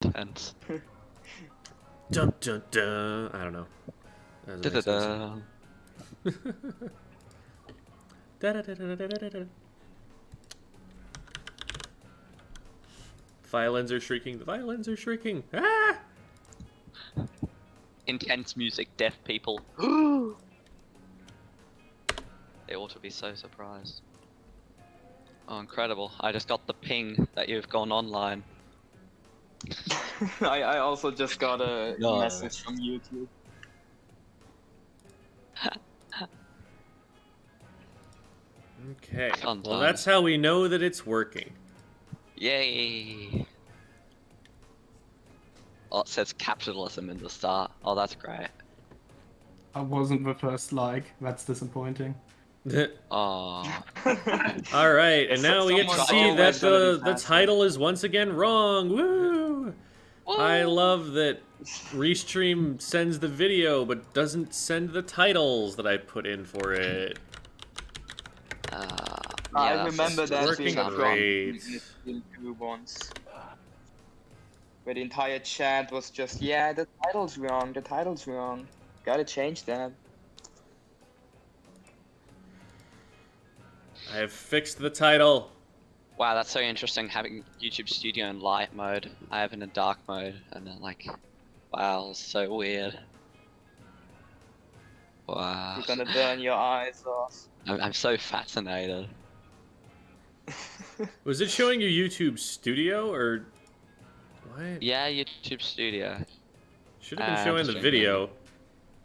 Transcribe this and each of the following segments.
intense. Dun dun dun. I don't know. That doesn't make sense. Da-da-da-da-da-da-da. Violins are shrieking. The violins are shrieking. Ah! Intense music, deaf people. They ought to be so surprised. Oh, incredible. I just got the ping that you've gone online. I also just got a message from YouTube. Okay. Fun Well, times. that's how we know that it's working. Yay! Oh, it says capitalism in the start. Oh, that's great. I wasn't the first like. That's disappointing. Oh. All right, and now we get to Someone's see that always gonna be the faster. title is once again wrong. Woo! I love that Restream sends the video but doesn't send the titles that I put in for it. I Yeah, remember it's that working being a great. problem in once. Where the entire chat was just, yeah, the title's wrong, the title's wrong. Gotta change that. I have fixed the title. Wow, that's so interesting having YouTube Studio in light mode. I have it in dark mode, and then like, wow, so weird. Wow. You're gonna burn your eyes off. I'm so fascinated. Was it showing you YouTube Studio or what? Yeah, YouTube Studio. Should have been showing the just video.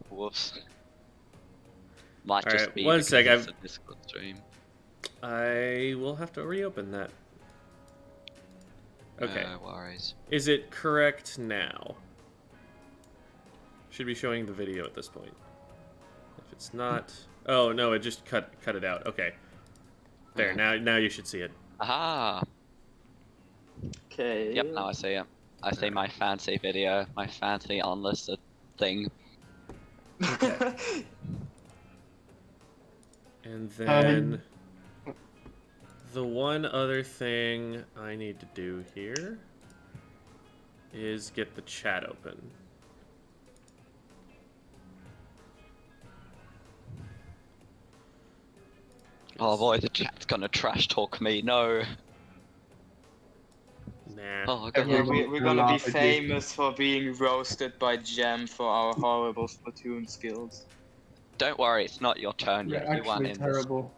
Whoops. Might Alright, just be one because sec, it's a Discord stream. I will have to reopen that. Okay. No worries. Is it correct now? Should be showing the video at this point. If it's not, oh no, it just cut it out. Okay. There, now you should see it. Aha! Okay. Yep, now I see it. I see my fancy video, my fancy unlisted thing. Okay. And then the one other thing I need to do here is get the chat open. Oh boy, the chat's gonna trash talk me, no. Nah. Oh, Yeah, God. we're gonna be famous for being roasted by Gem for our horrible Splatoon skills. Don't worry, it's not your turn You're yet. You weren't actually in terrible.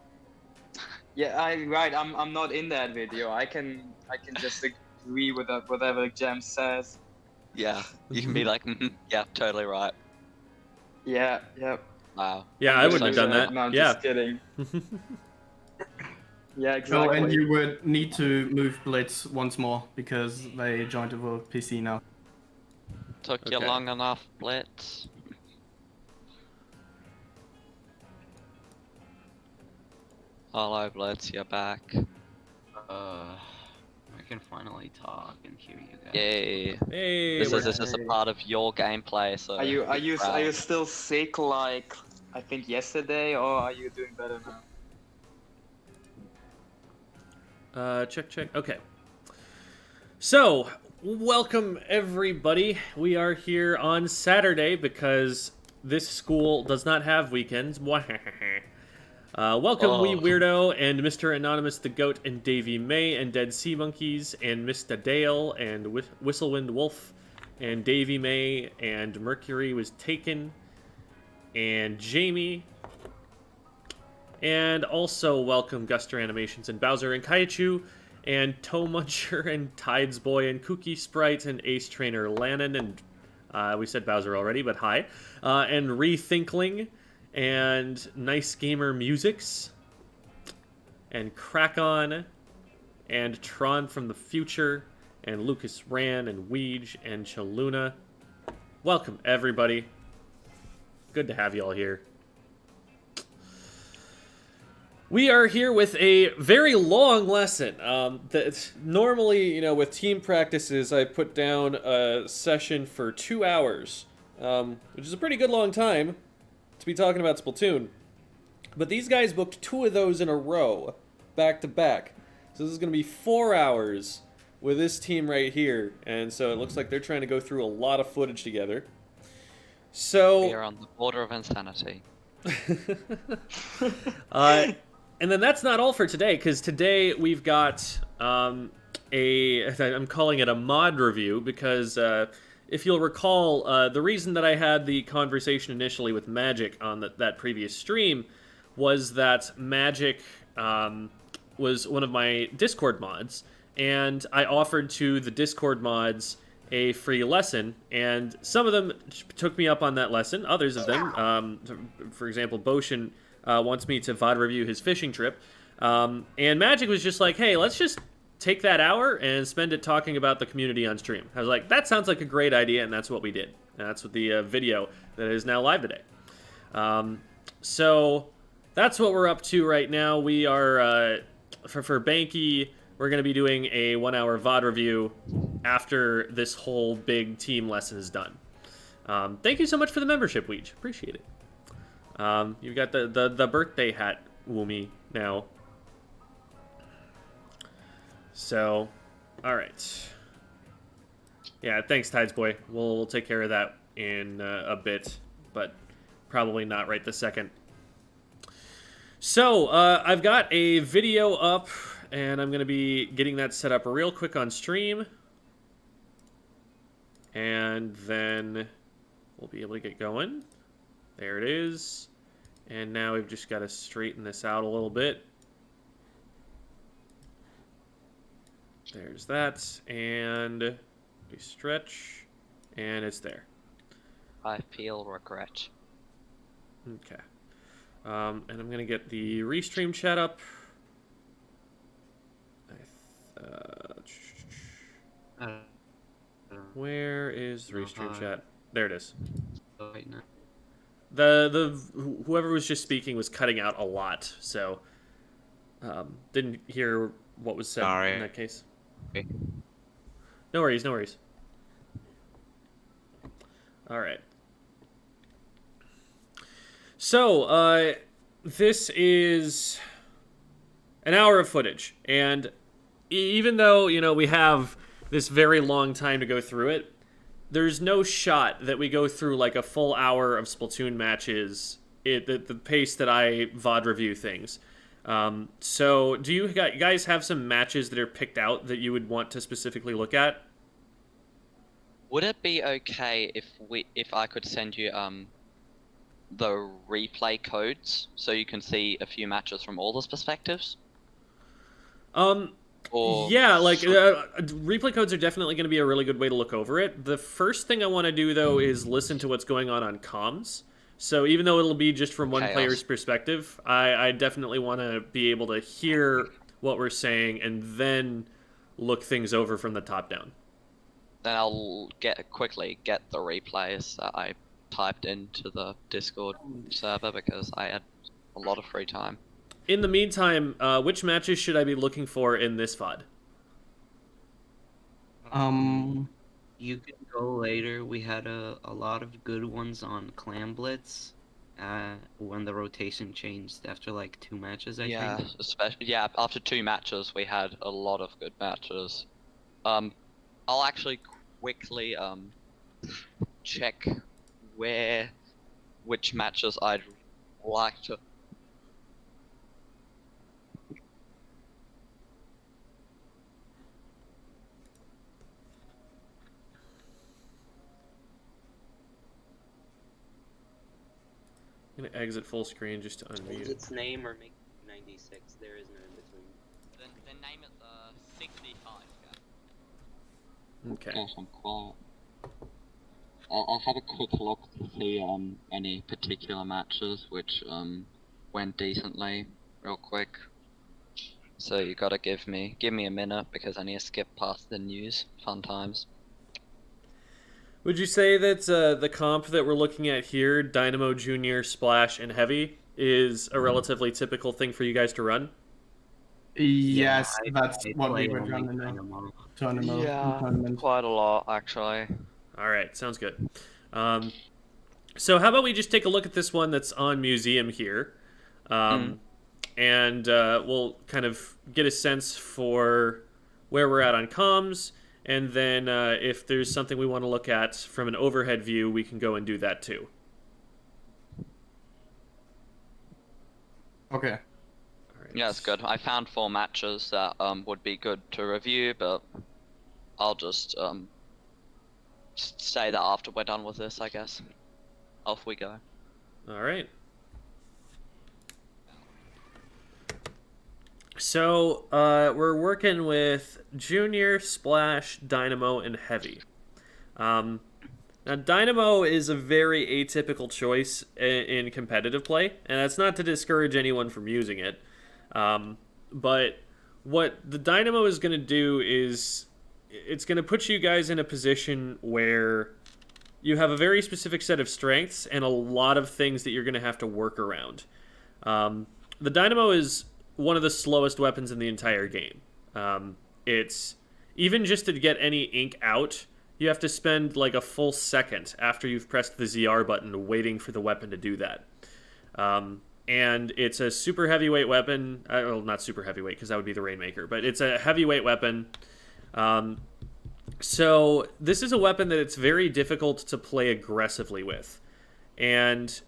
Yeah, I'm not in that video. I can just agree with whatever Gem says. this. Yeah, you can be like, yeah, totally right. Yeah, yep. Wow. Yeah, I wouldn't have done that. No, I'm Yeah. just kidding. Yeah, Oh, exactly. and you would need to move Blitz once more because they joined the PC now. Took you Okay. long enough, Blitz. Hello, Blitz, you're back. I can finally talk and hear you guys. Yay. Hey, This we're- is just a part of your gameplay, so... Are you proud. still sick like I think yesterday, or are you doing better now? check. Okay. So, welcome everybody. We are here on Saturday because this school does not have weekends. Welcome, Wee Oh. Weirdo, and Mr. Anonymous the Goat, and Davy May, and Dead Sea Monkeys, and Mr. Dale, and Whistlewind Wolf, and Davy May, and Mercury was taken, and Jamie. And also welcome Guster Animations and Bowser and Kaichu and Toe Muncher and Tides Boy and Kooky Sprite and Ace Trainer Lannon and we said Bowser already, but hi. And Rethinkling and Nice Gamer Musics and Crack-On and Tron from the Future and Lucas Ran and Weege and Chaluna. Welcome everybody. Good to have you all here. We are here with a very long lesson. Normally, with team practices, I put down a session for 2 hours, which is a pretty good long time to be talking about Splatoon. But these guys booked 2 of those in a row, back to back. So this is going to be 4 hours with this team right here, and so it looks like they're trying to go through a lot of footage together. So We are on the border of insanity. And then that's not all for today, because today we've got I'm calling it a mod review, because if you'll recall, the reason that I had the conversation initially with Magic on that previous stream was that Magic was one of my Discord mods, and I offered to the Discord mods a free lesson, and some of them took me up on that lesson. Others of them, for example, Boshin wants me to VOD review his fishing trip, and Magic was just like, hey, let's just take that hour and spend it talking about the community on stream. I was like, that sounds like a great idea, and that's what we did. And that's what the video that is now live today. So that's what we're up to right now. We are, for Banky, we're going to be doing a 1-hour VOD review after this whole big team lesson is done. Thank you so much for the membership, Weege. Appreciate it. You've got the birthday hat, Woomy, now. So, all right. Yeah, thanks, Tides Boy. We'll take care of that in a bit, but probably not right this second. So, I've got a video up, and I'm going to be getting that set up real quick on stream. And then we'll be able to get going. There it is. And now we've just got to straighten this out a little bit. There's that, and we stretch, and it's there. I feel regret. Okay. And I'm going to get the restream chat up. Where is the restream chat? There it is. Right now. Whoever was just speaking was cutting out a lot, so didn't hear what was said in that case. Okay. No worries, no worries. All right. So, this is an hour of footage, and even though, you know, we have this very long time to go through it, there's no shot that we go through like a full hour of Splatoon matches at the pace that I VOD review things. So do you guys have some matches that are picked out that you would want to specifically look at? Would it be okay if I could send you the replay codes so you can see a few matches from all those perspectives? Or Yeah, like replay codes are definitely going to be a really good way to look over it. The first thing I want to do though is listen to what's going on comms. So even though it'll be just from one player's perspective, I definitely want to be able to hear what we're saying and then look things over from the top down. Then I'll quickly get the replays that I typed into the Discord server because I had a lot of free time. In the meantime, which matches should I be looking for in this VOD? You can go later. We had a lot of good ones on Clam Blitz when the rotation changed after like 2 matches, I think. Especially after 2 matches we had a lot of good matches. I'll actually quickly check which matches I'd like to. I'm going to exit full screen just to Change unmute. its name or make 96. There is no in between. Then name it 65. Okay. Gosh, I'm quiet. I'll have a quick look to see any particular matches which went decently, real quick. So you gotta give me a minute because I need to skip past the news. Fun times. Would you say that the comp that we're looking at here, Dynamo Junior, Splash, and Heavy, is a relatively typical thing for you guys to run? Yes, I that's what we play would only run in the Dynamo. tournament. Quite a lot actually. All right, sounds good. So how about we just take a look at this one that's on Museum here, and we'll kind of get a sense for where we're at on comms, and then if there's something we want to look at from an overhead view, we can go and do that too. Okay. All right. Yeah, it's good. I found 4 matches that would be good to review, but I'll just say that after we're done with this, I guess. Off we go. All right. So we're working with Junior, Splash, Dynamo, and Heavy. Now, Dynamo is a very atypical choice in competitive play, and that's not to discourage anyone from using it. But what the Dynamo is going to do is it's going to put you guys in a position where you have a very specific set of strengths and a lot of things that you're going to have to work around. The Dynamo is one of the slowest weapons in the entire game. It's even just to get any ink out, you have to spend like a full second after you've pressed the ZR button waiting for the weapon to do that. And it's a super heavyweight weapon. Well, not super heavyweight because that would be the Rainmaker, but it's a heavyweight weapon. So this is a weapon that it's very difficult to play aggressively with. And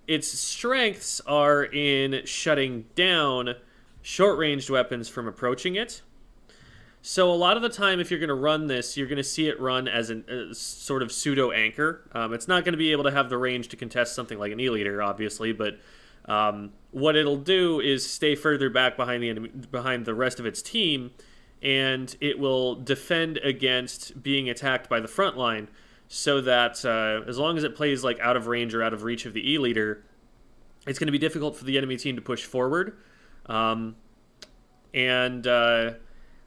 its strengths are in shutting down short-ranged weapons from approaching it. So a lot of the time, if you're going to run this, you're going to see it run as a sort of pseudo-anchor. It's not going to be able to have the range to contest something like an E-Leader, obviously, but what it'll do is stay further back behind the enemy, behind the rest of its team, and it will defend against being attacked by the front line, so that as long as it plays like out of range or out of reach of the E-Leader, it's going to be difficult for the enemy team to push forward.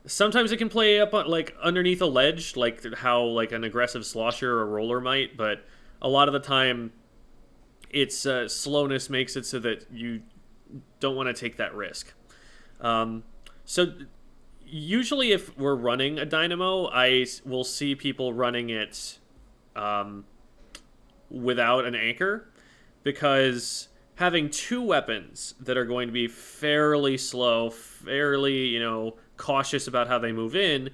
Sometimes it can play up like underneath a ledge, like how like an aggressive slosher or a roller might, but a lot of the time its slowness makes it so that you don't want to take that risk. So usually if we're running a Dynamo, I will see people running it without an anchor, because having 2 weapons that are going to be fairly slow, fairly, cautious about how they move in,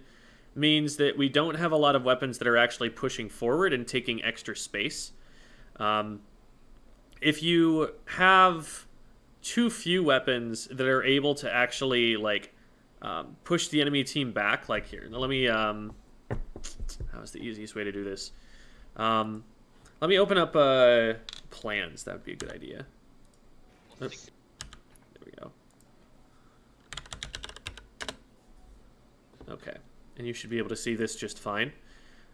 means that we don't have a lot of weapons that are actually pushing forward and taking extra space. If you have too few weapons that are able to actually push the enemy team back, like here. Now let me how's the easiest way to do this? Let me open up plans. That would be a good idea. Oops. There we go. Okay, and you should be able to see this just fine.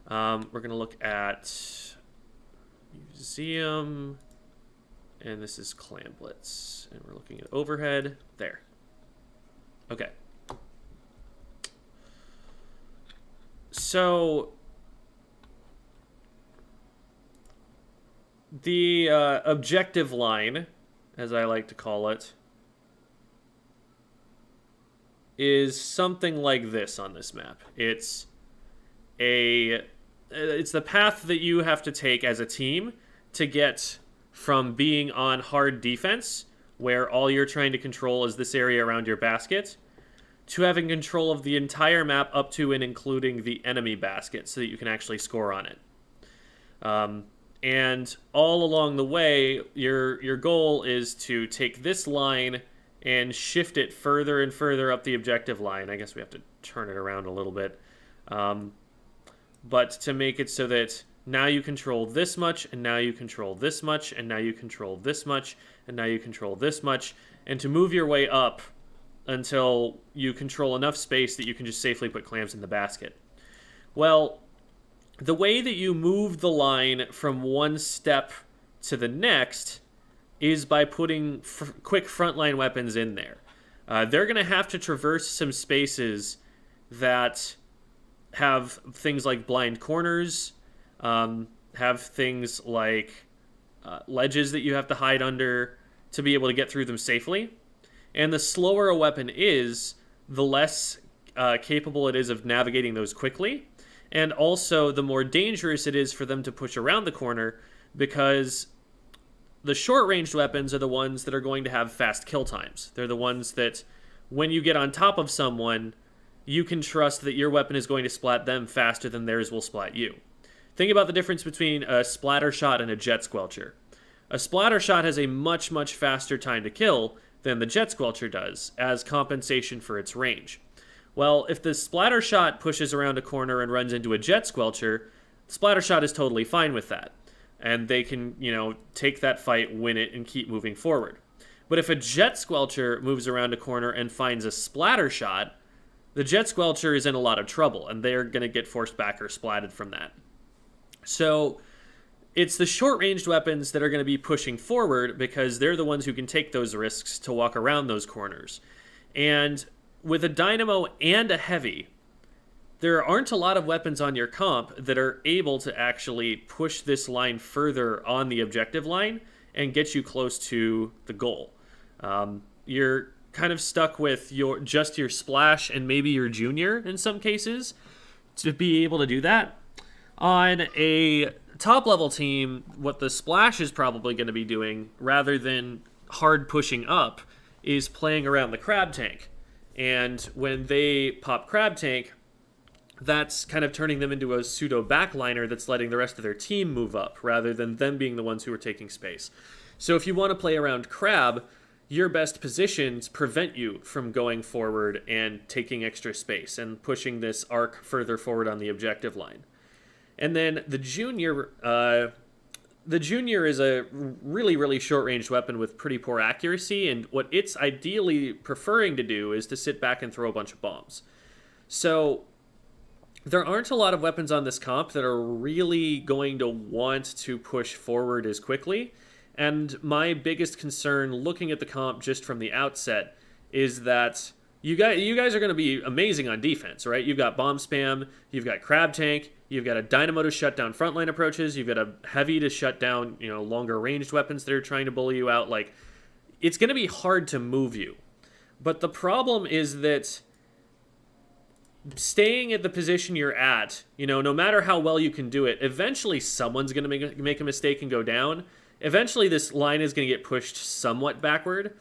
We're going to look at Museum, and this is Clam Blitz, and we're looking at overhead. There. Okay. So the objective line, as I like to call it, is something like this on this map. It's the path that you have to take as a team to get from being on hard defense, where all you're trying to control is this area around your basket, to having control of the entire map up to and including the enemy basket so that you can actually score on it. And all along the way, your goal is to take this line and shift it further and further up the objective line. I guess we have to turn it around a little bit. But to make it so that now you control this much, and now you control this much, and now you control this much, and now you control this much, and to move your way up until you control enough space that you can just safely put clams in the basket. Well, the way that you move the line from one step to the next is by putting quick frontline weapons in there. They're going to have to traverse some spaces that have things like blind corners, have things like ledges that you have to hide under to be able to get through them safely. And the slower a weapon is, the less capable it is of navigating those quickly. And also, the more dangerous it is for them to push around the corner, because the short-ranged weapons are the ones that are going to have fast kill times. They're the ones that, when you get on top of someone, you can trust that your weapon is going to splat them faster than theirs will splat you. Think about the difference between a splatter shot and a jet squelcher. A splatter shot has a much, much faster time to kill than the jet squelcher does, as compensation for its range. Well, if the splatter shot pushes around a corner and runs into a jet squelcher, the splatter shot is totally fine with that. And they can, take that fight, win it, and keep moving forward. But if a jet squelcher moves around a corner and finds a splatter shot, the jet squelcher is in a lot of trouble, and they're going to get forced back or splatted from that. So it's the short-ranged weapons that are going to be pushing forward because they're the ones who can take those risks to walk around those corners. And with a dynamo and a heavy, there aren't a lot of weapons on your comp that are able to actually push this line further on the objective line and get you close to the goal. You're kind of stuck with just your splash and maybe your junior in some cases to be able to do that. On a top-level team, what the splash is probably going to be doing, rather than hard pushing up, is playing around the crab tank. And when they pop crab tank, that's kind of turning them into a pseudo backliner that's letting the rest of their team move up, rather than them being the ones who are taking space. So if you want to play around crab, your best positions prevent you from going forward and taking extra space and pushing this arc further forward on the objective line. And then the junior is a really, really short-range weapon with pretty poor accuracy, and what it's ideally preferring to do is to sit back and throw a bunch of bombs. So there aren't a lot of weapons on this comp that are really going to want to push forward as quickly, and my biggest concern looking at the comp just from the outset is that you guys are going to be amazing on defense, right? You've got bomb spam, you've got crab tank, you've got a dynamo to shut down frontline approaches, you've got a heavy to shut down, longer ranged weapons that are trying to bully you out. Like, it's going to be hard to move you. But the problem is that staying at the position you're at, no matter how well you can do it, eventually someone's going to make a mistake and go down. Eventually this line is going to get pushed somewhat backward.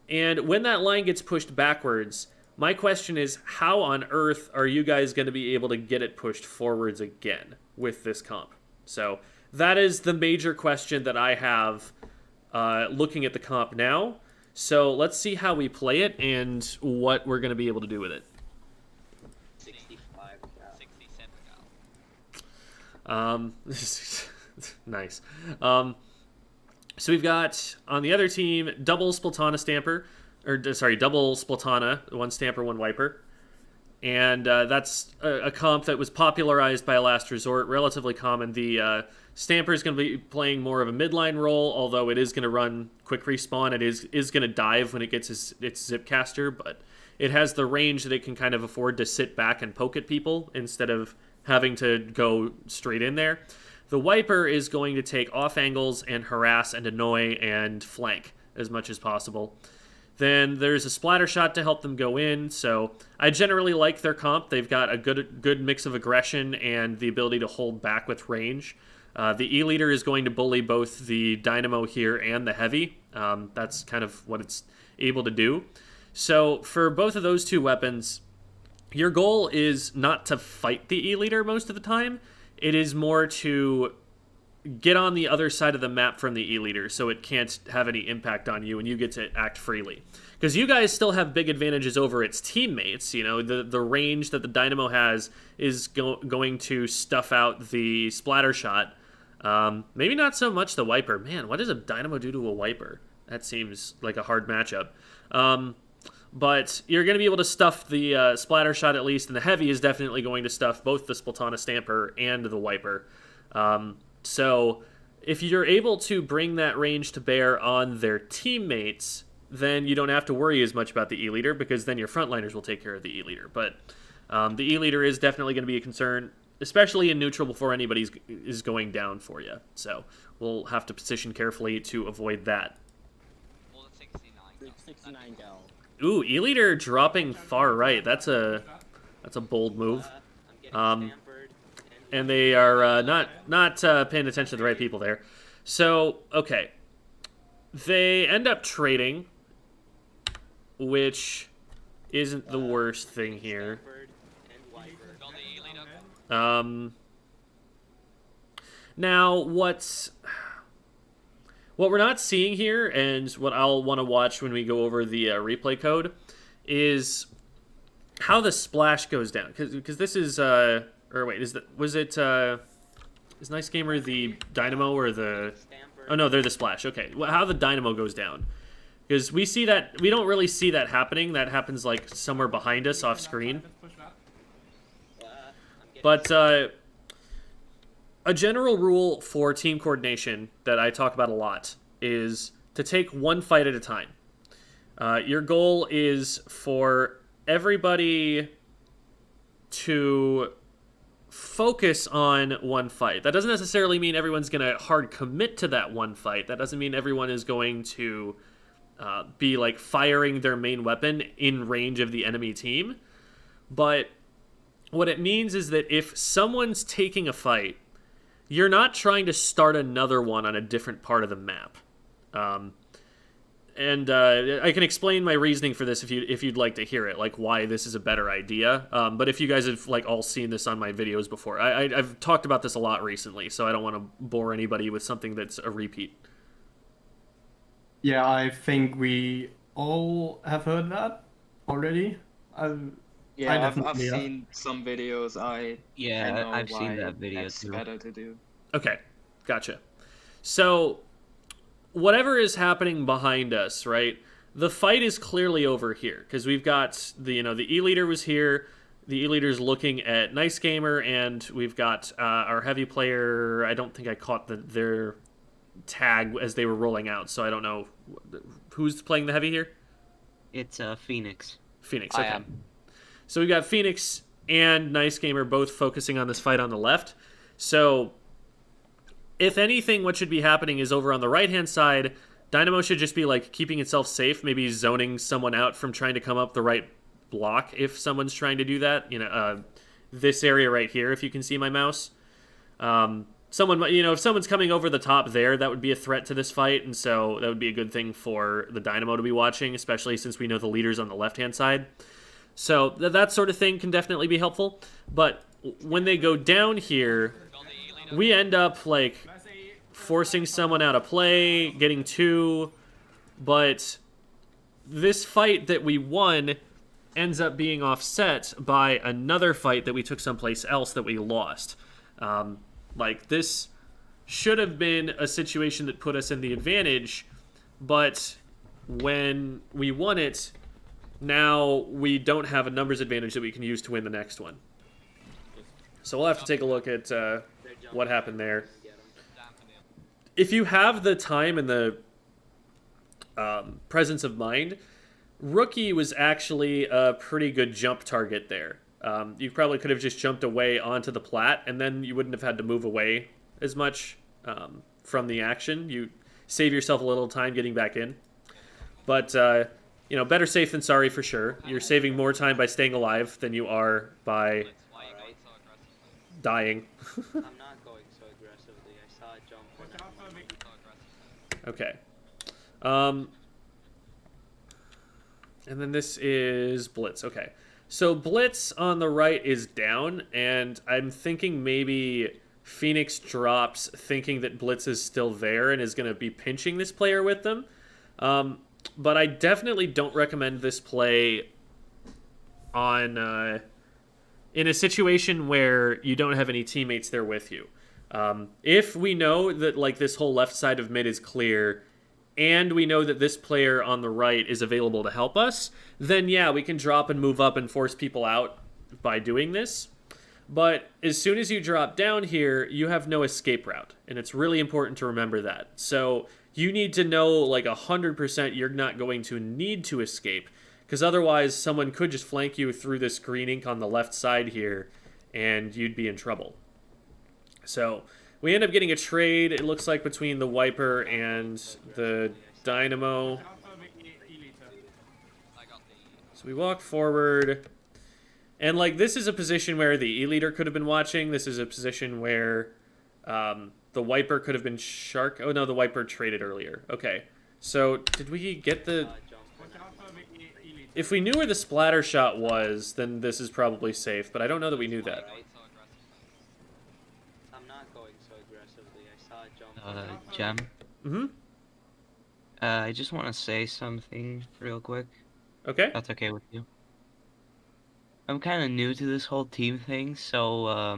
And when that line gets pushed backwards, my question is, how on earth are you guys going to be able to get it pushed forwards again with this comp? So that is the major question that I have looking at the comp now. So let's see how we play it and what we're going to be able to do with it. 65 Nice. So we've got, on the other team, double Splatana Stamper, double Splatana, one Stamper, one Wiper. And that's a comp that was popularized by Last Resort, relatively common. The Stamper is going to be playing more of a midline role, although it is going to run quick respawn. It is going to dive when it gets its Zipcaster, but it has the range that it can kind of afford to sit back and poke at people instead of having to go straight in there. The Wiper is going to take off angles and harass and annoy and flank as much as possible. Then there's a splatter shot to help them go in, so I generally like their comp. They've got a good mix of aggression and the ability to hold back with range. The E-Leader is going to bully both the Dynamo here and the Heavy. That's kind of what it's able to do. So for both of those two weapons, your goal is not to fight the E-Leader most of the time. It is more to get on the other side of the map from the E-Leader so it can't have any impact on you and you get to act freely. Because you guys still have big advantages over its teammates. The range that the Dynamo has is going to stuff out the splatter shot. Maybe not so much the Wiper. Man, what does a Dynamo do to a Wiper? That seems like a hard matchup. But you're going to be able to stuff the splatter shot at least, and the Heavy is definitely going to stuff both the Splatana Stamper and the Wiper. So if you're able to bring that range to bear on their teammates, then you don't have to worry as much about the E-Leader, because then your frontliners will take care of the E-Leader. But the E-Leader is definitely going to be a concern, especially in neutral before anybody is going down for you. So we'll have to position carefully to avoid that. 69 gal. Ooh, E-Leader dropping far right. That's a bold move. And they are not paying attention to the right people there. So, okay. They end up trading, which isn't the worst thing here. Now, what we're not seeing here, and what I'll want to watch when we go over the replay code, is how the splash goes down. Because this is, or wait, is Nice Gamer the dynamo or the... Oh no, they're the splash. Okay, well, how the dynamo goes down. Because we see that, we don't really see that happening. That happens like somewhere behind us off screen. But a general rule for team coordination that I talk about a lot is to take one fight at a time. Your goal is for everybody to focus on one fight. That doesn't necessarily mean everyone's going to hard commit to that one fight. That doesn't mean everyone is going to be like firing their main weapon in range of the enemy team. But what it means is that if someone's taking a fight, you're not trying to start another one on a different part of the map. And I can explain my reasoning for this if you'd like to hear it, like why this is a better idea. But if you guys have like all seen this on my videos before, I've talked about this a lot recently, so I don't want to bore anybody with something that's a repeat. Yeah, I think we all have heard that already. I've seen some videos. I know I've seen why that video it's too. better to do. Okay, gotcha. So, whatever is happening behind us, right? The fight is clearly over here because we've got the E-leader was here. The E-leader's looking at Nice Gamer, and we've got our heavy player. I don't think I caught their tag as they were rolling out, so I don't know who's playing the heavy here. It's Phoenix. Phoenix. I Okay. am. So we got Phoenix and Nice Gamer both focusing on this fight on the left. So, if anything, what should be happening is over on the right-hand side, Dynamo should just be like keeping itself safe, maybe zoning someone out from trying to come up the right block if someone's trying to do that. This area right here, if you can see my mouse. If someone's coming over the top there, that would be a threat to this fight, and so that would be a good thing for the Dynamo to be watching, especially since we know the leader's on the left-hand side. So that sort of thing can definitely be helpful. But when they go down here, we end up like forcing someone out of play, getting two. But this fight that we won ends up being offset by another fight that we took someplace else that we lost. This should have been a situation that put us in the advantage, but when we won it, now we don't have a numbers advantage that we can use to win the next one. So we'll have to take a look at what happened there. If you have the time and the presence of mind, Rookie was actually a pretty good jump target there. You probably could have just jumped away onto the plat, and then you wouldn't have had to move away as much from the action. You save yourself a little time getting back in. But, better safe than sorry for sure. You're saving more time by staying alive than you are by dying. I'm not going so aggressively. I saw it jump. Okay. And then this is Blitz. Okay. So Blitz on the right is down, and I'm thinking maybe Phoenix drops thinking that Blitz is still there and is going to be pinching this player with them. But I definitely don't recommend this play on in a situation where you don't have any teammates there with you. If we know that like this whole left side of mid is clear, and we know that this player on the right is available to help us, then yeah, we can drop and move up and force people out by doing this. But as soon as you drop down here, you have no escape route, and it's really important to remember that. So you need to know like 100% you're not going to need to escape, because otherwise someone could just flank you through this green ink on the left side here, and you'd be in trouble. So we end up getting a trade, it looks like, between the Wiper and the Dynamo. So we walk forward, and like this is a position where the E-leader could have been watching. This is a position where the Wiper could have been Shark. Oh no, the Wiper traded earlier. Okay, so did we get the... If we knew where the splatter shot was, then this is probably safe, but I don't know that we knew that. Gem. Mm-hmm. I just want to say something real quick. Okay. That's okay with you. I'm kind of new to this whole team thing, so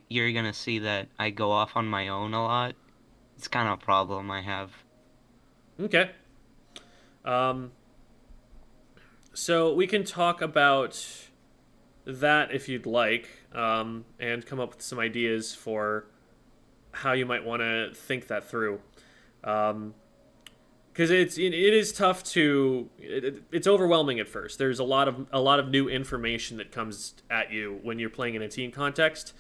you're gonna see that I go off on my own a lot. It's kind of a problem I have. Okay. So we can talk about that if you'd like, and come up with some ideas for how you might want to think that through. Because it is tough to it's overwhelming at first. There's a lot of new information that comes at you when you're playing in a team context.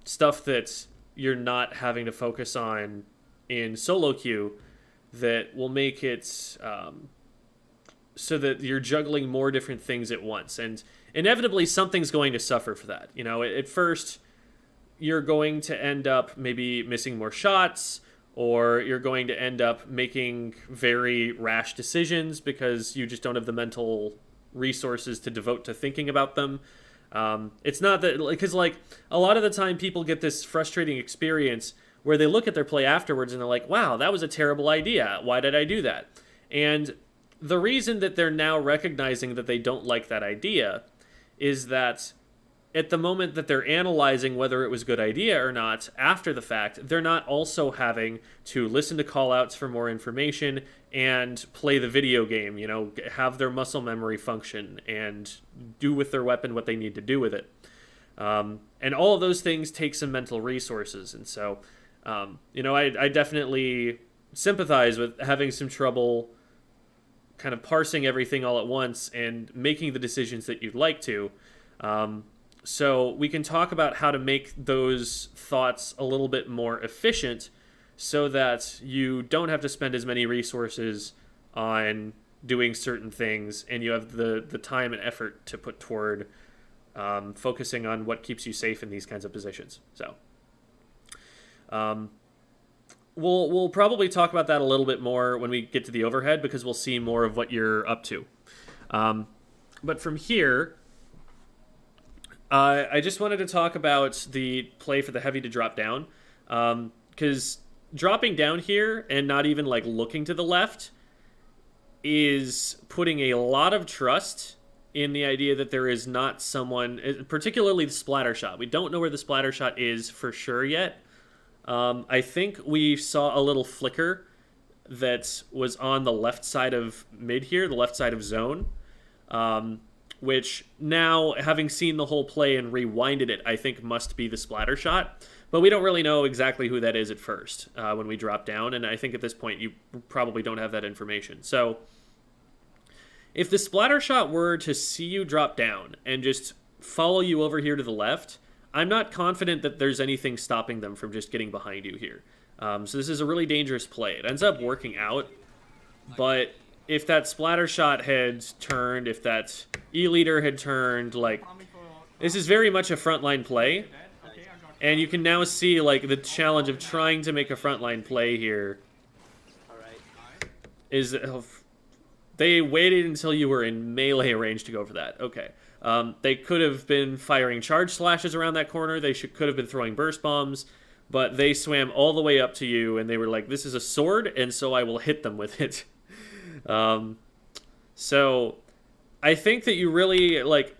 Stuff that you're not having to focus on in solo queue that will make it so that you're juggling more different things at once, and inevitably something's going to suffer for that. You know, at first you're going to end up maybe missing more shots, or you're going to end up making very rash decisions because you just don't have the mental resources to devote to thinking about them. It's not that, because like a lot of the time people get this frustrating experience where they look at their play afterwards and they're like, wow, that was a terrible idea. Why did I do that? And the reason that they're now recognizing that they don't like that idea is that at the moment that they're analyzing whether it was a good idea or not after the fact, they're not also having to listen to callouts for more information and play the video game, you know, have their muscle memory function and do with their weapon what they need to do with it. And all of those things take some mental resources. And so, you know, I definitely sympathize with having some trouble kind of parsing everything all at once and making the decisions that you'd like to. So we can talk about how to make those thoughts a little bit more efficient so that you don't have to spend as many resources on doing certain things, and you have the time and effort to put toward focusing on what keeps you safe in these kinds of positions. So we'll probably talk about that a little bit more when we get to the overhead, because we'll see more of what you're up to. But from here, I just wanted to talk about the play for the heavy to drop down, because dropping down here and not even like looking to the left is putting a lot of trust in the idea that there is not someone, particularly the splatter shot. We don't know where the splatter shot is for sure yet. I think we saw a little flicker that was on the left side of mid here, the left side of zone, which now, having seen the whole play and rewinded it, I think must be the splatter shot. But we don't really know exactly who that is at first when we drop down, and I think at this point you probably don't have that information. So if the splatter shot were to see you drop down and just follow you over here to the left, I'm not confident that there's anything stopping them from just getting behind you here. So this is a really dangerous play. It ends up working out, but if that splatter shot had turned, if that E-leader had turned, like, this is very much a frontline play. And you can now see, like, the challenge of trying to make a frontline play here is they waited until you were in melee range to go for that. Okay. They could have been firing charge slashes around that corner. They could have been throwing burst bombs, but they swam all the way up to you, and they were like, this is a sword, and so I will hit them with it. So I think that you really, like,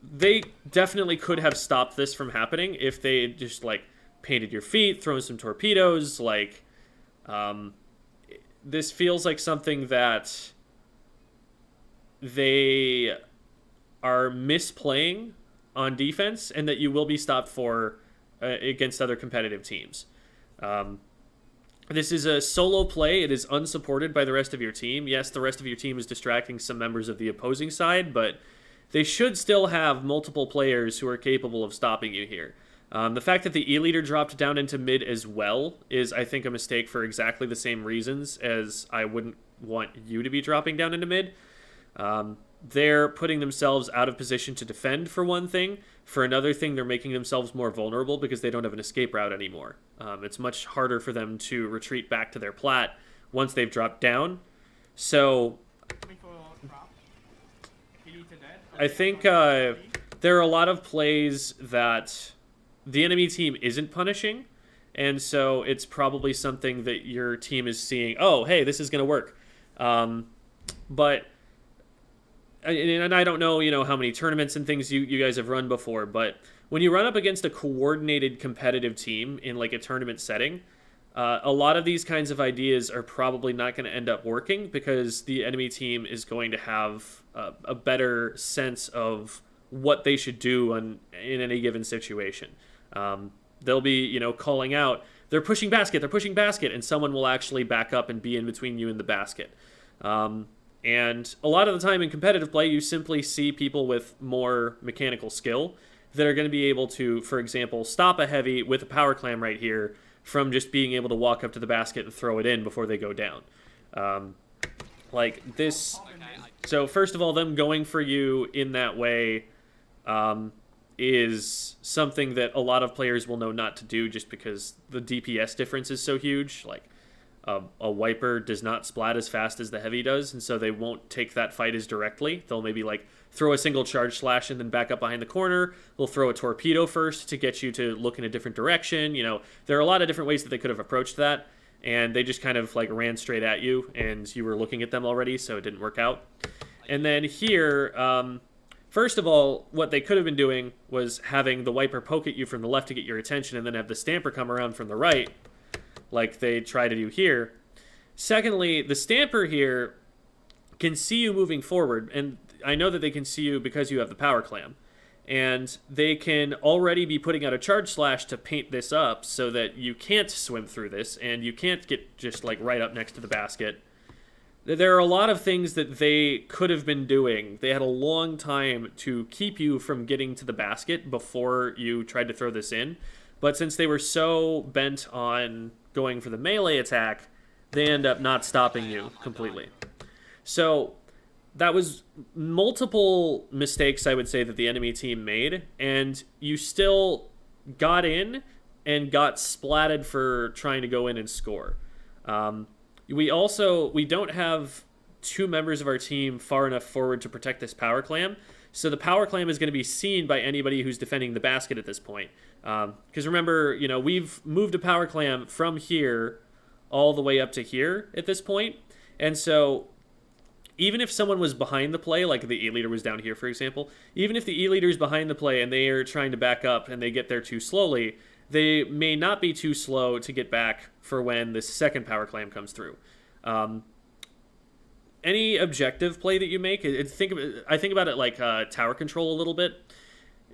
they definitely could have stopped this from happening if they had just, like, painted your feet, thrown some torpedoes, like, this feels like something that they are misplaying on defense, and that you will be stopped for against other competitive teams. This is a solo play. It is unsupported by the rest of your team. Yes, the rest of your team is distracting some members of the opposing side, but they should still have multiple players who are capable of stopping you here. The fact that the E-leader dropped down into mid as well is, I think, a mistake for exactly the same reasons as I wouldn't want you to be dropping down into mid. They're putting themselves out of position to defend, for one thing. For another thing, they're making themselves more vulnerable because they don't have an escape route anymore. It's much harder for them to retreat back to their plat once they've dropped down. So I think there are a lot of plays that the enemy team isn't punishing, and so it's probably something that your team is seeing, oh, hey, this is going to work. But, and I don't know, how many tournaments and things you guys have run before, but when you run up against a coordinated competitive team in like a tournament setting, a lot of these kinds of ideas are probably not going to end up working because the enemy team is going to have a better sense of what they should do in any given situation. They'll be, calling out, they're pushing basket, and someone will actually back up and be in between you and the basket. And a lot of the time in competitive play, you simply see people with more mechanical skill that are going to be able to, for example, stop a heavy with a power clam right here from just being able to walk up to the basket and throw it in before they go down. Like this. So first of all, them going for you in that way is something that a lot of players will know not to do just because the DPS difference is so huge. Like a wiper does not splat as fast as the heavy does, and so they won't take that fight as directly. They'll maybe like throw a single charge slash and then back up behind the corner. They'll throw a torpedo first to get you to look in a different direction. There are a lot of different ways that they could have approached that, and they just kind of like ran straight at you, and you were looking at them already, so it didn't work out. And then here, first of all, what they could have been doing was having the wiper poke at you from the left to get your attention, and then have the stamper come around from the right, like they try to do here. Secondly, the stamper here can see you moving forward, and I know that they can see you because you have the power clam, and they can already be putting out a charge slash to paint this up so that you can't swim through this, and you can't get just like right up next to the basket. There are a lot of things that they could have been doing. They had a long time to keep you from getting to the basket before you tried to throw this in, but since they were so bent on going for the melee attack, they end up not stopping you completely. So that was multiple mistakes, I would say, that the enemy team made, and you still got in and got splatted for trying to go in and score. We don't have two members of our team far enough forward to protect this power clam, so the power clam is going to be seen by anybody who's defending the basket at this point. Because remember, we've moved a power clam from here all the way up to here at this point, and so even if someone was behind the play, like the E-leader was down here, for example, even if the E-leader is behind the play and they are trying to back up and they get there too slowly, they may not be too slow to get back for when the second power clam comes through. Any objective play that you make, I think about it like tower control a little bit.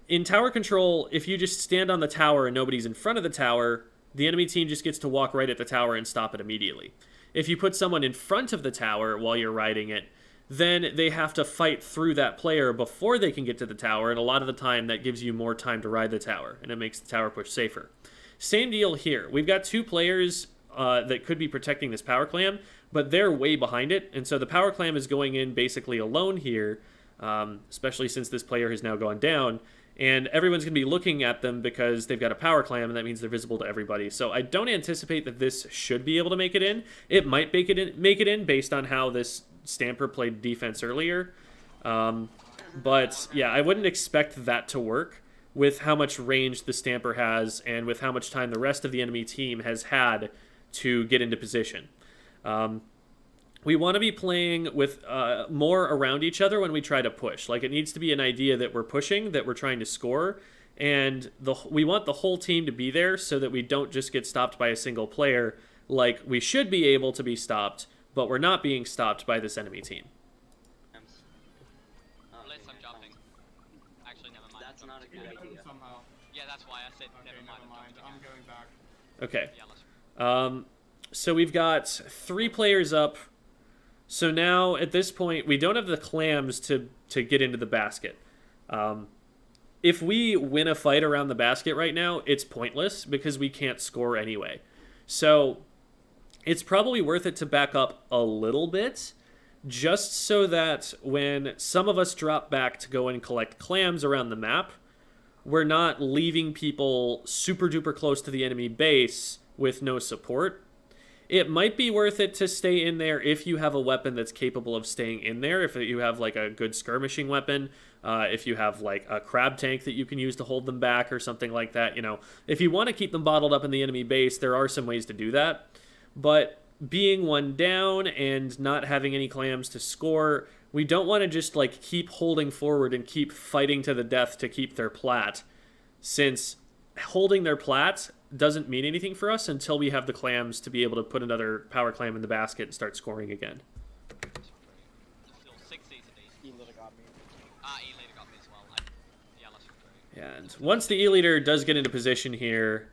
In tower control, if you just stand on the tower and nobody's in front of the tower, the enemy team just gets to walk right at the tower and stop it immediately. If you put someone in front of the tower while you're riding it, then they have to fight through that player before they can get to the tower, and a lot of the time that gives you more time to ride the tower, and it makes the tower push safer. Same deal here. We've got two players that could be protecting this power clam, but they're way behind it, and so the power clam is going in basically alone here, especially since this player has now gone down, and everyone's going to be looking at them because they've got a power clam, and that means they're visible to everybody. So I don't anticipate that this should be able to make it in. It might make it in based on how this stamper played defense earlier. But yeah, I wouldn't expect that to work with how much range the stamper has and with how much time the rest of the enemy team has had to get into position. We want to be playing with more around each other when we try to push. Like, it needs to be an idea that we're pushing, that we're trying to score, and we want the whole team to be there so that we don't just get stopped by a single player like we should be able to be stopped, but we're not being stopped by this enemy team. Blitz, I'm jumping. Actually, never mind. That's not a good idea. Somehow. Yeah, that's why I said Okay, never mind. I'm going back. Okay. Yeah, let's... So we've got 3 players up. So now, at this point, we don't have the clams to get into the basket. If we win a fight around the basket right now, it's pointless because we can't score anyway. So it's probably worth it to back up a little bit, just so that when some of us drop back to go and collect clams around the map, we're not leaving people super duper close to the enemy base with no support. It might be worth it to stay in there if you have a weapon that's capable of staying in there. If you have like a good skirmishing weapon, if you have like a crab tank that you can use to hold them back or something like that. You know, if you want to keep them bottled up in the enemy base, there are some ways to do that. But being one down and not having any clams to score, we don't want to just like keep holding forward and keep fighting to the death to keep their plat, since holding their plat doesn't mean anything for us until we have the clams to be able to put another power clam in the basket and start scoring again. Still 6 to these. E-leader got me. E-leader got me as well. Yeah, that's great. And once the E-leader does get into position here,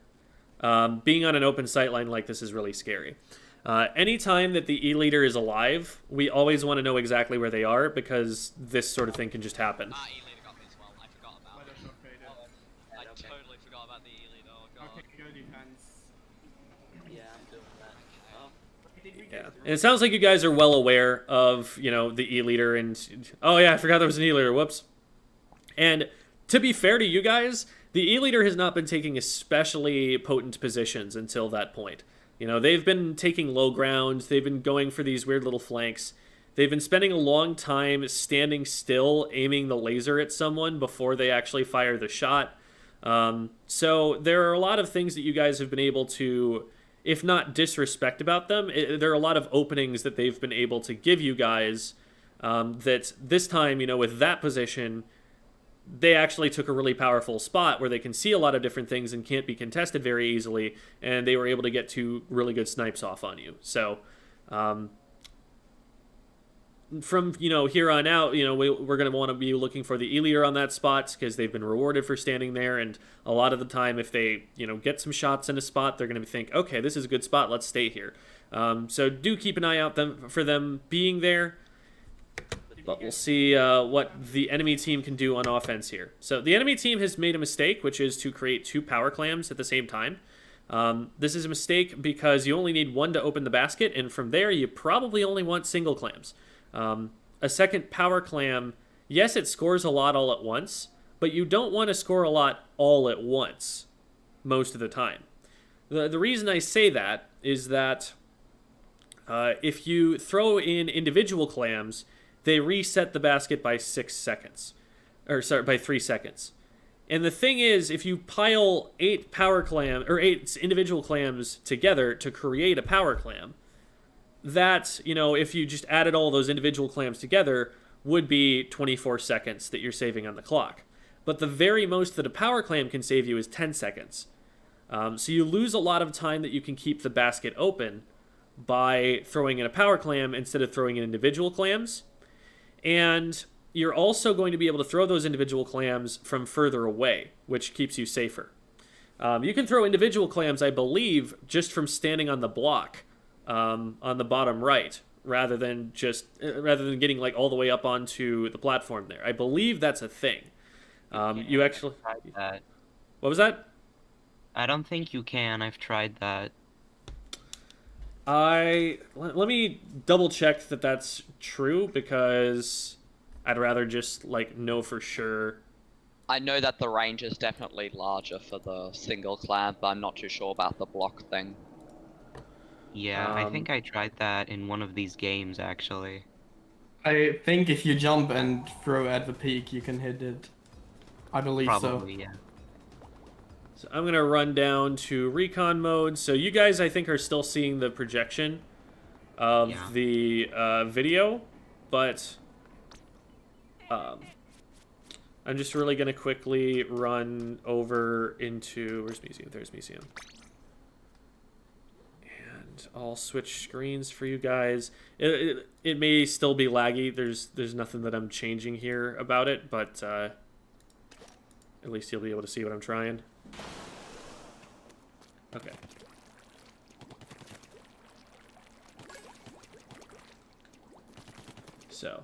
being on an open sight line like this is really scary. Anytime that the E-leader is alive, we always want to know exactly where they are, because this sort of thing can just happen. E-leader got me as well. I forgot about Why it. does not fade it? I totally forgot about the E-leader. Oh god. Okay, go defense. Yeah, I'm doing that. Oh. Yeah, and it sounds like you guys are well aware of, you know, the E-leader and... Oh yeah, I forgot there was an E-leader, whoops. And to be fair to you guys, the E-leader has not been taking especially potent positions until that point. You know, they've been taking low ground, they've been going for these weird little flanks. They've been spending a long time standing still, aiming the laser at someone before they actually fire the shot. So there are a lot of things that you guys have been able to, if not disrespect about them, there are a lot of openings that they've been able to give you guys that this time, you know, with that position, they actually took a really powerful spot where they can see a lot of different things and can't be contested very easily, and they were able to get 2 really good snipes off on you. So from, you know, here on out, you know, we're going to want to be looking for the E-leader on that spot, because they've been rewarded for standing there, and a lot of the time if they, you know, get some shots in a spot, they're going to think, okay, this is a good spot, let's stay here. So do keep an eye out for them being there. But we'll see what the enemy team can do on offense here. So the enemy team has made a mistake, which is to create 2 power clams at the same time. This is a mistake because you only need 1 to open the basket, and from there you probably only want single clams. A second power clam, yes, it scores a lot all at once, but you don't want to score a lot all at once most of the time. The reason I say that is that if you throw in individual clams, they reset the basket by 6 seconds. Or, sorry, by 3 seconds. And the thing is, if you pile 8 individual clams together to create a power clam, that, you know, if you just added all those individual clams together, would be 24 seconds that you're saving on the clock. But the very most that a power clam can save you is 10 seconds. So you lose a lot of time that you can keep the basket open by throwing in a power clam instead of throwing in individual clams. And you're also going to be able to throw those individual clams from further away, which keeps you safer. You can throw individual clams, I believe, just from standing on the block on the bottom right, rather than getting like all the way up onto the platform there. I believe that's a thing. You actually Tried that. What was that? I don't think you can. I've tried that. Let me double check that that's true, because I'd rather just like know for sure. I know that the range is definitely larger for the single clam, but I'm not too sure about the block thing. Yeah, I think I tried that in one of these games, actually. I think if you jump and throw at the peak, you can hit it. I believe Probably, so. yeah. So I'm going to run down to recon mode. So you guys, I think, are still seeing the projection of the video, but I'm just really going to quickly run over into... Where's Museum? There's Museum. And I'll switch screens for you guys. It may still be laggy. There's nothing that I'm changing here about it, but at least you'll be able to see what I'm trying. Okay. So,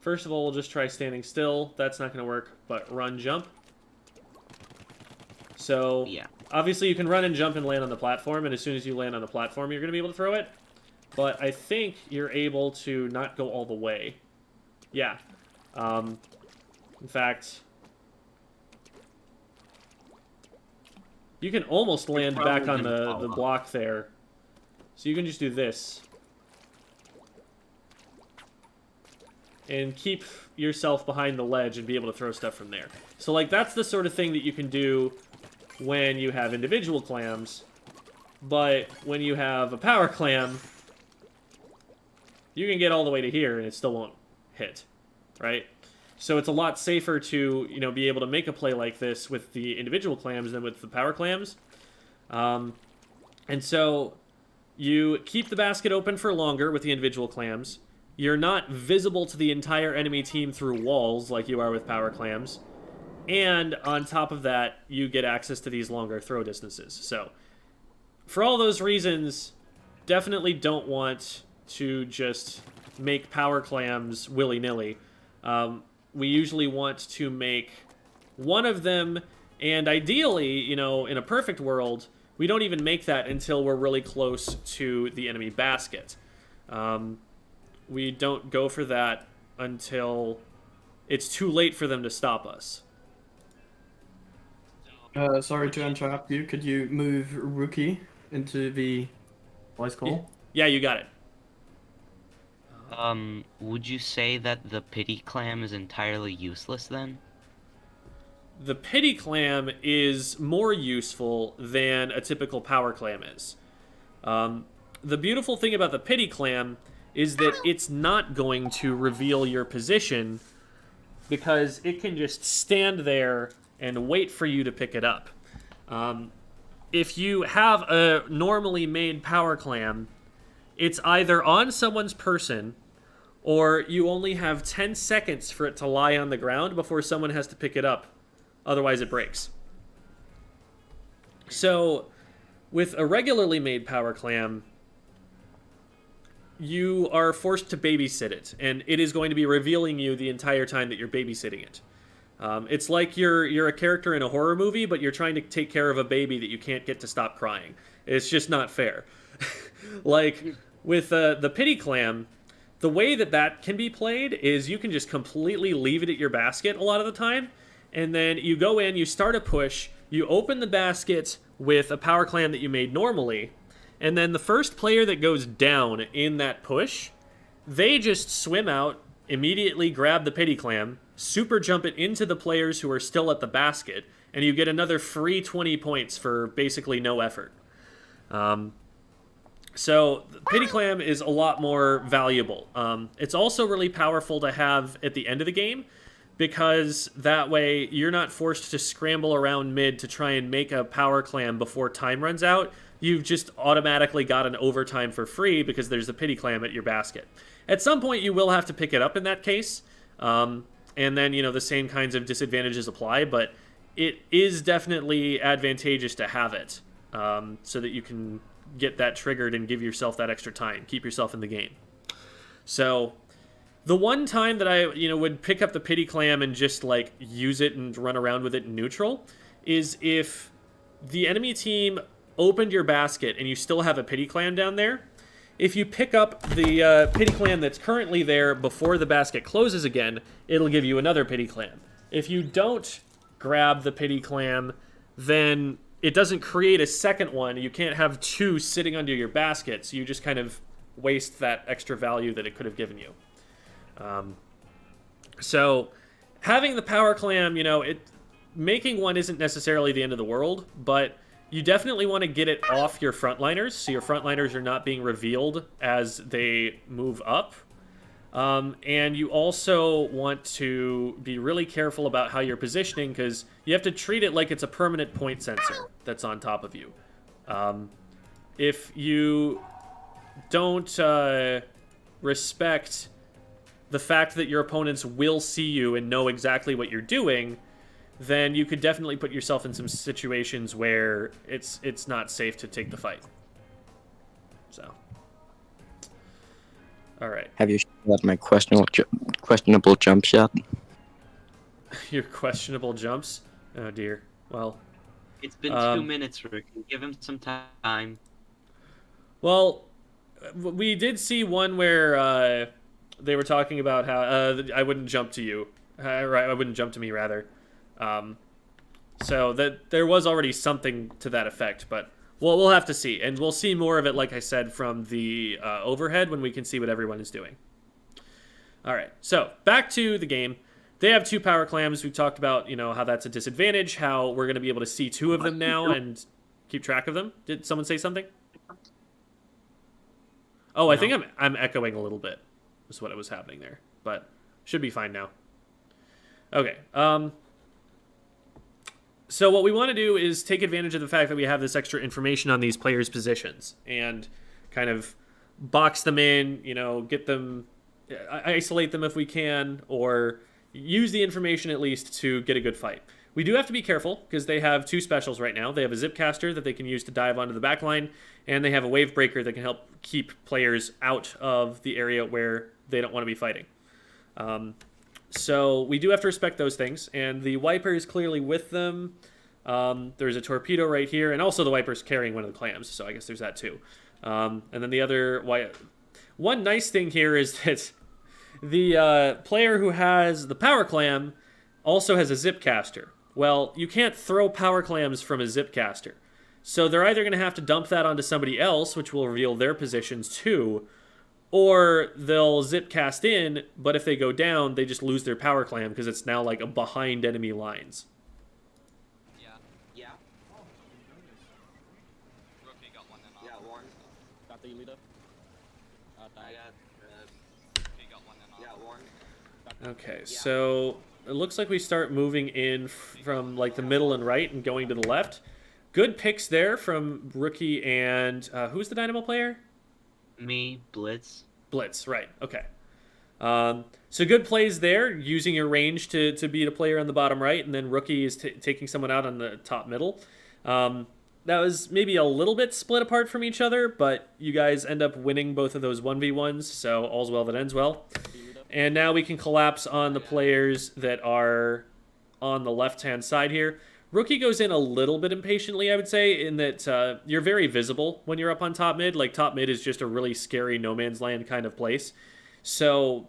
first of all, we'll just try standing still. That's not going to work, but run, jump. So, Yeah. obviously you can run and jump and land on the platform, and as soon as you land on the platform, you're going to be able to throw it. But I think you're able to not go all the way. Yeah. In fact... You can almost land back on the block there So you can just do this. And keep yourself behind the ledge and be able to throw stuff from there. So, like, that's the sort of thing that you can do when you have individual clams. But when you have a power clam, you can get all the way to here and it still won't hit, right? So it's a lot safer to, you know, be able to make a play like this with the individual clams than with the power clams. And so you keep the basket open for longer with the individual clams. You're not visible to the entire enemy team through walls like you are with power clams. And on top of that, you get access to these longer throw distances. So for all those reasons, definitely don't want to just make power clams willy-nilly. We usually want to make one of them, and ideally, you know, in a perfect world, we don't even make that until we're really close to the enemy basket. We don't go for that until it's too late for them to stop us. Sorry to interrupt you. Could you move Rookie into the voice call? Yeah, you got it. Would you say that the pity clam is entirely useless then? The pity clam is more useful than a typical power clam is. The beautiful thing about the pity clam is that it's not going to reveal your position because it can just stand there and wait for you to pick it up. If you have a normally made power clam, it's either on someone's person or you only have 10 seconds for it to lie on the ground before someone has to pick it up. Otherwise it breaks. So with a regularly made power clam, you are forced to babysit it, and it is going to be revealing you the entire time that you're babysitting it. It's like you're a character in a horror movie, but you're trying to take care of a baby that you can't get to stop crying. It's just not fair. Like, with the pity clam, the way that can be played is you can just completely leave it at your basket a lot of the time, and then you go in, you start a push, you open the basket with a power clam that you made normally, and then the first player that goes down in that push, they just swim out, immediately grab the pity clam, super jump it into the players who are still at the basket, and you get another free 20 points for basically no effort. So pity clam is a lot more valuable. It's also really powerful to have at the end of the game, because that way you're not forced to scramble around mid to try and make a power clam before time runs out. You've just automatically got an overtime for free because there's a pity clam at your basket. At some point you will have to pick it up in that case, and then, you know, the same kinds of disadvantages apply, but it is definitely advantageous to have it, so that you can get that triggered and give yourself that extra time, keep yourself in the game. So the one time that I, you know, would pick up the pity clam and just like use it and run around with it in neutral is if the enemy team opened your basket and you still have a pity clam down there. If you pick up the pity clam that's currently there before the basket closes again, it'll give you another pity clam. If you don't grab the pity clam, then it doesn't create a second one. You can't have two sitting under your basket, so you just kind of waste that extra value that it could have given you. So having the power clam, you know, making one isn't necessarily the end of the world, but you definitely want to get it off your frontliners, so your frontliners are not being revealed as they move up. And you also want to be really careful about how you're positioning, because you have to treat it like it's a permanent point sensor that's on top of you. If you don't respect the fact that your opponents will see you and know exactly what you're doing, then you could definitely put yourself in some situations where it's not safe to take the fight. So, all right. Have you shot my questionable jump shot? Your questionable jumps? Oh dear. Well, It's been 2 minutes, Rick. Give him some time. well, we did see one where they were talking about how I wouldn't jump to you. Right, I wouldn't jump to me, rather. So that there was already something to that effect, but Well, we'll have to see, and we'll see more of it, like I said, from the overhead when we can see what everyone is doing. All right, so back to the game. They have 2 power clams. We talked about, how that's a disadvantage, how we're going to be able to see 2 of them now and keep track of them. Did someone say something? Oh, I think I'm echoing a little bit. Is what was happening there, but should be fine now. Okay. So what we want to do is take advantage of the fact that we have this extra information on these players' positions and kind of box them in, get them, isolate them if we can, or use the information at least to get a good fight. We do have to be careful because they have 2 specials right now. They have a zip caster that they can use to dive onto the backline, and they have a wave breaker that can help keep players out of the area where they don't want to be fighting. So we do have to respect those things, and the wiper is clearly with them. There's a torpedo right here, and also the wiper's carrying one of the clams, so I guess there's that too. And then the other... One nice thing here is that the player who has the power clam also has a zip caster. Well, you can't throw power clams from a zip caster. So they're either going to have to dump that onto somebody else, which will reveal their positions too, or they'll zip cast in, but if they go down, they just lose their power clam because it's now like a behind enemy lines. Yeah. Rookie got one in Yeah, one. Got the leader. I got. He got one in Yeah, one. Okay, so it looks like we start moving in from like the middle and right and going to the left. Good picks there from Rookie and who's the Dynamo player? Me, Blitz. Blitz, right. Okay. So good plays there, using your range to beat a player on the bottom right, and then Rookie is taking someone out on the top middle. That was maybe a little bit split apart from each other, but you guys end up winning both of those 1v1s, so all's well that ends well. And now we can collapse on the players that are on the left-hand side here. Rookie goes in a little bit impatiently, I would say, in that you're very visible when you're up on top mid. Like, top mid is just a really scary no man's land kind of place. So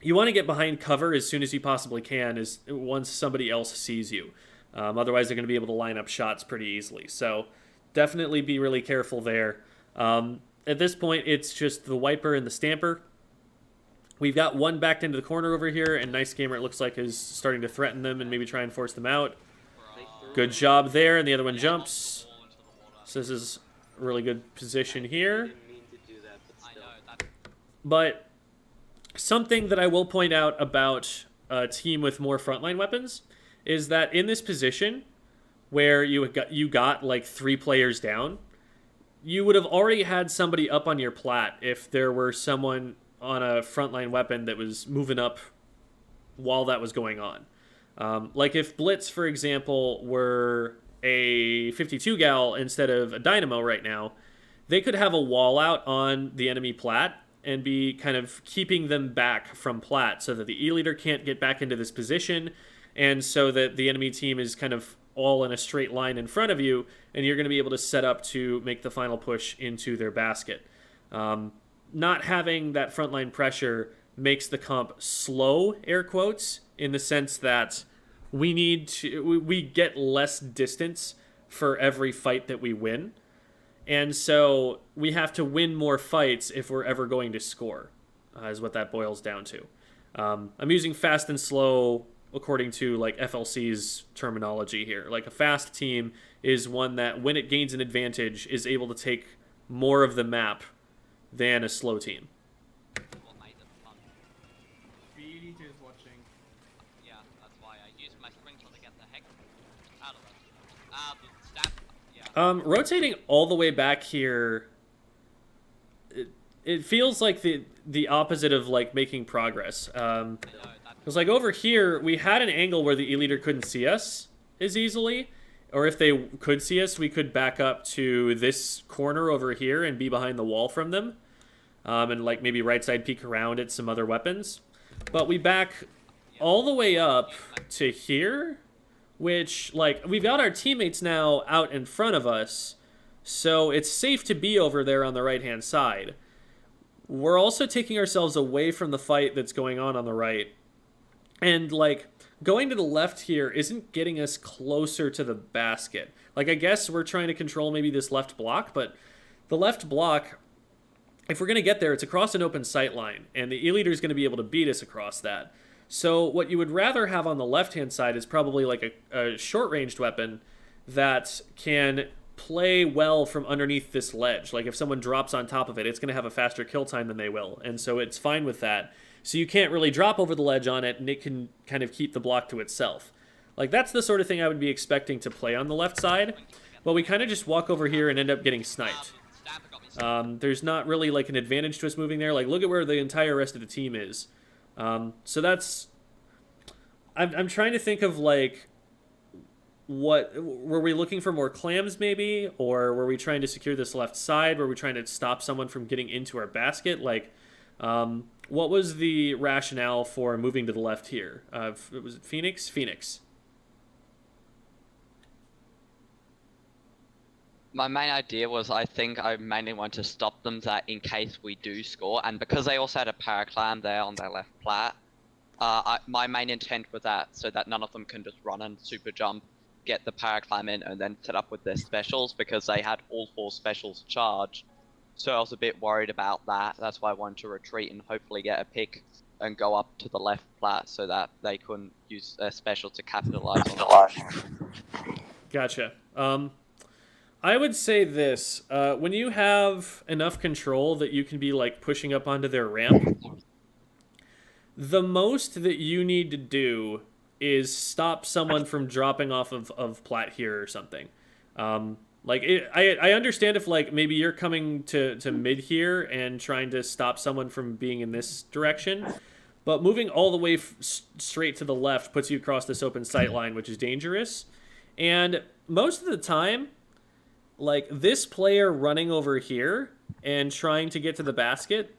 you want to get behind cover as soon as you possibly can once somebody else sees you. Otherwise, they're going to be able to line up shots pretty easily. So definitely be really careful there. At this point, it's just the wiper and the stamper. We've got one backed into the corner over here, and Nice Gamer, it looks like, is starting to threaten them and maybe try and force them out. Good job there, and the other one jumps. So this is a really good position here. Didn't mean to do that, but still. But something that I will point out about a team with more frontline weapons is that in this position where you got like 3 players down, you would have already had somebody up on your plat if there were someone on a frontline weapon that was moving up while that was going on. Like if Blitz, for example, were a 52 gal instead of a Dynamo right now, they could have a wall out on the enemy plat and be kind of keeping them back from plat so that the E-leader can't get back into this position, and so that the enemy team is kind of all in a straight line in front of you, and you're going to be able to set up to make the final push into their basket. Not having that frontline pressure makes the comp slow, air quotes, in the sense that we get less distance for every fight that we win. And so we have to win more fights if we're ever going to score, is what that boils down to. I'm using fast and slow according to like FLC's terminology here. Like a fast team is one that when it gains an advantage is able to take more of the map than a slow team. BD2 is watching. Yeah, that's why I use my sprinkler to get the heck out of it. The stab. Yeah. Rotating all the way back here, it feels like the opposite of like making progress. Because like over here, we had an angle where the E-leader couldn't see us as easily, or if they could see us, we could back up to this corner over here and be behind the wall from them, and like maybe right side peek around at some other weapons. But we back all the way up to here, which like we've got our teammates now out in front of us, so it's safe to be over there on the right hand side. We're also taking ourselves away from the fight that's going on the right. And like going to the left here isn't getting us closer to the basket. Like, I guess we're trying to control maybe this left block, but the left block, if we're going to get there, it's across an open sight line, and the E-Leader is going to be able to beat us across that. So what you would rather have on the left-hand side is probably like a short-ranged weapon that can play well from underneath this ledge. Like if someone drops on top of it, it's going to have a faster kill time than they will, and so it's fine with that. So you can't really drop over the ledge on it, and it can kind of keep the block to itself. Like that's the sort of thing I would be expecting to play on the left side. Well, we kind of just walk over here and end up getting sniped. There's not really like an advantage to us moving there. Like look at where the entire rest of the team is. So that's... I'm trying to think of like... What were we looking for? More clams maybe, or were we trying to secure this left side? Were we trying to stop someone from getting into our basket? Like, what was the rationale for moving to the left here? Was it Phoenix? Phoenix. My main idea was I think I mainly want to stop them that in case we do score, and because they also had a paraclam there on their left plat, my main intent was that so that none of them can just run and super jump, get the paraclam in, and then set up with their specials, because they had all 4 specials charged. So I was a bit worried about that. That's why I wanted to retreat and hopefully get a pick and go up to the left plat so that they couldn't use their special to capitalize on it. Gotcha. I would say this. When you have enough control that you can be like pushing up onto their ramp, the most that you need to do is stop someone from dropping off of plat here or something. I understand if like maybe you're coming to mid here and trying to stop someone from being in this direction, but moving all the way straight to the left puts you across this open sight line, which is dangerous. And most of the time, like this player running over here and trying to get to the basket,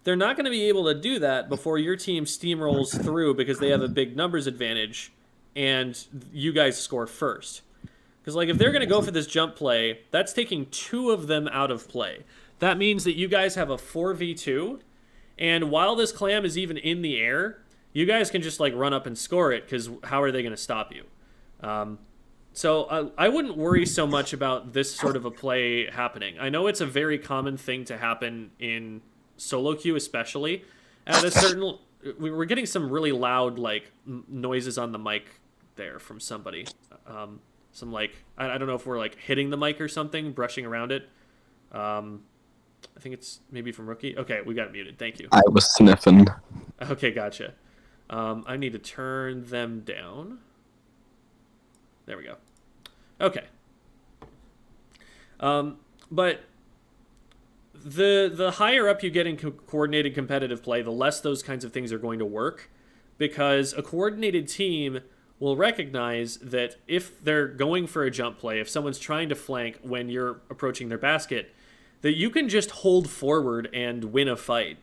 they're not going to be able to do that before your team steamrolls through because they have a big numbers advantage and you guys score first. Because like if they're going to go for this jump play, that's taking 2 of them out of play. That means that you guys have a 4v2, and while this clam is even in the air, you guys can just like run up and score it, because how are they going to stop you? So I wouldn't worry so much about this sort of a play happening. I know it's a very common thing to happen in solo queue, especially at a certain... We're getting some really loud like noises on the mic there from somebody. Some like, I don't know if we're like hitting the mic or something, brushing around it. I think it's maybe from Rookie. Okay, we got it muted. Thank you. I was sniffing. Okay, gotcha. I need to turn them down. There we go. Okay. But the higher up you get in coordinated competitive play, the less those kinds of things are going to work, because a coordinated team will recognize that if they're going for a jump play, if someone's trying to flank when you're approaching their basket, that you can just hold forward and win a fight.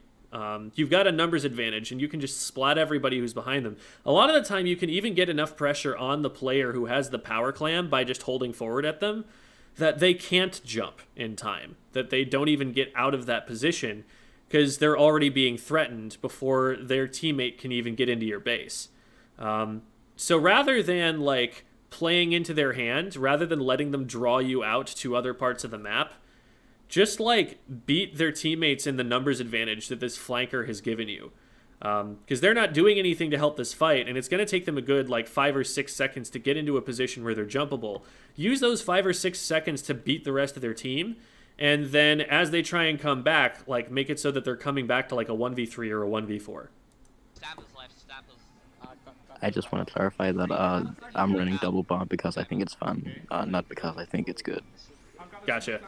You've got a numbers advantage, and you can just splat everybody who's behind them. A lot of the time, you can even get enough pressure on the player who has the power clam by just holding forward at them that they can't jump in time, that they don't even get out of that position because they're already being threatened before their teammate can even get into your base. So rather than like playing into their hand, rather than letting them draw you out to other parts of the map, just like beat their teammates in the numbers advantage that this flanker has given you. Because they're not doing anything to help this fight, and it's going to take them a good like 5 or 6 seconds to get into a position where they're jumpable. Use those 5 or 6 seconds to beat the rest of their team, and then as they try and come back, like make it so that they're coming back to like a 1v3 or a 1v4. I just want to clarify that I'm running double bomb because I think it's fun, not because I think it's good. Gotcha.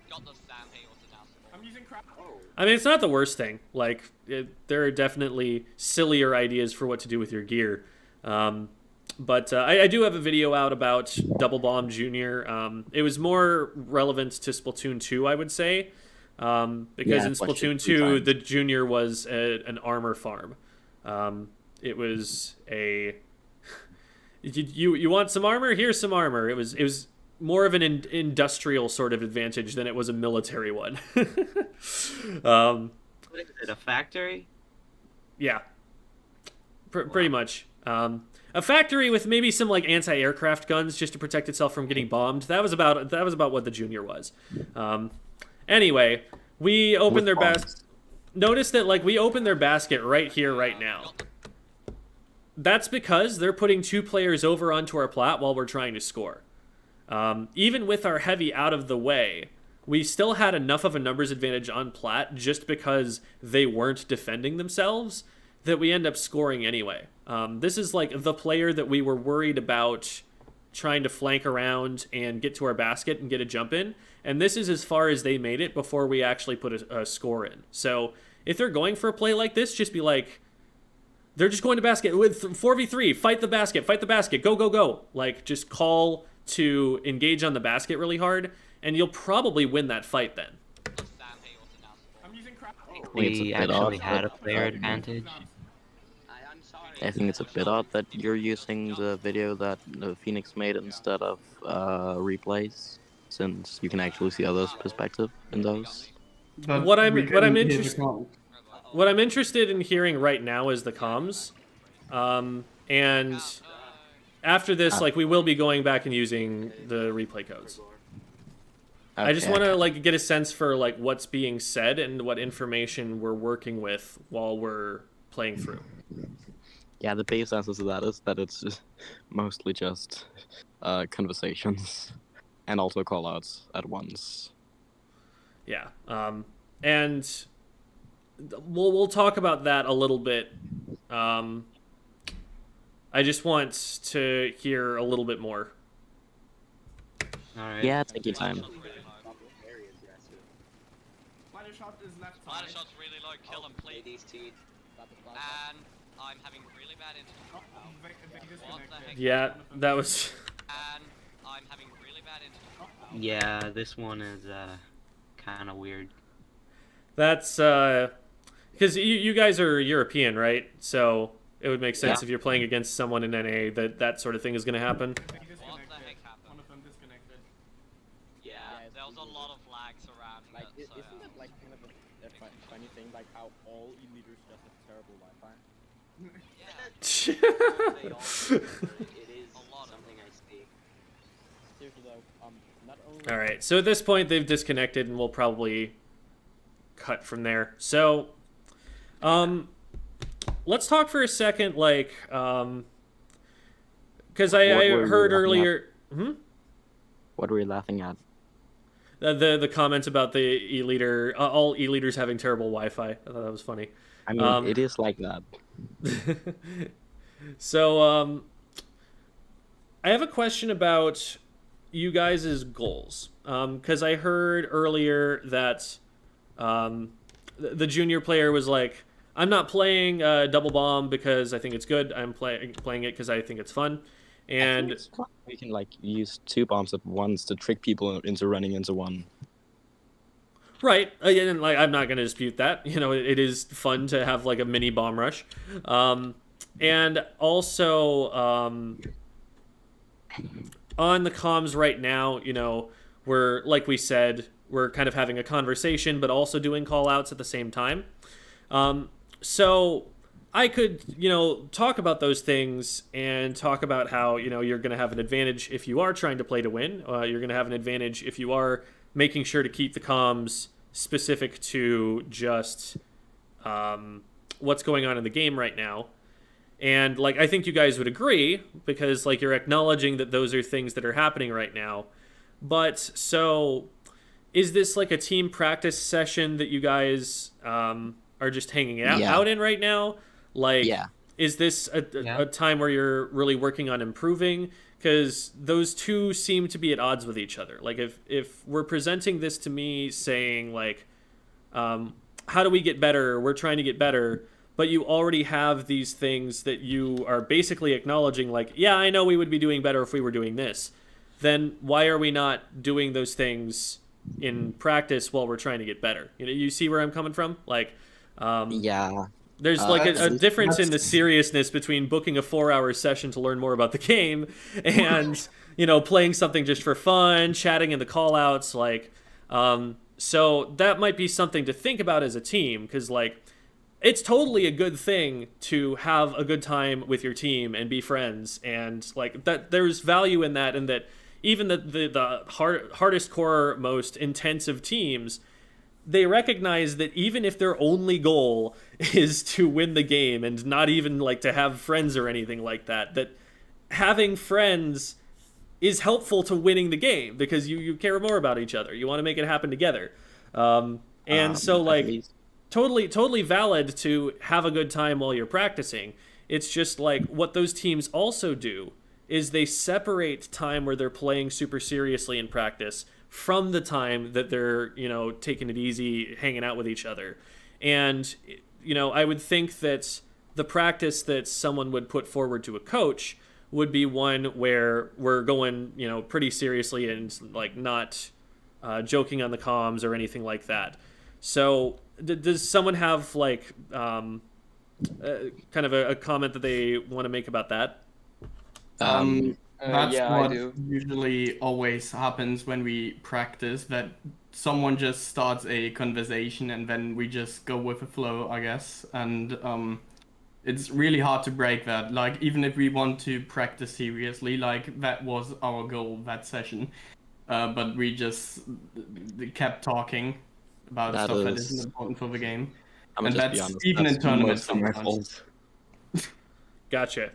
Got the Sam here, what's it now? I'm using crap. Oh. I mean, it's not the worst thing. Like, there are definitely sillier ideas for what to do with your gear. But I do have a video out about Double Bomb Junior. It was more relevant to Splatoon 2, I would say. Because in Splatoon 2, the Junior was an armor farm. It was a... you want some armor? Here's some armor. It was more of an industrial sort of advantage than it was a military one. What is it, a factory? Yeah. Pretty much. A factory with maybe some like anti-aircraft guns just to protect itself from getting bombed. That was about what the junior was. Anyway, we opened their basket. Notice that like we opened their basket right here, right now. That's because they're putting 2 players over onto our plat while we're trying to score. Even with our heavy out of the way, we still had enough of a numbers advantage on plat just because they weren't defending themselves that we end up scoring anyway. This is like the player that we were worried about trying to flank around and get to our basket and get a jump in, and this is as far as they made it before we actually put a score in. So if they're going for a play like this, just be like, they're just going to basket with 4v3, fight the basket, go, go, go. Like, just call to engage on the basket really hard, and you'll probably win that fight then. We actually had a player advantage. I think it's a bit odd that you're using the video that Phoenix made instead of replays, since you can actually see others' perspective in those. But What I'm we couldn't hear the interested comms. What I'm interested in hearing right now is the comms, and after this, like, we will be going back and using the replay codes. I just want to like get a sense for like what's being said and what information we're working with while we're playing through. Yeah, the base answer to that is that it's just mostly just conversations and also callouts at once. Yeah, and we'll talk about that a little bit. I just want to hear a little bit more. All right. Yeah, take your time. Ladder shot's really low, kill him, please. And I'm having really bad internet. What the heck? Yeah, that was. And I'm having really bad internet. Yeah, this one is kind of weird. That's because you guys are European, right? So it would make sense if you're playing against someone in NA that sort of thing is going to happen. What the heck happened? One of them disconnected. Yeah, there was a lot of lag surrounding Like, it, so isn't it like kind of a funny thing, like how all e-leaders just have terrible Wi-Fi? yeah, They all, it is a lot of something I see. Seriously though, not only. All right, so at this point they've disconnected, and we'll probably cut from there. So, let's talk for a second, like, because I heard earlier. What were you laughing at? The comment about the e-leader, all e-leaders having terrible Wi-Fi. I thought that was funny. I mean, it is like that. So, I have a question about you guys' goals. Because I heard earlier that the junior player was like, I'm not playing Double Bomb because I think it's good. I'm playing it because I think it's fun. And we can like use 2 bombs at once to trick people into running into one. right, and like I'm not going to dispute that. You know, it is fun to have like a mini bomb rush. And also on the comms right now, you know, we're, like we said, we're kind of having a conversation, but also doing call outs at the same time. So I could, you know, talk about those things and talk about how, you know, you're going to have an advantage if you are trying to play to win. You're going to have an advantage if you are making sure to keep the comms specific to just what's going on in the game right now. And, like, I think you guys would agree because, like, you're acknowledging that those are things that are happening right now. But, so, is this, like, a team practice session that you guys are just hanging out in right now? Like, is this a time where you're really working on improving? Because those two seem to be at odds with each other. Like, if we're presenting this to me saying, like, how do we get better? We're trying to get better. But you already have these things that you are basically acknowledging, like, yeah, I know we would be doing better if we were doing this. Then why are we not doing those things in practice while we're trying to get better? You know, you see where I'm coming from? Like, there's like a difference in the seriousness between booking a 4-hour session to learn more about the game and, you know, playing something just for fun, chatting in the call-outs. Like, so that might be something to think about as a team, because, like, it's totally a good thing to have a good time with your team and be friends, and like that. There's value in that, and that even the hardest core, most intensive teams, they recognize that even if their only goal is to win the game and not even like to have friends or anything like that, that having friends is helpful to winning the game because you care more about each other. You want to make it happen together. So like totally valid to have a good time while you're practicing. It's just like what those teams also do is they separate time where they're playing super seriously in practice from the time that they're, taking it easy, hanging out with each other. And, I would think that the practice that someone would put forward to a coach would be one where we're going, pretty seriously and like not joking on the comms or anything like that. So does someone have like kind of a comment that they want to make about that? That's yeah, I what do. usually always happens when we practice, that someone just starts a conversation and then we just go with the flow, I guess. And it's really hard to break that. Like, even if we want to practice seriously, like that was our goal that session. But we just kept talking about stuff that isn't important for the game. I'm and just that's be honest, even that's in tournaments mostly my sometimes. fault. Gotcha.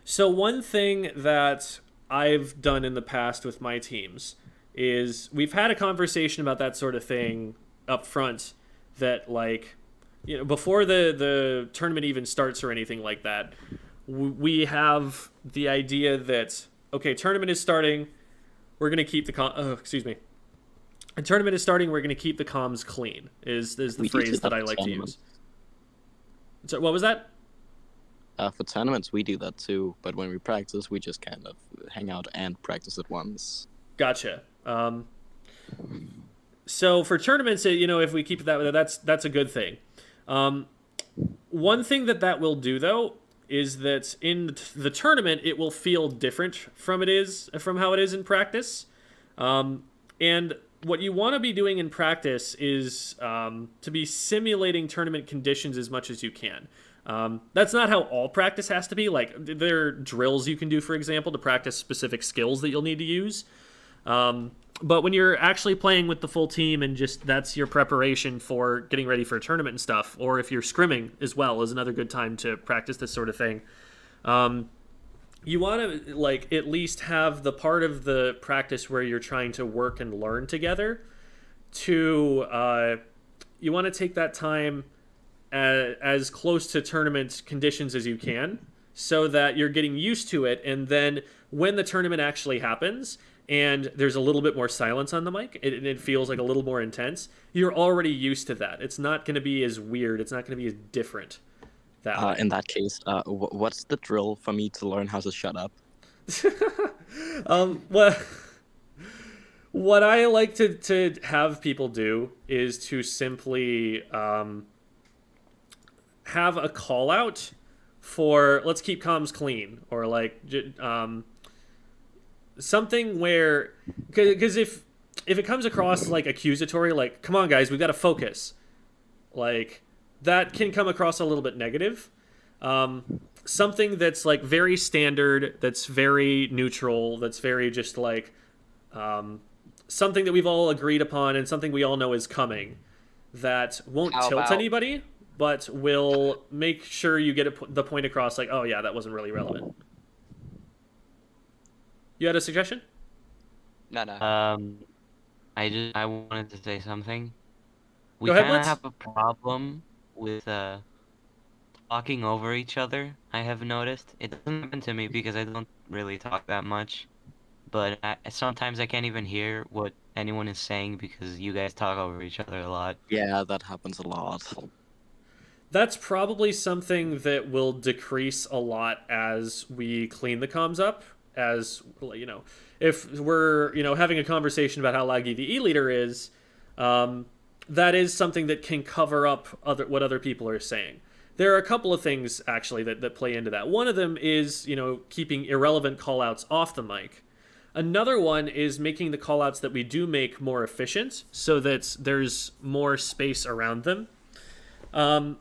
So one thing that I've done in the past with my teams is we've had a conversation about that sort of thing up front, that like, before the tournament even starts or anything like that, we have the idea that, okay, tournament is starting, we're going to keep a tournament is starting, we're going to keep the comms clean, is the phrase that I like to use. So what was that? For tournaments, we do that too, but when we practice, we just kind of hang out and practice at once. Gotcha. So for tournaments, if we keep it that way, that's a good thing. One thing that will do, though, is that in the tournament, it will feel different from how it is in practice. And what you want to be doing in practice is to be simulating tournament conditions as much as you can. That's not how all practice has to be. Like, there are drills you can do, for example, to practice specific skills that you'll need to use. But when you're actually playing with the full team and just that's your preparation for getting ready for a tournament and stuff, or if you're scrimming as well, is another good time to practice this sort of thing. You want to like at least have the part of the practice where you're trying to work and learn together. You want to take that time as close to tournament conditions as you can, so that you're getting used to it, and then when the tournament actually happens and there's a little bit more silence on the mic, it feels like a little more intense, you're already used to that. It's not going to be as weird, it's not going to be as different that way. In that case, what's the drill for me to learn how to shut up? What I like to have people do is to simply have a call out for let's keep comms clean, or like something where, because if it comes across like accusatory, like come on guys, we've got to focus, like that can come across a little bit negative. Something that's like very standard, that's very neutral, that's very just like something that we've all agreed upon and something we all know is coming, that won't tilt anybody, but will make sure you get the point across, like, oh yeah, that wasn't really relevant. You had a suggestion? No. I wanted to say something. We Go ahead, kind of Blitz. have a problem with talking over each other. I have noticed it doesn't happen to me because I don't really talk that much, but sometimes I can't even hear what anyone is saying because you guys talk over each other a lot. Yeah, that happens a lot. That's probably something that will decrease a lot as we clean the comms up. As if we're having a conversation about how laggy the E-leader is, that is something that can cover up what other people are saying. There are a couple of things actually that play into that. One of them is keeping irrelevant callouts off the mic. Another one is making the callouts that we do make more efficient, so that there's more space around them. And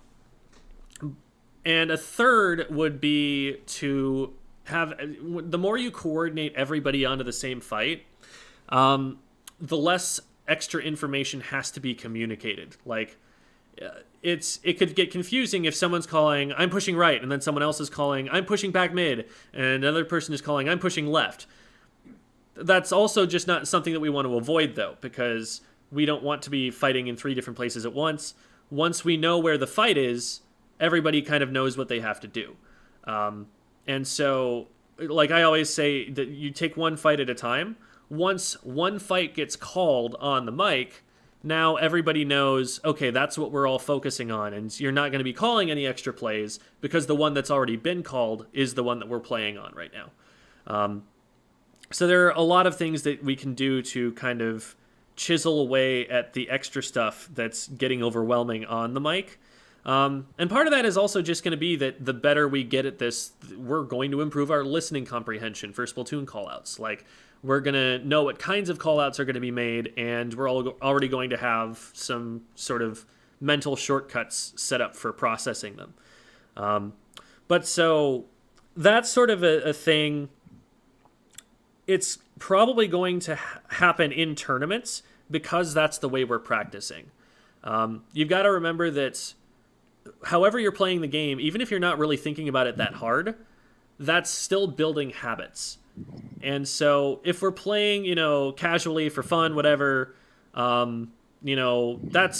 a third would be to have, the more you coordinate everybody onto the same fight, the less extra information has to be communicated. Like, it could get confusing if someone's calling, I'm pushing right, and then someone else is calling, I'm pushing back mid, and another person is calling, I'm pushing left. That's also just not something that we want to avoid, though, because we don't want to be fighting in 3 different places at once. Once we know where the fight is, everybody kind of knows what they have to do. And so, like I always say, that you take one fight at a time. Once one fight gets called on the mic, now everybody knows, okay, that's what we're all focusing on, and you're not going to be calling any extra plays because the one that's already been called is the one that we're playing on right now. So there are a lot of things that we can do to kind of chisel away at the extra stuff that's getting overwhelming on the mic. And part of that is also just going to be that the better we get at this, we're going to improve our listening comprehension for Splatoon callouts. Like, we're going to know what kinds of callouts are going to be made, and we're already going to have some sort of mental shortcuts set up for processing them. But so that's sort of a thing. It's probably going to happen in tournaments because that's the way we're practicing. You've got to remember that however you're playing the game, even if you're not really thinking about it that hard, that's still building habits. And so if we're playing, casually for fun, whatever, that's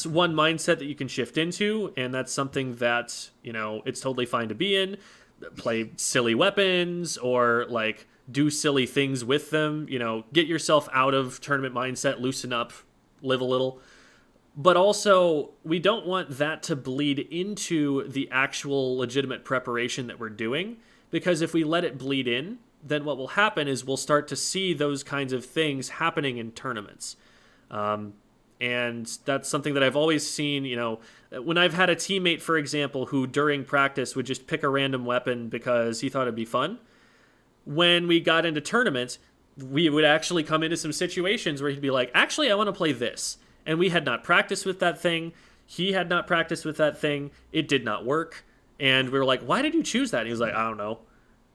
one mindset that you can shift into, and that's something that, it's totally fine to be in. Play silly weapons or, like, do silly things with them, get yourself out of tournament mindset, loosen up, live a little. But also, we don't want that to bleed into the actual legitimate preparation that we're doing, because if we let it bleed in, then what will happen is we'll start to see those kinds of things happening in tournaments. And that's something that I've always seen, when I've had a teammate, for example, who during practice would just pick a random weapon because he thought it'd be fun. When we got into tournaments, we would actually come into some situations where he'd be like, actually, I want to play this. And we had not practiced with that thing. He had not practiced with that thing. It did not work. And we were like, why did you choose that? And he was like, I don't know.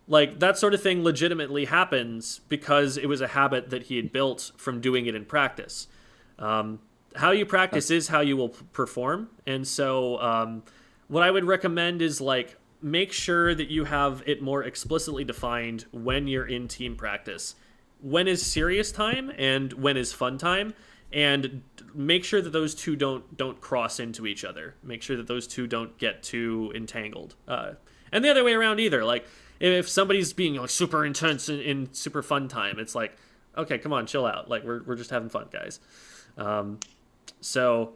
Like, that sort of thing legitimately happens because it was a habit that he had built from doing it in practice. How you practice is how you will perform. And so what I would recommend is, like, make sure that you have it more explicitly defined when you're in team practice. When is serious time and when is fun time, and make sure that those two don't cross into each other. Make sure that those two don't get too entangled. And the other way around either. Like, if somebody's being super intense in super fun time, it's like, okay, come on, chill out. Like, we're just having fun, guys. So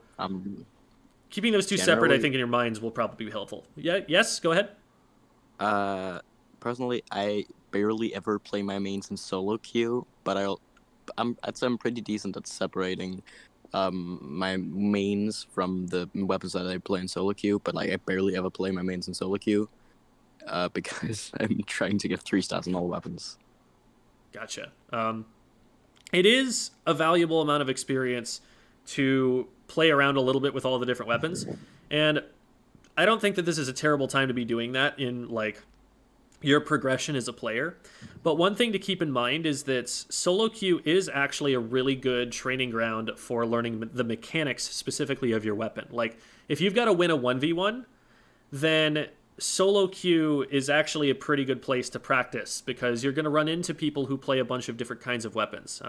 keeping those two separate, I think, in your minds will probably be helpful. Yeah. Yes. Go ahead. Personally, I barely ever play my mains in solo queue, but I'd say I'm pretty decent at separating my mains from the weapons that I play in solo queue. But like, I barely ever play my mains in solo queue because I'm trying to get 3 stars on all weapons. Gotcha. It is a valuable amount of experience to play around a little bit with all the different weapons, and I don't think that this is a terrible time to be doing that in, like, your progression as a player. But one thing to keep in mind is that solo queue is actually a really good training ground for learning the mechanics specifically of your weapon. Like, if you've got to win a 1v1, then solo queue is actually a pretty good place to practice, because you're going to run into people who play a bunch of different kinds of weapons.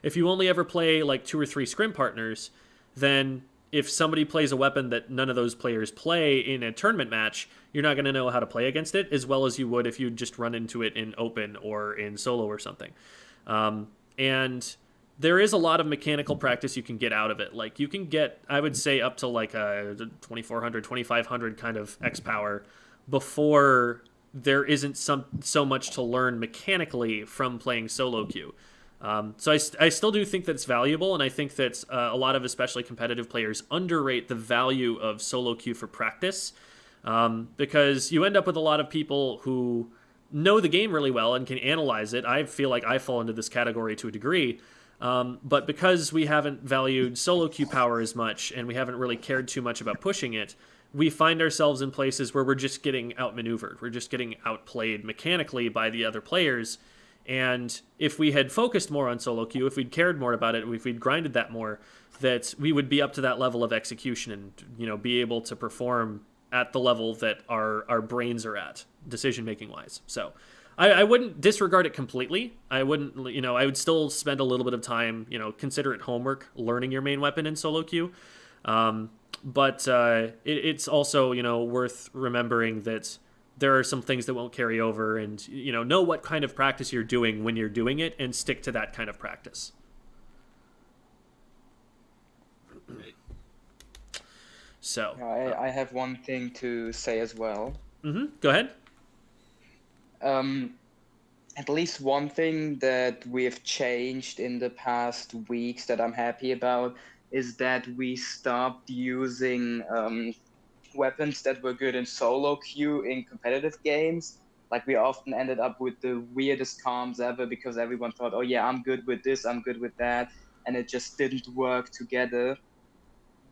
If you only ever play like 2 or 3 scrim partners, then if somebody plays a weapon that none of those players play in a tournament match, you're not going to know how to play against it as well as you would if you just run into it in open or in solo or something. And there is a lot of mechanical practice you can get out of it. Like, you can get, I would say, up to like a 2400, 2500 kind of X power before there isn't so much to learn mechanically from playing solo queue. So I still do think that's valuable, and I think that a lot of especially competitive players underrate the value of solo queue for practice, because you end up with a lot of people who know the game really well and can analyze it. I feel like I fall into this category to a degree, but because we haven't valued solo queue power as much and we haven't really cared too much about pushing it, we find ourselves in places where we're just getting outmaneuvered. We're just getting outplayed mechanically by the other players. And if we had focused more on solo queue, if we'd cared more about it, if we'd grinded that more, that we would be up to that level of execution and, be able to perform at the level that our brains are at, decision-making wise. So I wouldn't disregard it completely. I wouldn't, I would still spend a little bit of time, consider it homework, learning your main weapon in solo queue. But it's also, worth remembering that there are some things that won't carry over, and, know what kind of practice you're doing when you're doing it and stick to that kind of practice. So I have one thing to say as well. Go ahead. At least one thing that we've changed in the past weeks that I'm happy about is that we stopped using weapons that were good in solo queue in competitive games. Like, we often ended up with the weirdest comms ever because everyone thought, oh yeah, I'm good with this, I'm good with that, and it just didn't work together.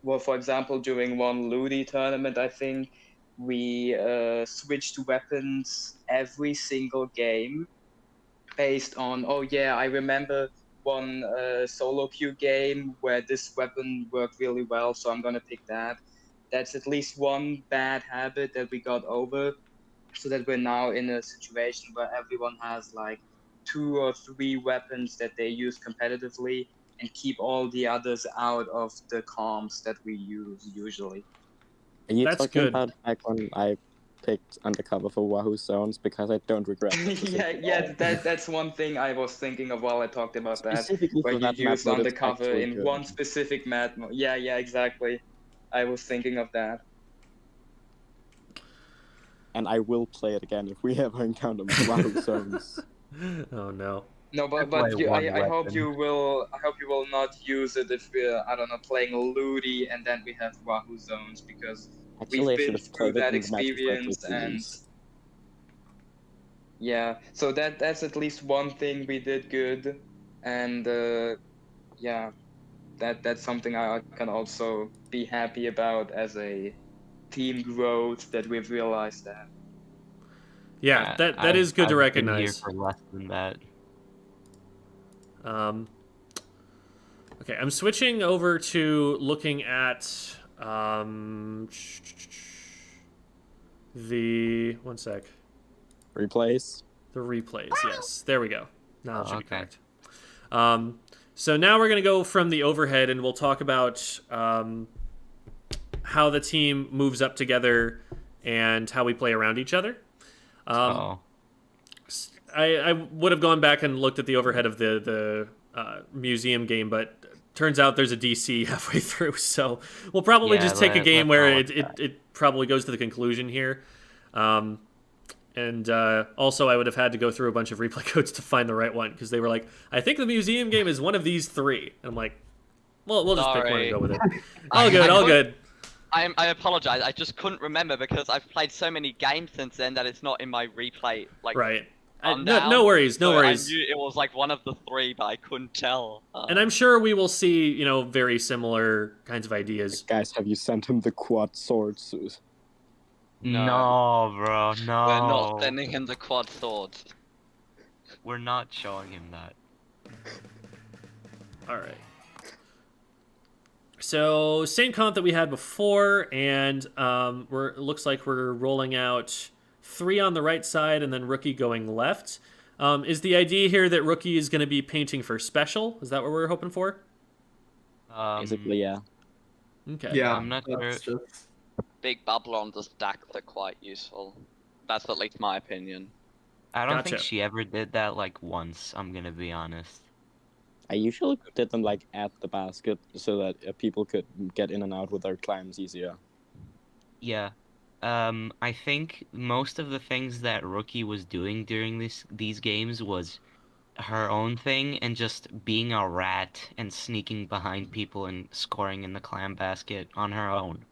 Well, for example, during one Ludi tournament, I think, we switched weapons every single game based on, oh yeah, I remember one solo queue game where this weapon worked really well, so I'm gonna pick that. That's at least one bad habit that we got over, so that we're now in a situation where everyone has like 2 or 3 weapons that they use competitively and keep all the others out of the comms that we use usually. Are you That's talking good. about back when I picked undercover for Wahoo Zones? Because I don't regret it. That's one thing I was thinking of while I talked about that. Specifically Where for you that map use mode, it's undercover actually in good. one specific map. Yeah, exactly. I was thinking of that. And I will play it again if we ever encounter Wahoo Zones. Oh no. No, but I hope you will. I hope you will not use it if we're, I don't know, playing Ludi and then we have Wahoo Zones, because Actually, I we've should been have through played it that in the matches experience, like and these. yeah. So that's at least one thing we did good, and yeah, that's something I can also be happy about as a team growth, that we've realized that. Yeah, that is good to I've been here recognize. for less than that. Okay, I'm switching over to looking at the one sec. Replays. The replays, yes. There we go. Now it should be Okay. correct. So now we're going to go from the overhead, and we'll talk about how the team moves up together and how we play around each other. I would have gone back and looked at the overhead of the museum game, but turns out there's a DC halfway through, so we'll probably just take a game where it probably goes to the conclusion here. And also, I would have had to go through a bunch of replay codes to find the right one, because they were like, I think the museum game is one of these 3. And I'm like, well, we'll just pick one and go with it. All good. I apologize. I just couldn't remember because I've played so many games since then that it's not in my replay. Like, right. No worries. So I knew it was like one of the 3, but I couldn't tell. And I'm sure we will see, very similar kinds of ideas. Guys, have you sent him the quad swords? No, bro, no. We're not sending him the quad swords. We're not showing him that. All right. So same count that we had before, and it looks like we're rolling out 3 on the right side and then Rookie going left. Is the idea here that Rookie is going to be painting for special? Is that what we're hoping for? Basically, yeah. Okay. Yeah, I'm not sure. that's just... Big bubble on the stacks are quite useful. That's at least my opinion. I don't Gotcha. think she ever did that like once, I'm gonna be honest. I usually did them like at the basket so that people could get in and out with their clams easier. Yeah. I think most of the things that Rookie was doing during these games was her own thing, and just being a rat and sneaking behind people and scoring in the clam basket on her own.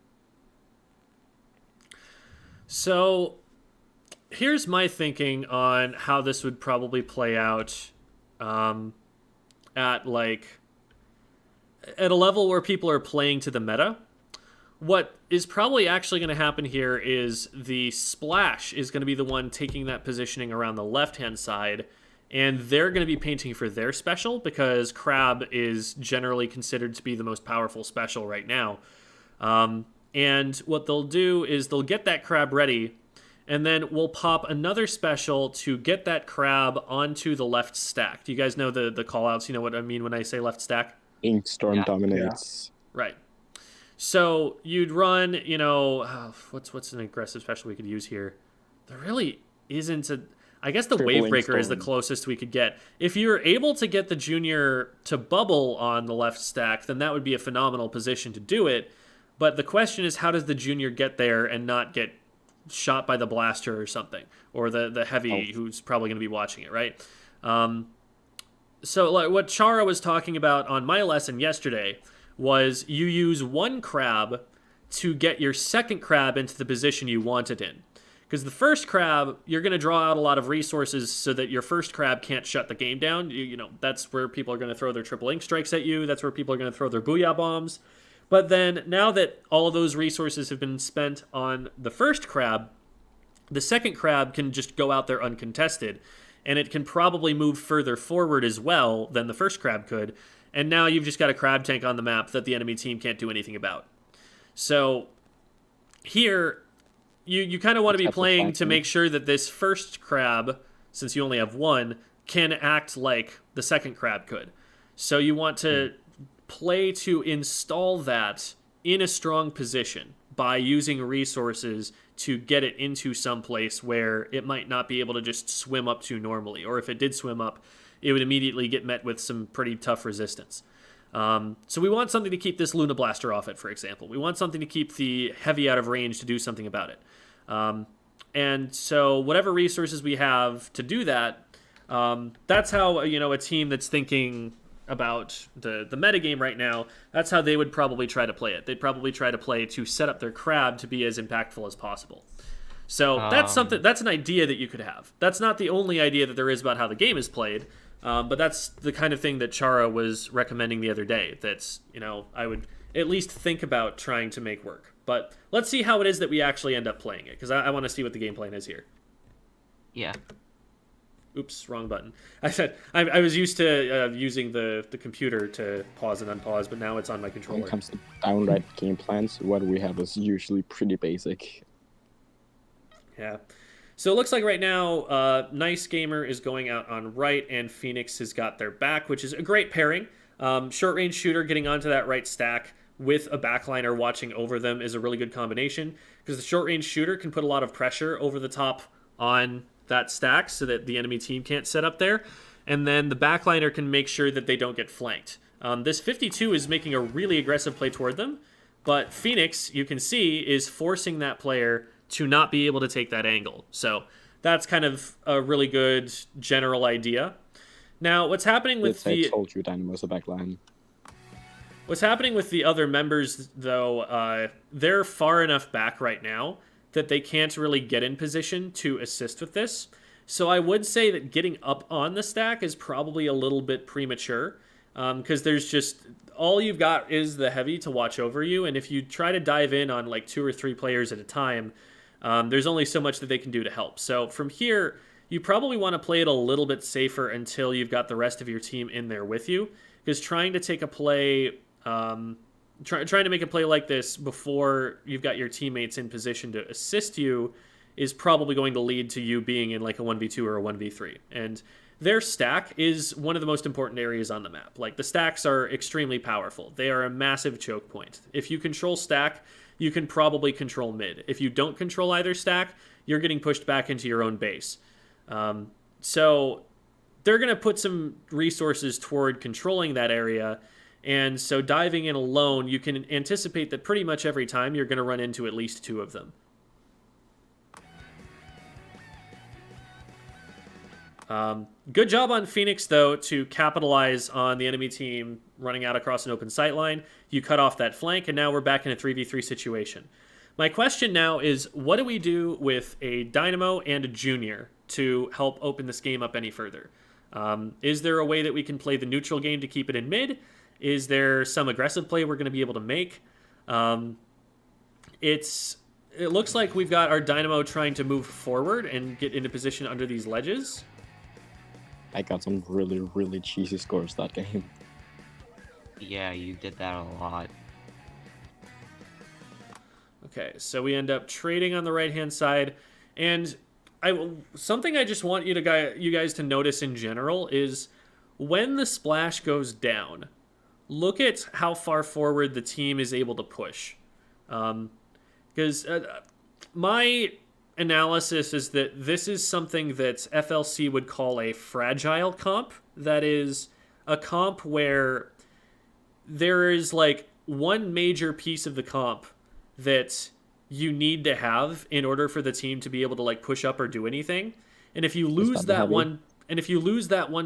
So here's my thinking on how this would probably play out at a level where people are playing to the meta. what is probably actually going to happen here is the Splash is going to be the one taking that positioning around the left-hand side, and they're going to be painting for their special because Crab is generally considered to be the most powerful special right now. And what they'll do is they'll get that Crab ready, and then we'll pop another special to get that Crab onto the left stack. Do you guys know the call-outs? You know what I mean when I say left stack? Inkstorm dominates. Right. So you'd run, what's an aggressive special we could use here? There really isn't a... I guess the Triple Wavebreaker is the Inkstorm. closest we could get. If you're able to get the Junior to bubble on the left stack, then that would be a phenomenal position to do it. But the question is, how does the Junior get there and not get shot by the Blaster or something? Or the Heavy, who's probably going to be watching it, right? So like, what Chara was talking about on my lesson yesterday was you use one Crab to get your second Crab into the position you want it in. Because the first Crab, you're going to draw out a lot of resources so that your first Crab can't shut the game down. That's where people are going to throw their triple ink strikes at you. That's where people are going to throw their Booyah bombs. But then, now that all of those resources have been spent on the first Crab, the second Crab can just go out there uncontested. And it can probably move further forward as well than the first Crab could. And now you've just got a Crab tank on the map that the enemy team can't do anything about. So, here... You kind of want to be playing to make sure that this first Crab, since you only have one, can act like the second Crab could. So you want to play to install that in a strong position by using resources to get it into some place where it might not be able to just swim up to normally. Or if it did swim up, it would immediately get met with some pretty tough resistance. So we want something to keep this Luna Blaster off it, for example. We want something to keep the Heavy out of range to do something about it. And so whatever resources we have to do that, that's how, a team that's thinking about the metagame right now, that's how they would probably try to play it. They'd probably try to play to set up their Crab to be as impactful as possible. So that's an idea that you could have. That's not the only idea that there is about how the game is played. But that's the kind of thing that Chara was recommending the other day. That's, I would at least think about trying to make work. But let's see how it is that we actually end up playing it, because I want to see what the game plan is here. Yeah. Oops, wrong button. I said I was used to using the computer to pause and unpause, but now it's on my controller. When it comes to downright game plans, what we have is usually pretty basic. Yeah. So it looks like right now, Nice Gamer is going out on right, and Phoenix has got their back, which is a great pairing. Short range shooter getting onto that right stack with a backliner watching over them is a really good combination, because the short range shooter can put a lot of pressure over the top on that stack so that the enemy team can't set up there, and then the backliner can make sure that they don't get flanked. This 52 is making a really aggressive play toward them, but Phoenix, you can see, is forcing that player to not be able to take that angle. So that's kind of a really good general idea. Now, what's happening with I told you Dynamo's a backline. What's happening with the other members, though, they're far enough back right now that they can't really get in position to assist with this. So I would say that getting up on the stack is probably a little bit premature, because there's just... all you've got is the Heavy to watch over you, and if you try to dive in on like 2 or 3 players at a time, there's only so much that they can do to help. So from here, you probably want to play it a little bit safer until you've got the rest of your team in there with you, because trying to take a play... trying to make a play like this before you've got your teammates in position to assist you is probably going to lead to you being in like a 1v2 or a 1v3. And their stack is one of the most important areas on the map. Like, the stacks are extremely powerful. They are a massive choke point. If you control stack, you can probably control mid. If you don't control either stack, you're getting pushed back into your own base. So they're going to put some resources toward controlling that area. And so diving in alone, you can anticipate that pretty much every time you're going to run into at least 2 of them. Good job on Phoenix, though, to capitalize on the enemy team running out across an open sight line. You cut off that flank, and now we're back in a 3v3 situation. My question now is, what do we do with a Dynamo and a Junior to help open this game up any further? Is there a way that we can play the neutral game to keep it in mid? Is there some aggressive play we're going to be able to make? it looks like we've got our Dynamo trying to move forward and get into position under these ledges. I got some really, really cheesy scores that game. Yeah, you did that a lot. Okay, so we end up trading on the right-hand side, and something I just want you guys to notice in general is when the splash goes down, look at how far forward the team is able to push. Because my analysis is that this is something that FLC would call a fragile comp. That is a comp where there is like one major piece of the comp that you need to have in order for the team to be able to like push up or do anything. And if you lose that one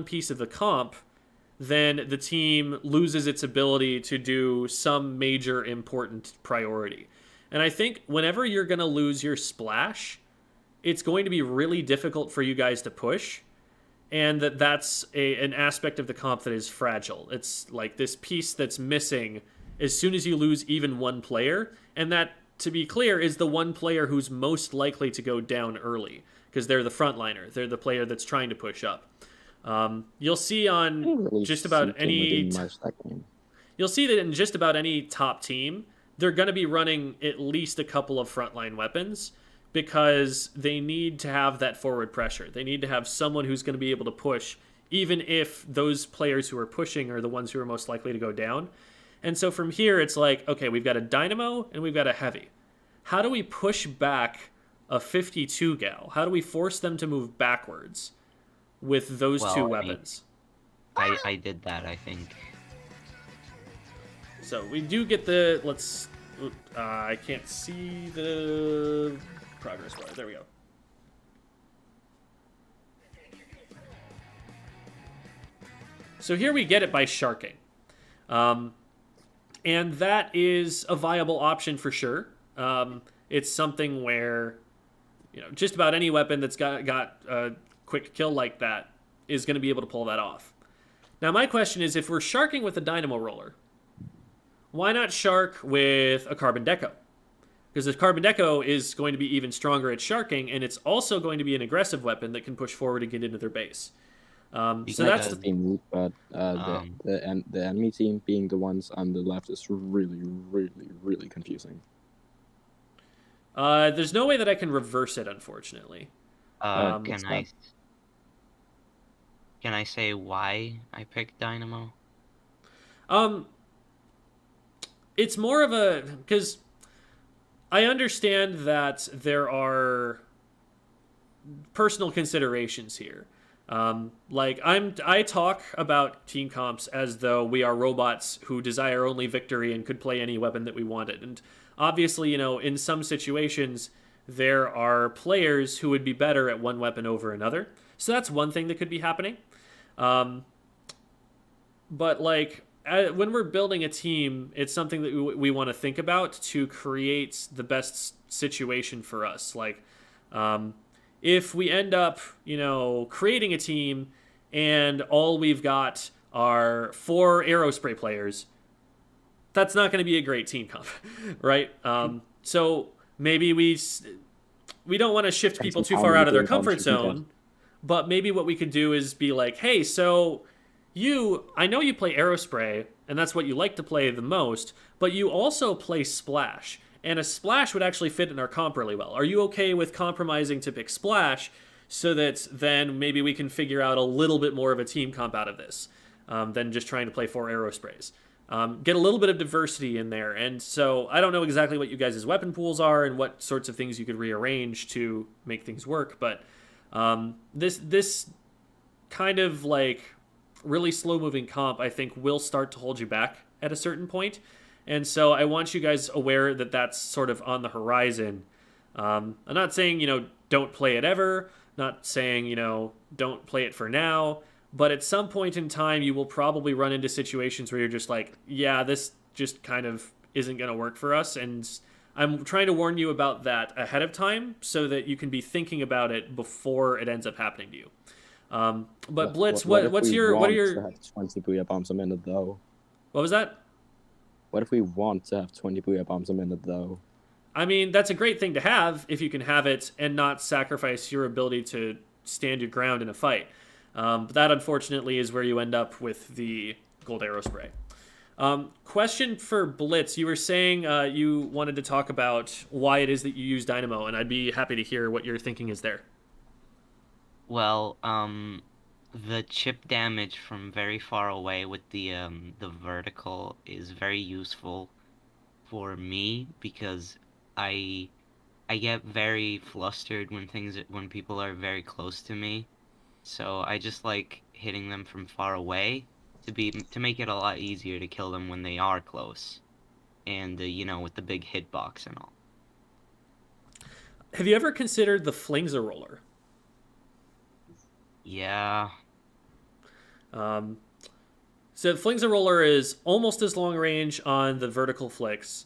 piece of the comp, then the team loses its ability to do some major important priority. And I think whenever you're going to lose your splash, it's going to be really difficult for you guys to push. And that's an aspect of the comp that is fragile. It's like this piece that's missing as soon as you lose even one player. And that, to be clear, is the one player who's most likely to go down early, because they're the frontliner. They're the player that's trying to push up. You'll see on just about any... You'll see that in just about any top team, they're going to be running at least a couple of frontline weapons, because they need to have that forward pressure. They need to have someone who's going to be able to push, even if those players who are pushing are the ones who are most likely to go down. And so from here, it's like, okay, we've got a Dynamo and we've got a Heavy. How do we push back a 52 gal? How do we force them to move backwards with those two weapons? I did that, I think. So we do get the, I can't see the progress bar. There we go. So here we get it by sharking. And that is a viable option for sure. It's something where, just about any weapon that's got a quick kill like that is going to be able to pull that off. Now my question is, if we're sharking with a Dynamo roller, why not shark with a Carbon Deco? Because the Carbon Deco is going to be even stronger at sharking, and it's also going to be an aggressive weapon that can push forward and get into their base. So that's the team, but the enemy team being the ones on the left is really, really, really confusing. There's no way that I can reverse it, unfortunately. Can I say why I picked Dynamo? It's more of a, because I understand that there are personal considerations here. I talk about team comps as though we are robots who desire only victory and could play any weapon that we wanted. And obviously, in some situations, there are players who would be better at one weapon over another. So that's one thing that could be happening. But when we're building a team, it's something that we want to think about to create the best situation for us. If we end up, creating a team and all we've got are 4 Aerospray players, that's not going to be a great team comp, right? So maybe we don't want to shift people too far out of their comfort zone, but maybe what we could do is be like, hey, so I know you play Aerospray, and that's what you like to play the most, but you also play Splash. And a Splash would actually fit in our comp really well. Are you okay with compromising to pick Splash so that then maybe we can figure out a little bit more of a team comp out of this than just trying to play 4 Aerosprays? Get a little bit of diversity in there. And so I don't know exactly what you guys' weapon pools are and what sorts of things you could rearrange to make things work, but this kind of really slow-moving comp, I think, will start to hold you back at a certain point. And so I want you guys aware that that's sort of on the horizon. I'm not saying, don't play it ever. Not saying, don't play it for now. But at some point in time, you will probably run into situations where you're just like, yeah, this just kind of isn't going to work for us. And I'm trying to warn you about that ahead of time so that you can be thinking about it before it ends up happening to you. But Blitz, what are your... To have 20 booyah bombs a minute, though? What was that? What if we want to have 20 booyah bombs a minute, though? I mean, that's a great thing to have if you can have it and not sacrifice your ability to stand your ground in a fight. But that, unfortunately, is where you end up with the gold arrow spray. Question for Blitz. You were saying you wanted to talk about why it is that you use Dynamo, and I'd be happy to hear what your thinking is there. Well, the chip damage from very far away with the vertical is very useful for me because I get very flustered when people are very close to me. So I just like hitting them from far away to make it a lot easier to kill them when they are close. And with the big hitbox and all. Have you ever considered the Flingza roller? Yeah. So Flingza roller is almost as long range on the vertical flicks.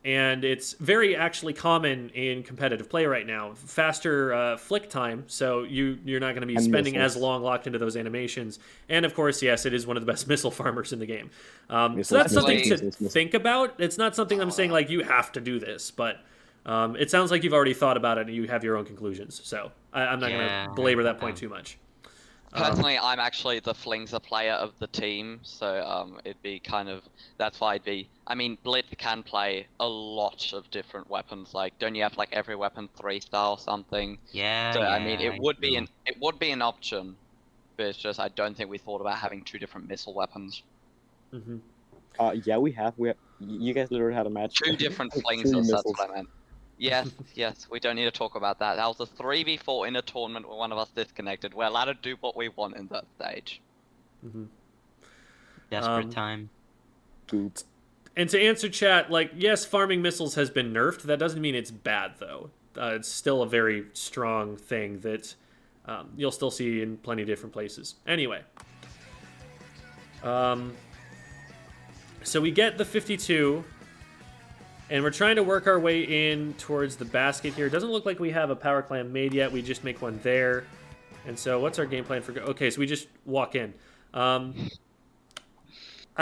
And it's very actually common in competitive play right now. Faster flick time, so you're not going to be spending as long locked into those animations. And of course, yes, it is one of the best missile farmers in the game. So that's something to think about. It's not something I'm saying like you have to do this, but it sounds like you've already thought about it and you have your own conclusions. So I'm not going to belabor that point too much. Personally, I'm actually the Flingza player of the team, so it'd be that's why it'd be. I mean, Blitz can play a lot of different weapons. Like, don't you have like every weapon 3-star or something? Yeah. So I mean, it would be an option, but it's just I don't think we thought about having 2 different missile weapons. Mm-hmm. Yeah, we have. You guys literally had a match. 2 different Flingzas. That's what I meant. Yes, we don't need to talk about that. That was a 3v4 in a tournament where one of us disconnected. We're allowed to do what we want in that stage. Mm-hmm. Desperate time. Oops. And to answer chat, like, yes, farming missiles has been nerfed. That doesn't mean it's bad, though. It's still a very strong thing that you'll still see in plenty of different places. Anyway. So we get the 52... And we're trying to work our way in towards the basket here. It doesn't look like we have a power clam made yet. We just make one there. And so what's our game plan for... Okay, so we just walk in. I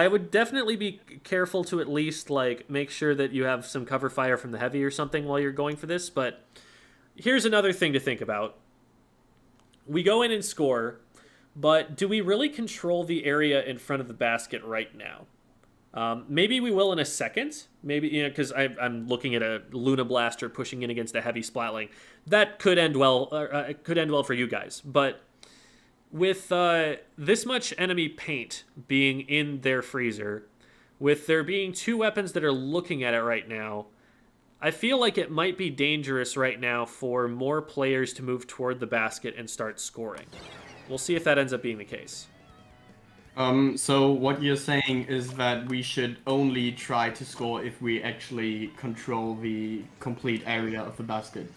would definitely be careful to at least like make sure that you have some cover fire from the heavy or something while you're going for this. But here's another thing to think about. We go in and score, but do we really control the area in front of the basket right now? Maybe we will in a second. Maybe, because I'm looking at a Luna Blaster pushing in against a heavy splatling. That could end well. Could end well for you guys. But with this much enemy paint being in their freezer, with there being 2 weapons that are looking at it right now, I feel like it might be dangerous right now for more players to move toward the basket and start scoring. We'll see if that ends up being the case. So what you're saying is that we should only try to score if we actually control the complete area of the basket.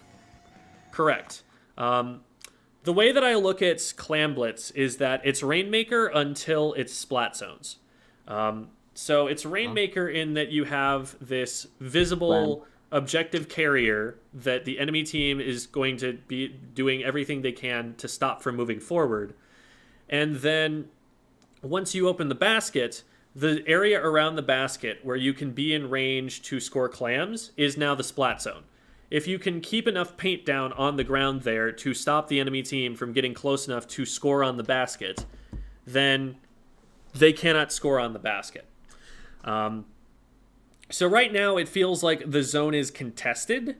Correct. The way that I look at Clam Blitz is that it's Rainmaker until it's splat zones. So it's Rainmaker in that you have this visible objective carrier that the enemy team is going to be doing everything they can to stop from moving forward. And then once you open the basket, the area around the basket where you can be in range to score clams is now the splat zone. If you can keep enough paint down on the ground there to stop the enemy team from getting close enough to score on the basket, then they cannot score on the basket. So right now it feels like the zone is contested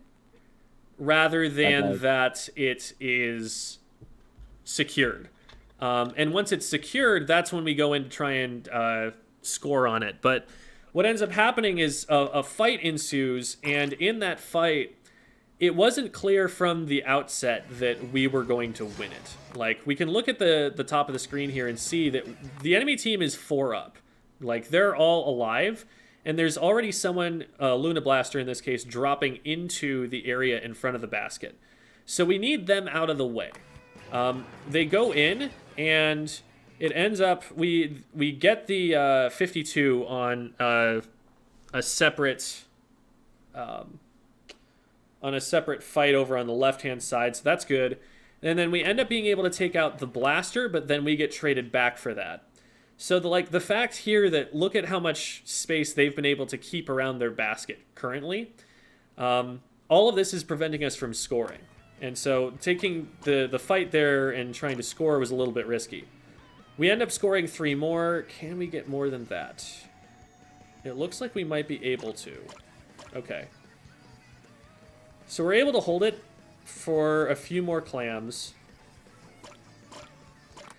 rather than that it is secured. And once it's secured, that's when we go in to try and score on it. But what ends up happening is a fight ensues, and in that fight, it wasn't clear from the outset that we were going to win it. Like, we can look at the top of the screen here and see that the enemy team is 4 up. Like, they're all alive, and there's already someone, Luna Blaster in this case, dropping into the area in front of the basket. So we need them out of the way. They go in, and it ends up we get the 52 on a separate fight over on the left hand side, so that's good. And then we end up being able to take out the blaster, but then we get traded back for that. So the fact here that look at how much space they've been able to keep around their basket currently. All of this is preventing us from scoring. And so taking the fight there and trying to score was a little bit risky. We end up scoring 3 more. Can we get more than that? It looks like we might be able to. Okay. So we're able to hold it for a few more clams.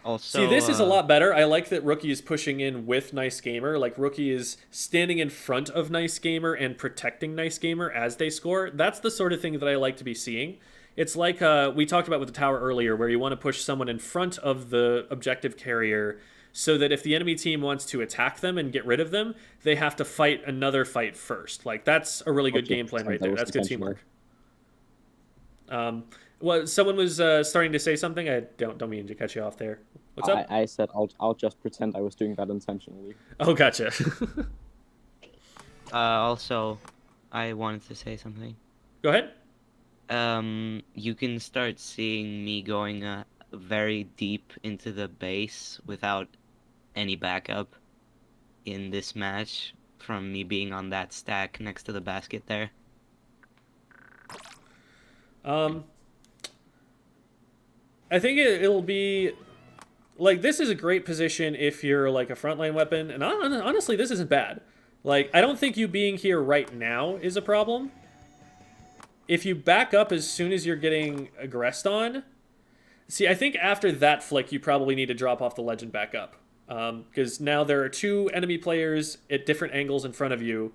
Also, See, this is a lot better. I like that Rookie is pushing in with Nice Gamer. Like, Rookie is standing in front of Nice Gamer and protecting Nice Gamer as they score. That's the sort of thing that I like to be seeing. It's like we talked about with the tower earlier, where you want to push someone in front of the objective carrier so that if the enemy team wants to attack them and get rid of them, they have to fight another fight first. Like, that's a really good game plan right there. That's good teamwork. Well, someone was starting to say something. I don't mean to cut you off there. What's up? I said I'll just pretend I was doing that intentionally. Oh, gotcha. Also, I wanted to say something. Go ahead. You can start seeing me going very deep into the base without any backup in this match from me being on that stack next to the basket there. I think it'll be like, this is a great position if you're like a frontline weapon, and honestly, this isn't bad. Like, I don't think you being here right now is a problem. If you back up as soon as you're getting aggressed on, see, I think after that flick, you probably need to drop off the legend back up. Because now there are 2 enemy players at different angles in front of you,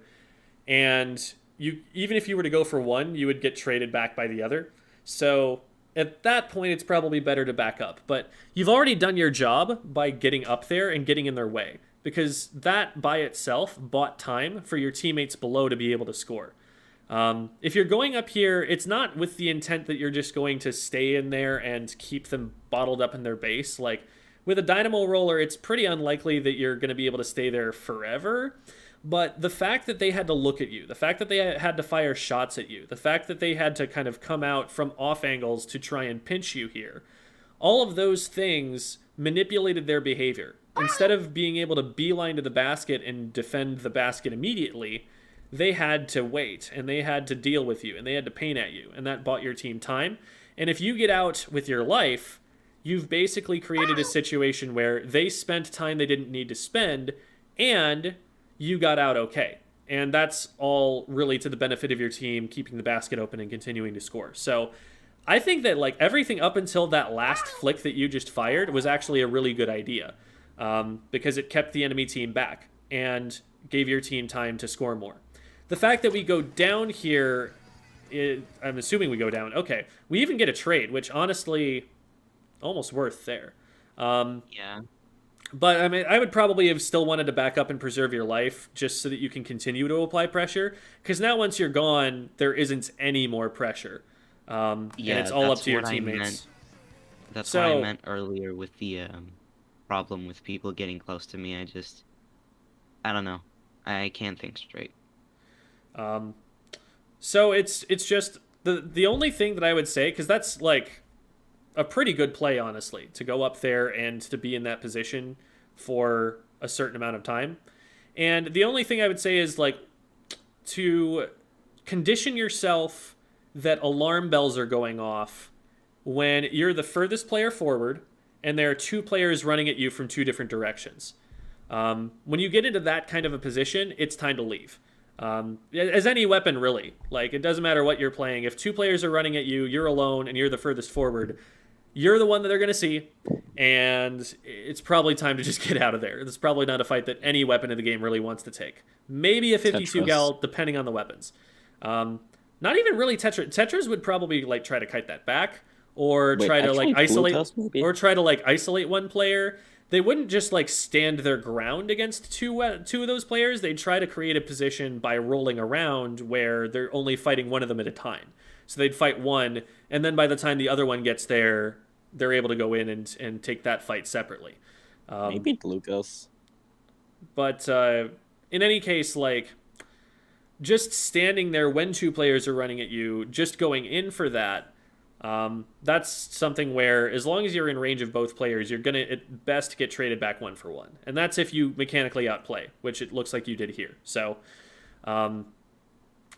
and even if you were to go for one, you would get traded back by the other. So at that point, it's probably better to back up. But you've already done your job by getting up there and getting in their way, because that by itself bought time for your teammates below to be able to score. If you're going up here, it's not with the intent that you're just going to stay in there and keep them bottled up in their base. Like, with a dynamo roller, it's pretty unlikely that you're going to be able to stay there forever. But the fact that they had to look at you, the fact that they had to fire shots at you, the fact that they had to kind of come out from off angles to try and pinch you here, all of those things manipulated their behavior. Instead of being able to beeline to the basket and defend the basket immediately, they had to wait, and they had to deal with you, and they had to paint at you, and that bought your team time. And if you get out with your life, you've basically created a situation where they spent time they didn't need to spend, and you got out okay. And that's all really to the benefit of your team, keeping the basket open and continuing to score. So I think that, like, everything up until that last flick that you just fired was actually a really good idea, because it kept the enemy team back and gave your team time to score more. The fact that we go down here, I'm assuming we go down. Okay. We even get a trade, which honestly, almost worth there. Yeah. But I mean, I would probably have still wanted to back up and preserve your life just so that you can continue to apply pressure. Because now once you're gone, there isn't any more pressure. And it's all up to your teammates. That's what I meant earlier with the problem with people getting close to me. I don't know. I can't think straight. So it's just the only thing that I would say, because that's like a pretty good play, honestly, to go up there and to be in that position for a certain amount of time. And the only thing I would say is, like, to condition yourself that alarm bells are going off when you're the furthest player forward and there are 2 players running at you from 2 different directions. When you get into that kind of a position, it's time to leave. As any weapon, really. Like, it doesn't matter what you're playing. If 2 players are running at you, you're alone, and you're the furthest forward, you're the one that they're going to see, and it's probably time to just get out of there. It's probably not a fight that any weapon in the game really wants to take. Maybe a 52 gal, depending on the weapons. Not even really Tetra. Tetras would probably, like, try to kite that back, or try to, like, isolate, or try to, like, isolate one player. They wouldn't just, like, stand their ground against two of those players. They'd try to create a position by rolling around where they're only fighting one of them at a time. So they'd fight one, and then by the time the other one gets there, they're able to go in and take that fight separately. Maybe Lucas. But in any case, like, just standing there when 2 players are running at you, just going in for that, that's something where, as long as you're in range of both players, you're going to at best get traded back 1 for 1. And that's if you mechanically outplay, which it looks like you did here. So,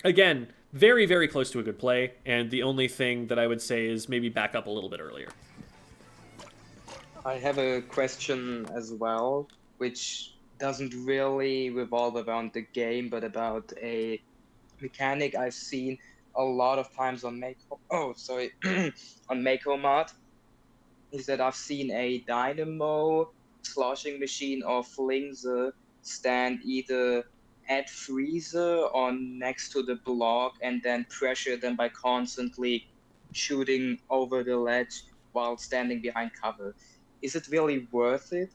again, very, very close to a good play, and the only thing that I would say is maybe back up a little bit earlier. I have a question as well, which doesn't really revolve around the game, but about a mechanic I've seen a lot of times on on Mako Mod, is that I've seen a Dynamo, sloshing machine, or Flingser stand either at freezer or next to the block and then pressure them by constantly shooting over the ledge while standing behind cover. Is it really worth it?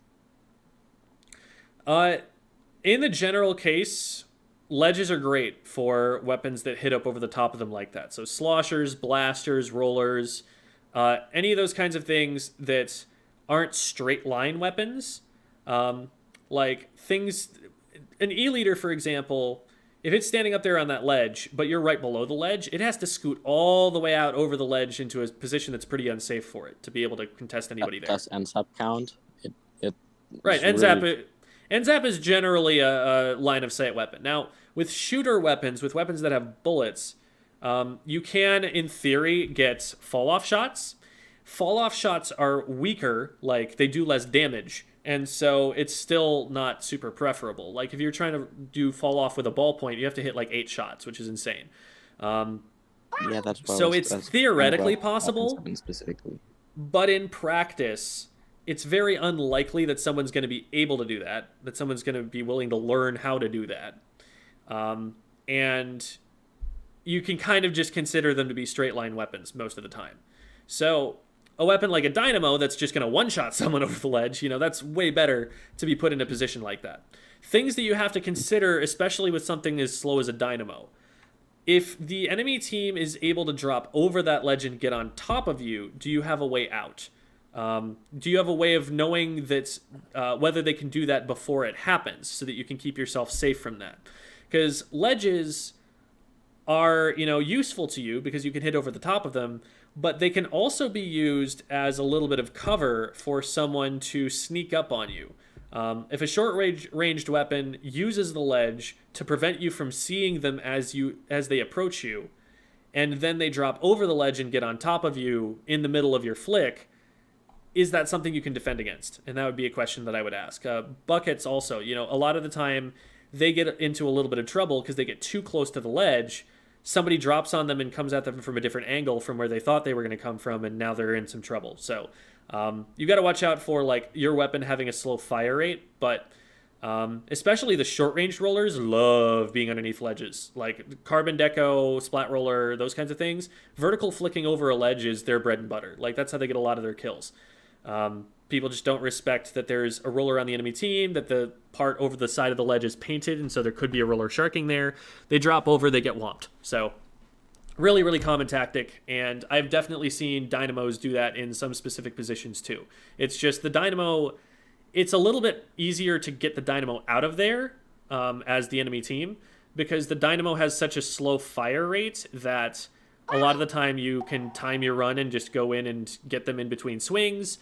In the general case, ledges are great for weapons that hit up over the top of them like that. So sloshers, blasters, rollers, any of those kinds of things that aren't straight line weapons. Like things, an E-liter, for example, if it's standing up there on that ledge, but you're right below the ledge, it has to scoot all the way out over the ledge into a position that's pretty unsafe for it to be able to contest anybody there. Does NZAP count? Right, NZAP is generally a line of sight weapon. Now, with shooter weapons, with weapons that have bullets, you can, in theory, get fall-off shots. Fall-off shots are weaker, like they do less damage, and so it's still not super preferable. Like if you're trying to do fall-off with a ballpoint, you have to hit like 8 shots, which is insane. Yeah, that's so it's theoretically possible, specifically. But in practice, it's very unlikely that someone's going to be able to do that, that someone's going to be willing to learn how to do that. And you can kind of just consider them to be straight line weapons most of the time. So a weapon like a Dynamo that's just going to one-shot someone over the ledge, that's way better to be put in a position like that. Things that you have to consider, especially with something as slow as a Dynamo. If the enemy team is able to drop over that ledge and get on top of you, do you have a way out? Do you have a way of knowing that whether they can do that before it happens so that you can keep yourself safe from that? Because ledges are, useful to you because you can hit over the top of them, but they can also be used as a little bit of cover for someone to sneak up on you. If a short-ranged weapon uses the ledge to prevent you from seeing them as they approach you, and then they drop over the ledge and get on top of you in the middle of your flick, is that something you can defend against? And that would be a question that I would ask. Buckets also, a lot of the time they get into a little bit of trouble because they get too close to the ledge. Somebody drops on them and comes at them from a different angle from where they thought they were going to come from, and now they're in some trouble. So you got to watch out for like your weapon having a slow fire rate, but especially the short-range rollers love being underneath ledges. Like Carbon Deco, Splat Roller, those kinds of things. Vertical flicking over a ledge is their bread and butter. Like that's how they get a lot of their kills. People just don't respect that there's a roller on the enemy team, that the part over the side of the ledge is painted, and so there could be a roller sharking there. They drop over, they get whomped. So really, really common tactic, and I've definitely seen Dynamos do that in some specific positions too. It's just the Dynamo, it's a little bit easier to get the Dynamo out of there as the enemy team, because the Dynamo has such a slow fire rate that a lot of the time you can time your run and just go in and get them in between swings.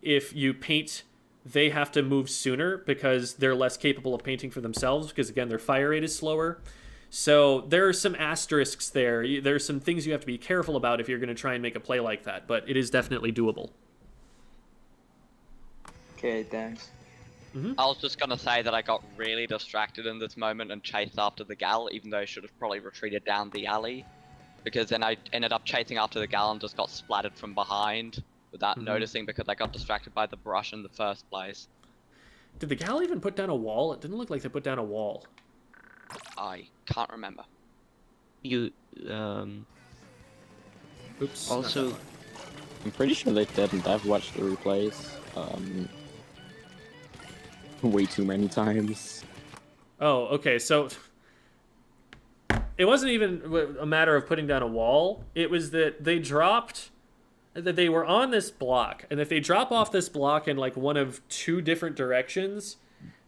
If you paint, they have to move sooner because they're less capable of painting for themselves because, again, their fire rate is slower. So there are some asterisks there. There's some things you have to be careful about if you're going to try and make a play like that, but it is definitely doable. Okay, thanks. I was just gonna say that I got really distracted in this moment and chased after the gal, even though I should have probably retreated down the alley. Because then I ended up chasing after the gal and just got splattered from behind without noticing because I got distracted by the brush in the first place. Did the gal even put down a wall? It didn't look like they put down a wall. I can't remember. You, Oops. also, I'm pretty sure they didn't. I've watched the replays way too many times. Oh, okay, so it wasn't even a matter of putting down a wall. It was that they dropped, that they were on this block, and if they drop off this block in like one of two different directions,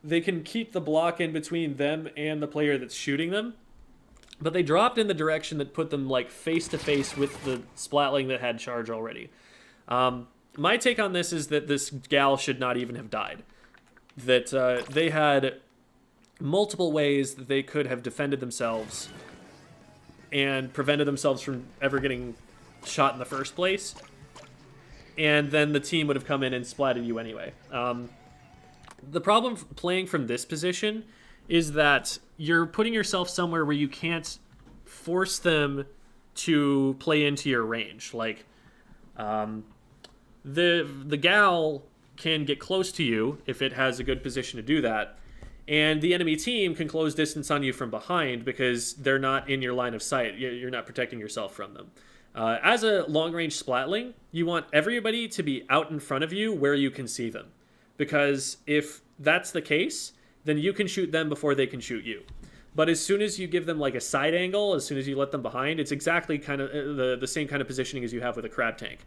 they can keep the block in between them and the player that's shooting them. But they dropped in the direction that put them like face to face with the splatling that had charge already. My take on this is that this gal should not even have died. That they had multiple ways that they could have defended themselves and prevented themselves from ever getting shot in the first place. And then the team would have come in and splatted you anyway. The problem playing from this position is that you're putting yourself somewhere where you can't force them to play into your range. Like, the gal can get close to you if it has a good position to do that, and the enemy team can close distance on you from behind because they're not in your line of sight. You're not protecting yourself from them. As a long-range splatling, you want everybody to be out in front of you where you can see them, because if that's the case, then you can shoot them before they can shoot you. But as soon as you give them like a side angle, as soon as you let them behind, it's exactly kind of the same kind of positioning as you have with a crab tank.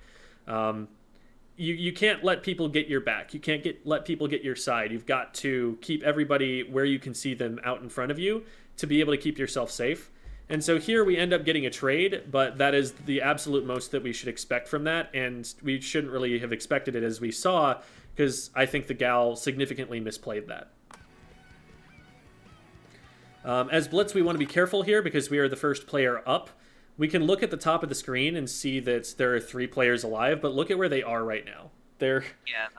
You can't let people get your back. You can't let people get your side. You've got to keep everybody where you can see them out in front of you to be able to keep yourself safe. And so here we end up getting a trade, but that is the absolute most that we should expect from that, and we shouldn't really have expected it as we saw, because I think the gal significantly misplayed that. As Blitz, we want to be careful here because we are the first player up. We can look at the top of the screen and see that there are 3 players alive, but look at where they are right now. Yeah,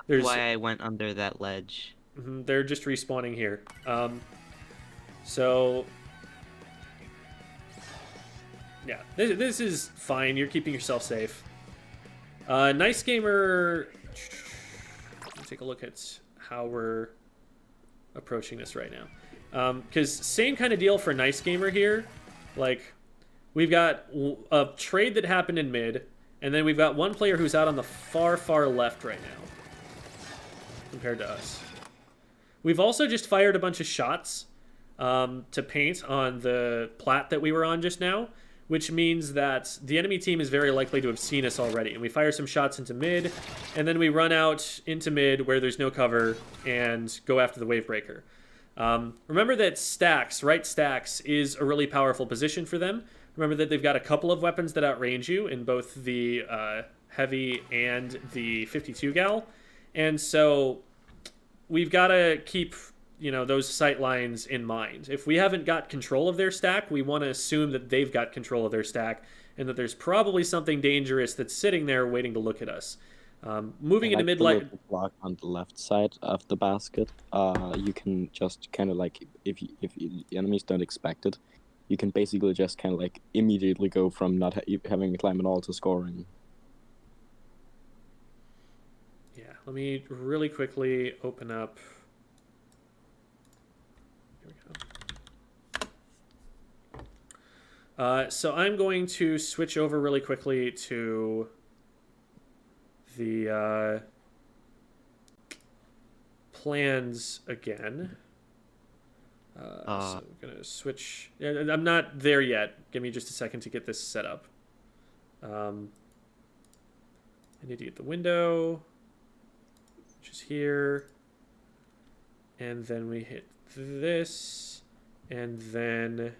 that's why I went under that ledge. They're just respawning here. So, yeah, this is fine. You're keeping yourself safe. Nice Gamer, let's take a look at how we're approaching this right now. Because same kind of deal for Nice Gamer here. Like, we've got a trade that happened in mid, and then we've got one player who's out on the far, far left right now, compared to us. We've also just fired a bunch of shots to paint on the plat that we were on just now, which means that the enemy team is very likely to have seen us already. And we fire some shots into mid, and then we run out into mid where there's no cover and go after the wave breaker. Remember that stacks, right stacks, is a really powerful position for them. Remember that they've got a couple of weapons that outrange you in both the heavy and the 52 gal. And so we've got to keep, those sight lines in mind. If we haven't got control of their stack, we want to assume that they've got control of their stack and that there's probably something dangerous that's sitting there waiting to look at us. Moving into mid-light block on the left side of the basket, you can just kind of like, if the enemies don't expect it, you can basically just kind of like immediately go from not having a climb at all to scoring. Yeah, let me really quickly open up. Here we go. So I'm going to switch over really quickly to the plans again. So I'm going to switch. I'm not there yet. Give me just a second to get this set up. I need to get the window, which is here. And then we hit this. And then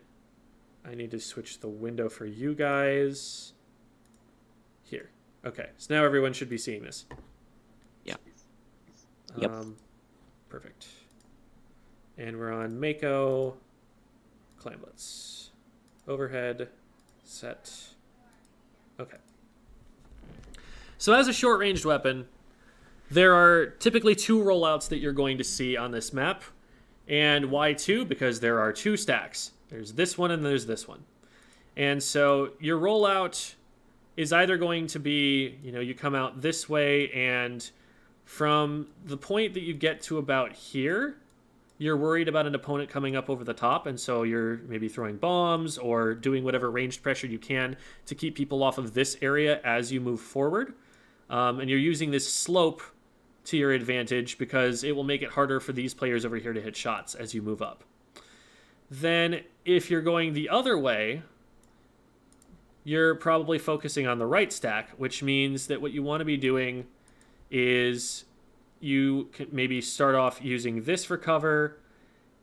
I need to switch the window for you guys. Here. Okay, so now everyone should be seeing this. Yeah. Yep. Perfect. And we're on Mako, Clam blitz, overhead, set. Okay. So as a short-ranged weapon, there are typically 2 rollouts that you're going to see on this map. And why 2? Because there are 2 stacks. There's this one and there's this one. And so your rollout is either going to be, you come out this way, and from the point that you get to about here, you're worried about an opponent coming up over the top, and so you're maybe throwing bombs or doing whatever ranged pressure you can to keep people off of this area as you move forward. And you're using this slope to your advantage because it will make it harder for these players over here to hit shots as you move up. Then if you're going the other way, you're probably focusing on the right stack, which means that what you want to be doing is you can maybe start off using this for cover,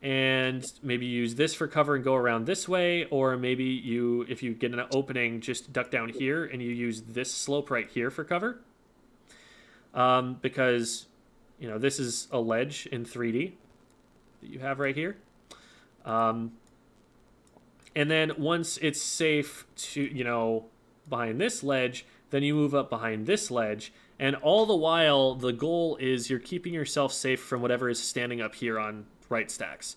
and maybe use this for cover and go around this way, or maybe you, if you get an opening, just duck down here and you use this slope right here for cover. Because, this is a ledge in 3D that you have right here. And then once it's safe to, behind this ledge, then you move up behind this ledge. And all the while, the goal is you're keeping yourself safe from whatever is standing up here on right stacks.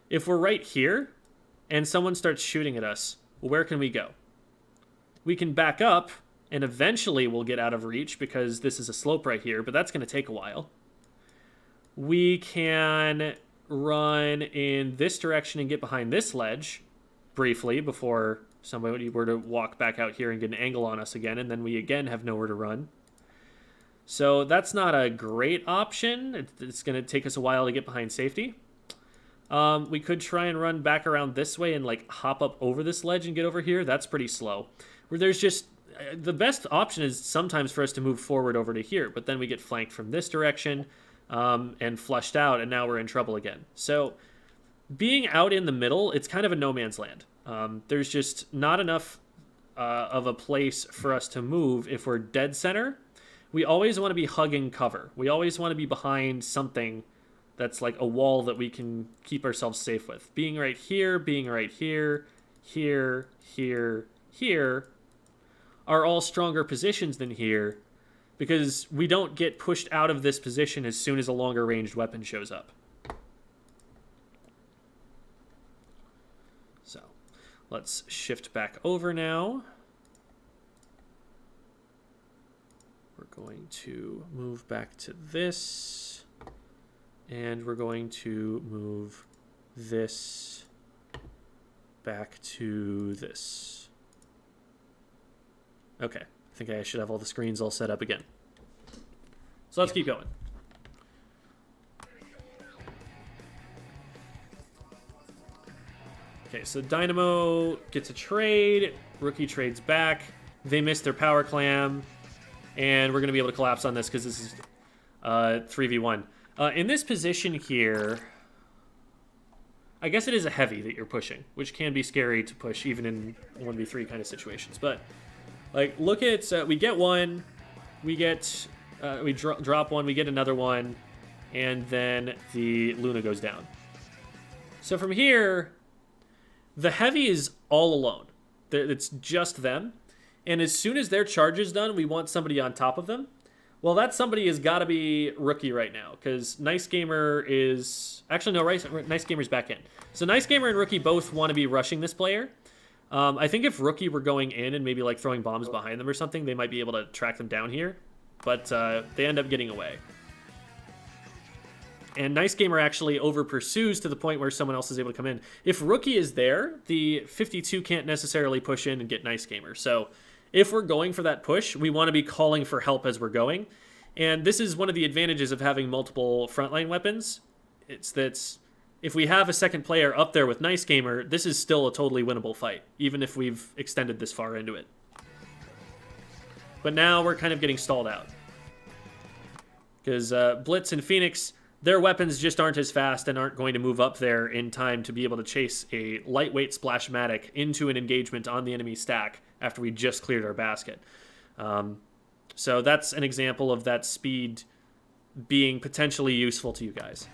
If we're right here and someone starts shooting at us, where can we go? We can back up, and eventually we'll get out of reach because this is a slope right here, but that's going to take a while. We can run in this direction and get behind this ledge briefly before somebody were to walk back out here and get an angle on us again, and then we again have nowhere to run. So that's not a great option. It's going to take us a while to get behind safety. We could try and run back around this way and like hop up over this ledge and get over here. That's pretty slow. Where there's just the best option is sometimes for us to move forward over to here, but then we get flanked from this direction and flushed out, and now we're in trouble again. So being out in the middle, it's kind of a no man's land. There's just not enough of a place for us to move if we're dead center. We always want to be hugging cover. We always want to be behind something that's like a wall that we can keep ourselves safe with. Being right here, here, here are all stronger positions than here because we don't get pushed out of this position as soon as a longer ranged weapon shows up. So let's shift back over now. We're going to move back to this, and we're going to move this back to this. Okay, I think I should have all the screens all set up again. So let's keep going. Okay, so Dynamo gets a trade. Rookie trades back. They miss their power clam. And we're going to be able to collapse on this because this is 3v1. In this position here, I guess it is a heavy that you're pushing, which can be scary to push even in 1v3 kind of situations. But like, look at, we get one, we get, we drop one, we get another one, and then the Luna goes down. So from here, the heavy is all alone. It's just them. And as soon as their charge is done, we want somebody on top of them. Well, that somebody has got to be Rookie right now, because Nice Gamer is... Actually, no, Nice Gamer's back in. So Nice Gamer and Rookie both want to be rushing this player. I think if Rookie were going in and maybe like throwing bombs behind them or something, they might be able to track them down here. But they end up getting away. And Nice Gamer actually over-pursues to the point where someone else is able to come in. If Rookie is there, the 52 can't necessarily push in and get Nice Gamer. So if we're going for that push, we want to be calling for help as we're going. And this is one of the advantages of having multiple frontline weapons. It's that if we have a second player up there with Nice Gamer, this is still a totally winnable fight, even if we've extended this far into it. But now we're kind of getting stalled out. Because Blitz and Phoenix, their weapons just aren't as fast and aren't going to move up there in time to be able to chase a lightweight Splashmatic into an engagement on the enemy stack after we just cleared our basket. So that's an example of that speed being potentially useful to you guys.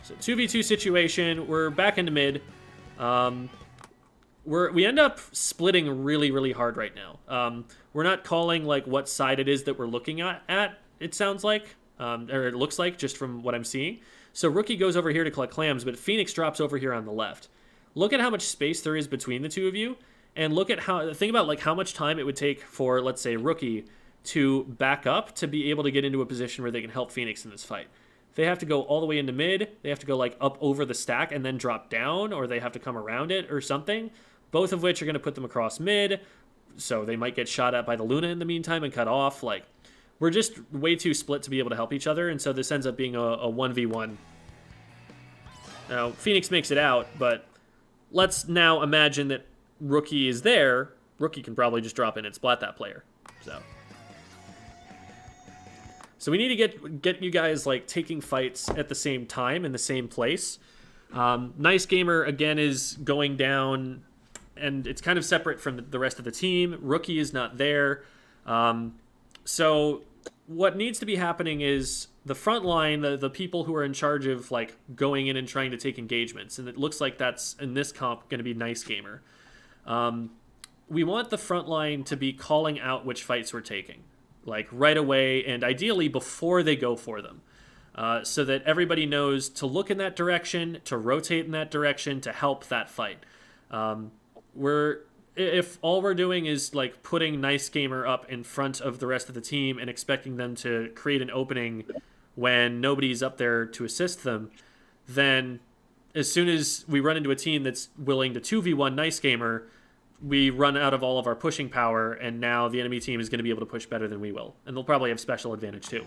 So 2v2 situation, we're back into mid. We end up splitting really, really hard right now. We're not calling like what side it is that we're looking at, it sounds like, or it looks like just from what I'm seeing. So Rookie goes over here to collect clams, but Phoenix drops over here on the left. Look at how much space there is between the two of you, and look at think about like how much time it would take for, let's say, Rookie to back up to be able to get into a position where they can help Phoenix in this fight. They have to go all the way into mid, they have to go like up over the stack and then drop down, or they have to come around it or something, both of which are going to put them across mid, so they might get shot at by the Luna in the meantime and cut off. Like, we're just way too split to be able to help each other, and so this ends up being a 1v1. Now, Phoenix makes it out, but let's now imagine that Rookie is there. Rookie can probably just drop in and splat that player. So we need to get you guys like taking fights at the same time in the same place. Nice Gamer again is going down, and it's kind of separate from the rest of the team. Rookie is not there. So what needs to be happening is the front line, the people who are in charge of like going in and trying to take engagements, and it looks like that's in this comp going to be Nice Gamer. We want the front line to be calling out which fights we're taking, like right away, and ideally before they go for them, so that everybody knows to look in that direction, to rotate in that direction, to help that fight. If all we're doing is like putting Nice Gamer up in front of the rest of the team and expecting them to create an opening when nobody's up there to assist them, then as soon as we run into a team that's willing to 2v1 Nice Gamer, we run out of all of our pushing power, and now the enemy team is going to be able to push better than we will. And they'll probably have special advantage too.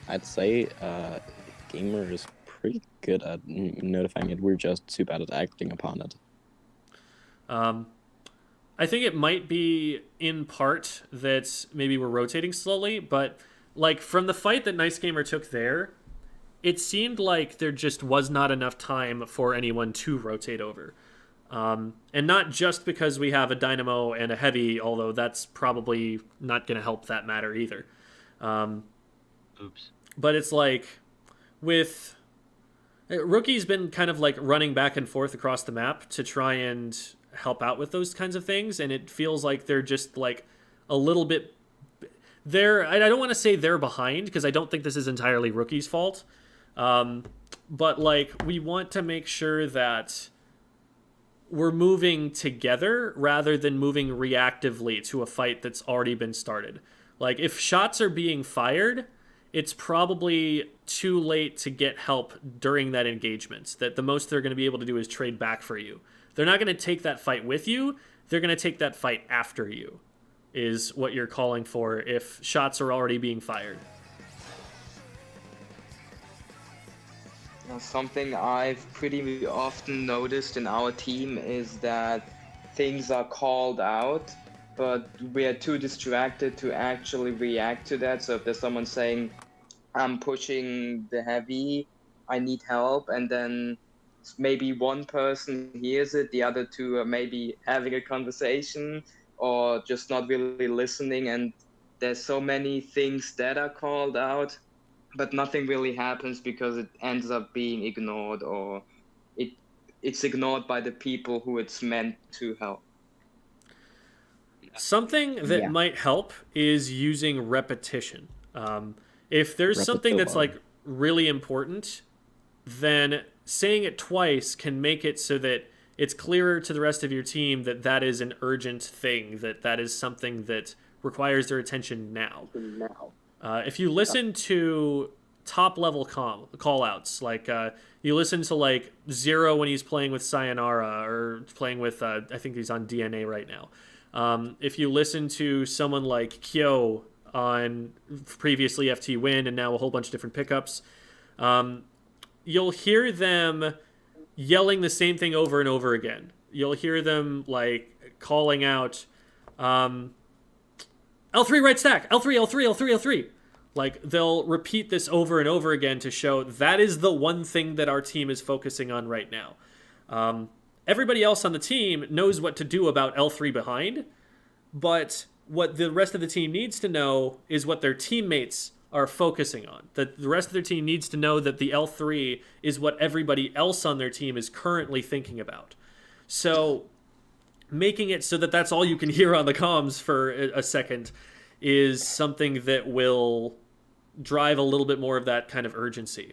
I'd say Gamer is pretty good at notifying it. We're just too bad at acting upon it. I think it might be in part that maybe we're rotating slowly, but like from the fight that Nice Gamer took there, it seemed like there just was not enough time for anyone to rotate over. And not just because we have a Dynamo and a Heavy, although that's probably not going to help that matter either. Oops. But it's like with Rookie's been kind of like running back and forth across the map to try and help out with those kinds of things, and it feels like they're just like a little bit I don't want to say they're behind, because I don't think this is entirely Rookie's fault, but like we want to make sure that we're moving together rather than moving reactively to a fight that's already been started. Like if shots are being fired, it's probably too late to get help during that engagement, that the most they're going to be able to do is trade back for you. They're not going to take that fight with you. They're going to take that fight after you, is what you're calling for if shots are already being fired. Now, something I've pretty often noticed in our team is that things are called out, but we are too distracted to actually react to that. So if there's someone saying, I'm pushing the Heavy, I need help, and then maybe one person hears it, the other two are maybe having a conversation or just not really listening, and there's so many things that are called out, but nothing really happens because it ends up being ignored, or it's ignored by the people who it's meant to help. Something that might help is using repetition. If there's something that's like really important, then saying it twice can make it so that it's clearer to the rest of your team that that is an urgent thing, that is something that requires their attention now. If you listen to top level call outs, like you listen to like Zero when he's playing with Sayonara, or playing with I think he's on DNA right now. If you listen to someone like Kyo on previously FT Win and now a whole bunch of different pickups, you'll hear them yelling the same thing over and over again. You'll hear them like calling out L3 right stack, L3, L3, L3, L3. Like they'll repeat this over and over again to show that is the one thing that our team is focusing on right now. Everybody else on the team knows what to do about L3 behind, but what the rest of the team needs to know is what their teammates are focusing on. That the rest of their team needs to know that the L3 is what everybody else on their team is currently thinking about. So making it so that that's all you can hear on the comms for a second is something that will drive a little bit more of that kind of urgency.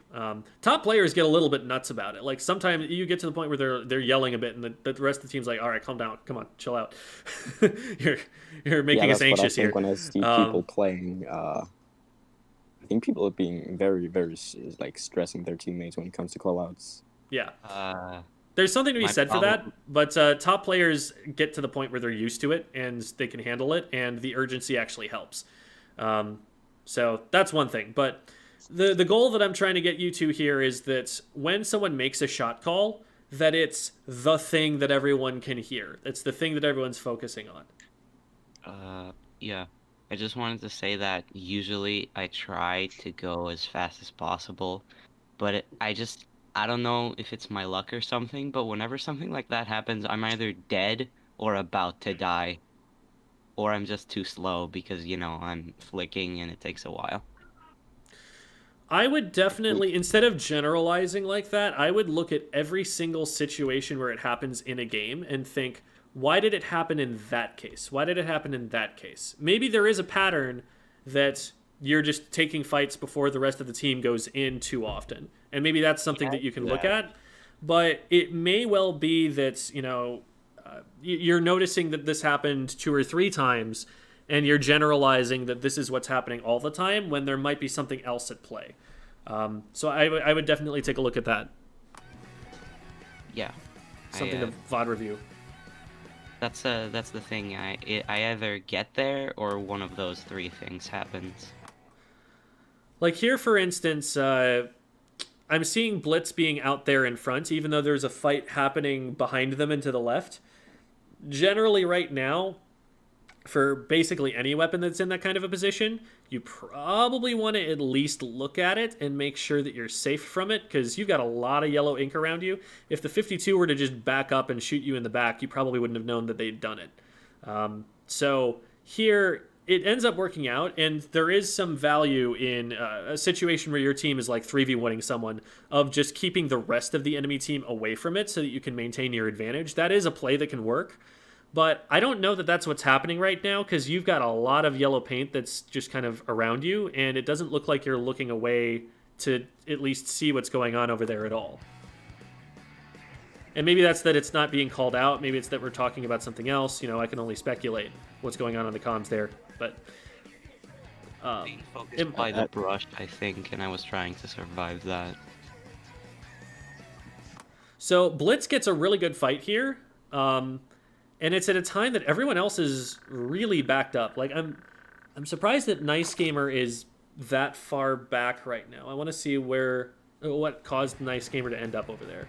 Top players get a little bit nuts about it. Like sometimes you get to the point where they're yelling a bit, and the rest of the team's like, "All right, calm down, come on, chill out. you're making us anxious here." When I see people playing, I think people are being very, very like stressing their teammates when it comes to callouts. Yeah. There's something to be said for that, but top players get to the point where they're used to it and they can handle it, and the urgency actually helps. So that's one thing. But the goal that I'm trying to get you to here is that when someone makes a shot call, that it's the thing that everyone can hear. It's the thing that everyone's focusing on. Yeah. I just wanted to say that usually I try to go as fast as possible, but I don't know if it's my luck or something, but whenever something like that happens, I'm either dead or about to die. or I'm just too slow because, you know, I'm flicking and it takes a while. I would definitely, instead of generalizing like that, I would look at every single situation where it happens in a game and think, why did it happen in that case? Why did it happen in that case? Maybe there is a pattern that you're just taking fights before the rest of the team goes in too often. And maybe that's something that you can look at. But it may well be that, you know, you're noticing that this happened 2 or 3 times and you're generalizing that this is what's happening all the time when there might be something else at play. So I would definitely take a look at that. Yeah. Something to VOD review. That's the thing. I either get there or one of those 3 things happens. Like here, for instance, I'm seeing Blitz being out there in front, even though there's a fight happening behind them and to the left. Generally, right now, for basically any weapon that's in that kind of a position, you probably want to at least look at it and make sure that you're safe from it, because you've got a lot of yellow ink around you. If the 52 were to just back up and shoot you in the back, you probably wouldn't have known that they'd done it. So here, it ends up working out, and there is some value in a situation where your team is like 3v1ing someone, of just keeping the rest of the enemy team away from it so that you can maintain your advantage. That is a play that can work. But I don't know that that's what's happening right now, because you've got a lot of yellow paint that's just kind of around you, and it doesn't look like you're looking away to at least see what's going on over there at all. And maybe that's that it's not being called out. Maybe it's that we're talking about something else. You know, I can only speculate what's going on the comms there. But being focused by the brush, I think, and I was trying to survive that. So Blitz gets a really good fight here. And it's at a time that everyone else is really backed up. Like, I'm surprised that Nice Gamer is that far back right now. I want to see what caused Nice Gamer to end up over there.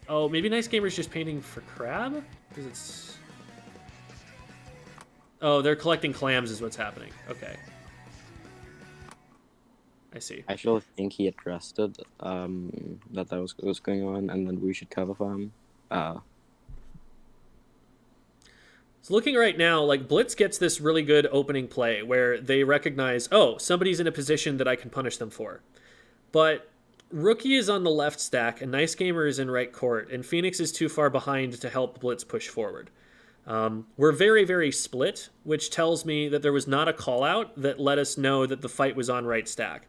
Oh, maybe Nice Gamer's just painting for crab? Because it's... Oh, they're collecting clams is what's happening. Okay. I see. I actually think he addressed it, that was going on, and then we should cover for him. So looking right now, like, Blitz gets this really good opening play where they recognize, oh, somebody's in a position that I can punish them for. But Rookie is on the left stack, and Nice Gamer is in right court, and Phoenix is too far behind to help Blitz push forward. We're very, very split, which tells me that there was not a call-out that let us know that the fight was on right stack.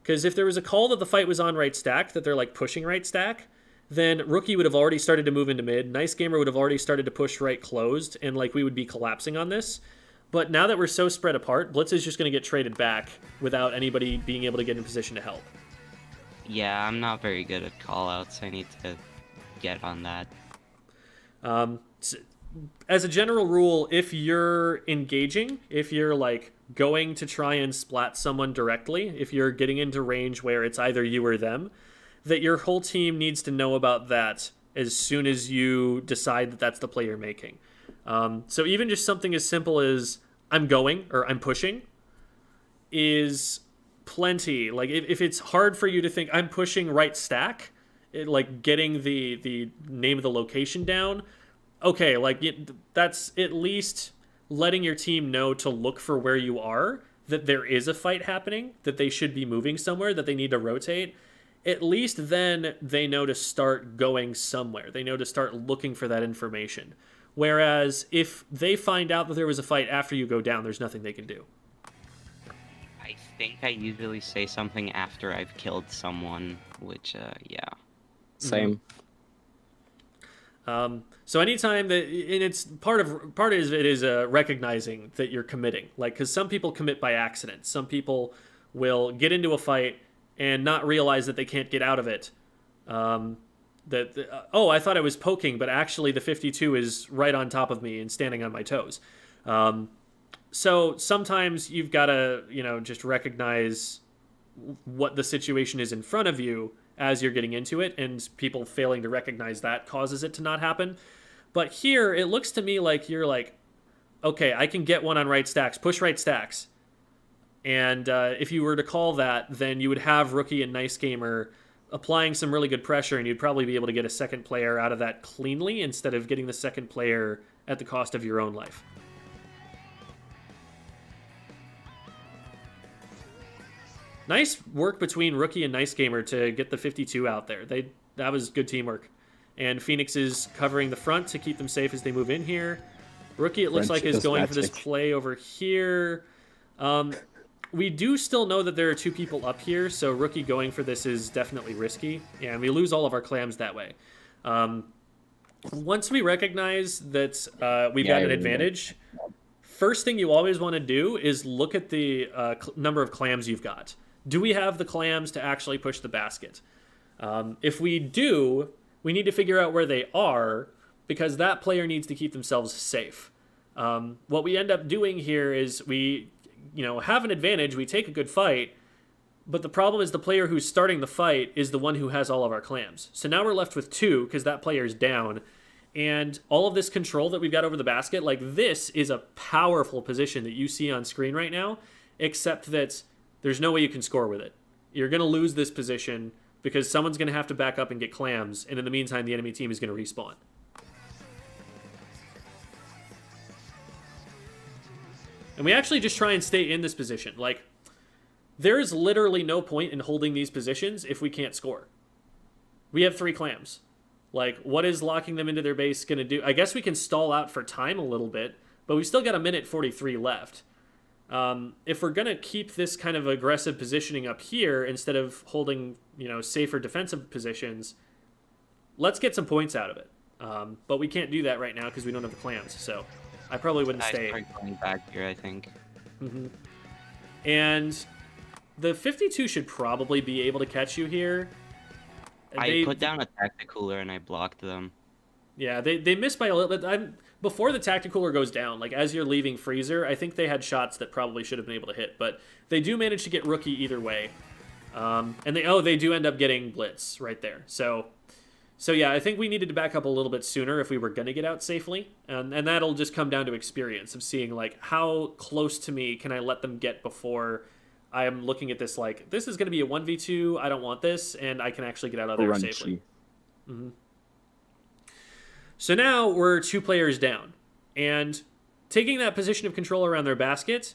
Because if there was a call that the fight was on right stack, that they're like pushing right stack, then Rookie would have already started to move into mid, Nice Gamer would have already started to push right closed, and like we would be collapsing on this. But now that we're so spread apart, Blitz is just going to get traded back without anybody being able to get in position to help. Yeah, I'm not very good at callouts. I need to get on that. As a general rule, if you're engaging, if you're like going to try and splat someone directly, if you're getting into range where it's either you or them, that your whole team needs to know about that as soon as you decide that that's the play you're making. So even just something as simple as I'm going or I'm pushing is plenty. Like if it's hard for you to think I'm pushing right stack, like getting the name of the location down, okay, like that's at least letting your team know to look for where you are, that there is a fight happening, that they should be moving somewhere, that they need to rotate. At least then they know to start going somewhere. They know to start looking for that information. Whereas if they find out that there was a fight after you go down, there's nothing they can do. I think I usually say something after I've killed someone, which, yeah. Same. So anytime that, and it's part of it is recognizing that you're committing, like, because some people commit by accident. Some people will get into a fight and not realize that they can't get out of it. Oh, I thought I was poking, but actually the 52 is right on top of me and standing on my toes. So sometimes you've got to, just recognize what the situation is in front of you as you're getting into it, and people failing to recognize that causes it to not happen. But here, it looks to me like you're like, okay, I can get one on right stacks, push right stacks. And if you were to call that, then you would have Rookie and Nice Gamer applying some really good pressure, and you'd probably be able to get a second player out of that cleanly instead of getting the second player at the cost of your own life. Nice work between Rookie and Nice Gamer to get the 52 out there. That was good teamwork. And Phoenix is covering the front to keep them safe as they move in here. Rookie, it looks like, is going for this play over here. We do still know that there are two people up here, so Rookie going for this is definitely risky, and we lose all of our clams that way. Once we recognize that we've got an advantage, first thing you always want to do is look at the number of clams you've got. Do we have the clams to actually push the basket? If we do, we need to figure out where they are, because that player needs to keep themselves safe. What we end up doing here is we have an advantage, we take a good fight, but the problem is the player who's starting the fight is the one who has all of our clams. So now we're left with 2 because that player's down, and all of this control that we've got over the basket, like, this is a powerful position that you see on screen right now, except that there's no way you can score with it. You're going to lose this position because someone's going to have to back up and get clams, and in the meantime the enemy team is going to respawn. And we actually just try and stay in this position. Like, there's literally no point in holding these positions if we can't score. We have 3 clams. Like, what is locking them into their base going to do? I guess we can stall out for time a little bit, but we've still got 1:43 left. If we're going to keep this kind of aggressive positioning up here instead of holding, safer defensive positions, let's get some points out of it. But we can't do that right now because we don't have the clams, so I probably wouldn't stay. Going back here, I think. Mm-hmm. And the 52 should probably be able to catch you here. I put down a tacticooler and I blocked them. Yeah, they missed by a little bit. Before the tacticooler goes down, like, as you're leaving Freezer, I think they had shots that probably should have been able to hit, but they do manage to get Rookie either way. And they do end up getting Blitz right there. So yeah, I think we needed to back up a little bit sooner if we were going to get out safely. And that'll just come down to experience of seeing, like, how close to me can I let them get before I am looking at this like, this is going to be a 1v2, I don't want this, and I can actually get out of there safely. Mm-hmm. So now we're 2 players down. And taking that position of control around their basket,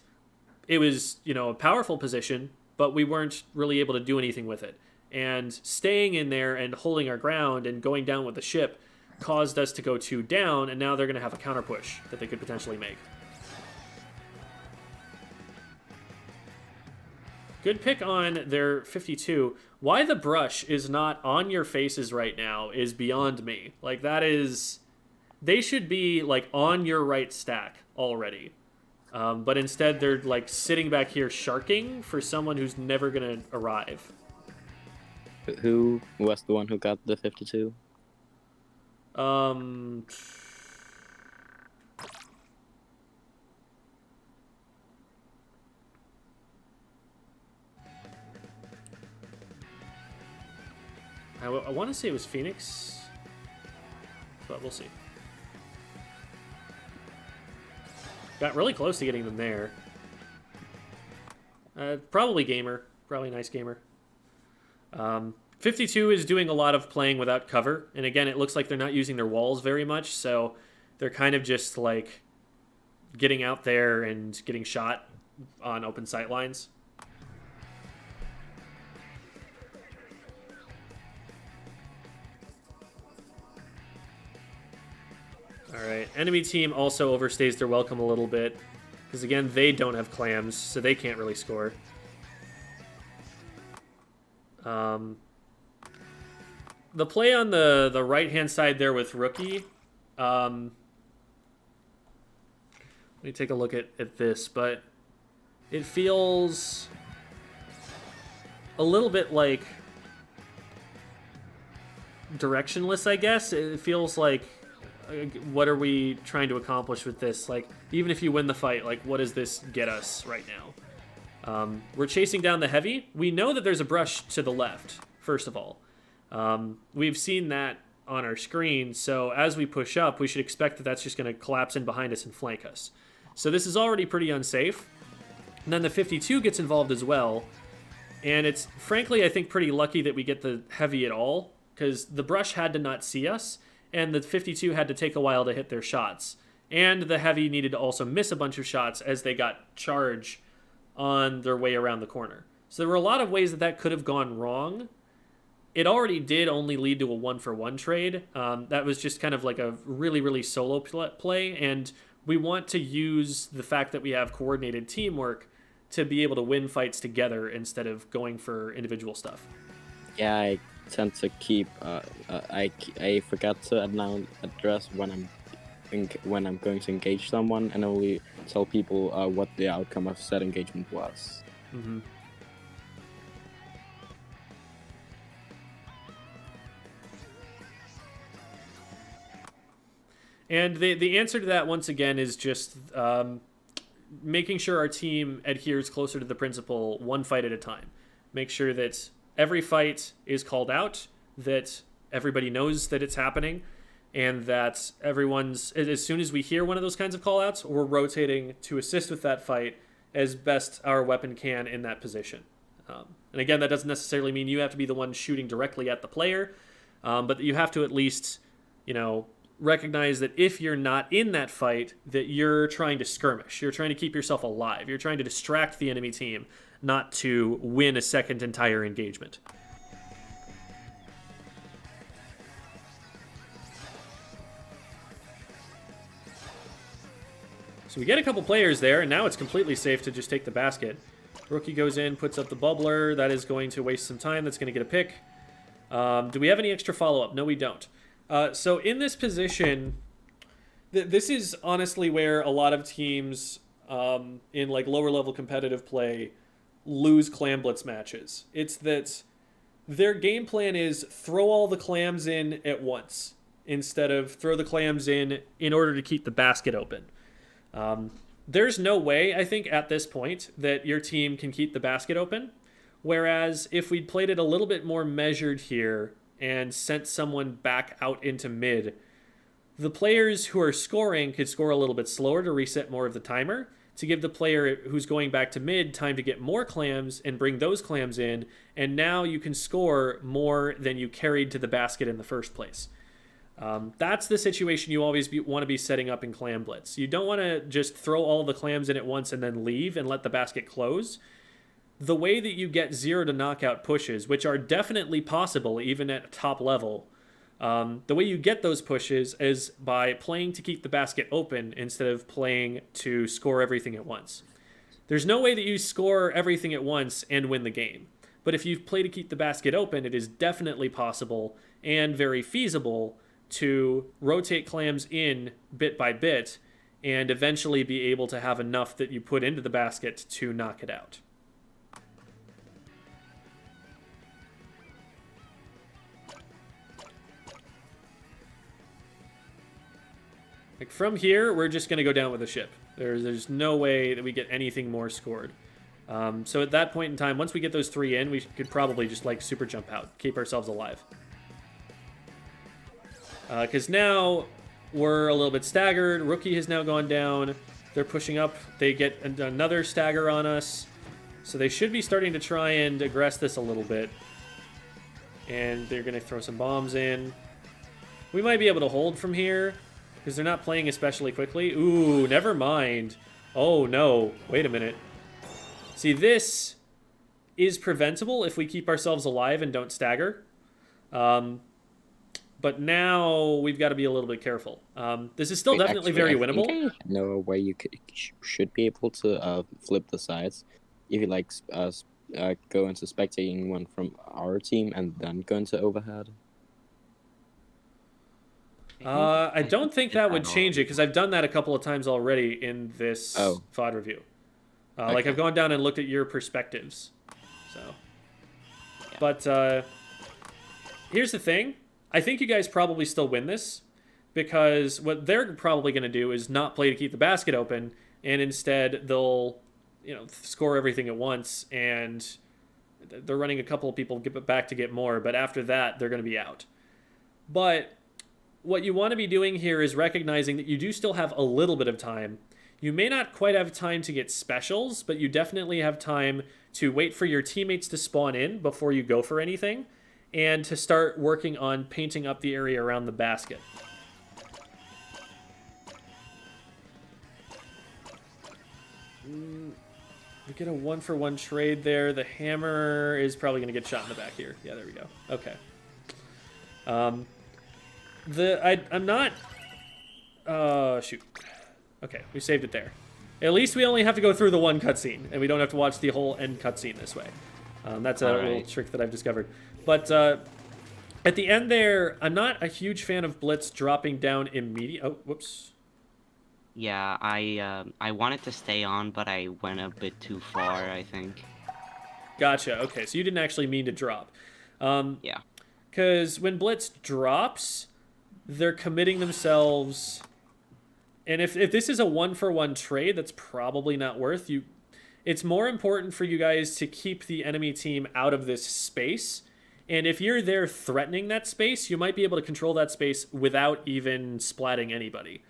it was, a powerful position, but we weren't really able to do anything with it. And staying in there and holding our ground and going down with the ship caused us to go 2 down, and now they're going to have a counter push that they could potentially make. Good pick on their 52. Why the brush is not on your faces right now is beyond me. Like, that is... They should be, like, on your right stack already. But instead they're, like, sitting back here sharking for someone who's never going to arrive. Who was the one who got the 52? I want to say it was Phoenix, but we'll see. Got really close to getting them there. Probably Gamer. Probably Nice Gamer. 52 is doing a lot of playing without cover, and again, it looks like they're not using their walls very much, so they're kind of just, like, getting out there and getting shot on open sight lines. Alright, enemy team also overstays their welcome a little bit, because again, they don't have clams, so they can't really score. The play on the right-hand side there with Rookie, let me take a look at this, but it feels a little bit like directionless, I guess. It feels like, what are we trying to accomplish with this? Like, even if you win the fight, like, what does this get us right now? We're chasing down the heavy. We know that there's a brush to the left, first of all. We've seen that on our screen, so as we push up, we should expect that that's just going to collapse in behind us and flank us. So this is already pretty unsafe. And then the 52 gets involved as well. And it's, frankly, I think pretty lucky that we get the heavy at all, because the brush had to not see us, and the 52 had to take a while to hit their shots. And the heavy needed to also miss a bunch of shots as they got charge on their way around the corner. So there were a lot of ways that that could have gone wrong. It already did only lead to a 1-for-1 trade. That was just kind of like a really, really solo play, and we want to use the fact that we have coordinated teamwork to be able to win fights together instead of going for individual stuff. Yeah, I tend to keep. I forgot to address when I'm going to engage someone, and only tell people what the outcome of said engagement was. Mm-hmm. And the answer to that, once again, is just making sure our team adheres closer to the principle one fight at a time. Make sure that every fight is called out, that everybody knows that it's happening, and that everyone's, as soon as we hear one of those kinds of call-outs, we're rotating to assist with that fight as best our weapon can in that position. And again, that doesn't necessarily mean you have to be the one shooting directly at the player, but you have to at least, recognize that if you're not in that fight, that you're trying to skirmish. You're trying to keep yourself alive. You're trying to distract the enemy team, not to win a second entire engagement. So we get a couple players there, and now it's completely safe to just take the basket. Rookie goes in, puts up the bubbler. That is going to waste some time. That's going to get a pick. Do we have any extra follow-up? No, we don't. So in this position, this is honestly where a lot of teams in like lower level competitive play lose clam blitz matches. It's that their game plan is throw all the clams in at once instead of throw the clams in order to keep the basket open. There's no way, I think, at this point that your team can keep the basket open. Whereas if we'd played it a little bit more measured here and sent someone back out into mid, the players who are scoring could score a little bit slower to reset more of the timer, to give the player who's going back to mid time to get more clams and bring those clams in, and now you can score more than you carried to the basket in the first place. That's the situation you always want to be setting up in Clam Blitz. You don't want to just throw all the clams in at once and then leave and let the basket close. The way that you get 0 to knockout pushes, which are definitely possible even at top level, the way you get those pushes is by playing to keep the basket open instead of playing to score everything at once. There's no way that you score everything at once and win the game. But if you play to keep the basket open, it is definitely possible and very feasible to rotate clams in bit by bit and eventually be able to have enough that you put into the basket to knock it out. Like from here, we're just going to go down with a ship. There's no way that we get anything more scored. So at that point in time, once we get those 3 in, we could probably just like super jump out, keep ourselves alive. Because now we're a little bit staggered. Rookie has now gone down. They're pushing up. They get another stagger on us. So they should be starting to try and aggress this a little bit. And they're going to throw some bombs in. We might be able to hold from here because they're not playing especially quickly. Ooh, never mind. Oh, no. Wait a minute. See, this is preventable if we keep ourselves alive and don't stagger. But now we've got to be a little bit careful. This is still definitely very winnable. I know a way you should be able to flip the sides. If you like go into spectating one from our team and then go into overhead. I don't think that would change it because I've done that a couple of times already in this VOD review. Okay. Like I've gone down and looked at your perspectives. So, yeah. But here's the thing. I think you guys probably still win this because what they're probably going to do is not play to keep the basket open, and instead they'll, score everything at once, and they're running a couple of people back to get more, but after that they're going to be out. But what you want to be doing here is recognizing that you do still have a little bit of time. You may not quite have time to get specials, but you definitely have time to wait for your teammates to spawn in before you go for anything, and to start working on painting up the area around the basket. We get a 1-for-1 trade there. The hammer is probably going to get shot in the back here. Yeah, there we go. Okay. I'm not... shoot. Okay, we saved it there. At least we only have to go through the one cutscene, and we don't have to watch the whole end cutscene this way. That's a little trick that I've discovered. But at the end there, I'm not a huge fan of Blitz dropping down immediately. Oh, whoops. Yeah, I wanted to stay on, but I went a bit too far, I think. Gotcha. Okay, so you didn't actually mean to drop. Yeah. Because when Blitz drops, they're committing themselves... And if this is a 1-for-1 trade, that's probably not worth you. It's more important for you guys to keep the enemy team out of this space. And if you're there threatening that space, you might be able to control that space without even splatting anybody.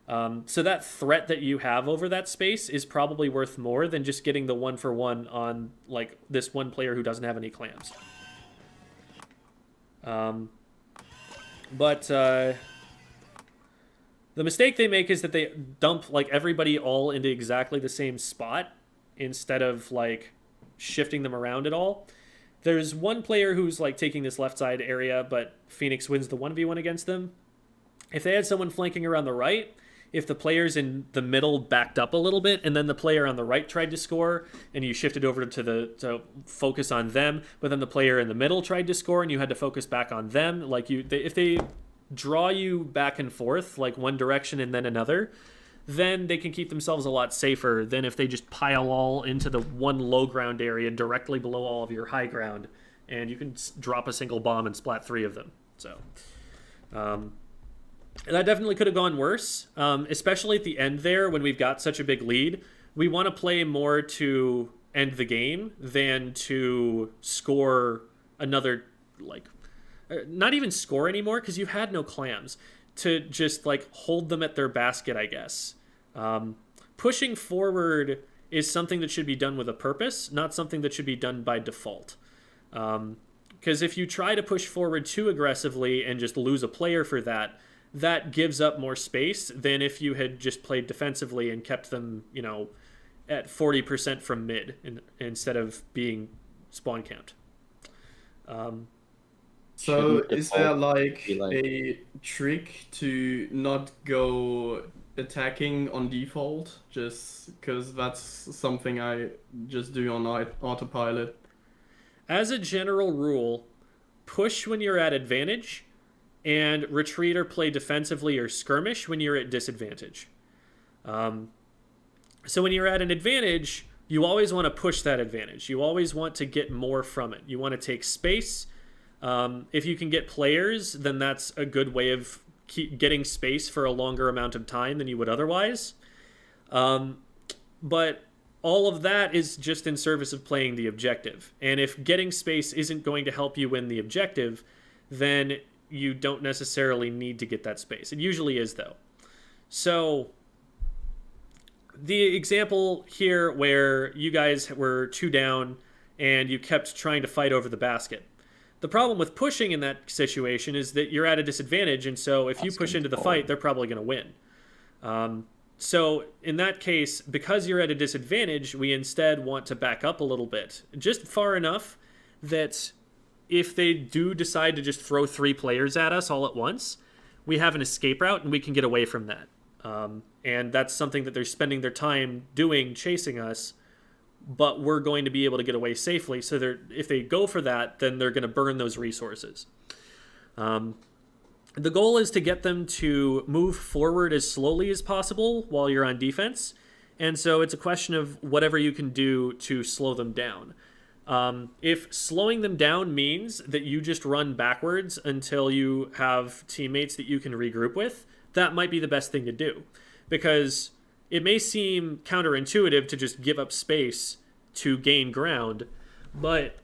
So that threat that you have over that space is probably worth more than just getting the 1-for-1 on like this one player who doesn't have any clams. The mistake they make is that they dump like everybody all into exactly the same spot instead of like shifting them around at all. There's one player who's like taking this left side area, but Phoenix wins the 1v1 against them. If they had someone flanking around the right, if the players in the middle backed up a little bit and then the player on the right tried to score and you shifted over to focus on them, but then the player in the middle tried to score and you had to focus back on them, like if they draw you back and forth like one direction and then another, then they can keep themselves a lot safer than if they just pile all into the one low ground area directly below all of your high ground, and you can drop a single bomb and splat 3 of them. So that definitely could have gone worse, especially at the end there when we've got such a big lead. We want to play more to end the game than to score another, like, not even score anymore because you had no clams, to just like hold them at their basket, I guess. Pushing forward is something that should be done with a purpose, not something that should be done by default. Because if you try to push forward too aggressively and just lose a player for that, that gives up more space than if you had just played defensively and kept them, you know, at 40% from mid instead of being spawn camped. So is there like a trick to not go attacking on default, just because that's something I just do on autopilot? As a general rule, push when you're at advantage and retreat or play defensively or skirmish when you're at disadvantage. So when you're at an advantage, you always want to push that advantage. You always want to get more from it. You want to take space. If you can get players, then that's a good way of getting space for a longer amount of time than you would otherwise. But all of that is just in service of playing the objective. And if getting space isn't going to help you win the objective, then you don't necessarily need to get that space. It usually is, though. So the example here where you guys were 2 down and you kept trying to fight over the basket. The problem with pushing in that situation is that you're at a disadvantage, and so if you push into the fight, they're probably going to win. So in that case, because you're at a disadvantage, we instead want to back up a little bit, just far enough that if they do decide to just throw 3 players at us all at once, we have an escape route and we can get away from that. And that's something that they're spending their time doing, chasing us, but we're going to be able to get away safely. So if they go for that, then they're going to burn those resources. The goal is to get them to move forward as slowly as possible while you're on defense. And so it's a question of whatever you can do to slow them down. If slowing them down means that you just run backwards until you have teammates that you can regroup with, that might be the best thing to do. Because it may seem counterintuitive to just give up space to gain ground, but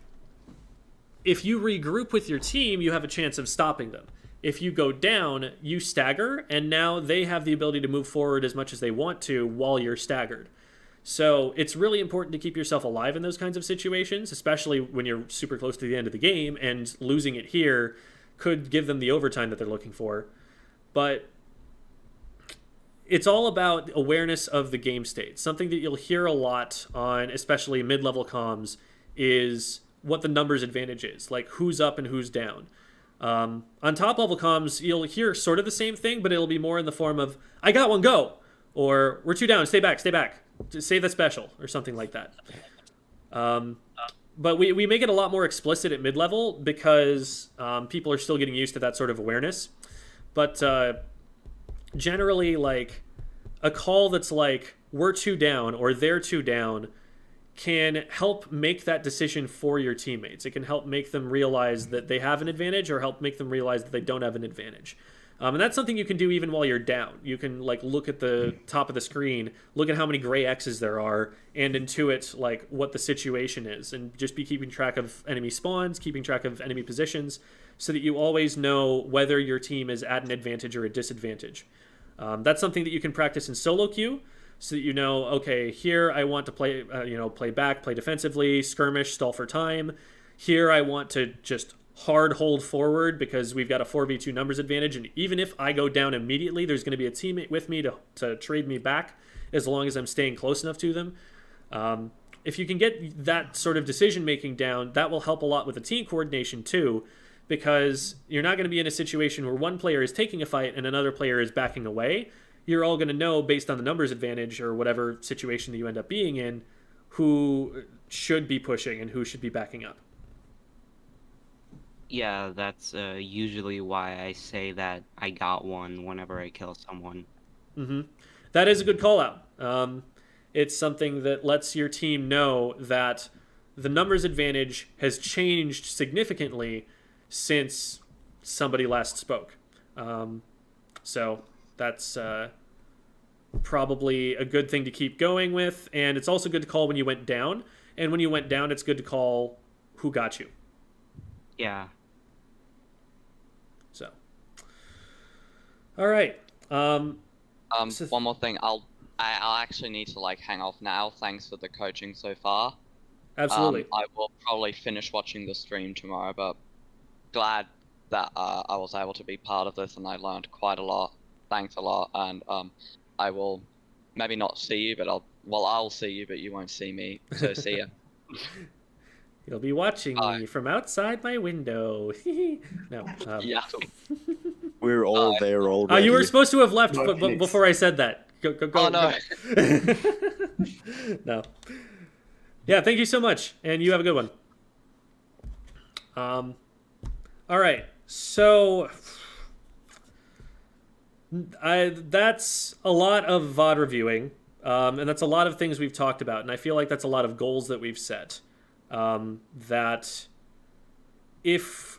if you regroup with your team, you have a chance of stopping them. if you go down, you stagger, and now they have the ability to move forward as much as they want to while you're staggered. So it's really important to keep yourself alive in those kinds of situations, especially when you're super close to the end of the game, and losing it here could give them the overtime that they're looking for. But it's all about awareness of the game state. Something that you'll hear a lot on, especially mid-level comms, is what the numbers advantage is, like who's up and who's down. On top-level comms, you'll hear sort of the same thing, but it'll be more in the form of, I got one, go! Or, we're 2 down, stay back, save that special, or something like that. But we make it a lot more explicit at mid-level because people are still getting used to that sort of awareness. But generally, like, a call that's like, we're 2 down, or they're 2 down, can help make that decision for your teammates. It can help make them realize that they have an advantage, or help make them realize that they don't have an advantage. And that's something you can do even while you're down. You can like look at the top of the screen, look at how many gray X's there are, and intuit like what the situation is, and just be keeping track of enemy spawns, keeping track of enemy positions, so that you always know whether your team is at an advantage or a disadvantage. That's something that you can practice in solo queue, so that you know, okay, here I want to play, play back, play defensively, skirmish, stall for time. Here I want to just hard hold forward because we've got a 4v2 numbers advantage, and even if I go down immediately, there's going to be a teammate with me to trade me back as long as I'm staying close enough to them. If you can get that sort of decision making down, that will help a lot with the team coordination too, because you're not going to be in a situation where one player is taking a fight and another player is backing away. You're all going to know, based on the numbers advantage or whatever situation that you end up being in, who should be pushing and who should be backing up. Yeah, that's usually why I say that I got one whenever I kill someone. Mm-hmm. That is a good call out. It's something that lets your team know that the numbers advantage has changed significantly since somebody last spoke. So that's probably a good thing to keep going with. And it's also good to call when you went down. And when you went down, it's good to call who got you. Yeah. So, all right. One more thing. I'll actually need to like hang off now. Thanks for the coaching so far. Absolutely. I will probably finish watching the stream tomorrow, but glad that I was able to be part of this and I learned quite a lot. Thanks a lot, and I will maybe not see you, but I'll see you, but you won't see me. So see ya. You'll be watching me from outside my window. No. Yeah. We're all there already. You were supposed to have left before I said that. Go. Oh, no. No. Yeah, thank you so much, and you have a good one. All right, so that's a lot of VOD reviewing, and that's a lot of things we've talked about, and I feel like that's a lot of goals that we've set. That if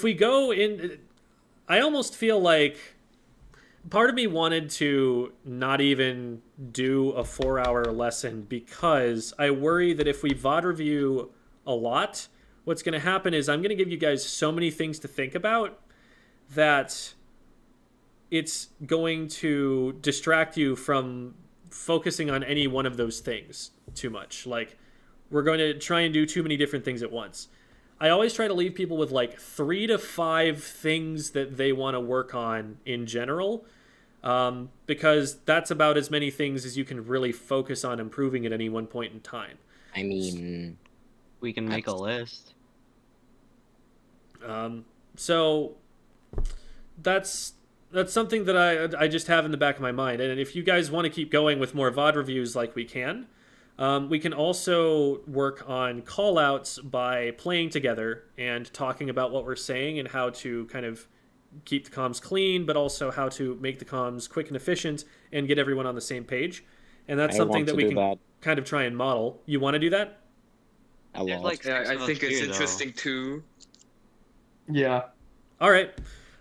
we go in, I almost feel like part of me wanted to not even do a 4-hour lesson because I worry that if we VOD review a lot, what's going to happen is I'm going to give you guys so many things to think about that it's going to distract you from focusing on any one of those things too much. Like, we're going to try and do too many different things at once. I always try to leave people with like 3 to 5 things that they want to work on in general, because that's about as many things as you can really focus on improving at any one point in time. I mean, we can make a list. So that's something that I just have in the back of my mind. And if you guys want to keep going with more VOD reviews, like we can also work on call-outs by playing together and talking about what we're saying and how to kind of keep the comms clean, but also how to make the comms quick and efficient and get everyone on the same page. And that's something that we can kind of try and model. You want to do that? I think it's interesting too. Yeah. All right.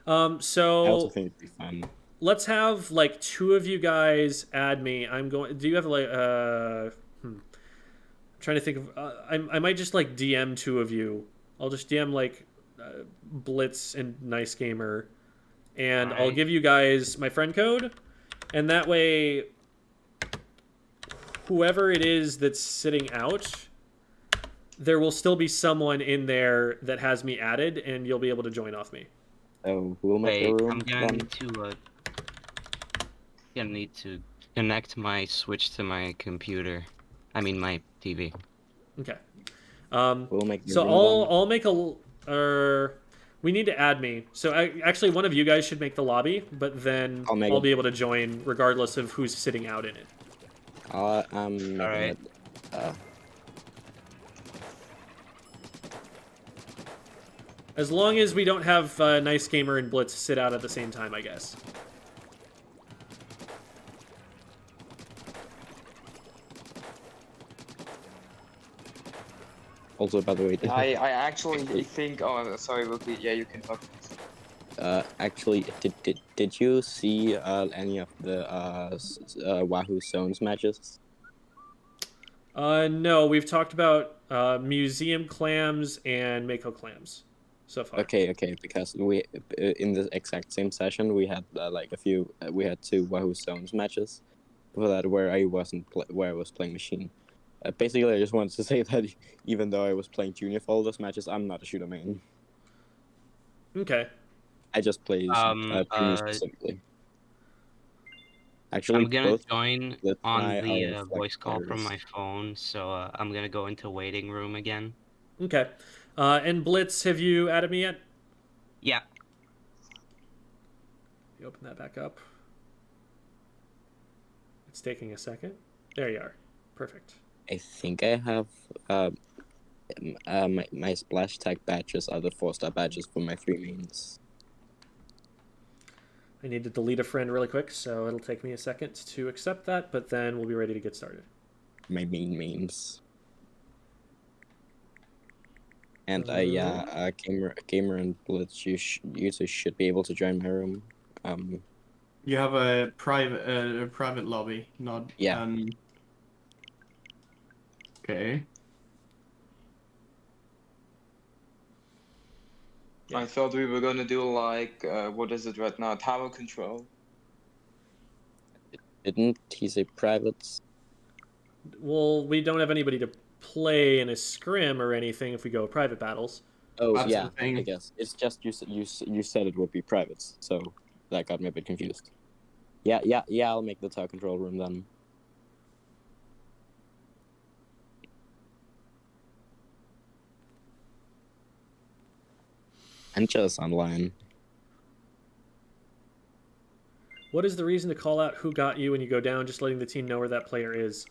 So I also think it'd be fun. Let's have like 2 of you guys add me. Do you have like I'm trying to think of I might just like DM 2 of you. I'll just DM like Blitz and Nice Gamer, and I'll Alright. give you guys my friend code, and that way, whoever it is that's sitting out, there will still be someone in there that has me added, and you'll be able to join off me. Oh, who will make Wait, the room? I'm gonna then? need to connect my Switch to my computer. I mean my TV. Okay. Who will make the So room I'll make a. We need to add me. So actually, one of you guys should make the lobby, but then I'll make I'll it. be able to join regardless of who's sitting out in it. I'm making Alright. it. As long as we don't have Nice Gamer and Blitz sit out at the same time, I guess. Also, by the way, I actually think. Oh, sorry, Wookie. Yeah, you can talk. actually, did you see any of the Wahoo Zones matches? No, we've talked about Museum Clams and Mako Clams so far. Okay, because we in the exact same session we had like a few. We had 2 Wahoo Zones matches for that where I was playing machine. Basically, I just wanted to say that even though I was playing junior for all those matches, I'm not a shooter main. Okay. I just play junior specifically. Actually, I'm gonna both join Blitz and on I the are voice call from flex my phone, so I'm gonna go into waiting room again. Okay. And Blitz, have you added me yet? Yeah. You open that back up. It's taking a second. There you are. Perfect. I think I have my splash tag badges are the 4-star badges for my 3 mains. I need to delete a friend really quick, so it'll take me a second to accept that, but then we'll be ready to get started. My main mains. And Gamer and Blitz, you two should be able to join my room. You have a private lobby, not Yeah. Okay. I thought we were gonna do like what is it right now? Tower control. Didn't he say privates? Well, we don't have anybody to play in a scrim or anything if we go private battles. Oh That's yeah, the thing. I guess it's just you said it would be privates, so that got me a bit confused. Yeah. I'll make the tower control room then. And just online. What is the reason to call out who got you when you go down, just letting the team know where that player is?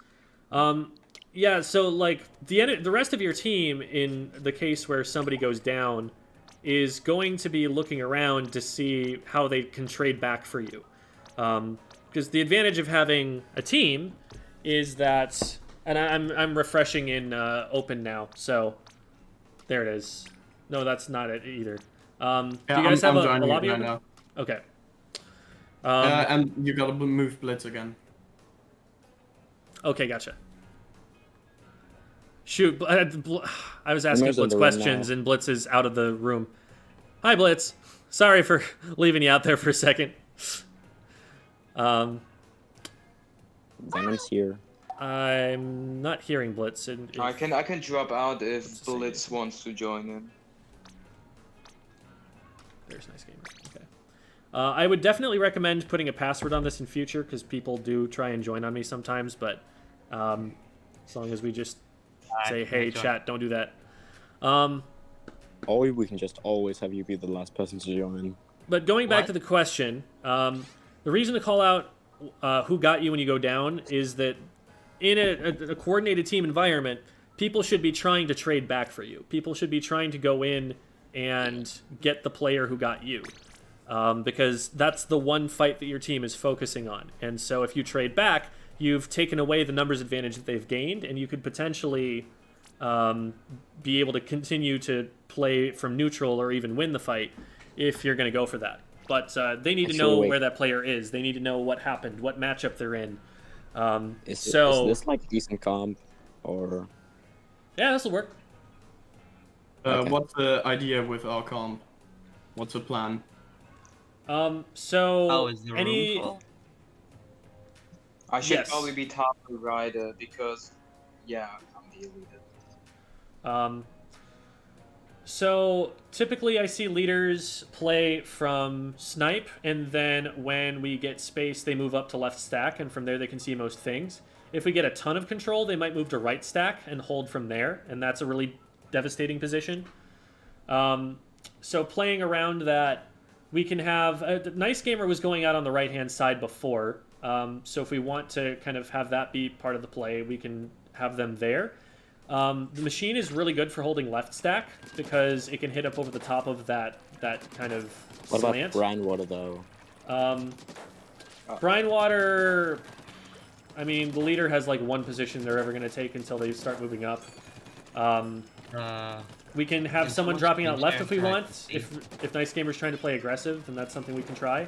Yeah, so like the rest of your team, in the case where somebody goes down, is going to be looking around to see how they can trade back for you. Because the advantage of having a team is that, and I'm refreshing in Open now, so there it is. No, that's not it either. Do you guys have a lobby open? Now. Okay. And you gotta move Blitz again. Okay, gotcha. Shoot, I was asking Blitz in Blitz the room questions, now. and Blitz is out of the room. Hi, Blitz. Sorry for leaving you out there for a second. Venom's here. I'm not hearing Blitz. I can drop out if Let's see. Blitz wants to join in. There's Nice Gamer. Okay. I would definitely recommend putting a password on this in future, because people do try and join on me sometimes, but as long as we just say, hey, chat, don't do that. Or we can just always have you be the last person to join. But going back to the question, the reason to call out who got you when you go down is that in a coordinated team environment, people should be trying to trade back for you. People should be trying to go in and get the player who got you. Because that's the one fight that your team is focusing on. And so if you trade back, you've taken away the numbers advantage that they've gained, and you could potentially be able to continue to play from neutral or even win the fight if you're going to go for that. But they need to know where that player is. They need to know what happened, what matchup they're in. Is this like decent comp, or? Yeah, this will work. Okay. What's the idea with our comp? What's the plan? So Oh, is the room any full? I should Yes. probably be top rider because, yeah, I'm the leader. So typically I see leaders play from snipe, and then when we get space, they move up to left stack, and from there they can see most things. If we get a ton of control, they might move to right stack and hold from there, and that's a really devastating position. So playing around that, we can have... Nice Gamer was going out on the right-hand side before, so if we want to kind of have that be part of the play, we can have them there. The machine is really good for holding left stack because it can hit up over the top of that kind of What slant. about brine water though? Brine water, I mean, the leader has like one position they're ever going to take until they start moving up. We can have someone dropping out left if we want. If Nice Gamer's trying to play aggressive, then that's something we can try.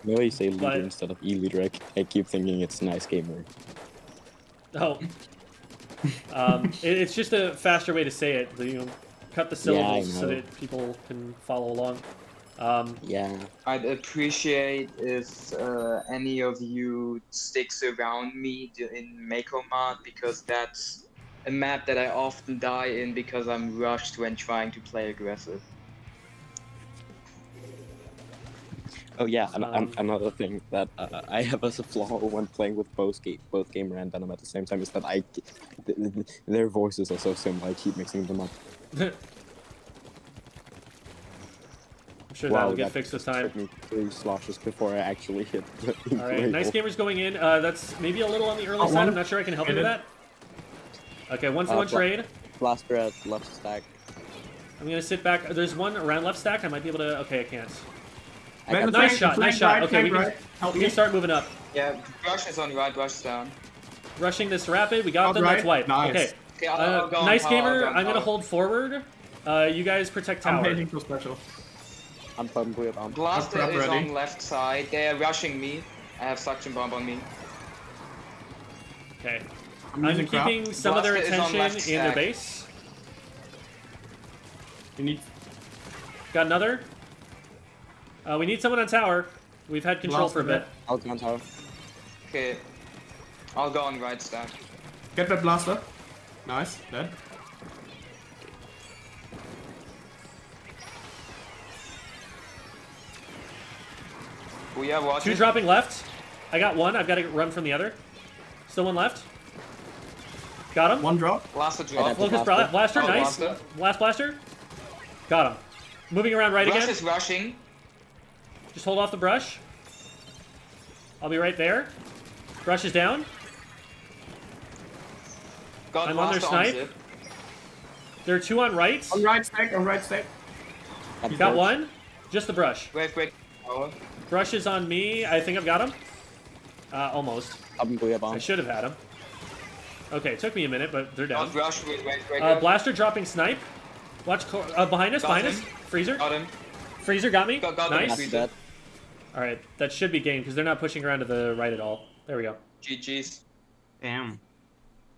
Maybe you say leader but- instead of e-leader. I keep thinking it's Nice Gamer. Oh. It's just a faster way to say it. Cut the syllables so know. that people can follow along. Yeah. I'd appreciate if any of you sticks around me in Mako mod, because that's a map that I often die in because I'm rushed when trying to play aggressive. Oh yeah, another thing that I have as a flaw when playing with both Gamer and Venom at the same time is that their voices are so similar. I keep mixing them up. I'm sure that'll get fixed this time. Took me 3 sloshes before I actually hit the Alright, Nice Gamer's going in. That's maybe a little on the early side. I'm not sure I can help you with that. Okay, 1-for-1 trade. Blaster at left stack. I'm gonna sit back. There's one around left stack. I might be able to... Okay, I can't. Venom Nice tank, shot, flank nice shot. right, Okay, we flank can, right. Help we me. can start moving up. Yeah, rush is on right, rush is down. Rushing this rapid. We got Out them. right. Let's wipe. Nice. Okay. Okay, I'll go on Nice tower, I'll Gamer, go on I'm gonna tower. hold forward. You guys protect I'm tower. painting for special. I'm probably around. Blaster Prep is ready. on left side. They're rushing me. I have suction bomb on me. Okay. I'm I'm using crap. keeping some of their Blaster is on attention left in their stack. base. You need Got another. We need someone on tower. We've had control for a bit. I'll go on tower. Okay. I'll go on right stack. get that blaster. Nice, dead. Oh yeah, watch Two it. dropping left. I got one. I've got to run from the other. Still one left. Got him. One drop. Blaster drop. Focus Blaster. blaster. Oh, Nice. blaster. Last blaster. Got him. Moving around right Rush again. is rushing. Just hold off the brush. I'll be right there. Brush is down. Got I'm on their blaster snipe. zip. There are two on right. On right stack, on right stack. Got one. Just the brush. Wait. Tower. Brush is on me. I think I've got him. Almost. Probably a I bomb. should have had him. Okay, it took me a minute, but they're down. Not rush. Wait. Blaster dropping snipe. Watch behind us, Got behind him. us. Freezer. Got him. Freezer got me. Got him. Nice. That's dead. All right, that should be game because they're not pushing around to the right at all. There we go. GG's. Damn.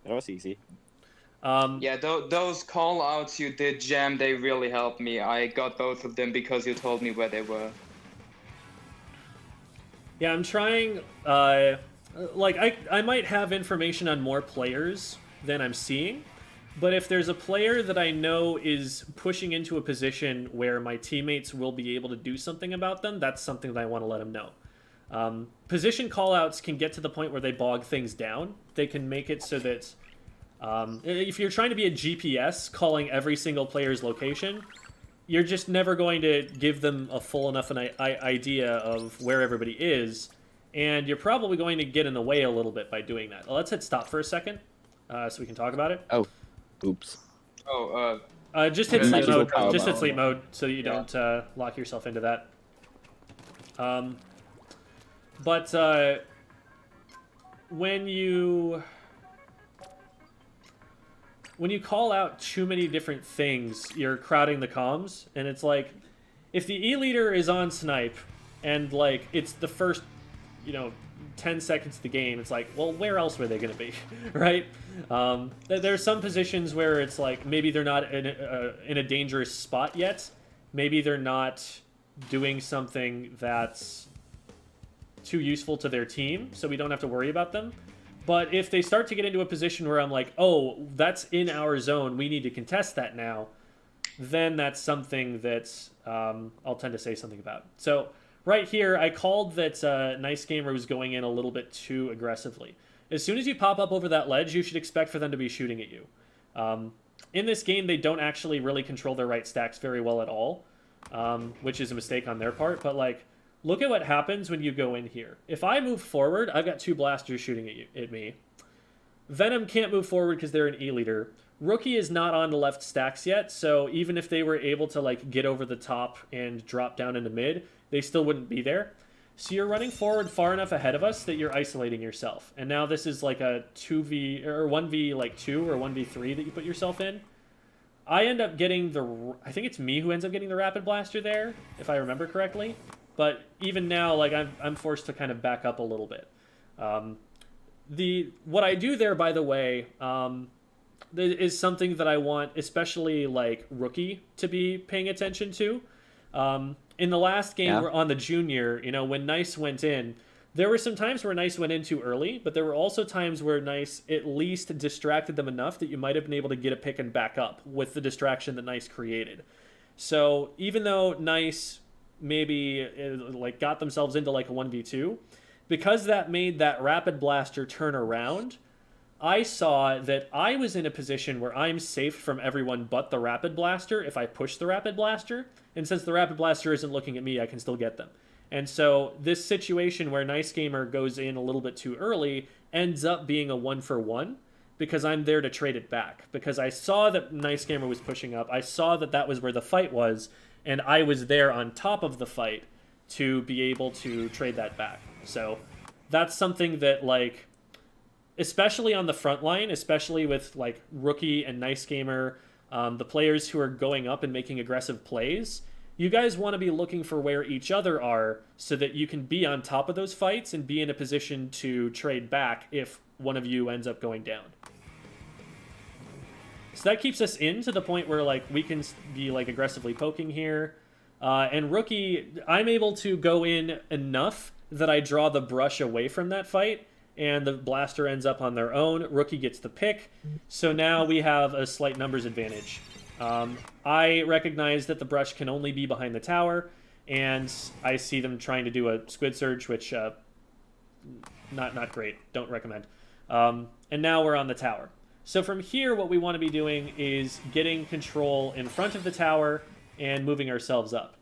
That was easy. Yeah, those call outs you did, Jam, they really helped me. I got both of them because you told me where they were. Yeah, I'm trying. Like I might have information on more players than I'm seeing, but if there's a player that I know is pushing into a position where my teammates will be able to do something about them, that's something that I want to let them know. Position callouts can get to the point where they bog things down. They can make it so that if you're trying to be a GPS calling every single player's location, you're just never going to give them a full enough idea of where everybody is, and you're probably going to get in the way a little bit by doing that. Let's hit stop for a second, so we can talk about it. Oh, oops. Oh, Just hit Okay, sleep nice. mode. Power Just hit bomb. sleep mode so that you don't lock yourself into that. But when you call out too many different things, you're crowding the comms, and it's like, if the E leader is on snipe, and like it's the first, 10 seconds of the game, it's like, well, where else were they going to be, right? There's some positions where it's like maybe they're not in a dangerous spot yet. Maybe they're not doing something that's too useful to their team, so we don't have to worry about them. But if they start to get into a position where I'm like, oh, that's in our zone, we need to contest that now, then that's something that I'll tend to say something about. So right here, I called that Nice Gamer was going in a little bit too aggressively. As soon as you pop up over that ledge, you should expect for them to be shooting at you. In this game, they don't actually really control their right stacks very well at all, which is a mistake on their part. But like, look at what happens when you go in here. If I move forward, I've got 2 blasters shooting at me. Venom can't move forward because they're an E-leader. Rookie is not on the left stacks yet, so even if they were able to like get over the top and drop down into mid, they still wouldn't be there. So you're running forward far enough ahead of us that you're isolating yourself. And now this is like a 2v or 1v like 2 or 1v3 that you put yourself in. I end up getting I think it's me who ends up getting the rapid blaster there, if I remember correctly. But even now, like I'm forced to kind of back up a little bit. What I do there, by the way, is something that I want, especially like Rookie, to be paying attention to. In the last game on the Junior, you know, when Nice went in, there were some times where Nice went in too early, but there were also times where Nice at least distracted them enough that you might have been able to get a pick and back up with the distraction that Nice created. So even though Nice maybe like got themselves into like a 1v2, because that made that rapid blaster turn around, I saw that I was in a position where I'm safe from everyone but the rapid blaster if I push the rapid blaster, and since the rapid blaster isn't looking at me, I can still get them. And so this situation where Nice Gamer goes in a little bit too early ends up being a 1-for-1 because I'm there to trade it back, because I saw that Nice Gamer was pushing up, I saw that that was where the fight was, and I was there on top of the fight to be able to trade that back. So that's something that, like, especially on the front line, especially with like Rookie and Nice Gamer, the players who are going up and making aggressive plays, you guys want to be looking for where each other are so that you can be on top of those fights and be in a position to trade back if one of you ends up going down. So that keeps us in to the point where like we can be like aggressively poking here. And Rookie, I'm able to go in enough that I draw the brush away from that fight, and the blaster ends up on their own. Rookie gets the pick, so now we have a slight numbers advantage. I recognize that the brush can only be behind the tower, and I see them trying to do a squid surge, which not great. Don't recommend. And now we're on the tower. So from here, what we want to be doing is getting control in front of the tower and moving ourselves up.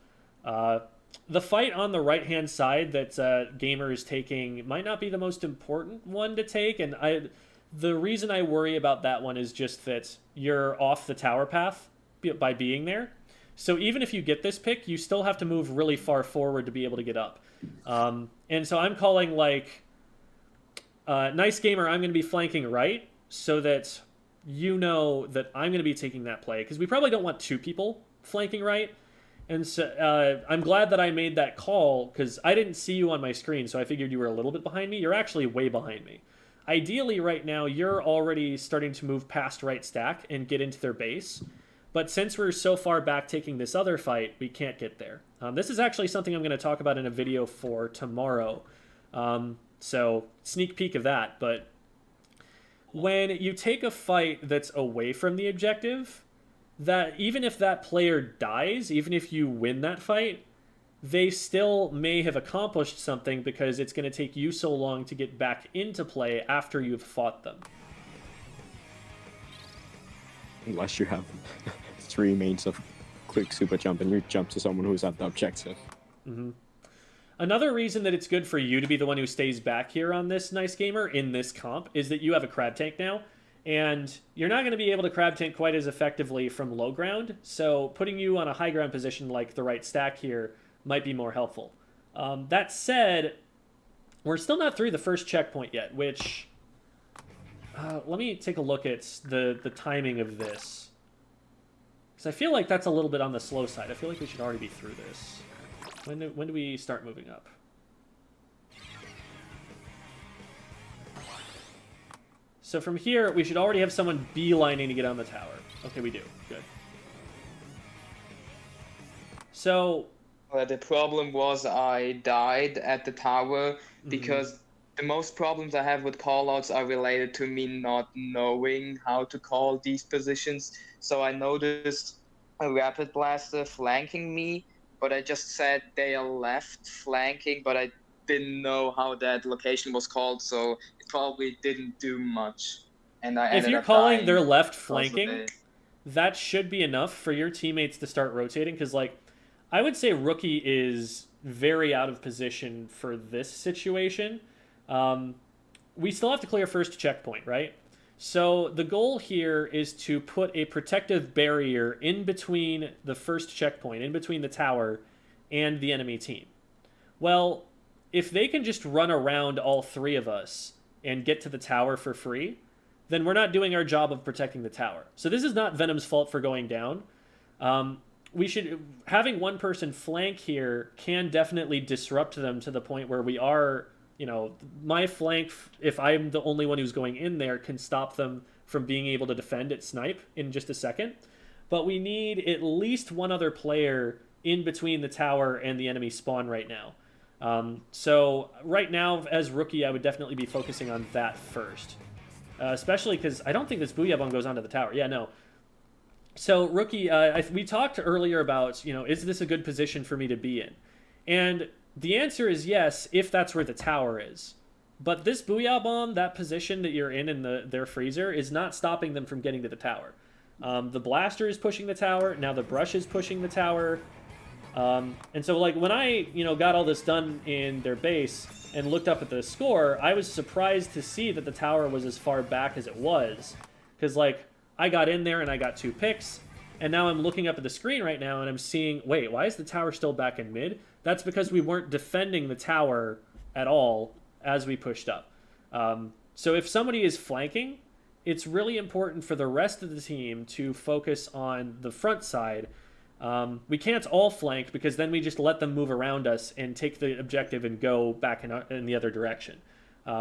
The fight on the right-hand side that Gamer is taking might not be the most important one to take, and the reason I worry about that one is just that you're off the tower path by being there. So even if you get this pick, you still have to move really far forward to be able to get up. And so I'm calling, like, Nice Gamer, I'm going to be flanking right so that you know that I'm going to be taking that play, because we probably don't want 2 people flanking right. And so I'm glad that I made that call, because I didn't see you on my screen, so I figured you were a little bit behind me. You're actually way behind me. Ideally, right now, you're already starting to move past right stack and get into their base. But since we're so far back taking this other fight, we can't get there. This is actually something I'm going to talk about in a video for tomorrow. So sneak peek of that. But when you take a fight that's away from the objective, that even if that player dies, even if you win that fight, they still may have accomplished something because it's going to take you so long to get back into play after you've fought them. Unless you have 3 mains of quick super jump and you jump to someone who's at the objective. Mm-hmm. Another reason that it's good for you to be the one who stays back here on this Nice Gamer in this comp is that you have a crab tank now. And you're not going to be able to crab tank quite as effectively from low ground, so putting you on a high ground position like the right stack here might be more helpful. That said, we're still not through the first checkpoint yet, which... let me take a look at the timing of this. Because I feel like that's a little bit on the slow side. I feel like we should already be through this. When do we start moving up? So from here, we should already have someone beelining to get on the tower. Okay, we do. Good. So... The problem was I died at the tower because the most problems I have with callouts are related to me not knowing how to call these positions. So I noticed a rapid blaster flanking me, but I just said they are left flanking, but I didn't know how that location was called, so it probably didn't do much. And I if ended you're up calling dying their left because of flanking, it. that should be enough for your teammates to start rotating, because, like, I would say Rookie is very out of position for this situation. We still have to clear first checkpoint, right? So the goal here is to put a protective barrier in between the first checkpoint, in between the tower and the enemy team. Well, if they can just run around all three of us and get to the tower for free, then we're not doing our job of protecting the tower. So this is not Venom's fault for going down. Having one person flank here can definitely disrupt them to the point where we are, my flank, if I'm the only one who's going in there, can stop them from being able to defend at snipe in just a second. But we need at least one other player in between the tower and the enemy spawn right now. So right now, as Rookie, I would definitely be focusing on that first. Especially because I don't think this Booyah Bomb goes onto the tower. Yeah, no. So, Rookie, we talked earlier about, is this a good position for me to be in? And the answer is yes, if that's where the tower is. But this Booyah Bomb, that position that you're in their freezer, is not stopping them from getting to the tower. The blaster is pushing the tower. Now the brush is pushing the tower. And so, like, when I, got all this done in their base and looked up at the score, I was surprised to see that the tower was as far back as it was. Because, like, I got in there and I got 2 picks, and now I'm looking up at the screen right now and I'm seeing, wait, why is the tower still back in mid? That's because we weren't defending the tower at all as we pushed up. So if somebody is flanking, it's really important for the rest of the team to focus on the front side. We can't all flank because then we just let them move around us and take the objective and go back in the other direction.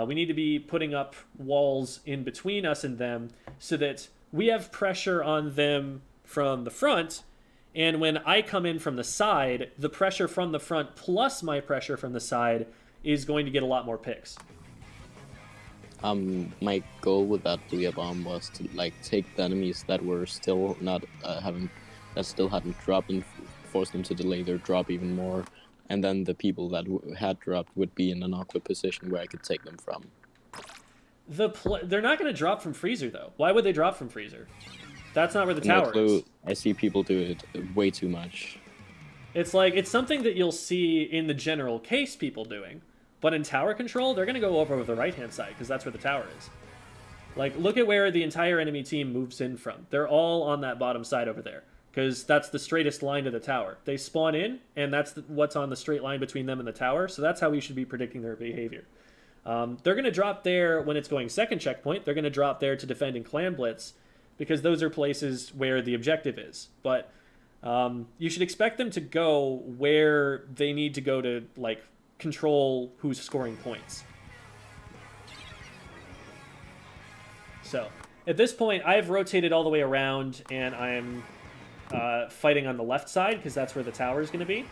We need to be putting up walls in between us and them so that we have pressure on them from the front, and when I come in from the side, the pressure from the front plus my pressure from the side is going to get a lot more picks. My goal with that Booyah Bomb was to take the enemies that were still not still hadn't dropped and force them to delay their drop even more, and then the people that had dropped would be in an awkward position where I could take them from. They're not going to drop from freezer, though. Why would they drop from freezer? That's not where the tower is. I see people do it way too much. It's something that you'll see in the general case people doing, but in tower control, they're going to go over the right-hand side because that's where the tower is. Like, look at where the entire enemy team moves in from. They're all on that bottom side over there because that's the straightest line to the tower. They spawn in, and that's what's on the straight line between them and the tower, so that's how we should be predicting their behavior. They're going to drop there when it's going second checkpoint. They're going to drop there to defend in Clam blitz because those are places where the objective is. But you should expect them to go where they need to go to, like, control who's scoring points. So, at this point, I've rotated all the way around, and I'm fighting on the left side because that's where the tower is going to be.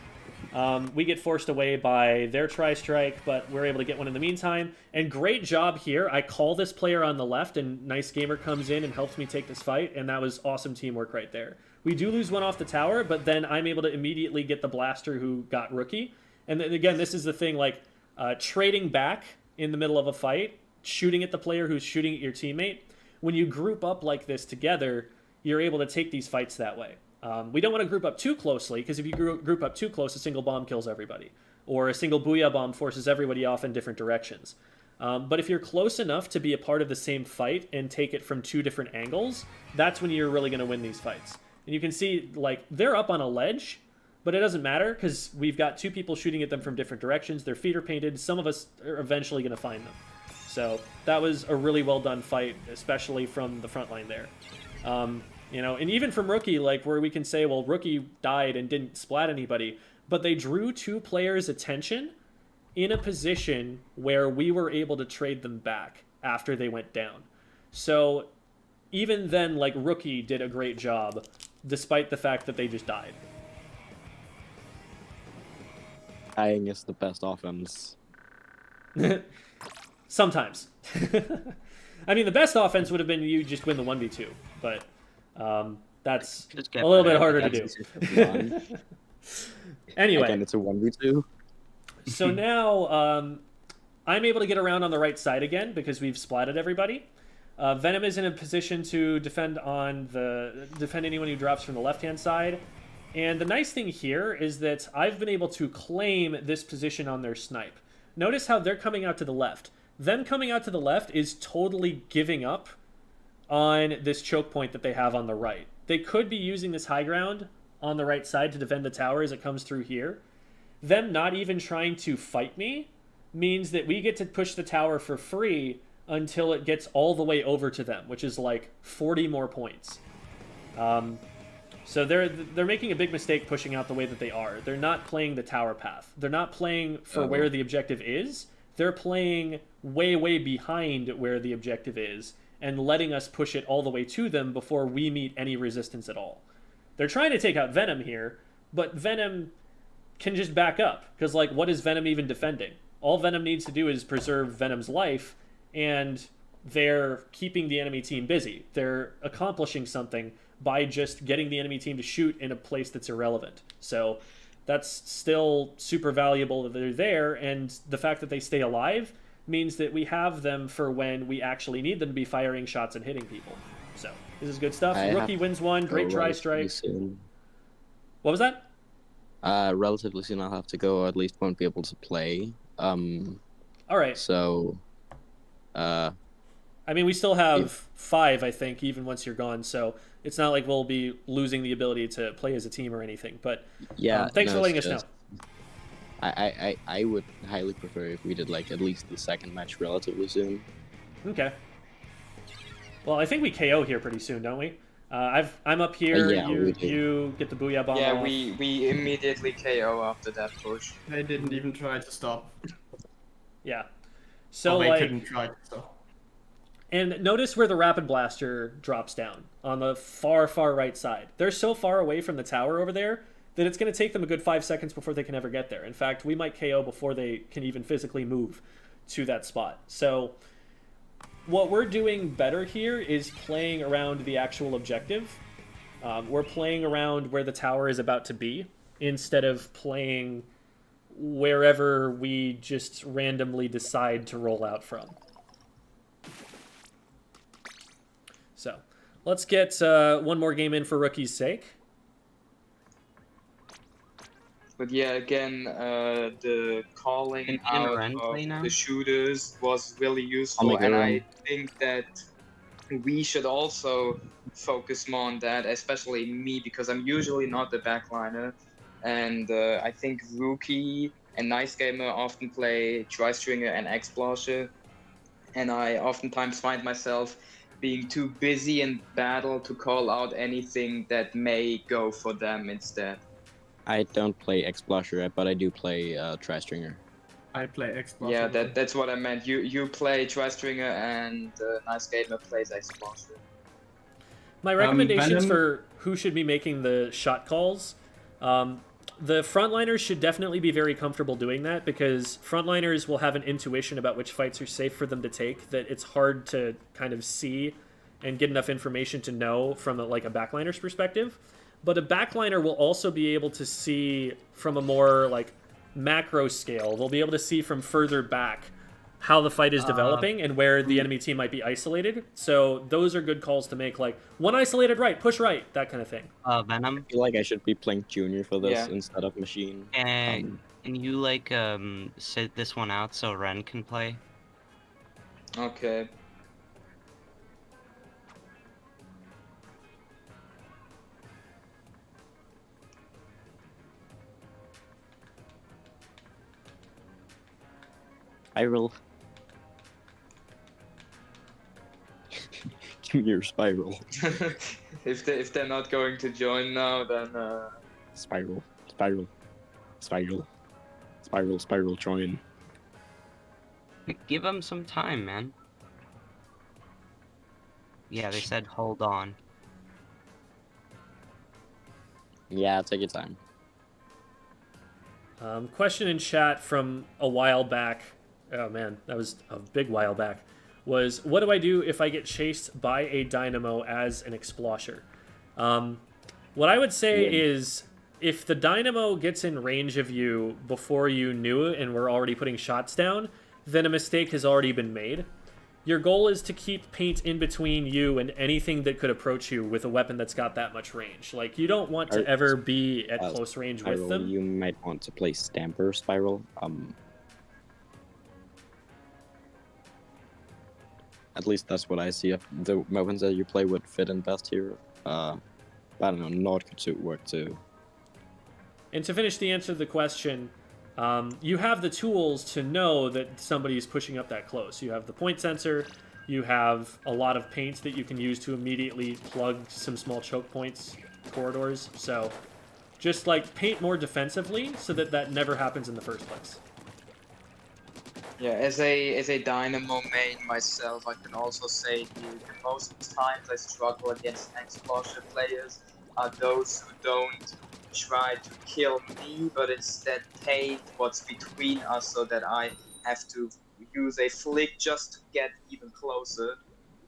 We get forced away by their tri-strike, but we're able to get one in the meantime. And great job here. I call this player on the left, and Nice Gamer comes in and helps me take this fight, and that was awesome teamwork right there. We do lose one off the tower, but then I'm able to immediately get the blaster who got Rookie. And then, again, this is the thing, like, trading back in the middle of a fight, shooting at the player who's shooting at your teammate. When you group up like this together, you're able to take these fights that way. We don't want to group up too closely, because if you group up too close, a single bomb kills everybody. Or a single Booyah Bomb forces everybody off in different directions. But if you're close enough to be a part of the same fight and take it from 2 different angles, that's when you're really going to win these fights. And you can see, like, they're up on a ledge, but it doesn't matter, because we've got 2 people shooting at them from different directions. Their feet are painted. Some of us are eventually going to find them. So that was a really well done fight, especially from the front line there. And even from Rookie, like, where we can say, well, Rookie died and didn't splat anybody, but they drew 2 players' attention in a position where we were able to trade them back after they went down. So even then, like, Rookie did a great job, despite the fact that they just died. Dying is the best offense. Sometimes. I mean, the best offense would have been you just win the 1v2, but that's a little bit harder to do. Anyway. Again, it's a 1v2. So now I'm able to get around on the right side again because we've splatted everybody. Venom is in a position to defend anyone who drops from the left-hand side. And the nice thing here is that I've been able to claim this position on their snipe. Notice how they're coming out to the left. Them coming out to the left is totally giving up on this choke point that they have on the right. They could be using this high ground on the right side to defend the tower as it comes through here. Them not even trying to fight me means that we get to push the tower for free until it gets all the way over to them, which is like 40 more points. So they're making a big mistake pushing out the way that they are. They're not playing the tower path. They're not playing for where the objective is. They're playing way, way behind where the objective is and letting us push it all the way to them before we meet any resistance at all. They're trying to take out Venom here, but Venom can just back up because, like, what is Venom even defending? All Venom needs to do is preserve Venom's life, and they're keeping the enemy team busy. They're accomplishing something by just getting the enemy team to shoot in a place that's irrelevant. So that's still super valuable that they're there, and the fact that they stay alive means that we have them for when we actually need them to be firing shots and hitting people. So this is good stuff. Rookie wins one. Great dry strike. Soon. What was that? Relatively soon I'll have to go, or at least won't be able to play. All right. So, I mean, we still have 5, I think, even once you're gone. So it's not like we'll be losing the ability to play as a team or anything. But yeah, thanks for letting us know. I would highly prefer if we did like at least the second match relatively soon. Okay. Well, I think we KO here pretty soon, don't we? I'm up here. Yeah, you get the booyah bomb. Yeah, off. we immediately KO after that push. They didn't even try to stop. Yeah. So they like, couldn't try to stop. And notice where the Rapid Blaster drops down on the far, far right side. They're so far away from the tower over there that it's going to take them a good 5 seconds before they can ever get there. In fact, we might KO before they can even physically move to that spot. So what we're doing better here is playing around the actual objective. We're playing around where the tower is about to be instead of playing wherever we just randomly decide to roll out from. So let's get one more game in for Rookie's sake. But yeah, again, the calling out of the shooters was really useful, and I think that we should also focus more on that, especially me, because I'm usually not the backliner, and I think Rookie and Nice Gamer often play Tri-Stringer and Explosion, and I oftentimes find myself being too busy in battle to call out anything that may go for them instead. I don't play Explosion, but I do play Tri-Stringer. I play Explosion. Yeah, that's what I meant. You play Tri-Stringer and Nice Gamer plays Explosion. My recommendations for who should be making the shot calls, the frontliners should definitely be very comfortable doing that, because frontliners will have an intuition about which fights are safe for them to take that it's hard to kind of see and get enough information to know from a backliner's perspective. But a backliner will also be able to see from a more like macro scale. They'll be able to see from further back how the fight is developing and where the enemy team might be isolated. So those are good calls to make, like one isolated right, push right, that kind of thing. Venom. I feel like I should be playing Junior for this instead of Machine. And can you sit this one out so Ren can play? Okay. Spiral. Give me your Spiral. If they're not going to join now, then Spiral, join. Give them some time, man. Yeah, they said hold on. Yeah, take your time. Question in chat from a while back. Oh man, that was a big while back. Was what do I do if I get chased by a dynamo as an explosher? What I would say is if the dynamo gets in range of you before you knew it and we're already putting shots down, then a mistake has already been made. Your goal is to keep paint in between you and anything that could approach you with a weapon that's got that much range. Like, you don't want to ever be at close range with Spiral, them. you might want to play Stamper Spiral. At least that's what I see of the weapons that you play would fit in best here. But I don't know, Nord could work too. And to finish the answer to the question, you have the tools to know that somebody is pushing up that close. You have the point sensor, you have a lot of paint that you can use to immediately plug some small choke points, corridors. So just like paint more defensively so that that never happens in the first place. Yeah, as a Dynamo main myself, I can also say the most times I struggle against explosion players are those who don't try to kill me, but instead paint what's between us so that I have to use a flick just to get even closer.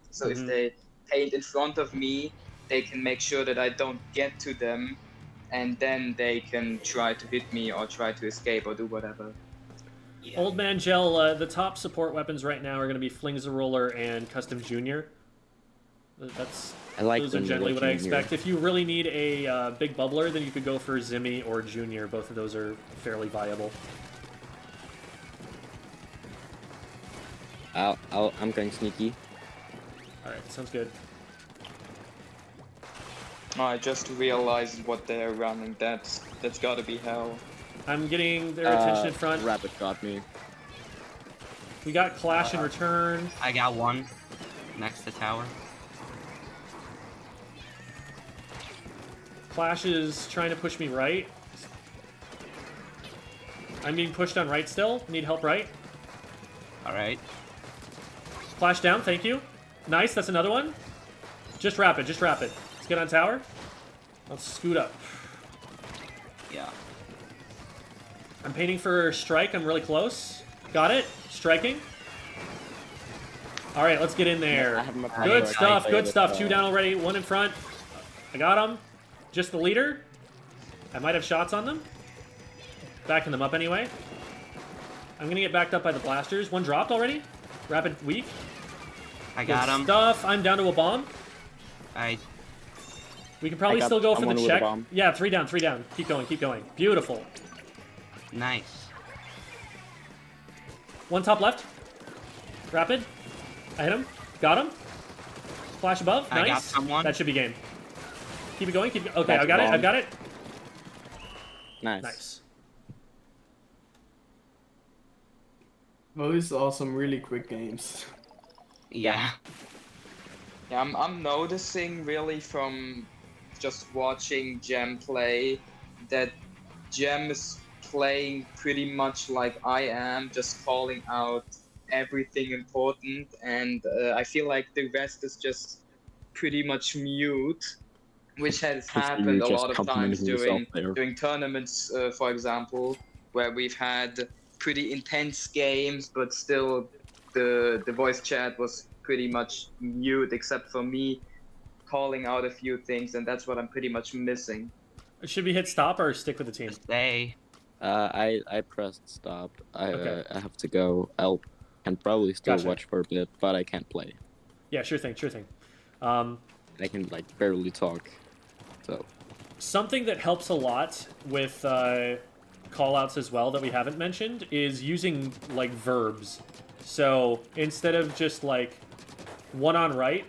So if they paint in front of me, they can make sure that I don't get to them, and then they can try to hit me or try to escape or do whatever. Yeah. Old Man Gel, the top support weapons right now are going to be Flings a Roller and Custom Junior. Those are generally what I expect. If you really need a big bubbler, then you could go for Zimmy or Junior. Both of those are fairly viable. I'm going sneaky. Alright, sounds good. I just realized what they're running. That's gotta be hell. I'm getting their attention in front. Rabbit got me. We got Clash in return. I got one next to tower. Clash is trying to push me right. I'm being pushed on right still. Need help right. Alright. Clash down, thank you. Nice, that's another one. Just rapid, just rapid. Let's get on tower. Let's scoot up. Yeah. I'm painting for strike, I'm really close. Got it, striking. Alright, let's get in there. Good stuff, good stuff. Two down already, one in front. I got him. Just the leader. I might have shots on them. Backing them up anyway. I'm gonna get backed up by the blasters. One dropped already. Rapid weak. I got him. Stuff. I'm down to a bomb. We can probably still go for the check. Yeah, three down, three down. Keep going, keep going. Beautiful. Nice. One top left. Rapid. I hit him. Got him. Flash above. Nice. I got someone. That should be game. Keep it going. Keep it. Okay, I got it. I've got it. Nice. Nice. Those are some really quick games. Yeah. Yeah, I'm noticing really from just watching Gem play that Gem is playing pretty much like I am, just calling out everything important, and I feel like the rest is just pretty much mute, which has happened a lot of times during tournaments, for example, where we've had pretty intense games, but still the voice chat was pretty much mute, except for me calling out a few things, and that's what I'm pretty much missing. Should we hit stop or stick with the team? Stay. I pressed stop. I have to go. I can probably still watch for a bit, but I can't play. Yeah, sure thing, sure thing. I can like barely talk. So something that helps a lot with callouts as well that we haven't mentioned is using like verbs. So instead of just like one on right,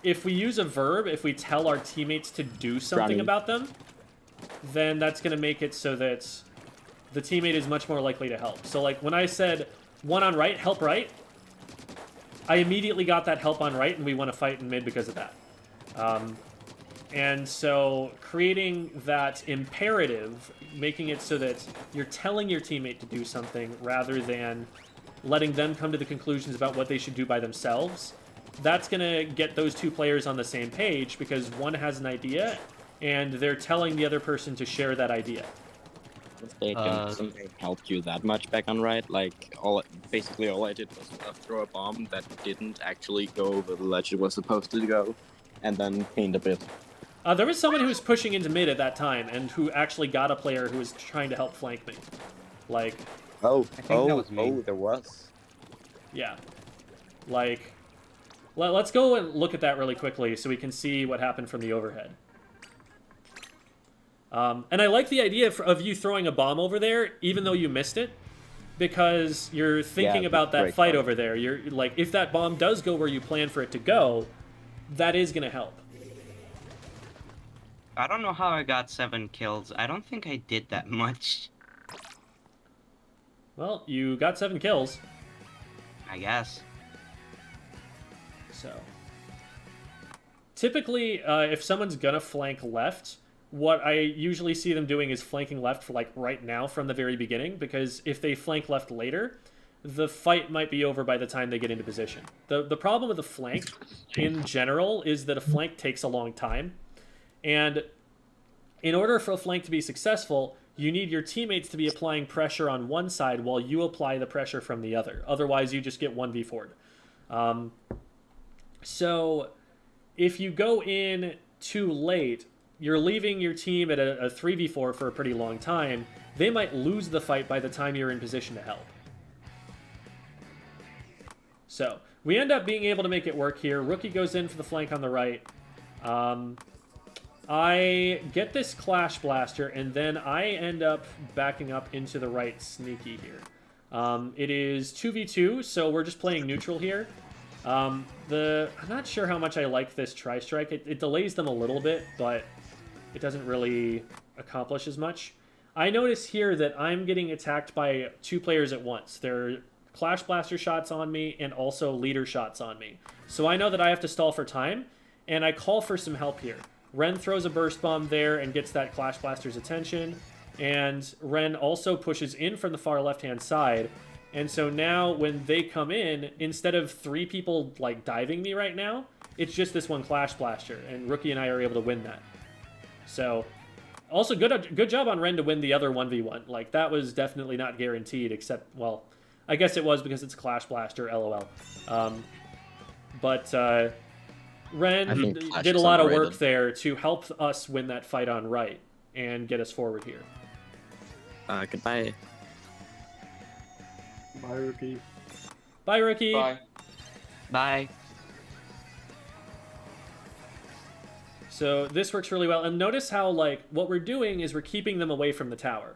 if we use a verb, if we tell our teammates to do something about them, then that's going to make it so that the teammate is much more likely to help. So like when I said one on right, help right, I immediately got that help on right, and we want to fight in mid because of that. And so creating that imperative, making it so that you're telling your teammate to do something rather than letting them come to the conclusions about what they should do by themselves, that's going to get those two players on the same page because one has an idea and they're telling the other person to share that idea. They can help you that much back on right. Like basically all I did was throw a bomb that didn't actually go over the ledge it was supposed to go, and then paint a bit. There was someone who was pushing into mid at that time and who actually got a player who was trying to help flank me. Like, Oh, I think that was me. there was. yeah. Like, let's go and look at that really quickly so we can see what happened from the overhead. And I like the idea of you throwing a bomb over there, even though you missed it, because you're thinking about that fight over there. You're like, if that bomb does go where you plan for it to go, that is going to help. I don't know how I got 7 kills. I don't think I did that much. Well, you got 7 kills. I guess. So, typically, if someone's gonna flank left, what I usually see them doing is flanking left for like right now from the very beginning, because if they flank left later, the fight might be over by the time they get into position. The problem with a flank in general is that a flank takes a long time, and in order for a flank to be successful, you need your teammates to be applying pressure on one side while you apply the pressure from the other. Otherwise, you just get 1v4'd. So if you go in too late, you're leaving your team at a 3v4 for a pretty long time. They might lose the fight by the time you're in position to help. So we end up being able to make it work here. Rookie goes in for the flank on the right. I get this Clash Blaster, and then I end up backing up into the right sneaky here. It is 2v2, so we're just playing neutral here. I'm not sure how much I like this Tri-Strike. It delays them a little bit, but it doesn't really accomplish as much. I notice here that I'm getting attacked by 2 players at once. There are Clash Blaster shots on me and also leader shots on me. So I know that I have to stall for time, and I call for some help here. Ren throws a burst bomb there and gets that Clash Blaster's attention, and Ren also pushes in from the far left-hand side. And so now when they come in, instead of 3 people like diving me right now, it's just this one Clash Blaster, and Rookie and I are able to win that. So, also good job on Ren to win the other 1v1. Like, that was definitely not guaranteed, except, well, I guess it was because it's Clash Blaster, lol. Ren did a lot of work there to help us win that fight on right and get us forward here. Goodbye. Bye, Rookie. Bye, Rookie. Bye. Bye. So this works really well. And notice how, like, what we're doing is we're keeping them away from the tower.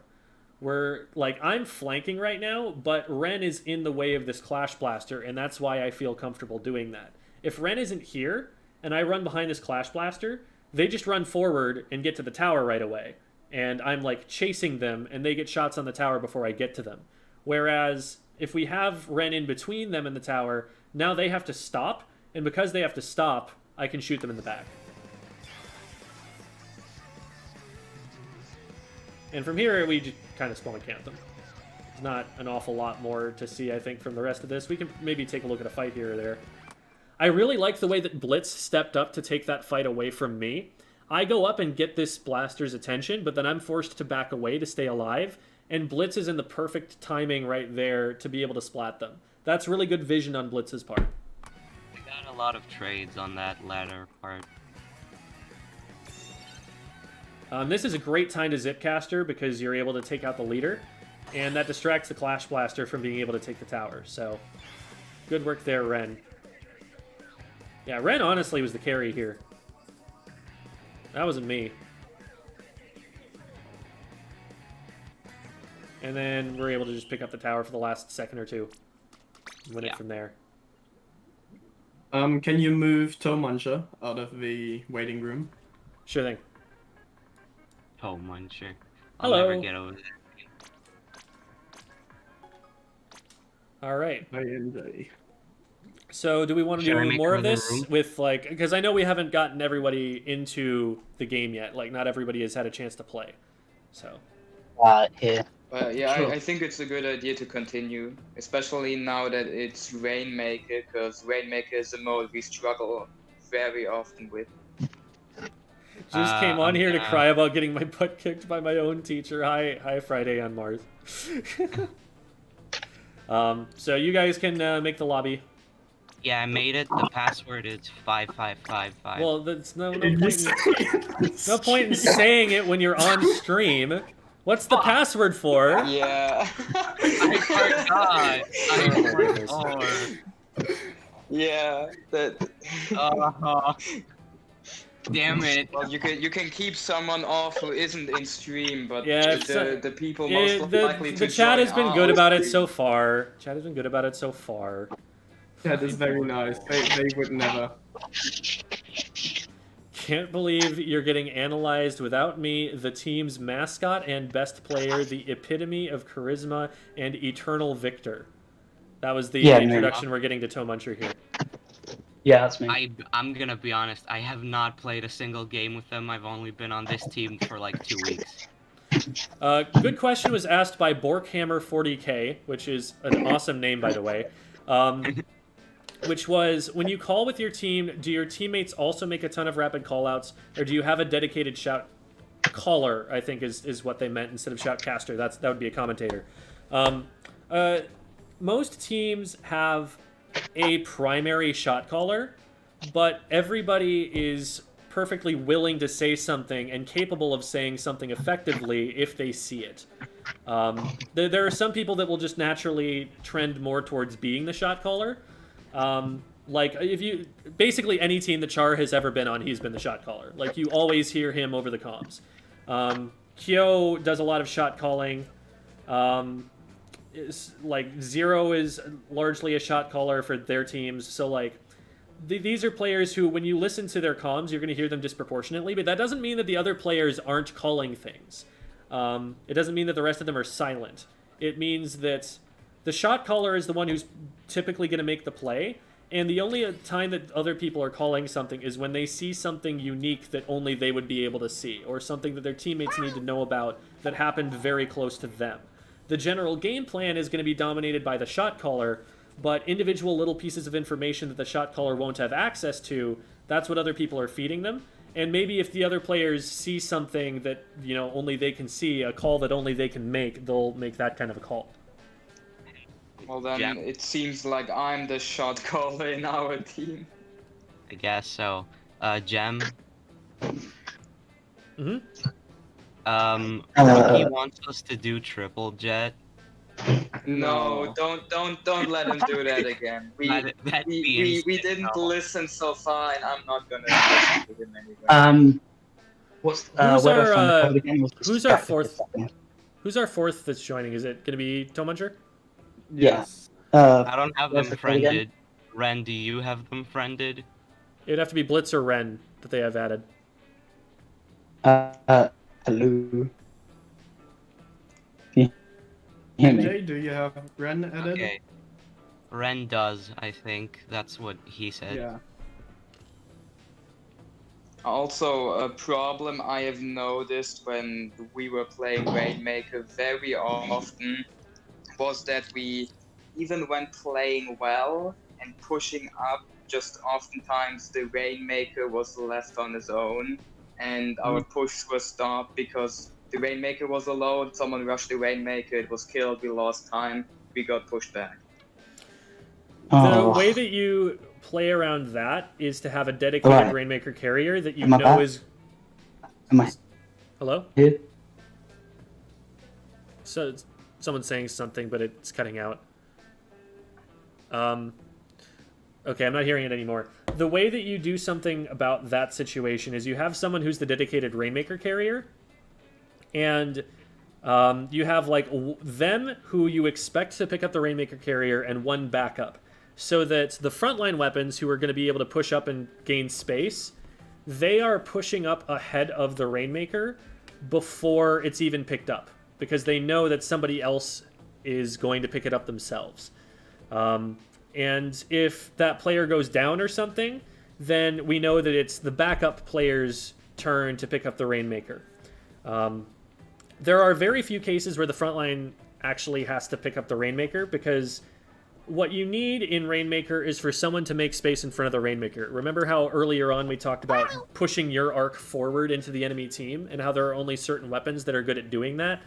We're, like, I'm flanking right now, but Ren is in the way of this Clash Blaster, and that's why I feel comfortable doing that. If Ren isn't here, and I run behind this Clash Blaster, they just run forward and get to the tower right away. And I'm, like, chasing them, and they get shots on the tower before I get to them. Whereas, if we have Ren in between them and the tower, now they have to stop, and because they have to stop, I can shoot them in the back. And from here, we just kind of spawn camp them. There's not an awful lot more to see, I think, from the rest of this. We can maybe take a look at a fight here or there. I really like the way that Blitz stepped up to take that fight away from me. I go up and get this Blaster's attention, but then I'm forced to back away to stay alive, and Blitz is in the perfect timing right there to be able to splat them. That's really good vision on Blitz's part. We got a lot of trades on that latter part. This is a great time to Zipcaster because you're able to take out the leader, and that distracts the Clash Blaster from being able to take the tower. So, good work there, Ren. Yeah, Ren honestly was the carry here. That wasn't me. And then we're able to just pick up the tower for the last second or two. Win it from there. Can you move Toe Muncher out of the waiting room? Sure thing. Oh, Muncher. I'll Hello. never get over there. All right. INJ. So do we want to Should I do make more of another this room? with, like, because I know we haven't gotten everybody into the game yet. Like, not everybody has had a chance to play. So. Here. Yeah, Sure. I think it's a good idea to continue, especially now that it's Rainmaker, because Rainmaker is a mode we struggle very often with. Just came on I'm here to gonna- cry about getting my butt kicked by my own teacher. Hi, Friday on Mars. So you guys can make the lobby. Yeah, I made it. The password is 5555. Well, that's no Did you point. say No point in saying it when you're on stream. What's the password for? Yeah. I forgot. Yeah. That. Damn it. Well, you can keep someone off who isn't in stream, but Yeah, the people most likely to the chat has been join good are about it stream. so far. Chat has been good about it so far. That is very nice. They would never. Can't believe you're getting analyzed without me, the team's mascot and best player, the epitome of charisma and eternal victor. That was the introduction we're getting to Toe Muncher here. Yeah, that's me. I'm gonna be honest, I have not played a single game with them. I've only been on this team for like 2 weeks. Good question was asked by Borkhammer40k, which is an awesome name, by the way. Which was, when you call with your team, do your teammates also make a ton of rapid callouts, or do you have a dedicated shout caller, I think is what they meant, instead of shoutcaster. That would be a commentator. Most teams have a primary shot caller, but everybody is perfectly willing to say something and capable of saying something effectively if they see it. There are some people that will just naturally trend more towards being the shot caller. Like, if you... Basically, any team that Char has ever been on, he's been the shot caller. Like, you always hear him over the comms. Kyo does a lot of shot calling. Zero is largely a shot caller for their teams. So, like, these are players who, when you listen to their comms, you're going to hear them disproportionately. But that doesn't mean that the other players aren't calling things. It doesn't mean that the rest of them are silent. It means that the shot caller is the one who's typically going to make the play, and the only time that other people are calling something is when they see something unique that only they would be able to see, or something that their teammates need to know about that happened very close to them. The general game plan is going to be dominated by the shot caller, but individual little pieces of information that the shot caller won't have access to, that's what other people are feeding them. And maybe if the other players see something that, only they can see, a call that only they can make, they'll make that kind of a call. Well, then it seems like I'm the shot caller in our team. I guess so. Gem. Mm-hmm. He wants us to do triple jet. No, don't let him do that again. We didn't listen so far, and I'm not gonna listen to him anyway. Who's our fourth? Who's our fourth that's joining? Is it gonna be Toe Muncher? Yes. I don't have them friended. Ren, do you have them friended? It'd have to be Blitz or Ren that they have added. Hello. Can you hear me? Jay, do you have Ren added? Okay. Ren does, I think. That's what he said. Yeah. Also, a problem I have noticed when we were playing Rainmaker very often was that we, even when playing well and pushing up, just oftentimes the Rainmaker was left on his own, and our push was stopped because the Rainmaker was alone, someone rushed the Rainmaker, it was killed, we lost time, we got pushed back. The way that you play around that is to have a dedicated Rainmaker carrier that you know is... Am I... Hello? Here? So, someone's saying something, but it's cutting out. Okay, I'm not hearing it anymore. The way that you do something about that situation is you have someone who's the dedicated Rainmaker carrier, and you have, like, them who you expect to pick up the Rainmaker carrier and one backup, so that the frontline weapons who are going to be able to push up and gain space, they are pushing up ahead of the Rainmaker before it's even picked up, because they know that somebody else is going to pick it up themselves. And if that player goes down or something, then we know that it's the backup player's turn to pick up the Rainmaker. there are very few cases where the Frontline actually has to pick up the Rainmaker, because what you need in Rainmaker is for someone to make space in front of the Rainmaker. Remember how earlier on we talked about pushing your arc forward into the enemy team, and how there are only certain weapons that are good at doing that?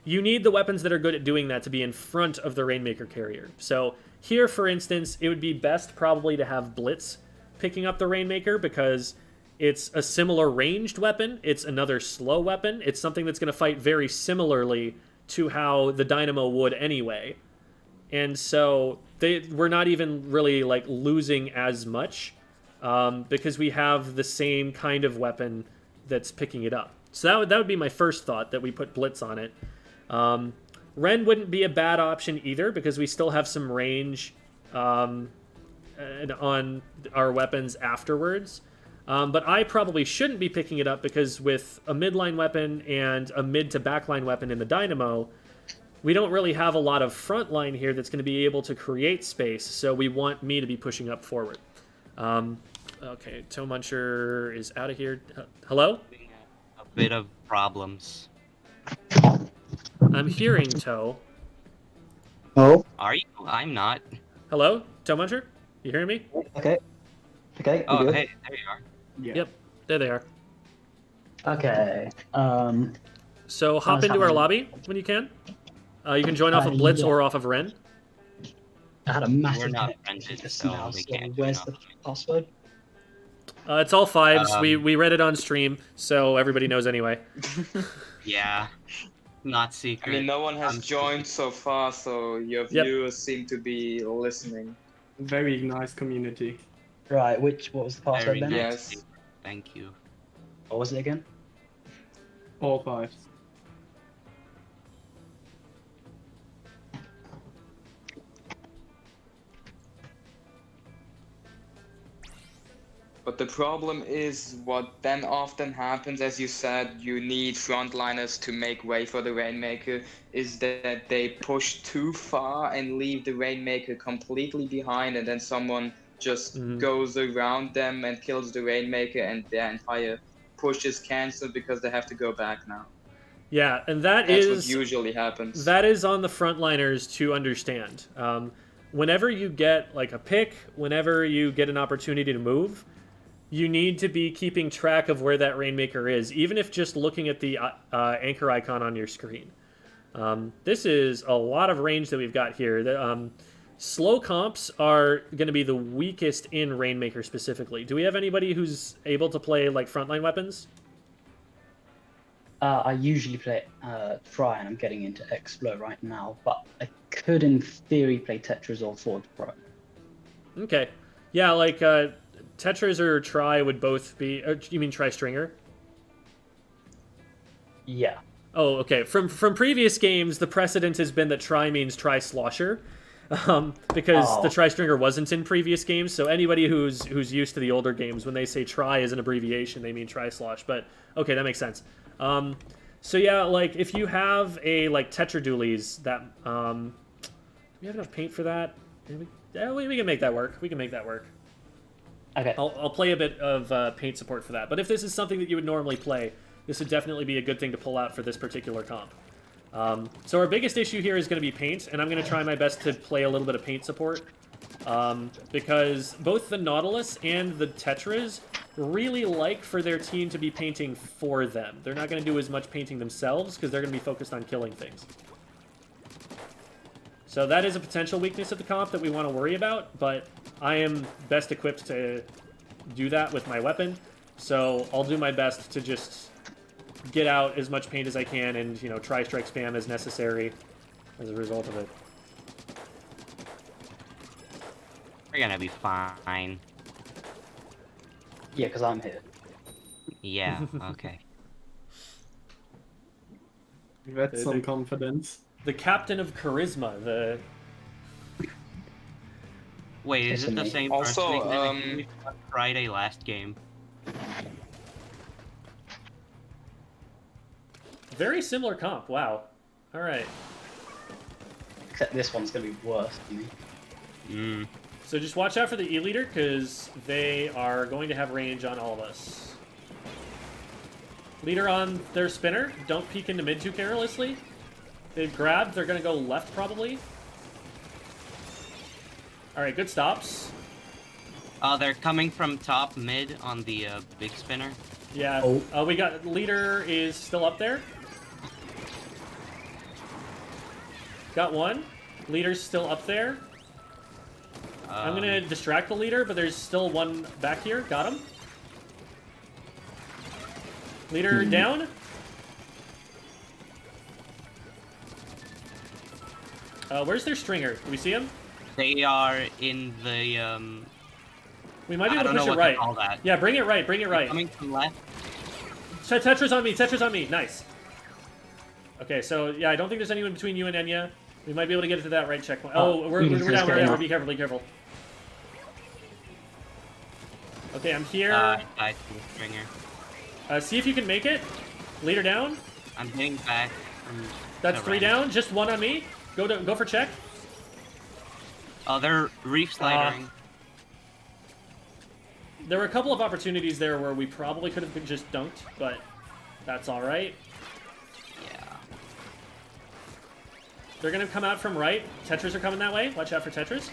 You need the weapons that are good at doing that to be in front of the Rainmaker carrier. So here, for instance, it would be best probably to have Blitz picking up the Rainmaker, because it's a similar ranged weapon, it's another slow weapon, it's something that's going to fight very similarly to how the Dynamo would anyway. And so we're not even really like losing as much, because we have the same kind of weapon that's picking it up. So that would be my first thought, that we put Blitz on it. Ren wouldn't be a bad option either, because we still have some range on our weapons afterwards. But I probably shouldn't be picking it up, because with a midline weapon and a mid to backline weapon in the Dynamo, we don't really have a lot of frontline here that's going to be able to create space, so we want me to be pushing up forward. Okay, Toe Muncher is out of here. Hello? A bit of problems. I'm hearing Toe. Oh. Are you? I'm not. Hello? Toe Muncher? You hearing me? Okay. Okay. Oh, good. hey, there you are. Yeah. Yep, there they are. Okay. So hop Sounds into our happening. lobby when you can. You can join off of Blitz yeah. or off of Ren. I had a massive We're not connection friended, just so now, we so can't where's join the off. password? It's all fives. We read it on stream, so everybody knows anyway. Yeah. Not I secret. mean, no one has I'm joined so far, so your Yep. viewers seem to be listening. Very nice community. Right, what was the password Very then? nice. Yes. Thank you. What was it again? All fives. But the problem is what then often happens, as you said, you need frontliners to make way for the Rainmaker, is that they push too far and leave the Rainmaker completely behind, and then someone just goes around them and kills the Rainmaker, and their entire push is cancelled because they have to go back now. Yeah, and That's is what usually happens. That is on the frontliners to understand. Whenever you get like a pick, whenever you get an opportunity to move, you need to be keeping track of where that Rainmaker is, even if just looking at the anchor icon on your screen. This is a lot of range that we've got here. Slow comps are going to be the weakest in Rainmaker specifically. Do we have anybody who's able to play like frontline weapons? I usually play Try, and I'm getting into Explo right now, but I could, in theory, play Tetris or Forge Pro. Okay. Yeah, like Tetris or Try would both be... you mean Tri-Stringer? Yeah. Oh, okay. From previous games, the precedent has been that Try means Tri-Slosher, because the Tri-Stringer wasn't in previous games, so anybody who's used to the older games, when they say Try as an abbreviation, they mean Tri-Slosh, but okay, that makes sense. So yeah, like, if you have a, like, Tetradualies, that, do we have enough paint for that? Yeah, we can make that work. We can make that work. Okay. I'll play a bit of paint support for that. But if this is something that you would normally play, this would definitely be a good thing to pull out for this particular comp. So our biggest issue here is going to be paint, and I'm going to try my best to play a little bit of paint support. Because both the Nautilus and the Tetras really like for their team to be painting for them. They're not going to do as much painting themselves, because they're going to be focused on killing things. So that is a potential weakness of the comp that we want to worry about, but I am best equipped to do that with my weapon, so I'll do my best to just get out as much paint as I can and, you know, try strike spam as necessary as a result of it. We're gonna be fine. Yeah, because I'm here. Yeah, okay. That's some confidence. The captain of charisma, the... Wait, is it the same Also, person that we fought Friday last game? Very similar comp, wow. Alright. Except this one's going to be worse for me. Mm. So just watch out for the E-Leader, because they are going to have range on all of us. Leader on their spinner. Don't peek into mid too carelessly. They've grabbed. They're going to go left, probably. All right, good stops. They're coming from top mid on the big spinner. Yeah. We got... Leader is still up there. Got one. Leader's still up there. I'm going to distract the leader, but there's still one back here. Got him. Leader down. Where's their stringer? Do we see him? They are in the, We might be able to I don't push know it what right. to call that. Yeah, bring it right, bring it right. Coming from left. Tetra's on me, Tetra's on me. Nice. Okay, so, yeah, I don't think there's anyone between you and Enya. We might be able to get to that right checkpoint. Oh, we're down, we're down. Be careful, be careful. Okay, I'm here. I died to the stringer. See if you can make it. Leader down. I'm hitting back from That's the 3 right. down. Just 1 on me. Go for check. Oh, they're reef sliding. There were a couple of opportunities there where we probably could have just dunked, but that's all right. Yeah. They're gonna come out from right. Tetras are coming that way. Watch out for Tetras.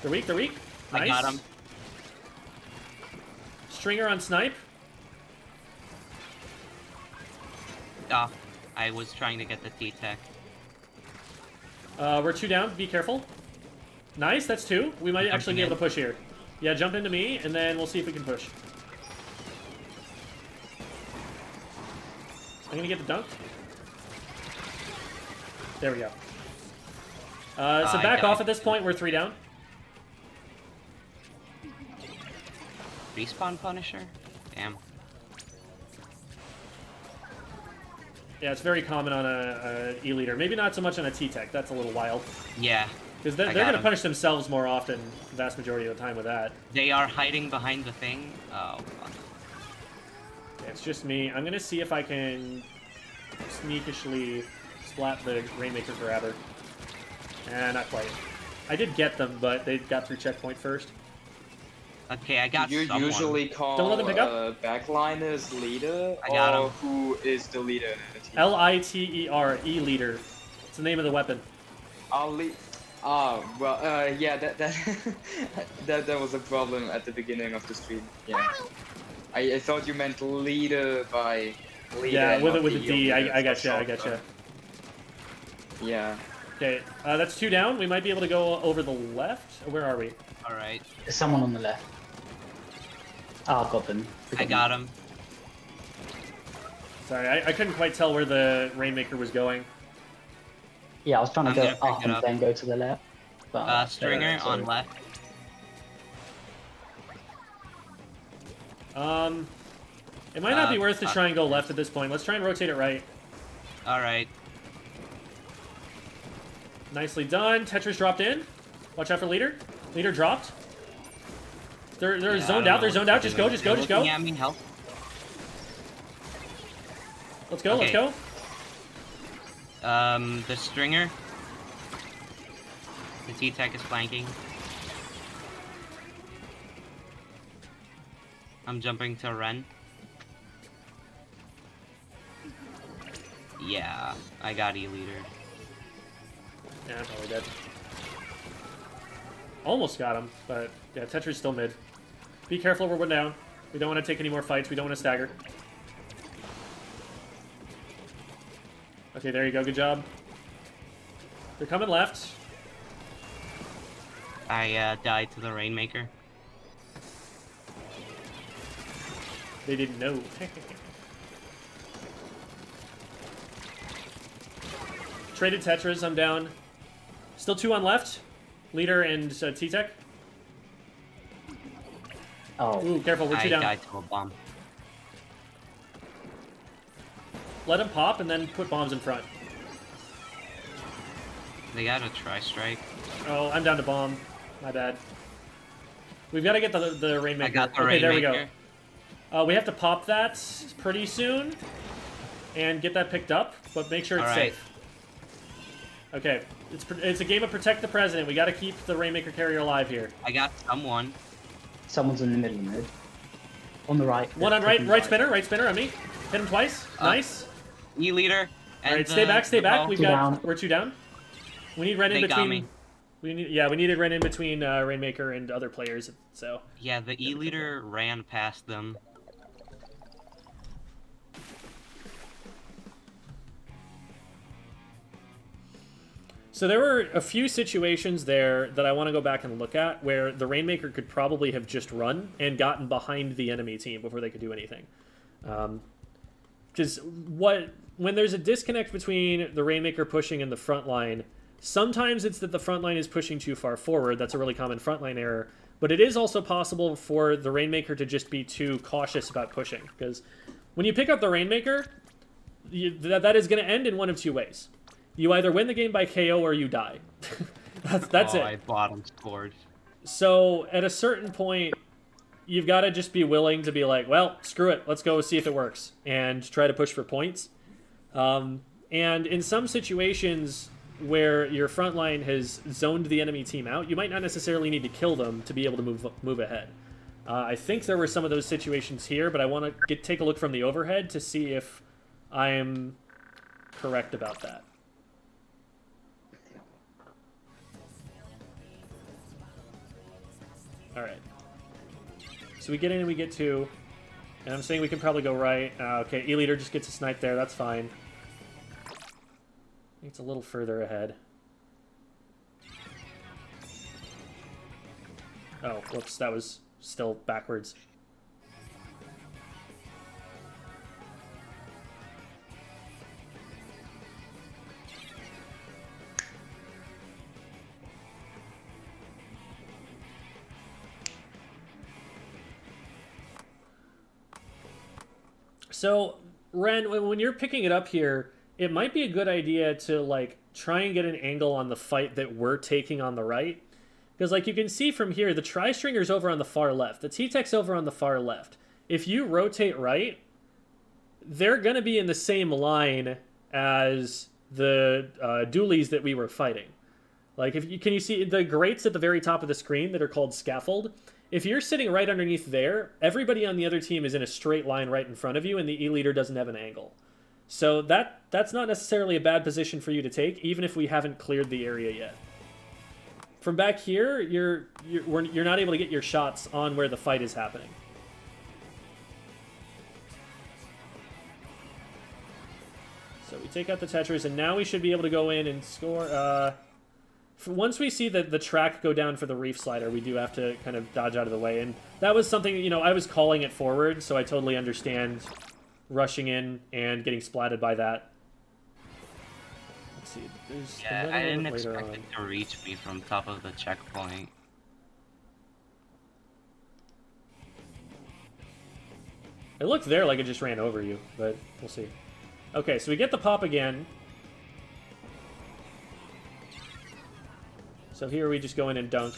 They're weak. They're weak. Nice. I got him. Stringer on snipe. Oh, I was trying to get the T-Tech. We're 2 down. Be careful. Nice. That's 2. We might actually be able to push here. Yeah, jump into me, and then we'll see if we can push. I'm gonna get the dunk. There we go. So back off at this point. We're 3 down. Respawn Punisher? Damn. Yeah, it's very common on a E-leader. Maybe not so much on a T-Tech. That's a little wild. Yeah. Because they're going to punish themselves more often, the vast majority of the time with that. They are hiding behind the thing. Oh, fuck. Yeah, it's just me. I'm going to see if I can sneakishly splat the Rainmaker grabber. Not quite. I did get them, but they got through checkpoint first. Okay, I got You someone. usually call Don't let them pick up. backliners leader, I got or him. who is the leader in the team? L-I-T-E-R, E-leader. It's the name of the weapon. Yeah, that was a problem at the beginning of the stream. Yeah, I thought you meant leader by leader. Yeah, with not a D. I gotcha, I short gotcha. term. Yeah. Okay, that's 2 down. We might be able to go over the left. Where are we? Alright. There's someone on the left. Oh, I got them. I got him. Sorry, I couldn't quite tell where the Rainmaker was going. Yeah, I was trying to I'm go gonna pick up it and up. then go to the left. But, Stringer sorry. on left. It might not be worth to fuck. try and go left at this point. Let's try and rotate it right. Alright. Nicely done. Tetris dropped in. Watch out for leader. Leader dropped. They're Yeah, zoned out. They're zoned out. Just go. Just go. Just go. Looking at me, help. Let's go. Let's Okay. go. The stringer. The T-Tech is flanking. I'm jumping to Ren. Yeah, I got E-leader. Yeah, probably dead. Almost got him, but yeah, Tetra's still mid. Be careful, we're one down. We don't want to take any more fights. We don't want to stagger. Okay, there you go. Good job. They're coming left. I died to the Rainmaker. They didn't know. Traded Tetras. I'm down. Still 2 on left. Leader and T-Tech. Oh, Ooh, careful. We're 2 I down. died to a bomb. Let them pop and then put bombs in front. They got a tri-strike. Oh, I'm down to bomb. My bad. We've got to get the Rainmaker. I got the okay, Rainmaker. there we go. We have to pop that pretty soon and get that picked up, but make sure it's Alright. safe. Okay, it's a game of protect the president. We got to keep the Rainmaker carrier alive here. I got someone. someone's in the middle mid. On the right. One on right spinner on me. Hit him twice. Nice. E-leader. Alright, stay back. We're 2 down. We need Ren in They got between. me. We needed Ren in between Rainmaker and other players, so. Yeah, the E-leader ran past them. So there were a few situations there that I want to go back and look at where the Rainmaker could probably have just run and gotten behind the enemy team before they could do anything. Because when there's a disconnect between the Rainmaker pushing and the front line, sometimes it's that the front line is pushing too far forward. That's a really common frontline error. But it is also possible for the Rainmaker to just be too cautious about pushing. Because when you pick up the Rainmaker, that is going to end in one of two ways. You either win the game by KO or you die. that's it. I bottom scored. So at a certain point, you've got to just be willing to be like, well, screw it. Let's go see if it works. And try to push for points. And in some situations where your front line has zoned the enemy team out, you might not necessarily need to kill them to be able to move ahead. I think there were some of those situations here, but I want to take a look from the overhead to see if I'm correct about that. Alright. So we get in and we get 2. And I'm saying we can probably go right. Okay, E-leader just gets a snipe there. That's fine. I think it's a little further ahead. Oh, whoops. That was still backwards. So, Ren, when you're picking it up here, it might be a good idea to, like, try and get an angle on the fight that we're taking on the right. Because, like, you can see from here, the Tri-Stringer's over on the far left. The T-Tech's over on the far left. If you rotate right, they're going to be in the same line as the dualies that we were fighting. Like, can you see the grates at the very top of the screen that are called scaffold? If you're sitting right underneath there, everybody on the other team is in a straight line right in front of you, and the E-leader doesn't have an angle. So that's not necessarily a bad position for you to take, even if we haven't cleared the area yet. From back here, you're not able to get your shots on where the fight is happening. So we take out the Tetras, and now we should be able to go in and score. Once we see the track go down for the reef slider, we do have to kind of dodge out of the way. And that was something, you know, I was calling it forward, so I totally understand rushing in and getting splatted by that. Let's see. There's I didn't expect it to reach me from top of the checkpoint. It looked there like it just ran over you, but we'll see. Okay, so we get the pop again. So here we just go in and dunk.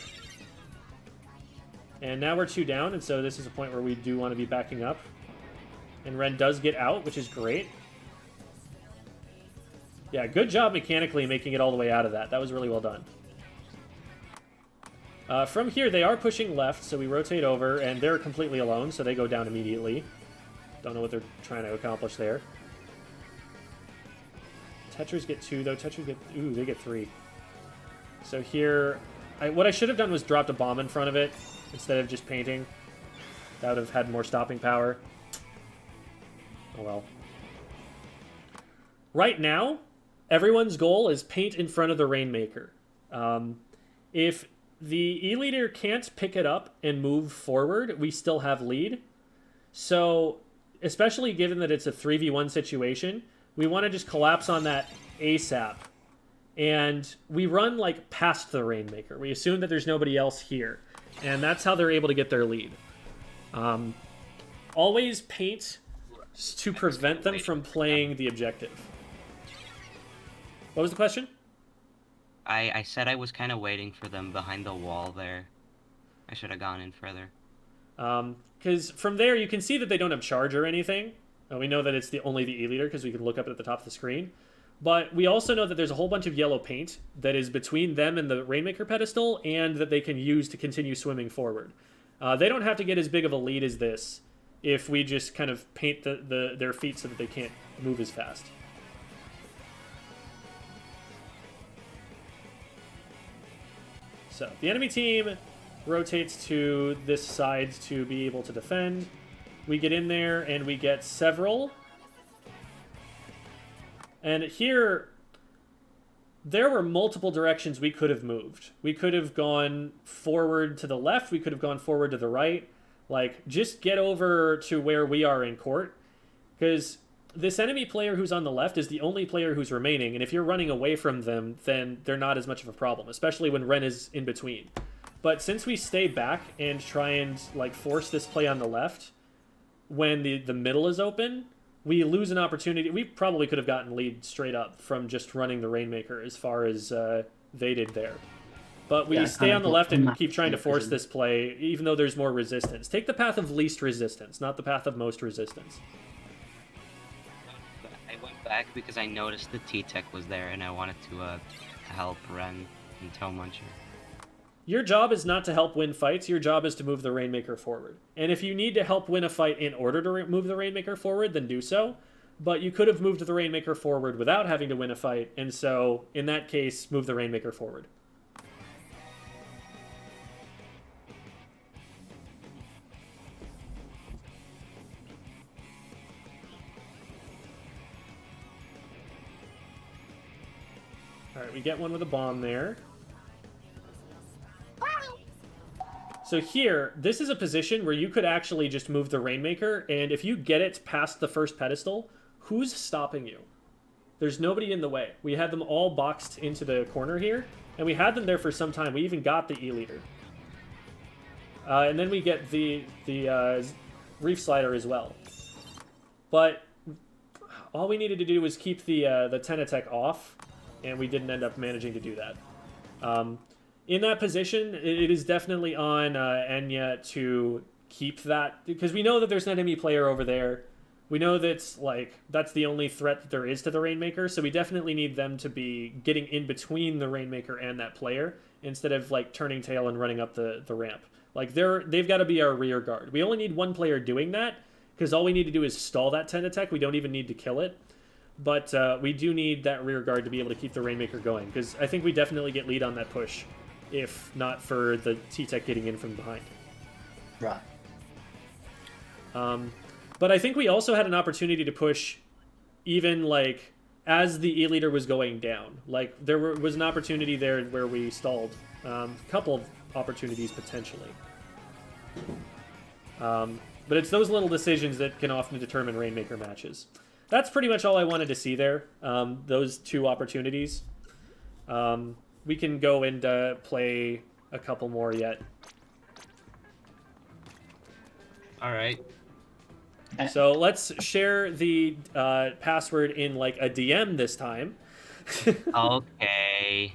And now we're 2 down, and so this is a point where we do want to be backing up. And Ren does get out, which is great. Yeah, good job mechanically making it all the way out of that. That was really well done. From here, they are pushing left, so we rotate over, and they're completely alone, so they go down immediately. Don't know what they're trying to accomplish there. Tetras get 2, though. Tetras get... Ooh, they get 3. So here, what I should have done was dropped a bomb in front of it instead of just painting. That would have had more stopping power. Oh well. Right now, everyone's goal is paint in front of the Rainmaker. If the E-leader can't pick it up and move forward, we still have lead. So, especially given that it's a 3v1 situation, we want to just collapse on that ASAP. And we run, like, past the Rainmaker. We assume that there's nobody else here. And that's how they're able to get their lead. Always paint to prevent them from playing the objective. What was the question? I said I was kind of waiting for them behind the wall there. I should have gone in further. Because from there, you can see that they don't have charge or anything. We know that it's only the E-leader because we can look up at the top of the screen. But we also know that there's a whole bunch of yellow paint that is between them and the Rainmaker pedestal, and that they can use to continue swimming forward. They don't have to get as big of a lead as this if we just kind of paint their feet so that they can't move as fast. So the enemy team rotates to this side to be able to defend. We get in there and we get several. And here, there were multiple directions we could have moved. We could have gone forward to the left. We could have gone forward to the right. Like, just get over to where we are in court. Because this enemy player who's on the left is the only player who's remaining. And if you're running away from them, then they're not as much of a problem. Especially when Ren is in between. But since we stay back and try and, like, force this play on the left, when the middle is open, we lose an opportunity. We probably could have gotten lead straight up from just running the Rainmaker as far as they did there. But we stay on the left and keep trying to force this play, even though there's more resistance. Take the path of least resistance, not the path of most resistance. I went back because I noticed the T-Tech was there, and I wanted to help Ren and Toe Muncher. Your job is not to help win fights. Your job is to move the Rainmaker forward. And if you need to help win a fight in order to move the Rainmaker forward, then do so. But you could have moved the Rainmaker forward without having to win a fight, and so, in that case, move the Rainmaker forward. Alright, we get one with a bomb there. So here, this is a position where you could actually just move the Rainmaker, and if you get it past the first pedestal, who's stopping you? There's nobody in the way. We had them all boxed into the corner here, and we had them there for some time. We even got the E-Leader. And then we get the Reef Slider as well. But all we needed to do was keep the Tenatech off, and we didn't end up managing to do that. In that position, it is definitely on Enya to keep that, because we know that there's an enemy player over there. We know that's that's the only threat that there is to the Rainmaker, so we definitely need them to be getting in between the Rainmaker and that player instead of turning tail and running up the ramp. They've got to be our rear guard. We only need one player doing that, because all we need to do is stall that Tenatech. We don't even need to kill it. But we do need that rear guard to be able to keep the Rainmaker going, because I think we definitely get lead on that push, if not for the T-Tech getting in from behind. Right. But I think we also had an opportunity to push even, as the E-Leader was going down. There was an opportunity there where we stalled. A couple of opportunities, potentially. But it's those little decisions that can often determine Rainmaker matches. That's pretty much all I wanted to see there, those two opportunities. We can go and play a couple more yet. All right. So let's share the password in a DM this time. Okay.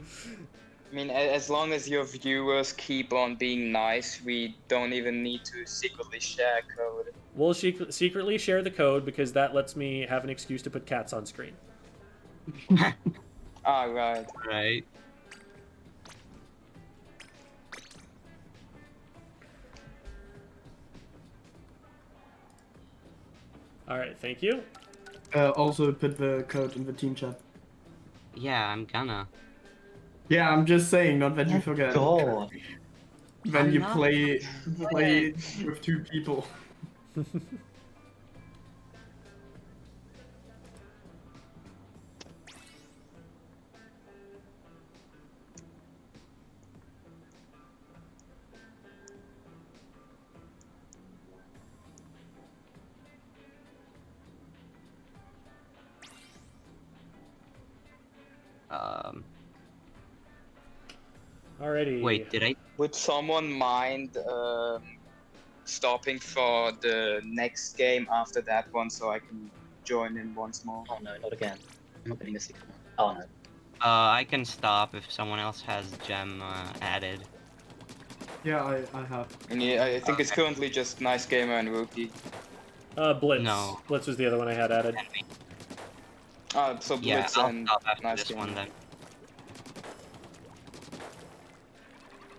I mean, as long as your viewers keep on being nice, we don't even need to secretly share code. We'll secretly share the code because that lets me have an excuse to put cats on screen. Right. Right. Alright, thank you. Also put the code in the team chat. Yeah, I'm gonna. Yeah, I'm just saying, not that you forget. God. When you play with two people. Alrighty. Wait, did I? Would someone mind stopping for the next game after that one so I can join in once more? Oh no, not again. I'm not getting a secret one. Oh no. I can stop if someone else has gem added. Yeah, I have. And yeah, I think it's currently just Nice Gamer and Rookie. Blitz. No. Blitz was the other one I had added. So Yeah, Blitz I'll and stop after Nice this Gamer. one then.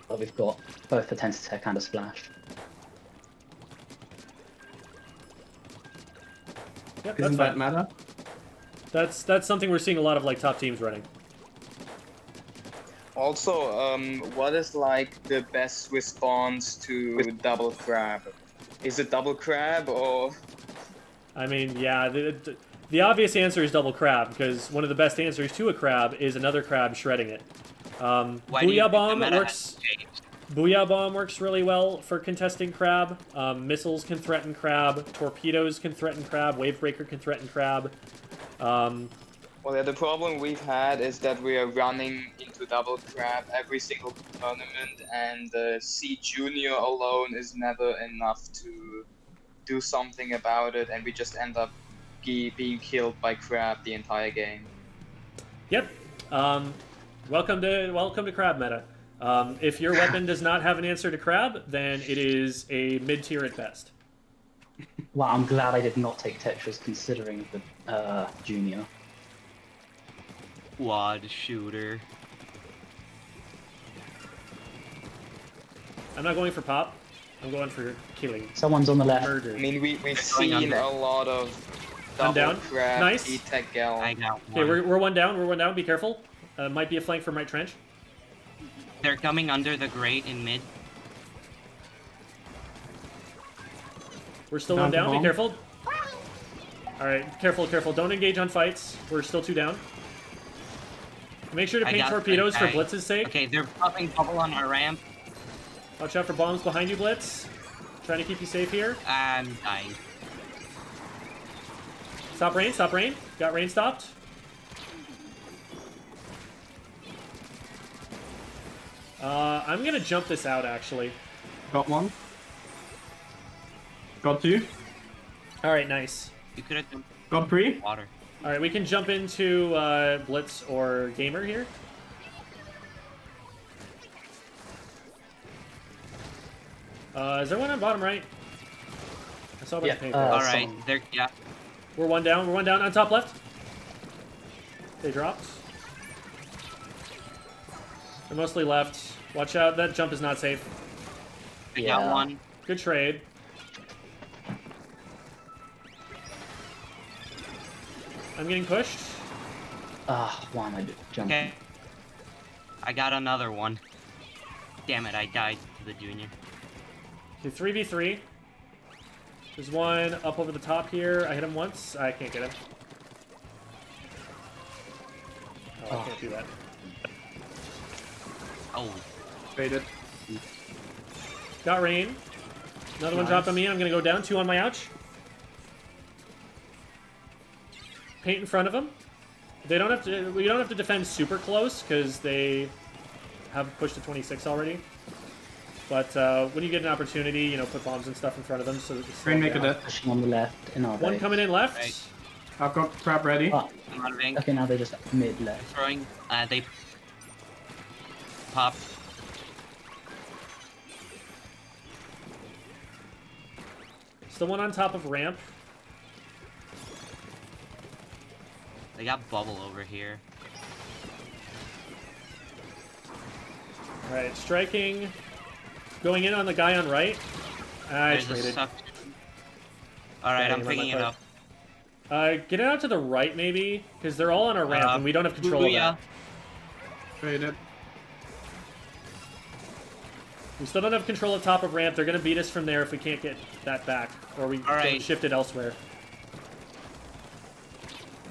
Well, we've got both a Tensitech and a Splash. Yep, Isn't that's that fine. meta? That's something we're seeing a lot of like top teams running. Also, what is like the best response to double crab? Is it double crab or? I mean, yeah, the obvious answer is double crab, because one of the best answers to a crab is another crab shredding it. Why do you Booyah think the Bomb meta works. has changed? Booyah Bomb works really well for contesting crab. Missiles can threaten crab. Torpedoes can threaten crab. Wavebreaker can threaten crab. Well, yeah, the problem we've had is that we are running into double crab every single tournament, and C Junior alone is never enough to do something about it, and we just end up being killed by crab the entire game. Yep. Welcome to crab meta. If your weapon does not have an answer to crab, then it is a mid-tier at best. Wow, I'm glad I did not take Tetris considering the junior. Quad shooter. I'm not going for pop. I'm going for killing. Someone's on the left. Murder. I mean, we've going seen under. a lot of I'm double down. crab, Nice. E-Tech gal. I got Okay, one. we're one down. We're one down. Be careful. Might be a flank from right trench. They're coming under the grate in mid. We're still Down one to down. Be bomb. careful. All right, careful, careful. Don't engage on fights. We're still 2 down. Make sure to I paint got the torpedoes for guy. Blitz's sake. Okay, they're popping bubble on our ramp. Watch out for bombs behind you, Blitz. Trying to keep you safe here. I'm dying. Stop rain, stop rain. Got rain stopped. I'm gonna jump this out, actually. Got one. Got two. All right, nice. You could have done Got three. water. All right, we can jump into Blitz or Gamer here. Is there one on bottom right? I saw a bunch of paint. All right, some- they're yeah. We're one down. We're one down on top left. They dropped. They're mostly left. Watch out. That jump is not safe. I Yeah. got one. Good trade. I'm getting pushed. Ah, why am I jumping? Okay. I got another one. Damn it, I died to the junior. Okay, 3v3. There's one up over the top here. I hit him once. I can't get him. Oh, I can't do that. Oh, Faded. Got rain. Another one Nice. dropped on me. I'm gonna go down. 2 on my ouch. Paint in front of them. They don't have to. We don't have to defend super close because they have pushed to 26 already. But when you get an opportunity, you know, put bombs and stuff in front of them so that it's Rainmaker dead. Pushing on the left in our One base. coming in left. Right. I've got crab ready. Ah, I'm out of ink. okay, now they're just mid left. Throwing. They pop. Still one on top of ramp. They got bubble over here. All right, striking. Going in on the guy on right. I There's a traded. suck. All right, Yeah, I'm you might picking it like up. Get it out to the right, maybe, because they're all on a ramp and we don't have control of that. Faded. We still don't have control of top of ramp. They're going to beat us from there if we can't get that back, or we All right. shift it elsewhere.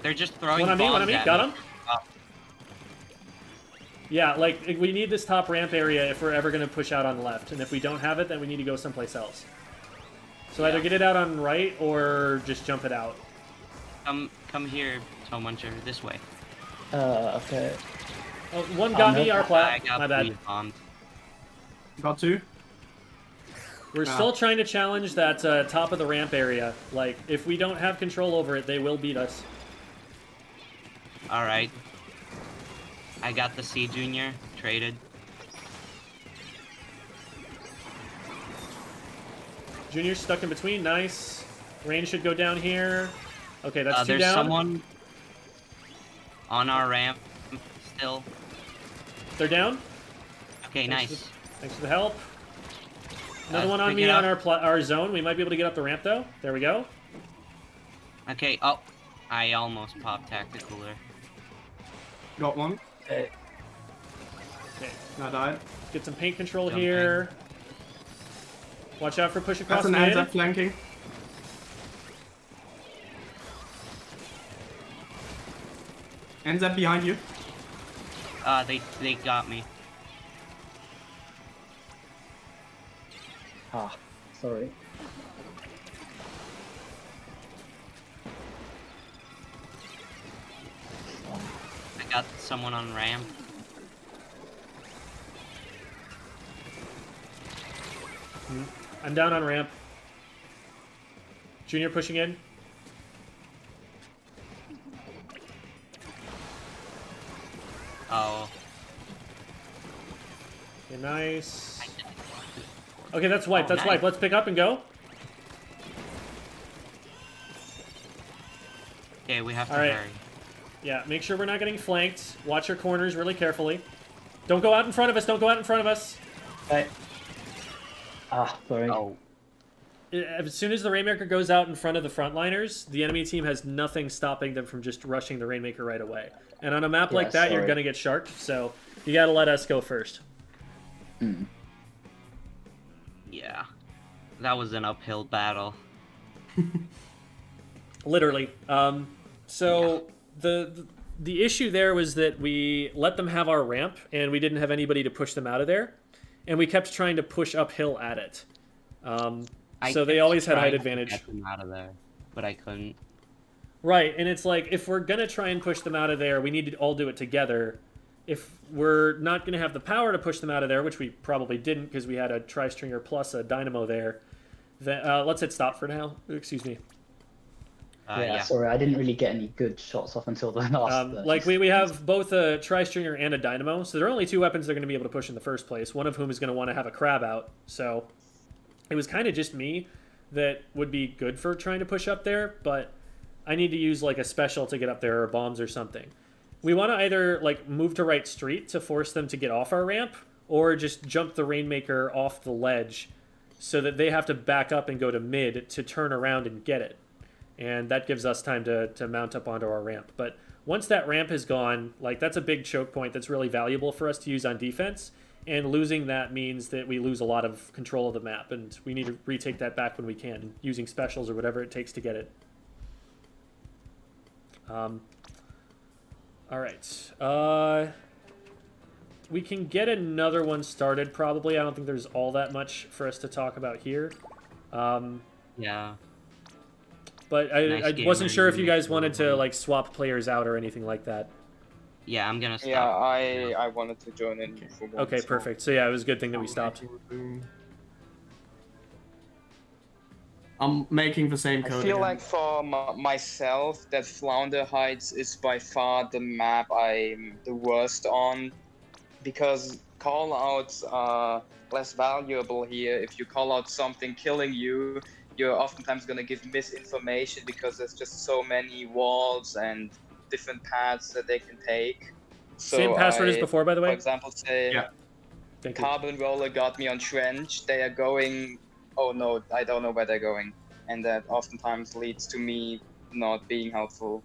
They're just throwing One on me, bombs one on me. at Got me. him. Yeah, like, we need this top ramp area if we're ever going to push out on the left. And if we don't have it, then we need to go someplace else. So either get it out on right or just jump it out. Come here, Toe Muncher, this way. Okay. Oh, one got me, no. our I plat. got My bad. blue bombed. Got two. We're still trying to challenge that top of the ramp area. Like, if we don't have control over it, they will beat us. All right. I got the C Junior traded. Junior's stuck in between. Nice. Rain should go down here. Okay, that's 2 There's down. someone on our ramp still. They're down. Okay, Thanks nice. Thanks for the help. Another one on pick me it on up. our zone. We might be able to get up the ramp, though. There we go. Okay, oh, I almost popped tactical there. Got one. Okay. Okay, I died. get some paint control Jumping. here. Watch out for push across That's an mid. Anza flanking. Anza behind you. They got me. Ah, sorry. I got someone on ramp. I'm down on ramp. Junior pushing in. Oh, Okay, nice. Okay, that's wipe. That's wipe. Let's pick up and go. okay, we have to All right. hurry. Yeah, make sure we're not getting flanked. Watch your corners really carefully. Don't go out in front of us. Don't go out in front of us. Okay. Ah, sorry. Oh, As soon as the Rainmaker goes out in front of the frontliners, the enemy team has nothing stopping them from just rushing the Rainmaker right away. And on a map like that, you're sorry. going to get sharked, so you got to let us go first. Hmm. yeah. That was an uphill battle. Literally. So the issue there was that we let them have our ramp, and we didn't have anybody to push them out of there. And we kept trying to push uphill at it. So they always had height advantage. Get them out of there, but I couldn't. Right, and it's like, if we're going to try and push them out of there, we need to all do it together. If we're not going to have the power to push them out of there, which we probably didn't because we had a tri-stringer plus a dynamo there, then let's hit stop for now. Excuse me. Yeah, sorry, I didn't really get any good shots off until the last. Like, we have both a tri-stringer and a dynamo, so there are only two weapons they're going to be able to push in the first place, one of whom is going to want to have a crab out. So it was kind of just me that would be good for trying to push up there, but I need to use like a special to get up there or bombs or something. We want to either like move to right street to force them to get off our ramp, or just jump the Rainmaker off the ledge so that they have to back up and go to mid to turn around and get it. And that gives us time to mount up onto our ramp. But once that ramp is gone, like, that's a big choke point that's really valuable for us to use on defense. And losing that means that we lose a lot of control of the map, and we need to retake that back when we can, using specials or whatever it takes to get it. All right. We can get another one started, probably. I don't think there's all that much for us to talk about here. Yeah. But I wasn't sure if you guys wanted to like swap players out or anything like that. Yeah, I'm gonna stop. Yeah, I wanted to join in. For one, Okay, so- perfect. So yeah, it was a good thing that we stopped. I'm making the same I code. feel again. like for myself, that Flounder Heights is by far the map I'm the worst on, because callouts are less valuable here. If you call out something killing you, you're oftentimes going to give misinformation because there's just so many walls and different paths that they can take. So Same password as before, by the way? For example, say Yeah. Thank you. Carbon Roller got me on Trench. They are going... Oh no, I don't know where they're going. And that oftentimes leads to me not being helpful.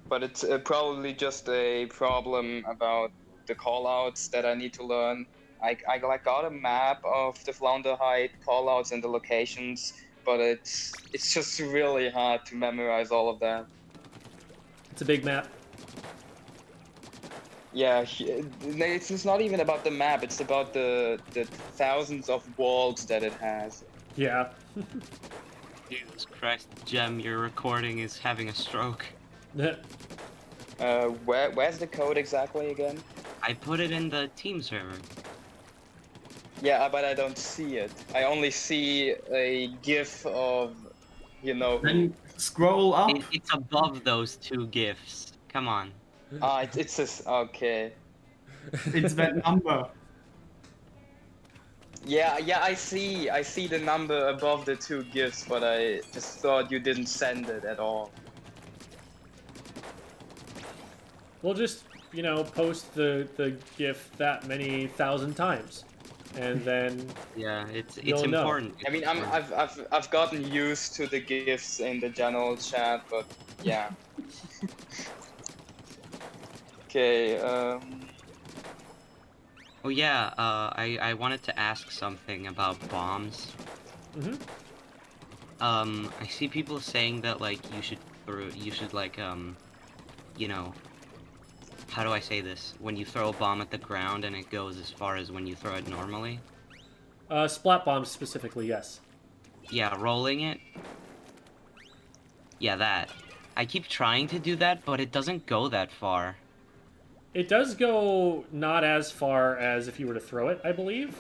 But it's probably just a problem about the callouts that I need to learn. I got a map of the Flounder Height callouts and the locations, but it's just really hard to memorize all of that. It's a big map. Yeah, it's not even about the map, it's about the thousands of walls that it has. Yeah. Jesus Christ, Gem, your recording is having a stroke. Where's the code exactly again? I put it in the team server. Yeah, but I don't see it. I only see a GIF of, you know. Then scroll up. It's above those two GIFs. Come on. It's just okay. It's that number. Yeah, I see the number above the two GIFs, but I just thought you didn't send it at all. We'll just, you know, post the GIF that many thousand times. and then Yeah, it's You'll know. important. I mean, I've gotten used to the gifs in the general chat, but yeah. Okay. Oh yeah, I wanted to ask something about bombs. Mhm. I see people saying that like you should like you know, how do I say this? When you throw a bomb at the ground and it goes as far as when you throw it normally. Splat bombs specifically, yes. Yeah, rolling it. Yeah, that. I keep trying to do that, but it doesn't go that far. It does go not as far as if you were to throw it, I believe.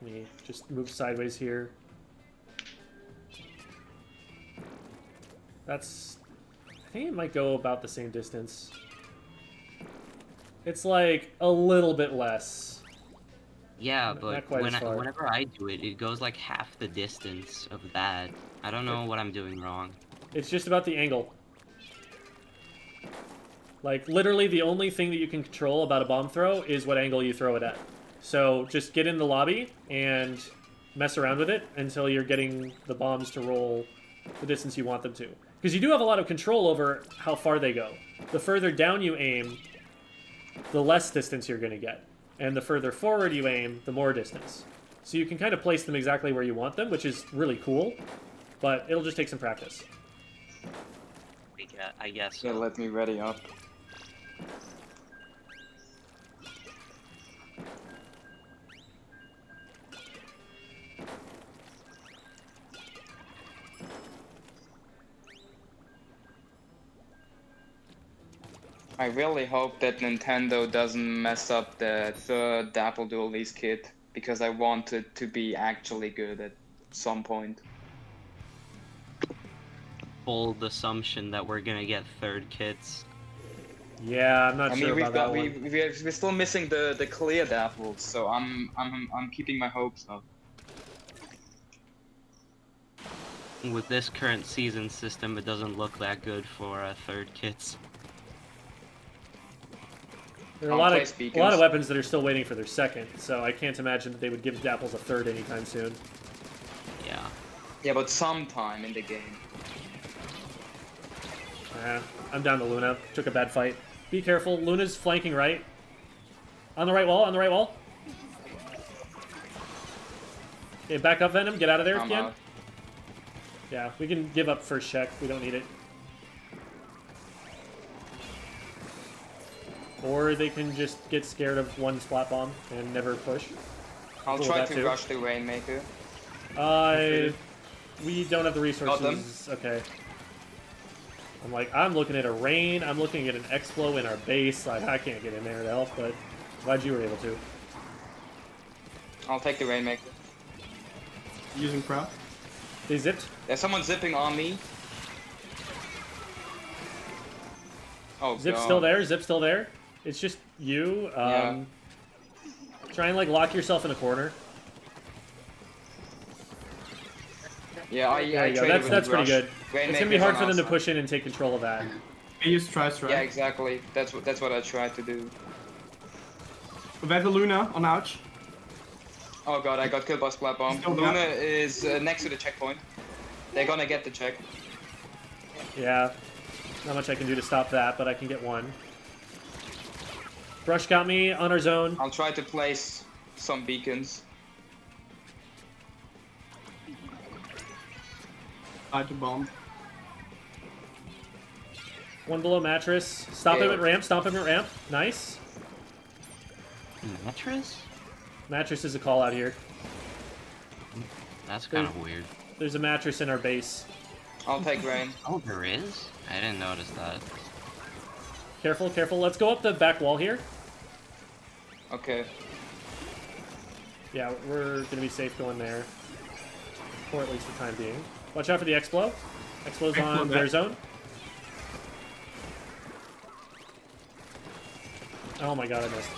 Let me just move sideways here. That's... I think it might go about the same distance. It's like a little bit less. Yeah, Not but quite as far. whenever I do it, it goes like half the distance of that. I don't know what I'm doing wrong. It's just about the angle. Like, literally the only thing that you can control about a bomb throw is what angle you throw it at. So just get in the lobby and mess around with it until you're getting the bombs to roll the distance you want them to. Because you do have a lot of control over how far they go. The further down you aim, the less distance you're going to get. And the further forward you aim, the more distance. So you can kind of place them exactly where you want them, which is really cool. But it'll just take some practice. Yeah, I guess. Yeah, let me ready up. I really hope that Nintendo doesn't mess up the third Dapple Dualies kit, because I want it to be actually good at some point. Bold assumption that we're gonna get third kits. Yeah, I'm not I sure mean, about that one. we're still missing the clear Dapples, so I'm keeping my hopes up. With this current season system, it doesn't look that good for third kits. There are a lot of weapons that are still waiting for their second, so I can't imagine that they would give Dapples a third anytime soon. Yeah. Yeah, but sometime in the game. I'm down to Luna. Took a bad fight. Be careful. Luna's flanking right. On the right wall, on the right wall. Okay, back up, Venom. Get out of there if you can. Yeah, we can give up first check. We don't need it. Or they can just get scared of one splat bomb and never push. I'll try to rush the Rainmaker. We don't have the resources. Okay. I'm looking at a rain. I'm looking at an Explo in our base. Like, I can't get in there to help, but glad you were able to. I'll take the Rainmaker. Using prep. They zipped. There's someone zipping on me. Oh, Zip's God. still there. Zip's still there. It's just you. Yeah. Try and lock yourself in a corner. Yeah, There you go. That's pretty good. It's gonna be hard for them to push in and take control of that. I use tri-strike. Yeah, exactly. That's what I tried to do. We have a Luna on ouch. Oh god, I got killed by Splat Bomb. Luna is next to the checkpoint. They're gonna get the check. Yeah. Not much I can do to stop that, but I can get one. Brush got me on our zone. I'll try to place some beacons. Try to bomb. One below mattress. Stop him at ramp. Stop him at ramp. Nice. Mattress? Mattress is a call out here. That's kind of weird. There's a mattress in our base. I'll take Rain. Oh, there is? I didn't notice that. Careful, careful. Let's go up the back wall here. Okay. Yeah, we're gonna be safe going there. For at least the time being. Watch out for the Explo. Explo's on their zone. Oh my god, I missed.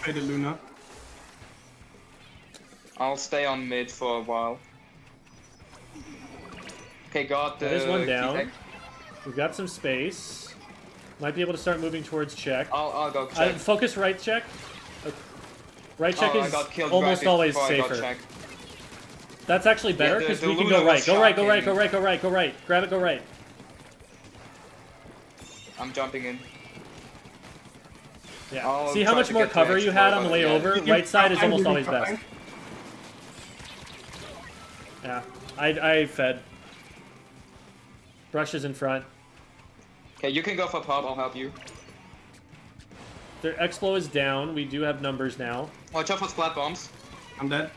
Try the Luna. I'll stay on mid for a while. Okay, got the... There's one down. We've got some space. Might be able to start moving towards check. I'll go check. Focus right check. Right check I is got killed almost right always before I got safer. checked. That's actually better because the we can Luna go right. was Go right, go right, go shocking. right, go right, go right. Grab it, go right. I'm jumping in. Yeah. I'll See how try much to more get to cover you had explode, on the but way yeah. over? Right side is almost always best. Yeah. I fed. Brush is in front. Okay, you can go for pop, I'll help you. Their Explo is down. We do have numbers now. Watch out for splat bombs. I'm dead.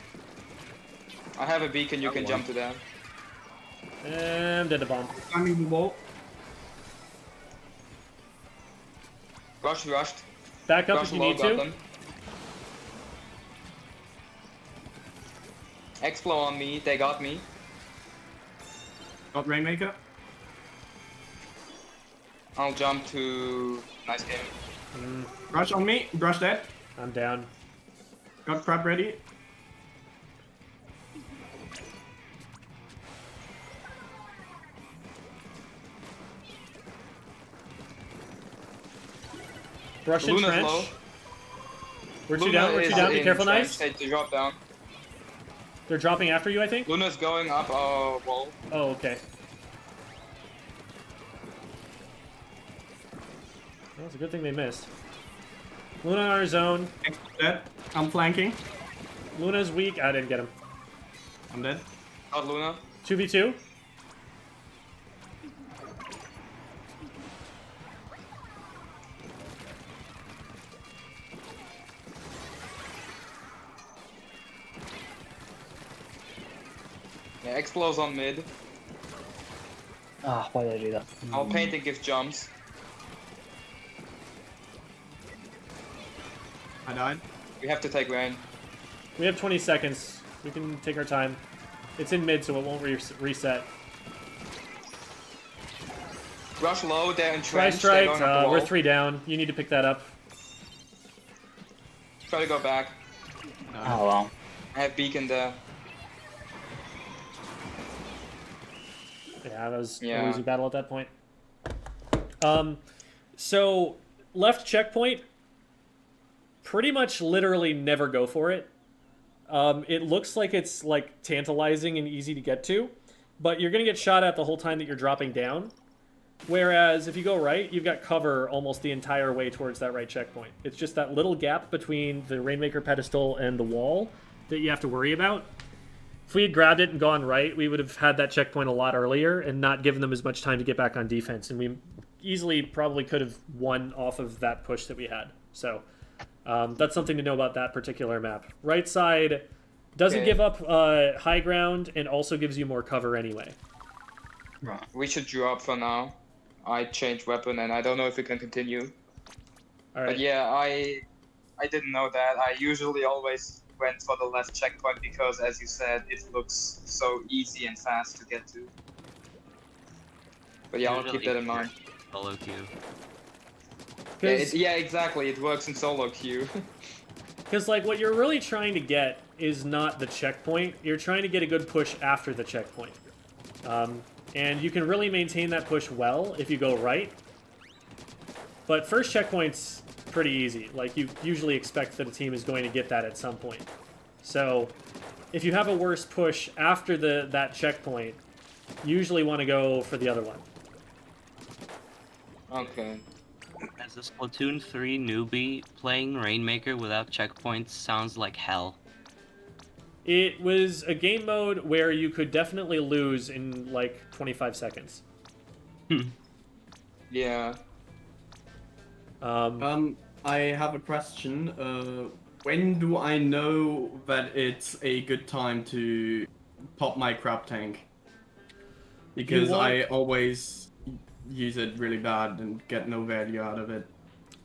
I have a beacon, you can jump to that. And dead a bomb. I'm in the wall. Rushed. Back up Rush if you low, need got to. them. Explo on me, they got me. Got Rainmaker. I'll jump to... Nice game. Brush on me. Brush dead. I'm down. Got crab ready. Brush in Luna's trench. low. We're two Luna down, we're two is down. Be in careful, trench. nice. Hey, to drop down. They're dropping after you, I think. Luna's going up, wall. Oh, okay. Well, it's a good thing they missed. Luna on our zone. Dead. I'm flanking. Luna's weak. I didn't get him. I'm dead. Got Luna. 2v2. Yeah, explodes on mid. Ah, why did I do that? Our painting gives jumps. I died. We have to take rain. We have 20 seconds. We can take our time. It's in mid, so it won't reset. Rush low, they're in Try trench. They're strike. going up the We're wall. 3 down. You need to pick that up. Try to go back. Oh well. I have beacon there. Yeah, that was Yeah. a losing battle at that point. So left checkpoint, pretty much literally never go for it. It looks like it's like tantalizing and easy to get to, but you're gonna get shot at the whole time that you're dropping down. Whereas if you go right, you've got cover almost the entire way towards that right checkpoint. It's just that little gap between the Rainmaker pedestal and the wall that you have to worry about. If we had grabbed it and gone right, we would have had that checkpoint a lot earlier and not given them as much time to get back on defense. And we easily probably could have won off of that push that we had. So that's something to know about that particular map. Right side doesn't give up high ground and also gives you more cover anyway. Right. We should drop for now. I changed weapon and I don't know if we can continue. All right. But yeah, I didn't know that. I usually always went for the left checkpoint because, as you said, it looks so easy and fast to get to. But yeah, I'll keep that in mind. Solo queue. Yeah, exactly. It works in solo queue. Because like what you're really trying to get is not the checkpoint. You're trying to get a good push after the checkpoint. And you can really maintain that push well if you go right. But first checkpoint's pretty easy. Like, you usually expect that a team is going to get that at some point. So, if you have a worse push after that checkpoint, you usually want to go for the other one. Okay. As a Splatoon 3 newbie, playing Rainmaker without checkpoints sounds like hell. It was a game mode where you could definitely lose in, like, 25 seconds. Yeah. I have a question. When do I know that it's a good time to pop my crab tank? Because I always use it really bad and get no value out of it.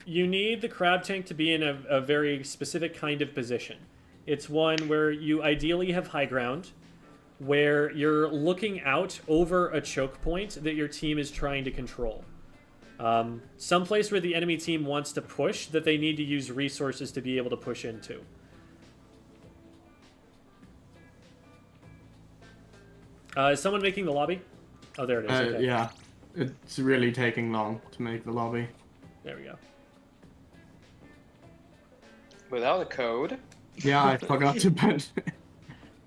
You need the crab tank to be in a very specific kind of position. It's one where you ideally have high ground, where you're looking out over a choke point that your team is trying to control. Someplace where the enemy team wants to push that they need to use resources to be able to push into. Is someone making the lobby? Oh, there it is. Okay. Yeah, it's really taking long to make the lobby. There we go. Without a code? Yeah, I forgot to put.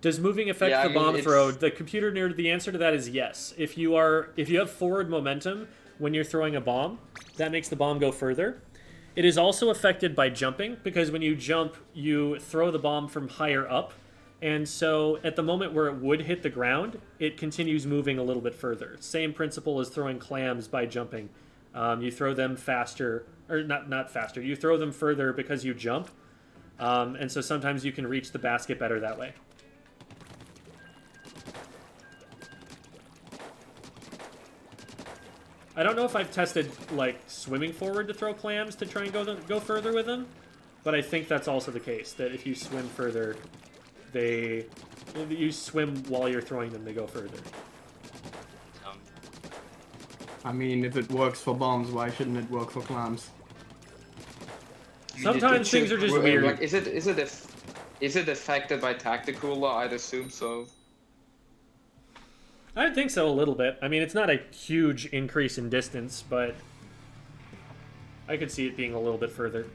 Does moving affect Yeah, I the mean, bomb it's- throw? The computer nerd, the answer to that is yes. If you have forward momentum when you're throwing a bomb, that makes the bomb go further. It is also affected by jumping, because when you jump, you throw the bomb from higher up, and so at the moment where it would hit the ground, it continues moving a little bit further. Same principle as throwing clams by jumping. You throw them faster, or not faster. You throw them further because you jump, and so sometimes you can reach the basket better that way. I don't know if I've tested like swimming forward to throw clams to try and go further with them, but I think that's also the case. That if you swim further, if you swim while you're throwing them, they go further. I mean, if it works for bombs, why shouldn't it work for clams? I mean, Sometimes things are just weird. Like, is it affected by tactical law? I'd assume so. I think so a little bit. I mean, it's not a huge increase in distance, but I could see it being a little bit further.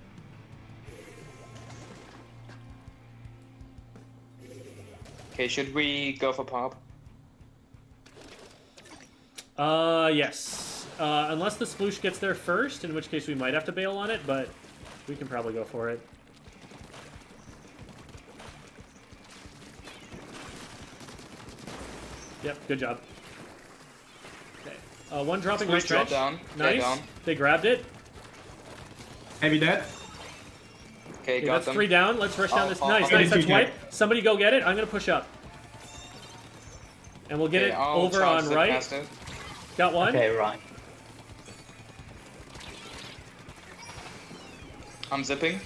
Okay, should we go for pop? Yes. Unless the sploosh gets there first, in which case we might have to bail on it, but we can probably go for it. Yep, good job. Okay. One dropping right Drop trench. down. Nice. Down. They grabbed it. Heavy dead. Okay, Okay, got that's them. 3 down. Let's rush down this. I'll Nice, get nice. it. That's You white. Somebody go get it. I'm gonna push up. And we'll get Okay, it I'll over charge on the right. caster. Got one. Okay, right. I'm zipping.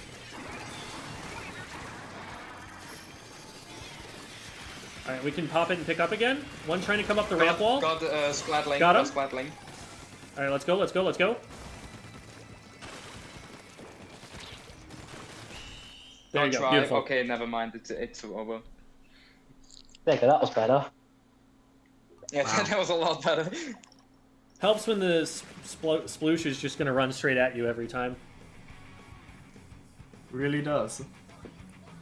Alright, we can pop it and pick up again. One trying to come up the ramp wall. Got splatling. Got him. Splatling. Alright, let's go, let's go, let's go. There you Don't go, try. beautiful. Okay, never mind. It's over. There you go, that was better. Yeah, that was a lot better. Helps when the sploosh is just gonna run straight at you every time. Really does.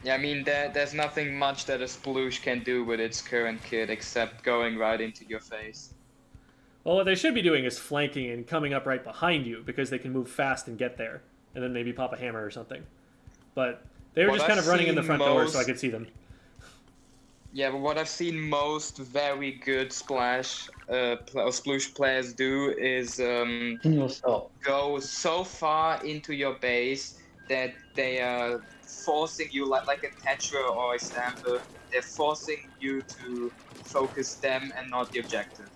Yeah, I mean, there's nothing much that a sploosh can do with its current kit except going right into your face. Well, what they should be doing is flanking and coming up right behind you, because they can move fast and get there. And then maybe pop a hammer or something. But they were What just kind I've of running in the seen front door so I most- could see them. Yeah, but what I've seen most very good splash or sploosh players do is Can you stop? go so far into your base that they are forcing you, like a Tetra or a Stamper, they're forcing you to focus them and not the objective.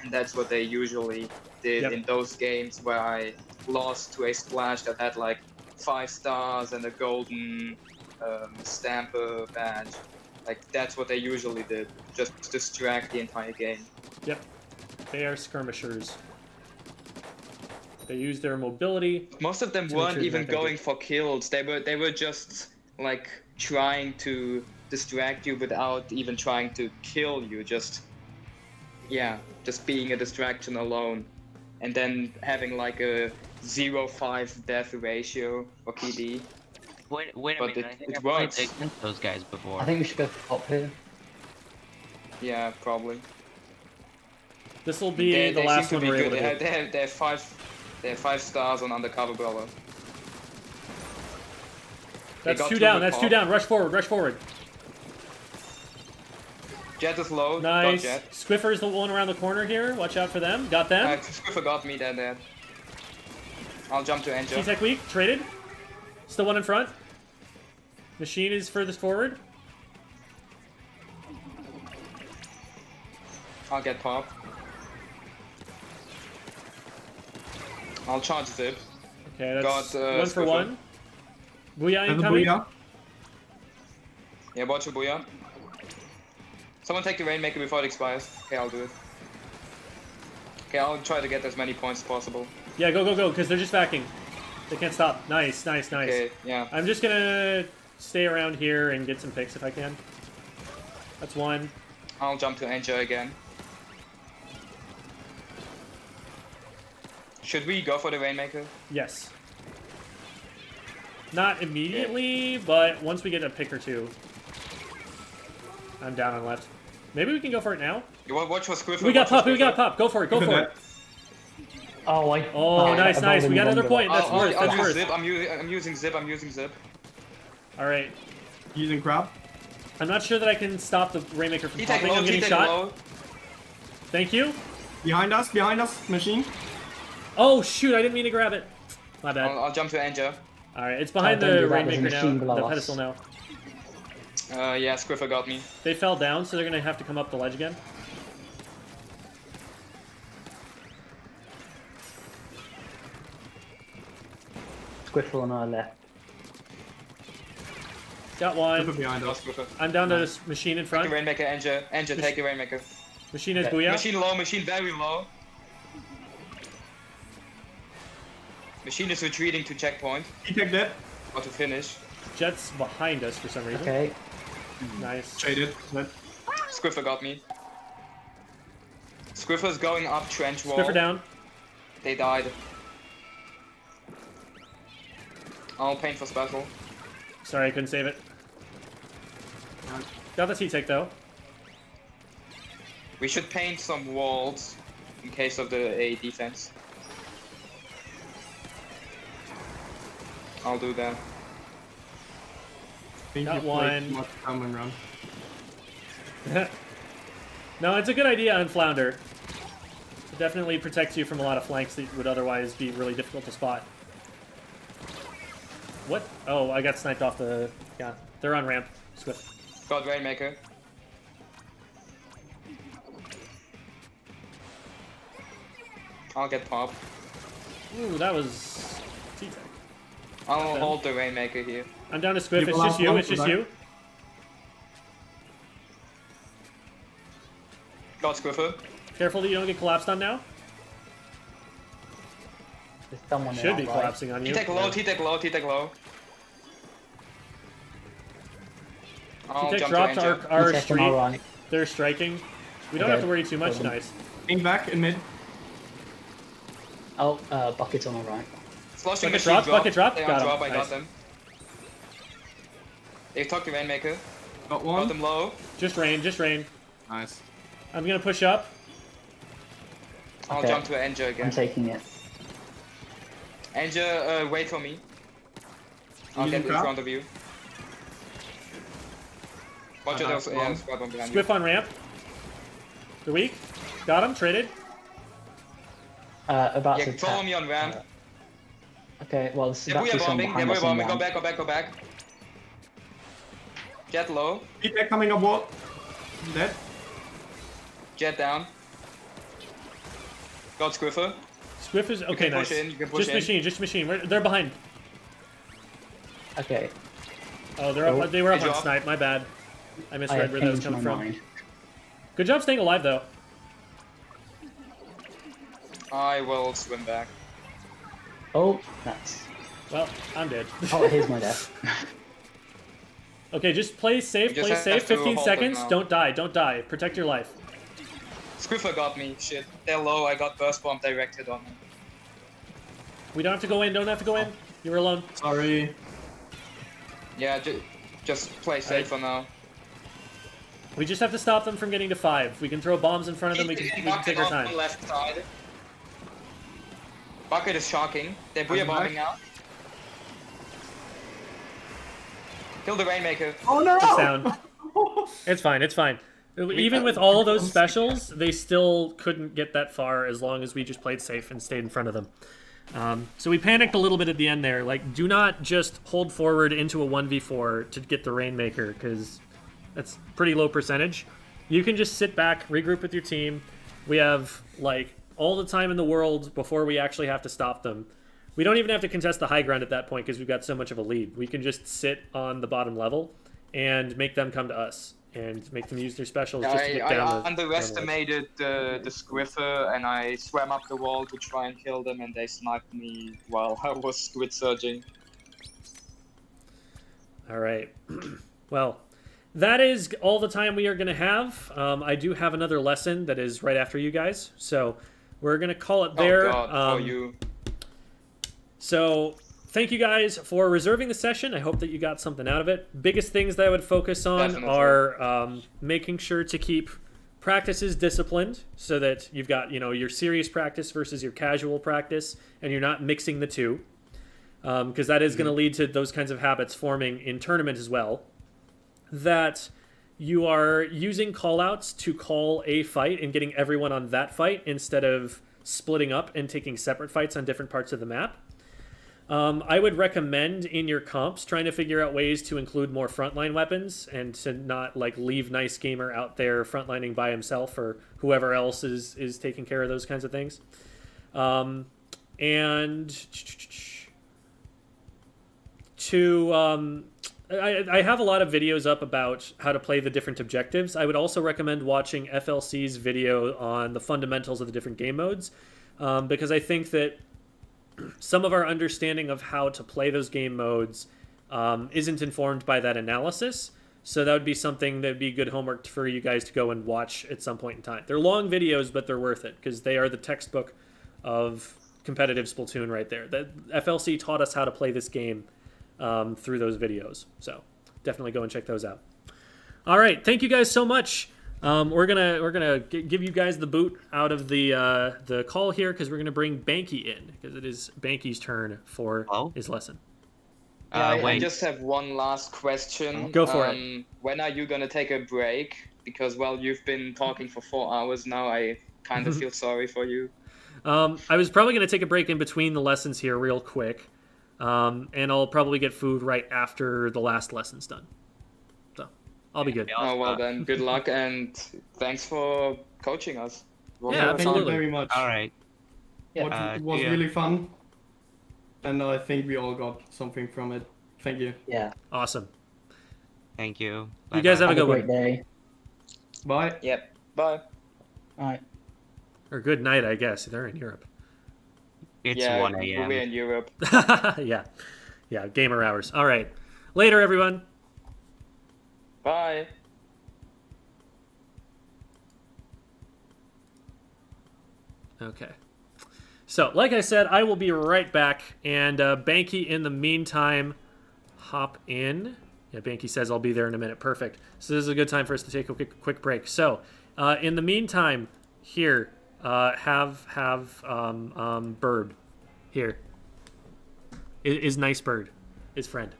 And that's what they usually did Yep. in those games where I lost to a splash that had like 5 stars and a golden Stamper badge. Like, that's what they usually did, just distract the entire game. Yep. They are skirmishers. They use their mobility. Most of them To make weren't sure even that they going did. for kills. They were just like trying to distract you without even trying to kill you. Just being a distraction alone, and then having like a 0.5 death ratio for KD. Wait a But minute, I think it I played works. against those guys before. I think we should go for pop here. Yeah, probably. This will be the They last seem one to we're be able good. to They do. have 5 stars on Undercover Brawler. That's got 2 two down, with that's 2 pop. down. Rush forward, rush forward. Jet is low. Nice. Got Jet. Squiffer's the one around the corner here. Watch out for them. Got them. Squiffer got me there. I'll jump to Angel. T-Tech weak. Traded. Still one in front. Machine is furthest forward. I'll get pop. I'll charge Zip. Okay, that's Got, 1 for Squiffer. 1. Booyah Have a incoming. booyah. Yeah, watch your Booyah. Someone take the Rainmaker before it expires. Okay, I'll do it. Okay, I'll try to get as many points as possible. Yeah, go, go, go, because they're just backing. They can't stop. Nice, nice, nice. Okay, yeah. I'm just gonna stay around here and get some picks if I can. That's 1. I'll jump to Angel again. Should we go for the Rainmaker? Yes. Not immediately, but once we get a pick or two. I'm down on left. Maybe we can go for it now? You want watch for Squiffer? We got pop, we got pop. Go for it, go for it. Oh, nice, nice. We got another point. That's worth, that's worth. Zip. I'm using zip, I'm using zip. Alright. Using crab. I'm not sure that I can stop the Rainmaker from popping. Low, I'm getting shot. Low. Thank you. Behind us, machine. Oh, shoot, I didn't mean to grab it. My bad. I'll jump to Anja. Alright, it's behind the Rainmaker now, the us. pedestal now. Yeah, Squiffer got me. They fell down, so they're gonna have to come up the ledge again. Squiffle on our left. Got one. Behind us. I'm down to this machine in front. Take a Rainmaker, Anja, take a Rainmaker. Machine has Booyah. Machine low, machine very low. Machine is retreating to checkpoint. He took that. Or to finish. Jet's behind us for some reason. Okay. Nice. Traded. Squiffer got me. Squiffer's going up trench wall. Squiffer down. They died. I'll paint for special. Sorry, I couldn't save it. Got the T-Tech though. We should paint some walls in case of the A defense. I'll do that. Got one. Run. No, it's a good idea on Flounder. It definitely protects you from a lot of flanks that would otherwise be really difficult to spot. What? Oh, I got sniped off the... Yeah, they're on ramp. Swift. Got Rainmaker. I'll get pop. Ooh, that was... T-Tech. I'll hold the Rainmaker here. I'm down to Squiff. It's just you. It's just you. Got Squiffer. Careful that you don't get collapsed on now. There's someone Should be collapsing on you. T-Tech low, T-Tech low, T-Tech low. T-Tech dropped our street. Right. They're striking. We don't have to worry too much. Nice. Being back in mid. Oh, bucket on our right. Bucket dropped, bucket dropped. They Got him. drop, I Nice. got them. They took the Rainmaker. Got one. Got them low. Just rain, just rain. Nice. I'm gonna push up. I'll jump to Anja again. I'm taking it. Anja, wait for me. I'll get in front of you. Watch out, yeah, squad one behind you. Squiff on ramp. They're weak. Got him. Traded. About Yeah, to follow tap. me on ramp. Okay, well, this is Yeah, actually we're someone bombing, behind us on go ramp. back, go back, go back. Jet low. Feedback coming up wall. Dead. Jet down. Got Squiffer. Squiff is okay. can Nice. push in, you can push Just in. machine. Just machine. They're behind. Okay. Oh, they're up. They were up Good on job. snipe. My bad. I I misread have where that was changed coming my from. mind. Good job staying alive though. I will swim back. Oh, that's... Well, I'm dead. Oh, here's my death. Okay, just play safe. You just Play have safe. to 15 hold it seconds. now. Don't die. Don't die. Protect your life. Squiffer got me. Shit. They're low. I got burst bomb directed on them. We don't have to go in. Don't have to go in. You were alone. Sorry. Yeah, just play safe for now. We just have to stop them from getting to 5. We can throw bombs in front of them. We can take our on time. left side. Bucket is shocking. They're booyah bombing now. Kill the Rainmaker. Oh no! It's down. It's fine. It's fine. Even with all those specials, they still couldn't get that far as long as we just played safe and stayed in front of them. So we panicked a little bit at the end there. Like, do not just hold forward into a 1v4 to get the Rainmaker, because that's pretty low percentage. You can just sit back, regroup with your team. We have, like, all the time in the world before we actually have to stop them. We don't even have to contest the high ground at that point because we've got so much of a lead. We can just sit on the bottom level and make them come to us and make them use their specials just to get down I the underestimated the Squiffer and I swam up the wall to try and kill them and they sniped me while I was squid surging. All right. Well, that is all the time we are going to have. I do have another lesson that is right after you guys, so we're going to call it there. Oh God, for you. So thank you guys for reserving the session. I hope that you got something out of it. Biggest things that I would focus on Definitely. are making sure to keep practices disciplined, so that you've got your serious practice versus your casual practice, and you're not mixing the two, because that is going to lead to those kinds of habits forming in tournament as well. That you are using callouts to call a fight and getting everyone on that fight instead of splitting up and taking separate fights on different parts of the map. I would recommend in your comps trying to figure out ways to include more frontline weapons and to not leave Nice Gamer out there frontlining by himself, or whoever else is taking care of those kinds of things. I have a lot of videos up about how to play the different objectives. I would also recommend watching FLC's video on the fundamentals of the different game modes, because I think that some of our understanding of how to play those game modes isn't informed by that analysis. So that would be something that would be good homework for you guys to go and watch at some point in time. They're long videos, but they're worth it, because they are the textbook of competitive Splatoon right there. The FLC taught us how to play this game through those videos. So definitely go and check those out. All right, thank you guys so much. We're gonna give you guys the boot out of the call here, because we're gonna bring Banky in, because it is Banky's turn for his lesson. I just have one last question. Go for it. When are you gonna take a break? Because you've been talking for 4 hours now. I kind of feel sorry for you. I was probably gonna take a break in between the lessons here real quick, and I'll probably get food right after the last lesson's done. I'll be good. Oh, well then, good luck, and thanks for coaching us. Yeah, absolutely. Thank you very much. All right. It was really fun, and I think we all got something from it. Thank you. Yeah. Awesome. Thank you. You guys have a good great one. day. Bye. Yep. Bye. All right. Or good night, I guess. They're in Europe. It's 1 a.m. We're in Europe. Yeah. Gamer hours. All right. Later, everyone. Bye. Okay. So, like I said, I will be right back. And Banky, in the meantime, hop in. Yeah, Banky says I'll be there in a minute. Perfect. So this is a good time for us to take a quick break. So, in the meantime, here, have Bird. Here. Is Nice Bird. His friend.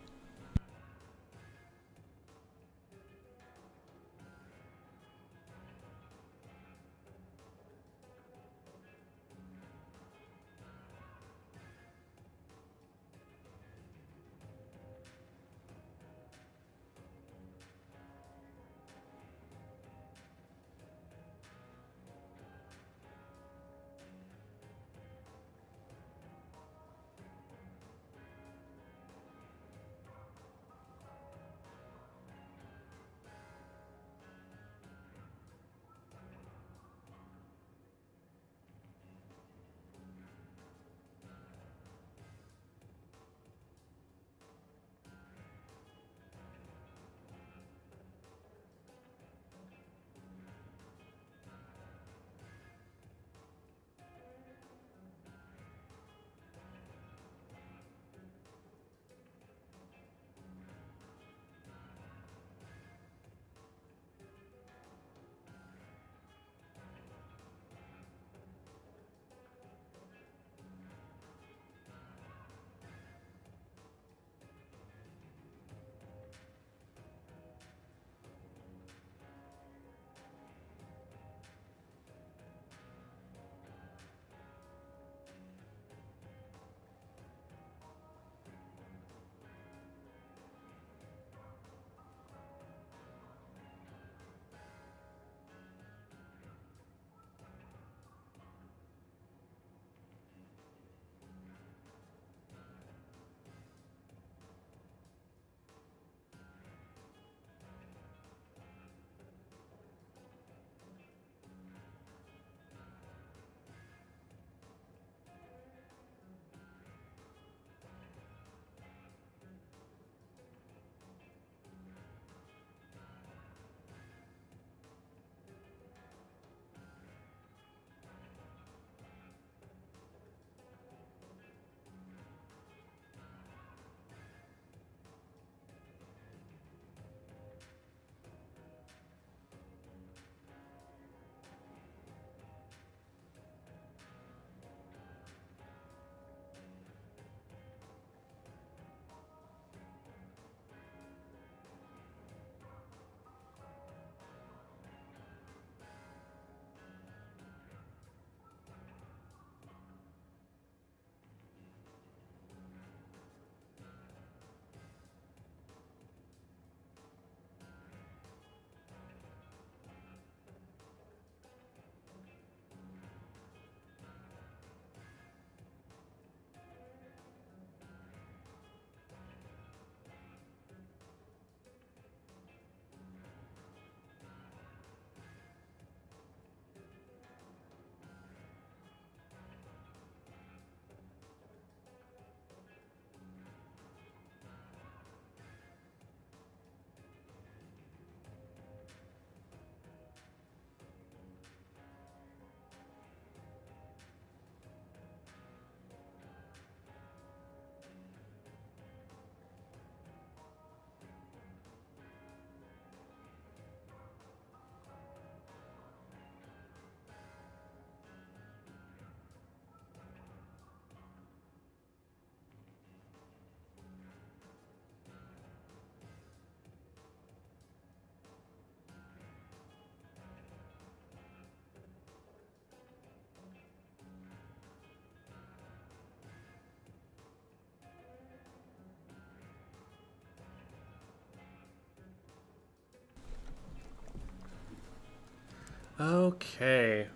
Okay.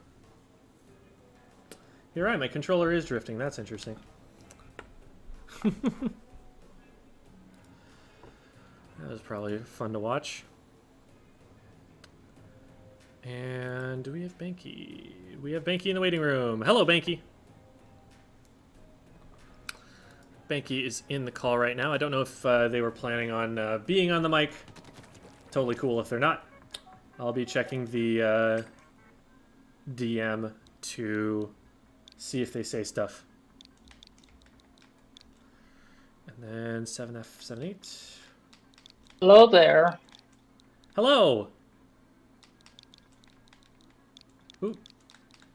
You're right, my controller is drifting. That's interesting. That was probably fun to watch. And do we have Banky? We have Banky in the waiting room. Hello, Banky. Banky is in the call right now. I don't know if they were planning on being on the mic. Totally cool if they're not. I'll be checking the DM to see if they say stuff. And then 7F78. Hello there. Hello. Ooh.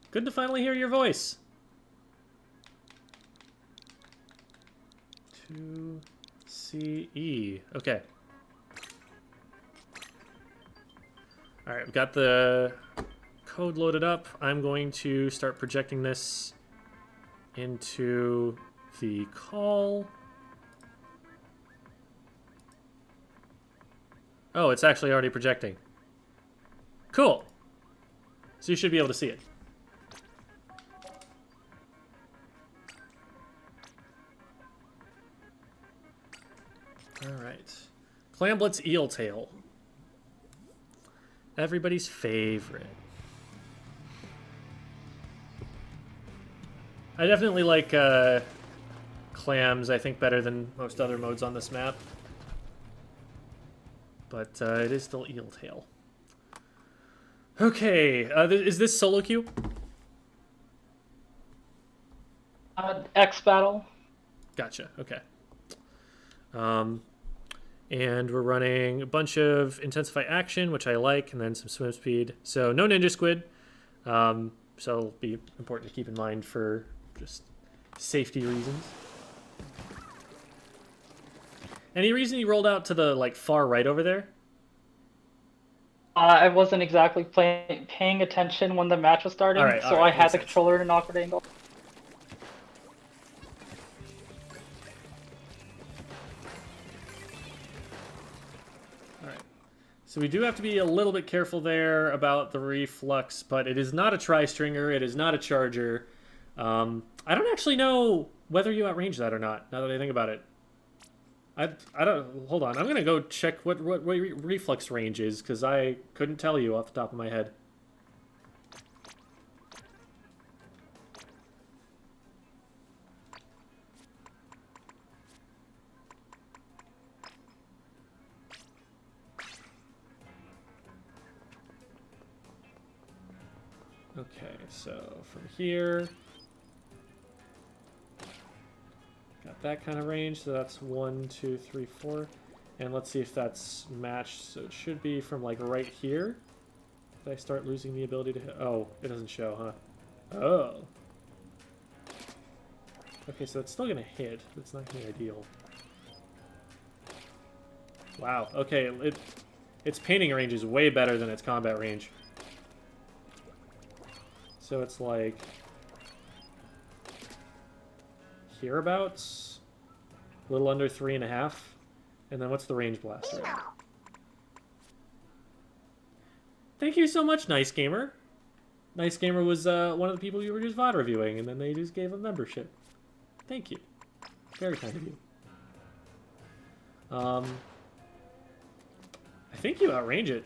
Good to finally hear your voice. 2CE. Okay. Alright, we've got the code loaded up. I'm going to start projecting this into the call. Oh, it's actually already projecting. Cool. So you should be able to see it. Alright. Clam Blitz Eel Tail. Everybody's favorite. I definitely like clams, I think, better than most other modes on this map. But it is still Eel Tail. Okay, is this solo queue? X battle. Gotcha, okay. And we're running a bunch of Intensify Action, which I like, and then some Swim Speed. So no Ninja Squid. So it'll be important to keep in mind for just safety reasons. Any reason you rolled out to the like far right over there? I wasn't exactly paying attention when the match was starting, so I had the controller at an awkward angle. So we do have to be a little bit careful there about the reflux, but it is not a tri-stringer, it is not a charger. I don't actually know whether you outrange that or not, now that I think about it. I don't, hold on, I'm gonna go check what reflux range is, because I couldn't tell you off the top of my head. Okay, so from here, got that kind of range, so that's 1, 2, 3, 4. And let's see if that's matched. So it should be from like right here. Did I start losing the ability to hit? Oh, it doesn't show, huh? Oh. Okay, so it's still gonna hit. It's not gonna be ideal. Wow, okay, its painting range is way better than its combat range. So it's like hereabouts, a little under 3.5, and then what's the range blaster? Thank you so much, Nice Gamer. Nice Gamer was one of the people you were just VOD reviewing, and then they just gave a membership. Thank you, very kind of you. I think you outrange it.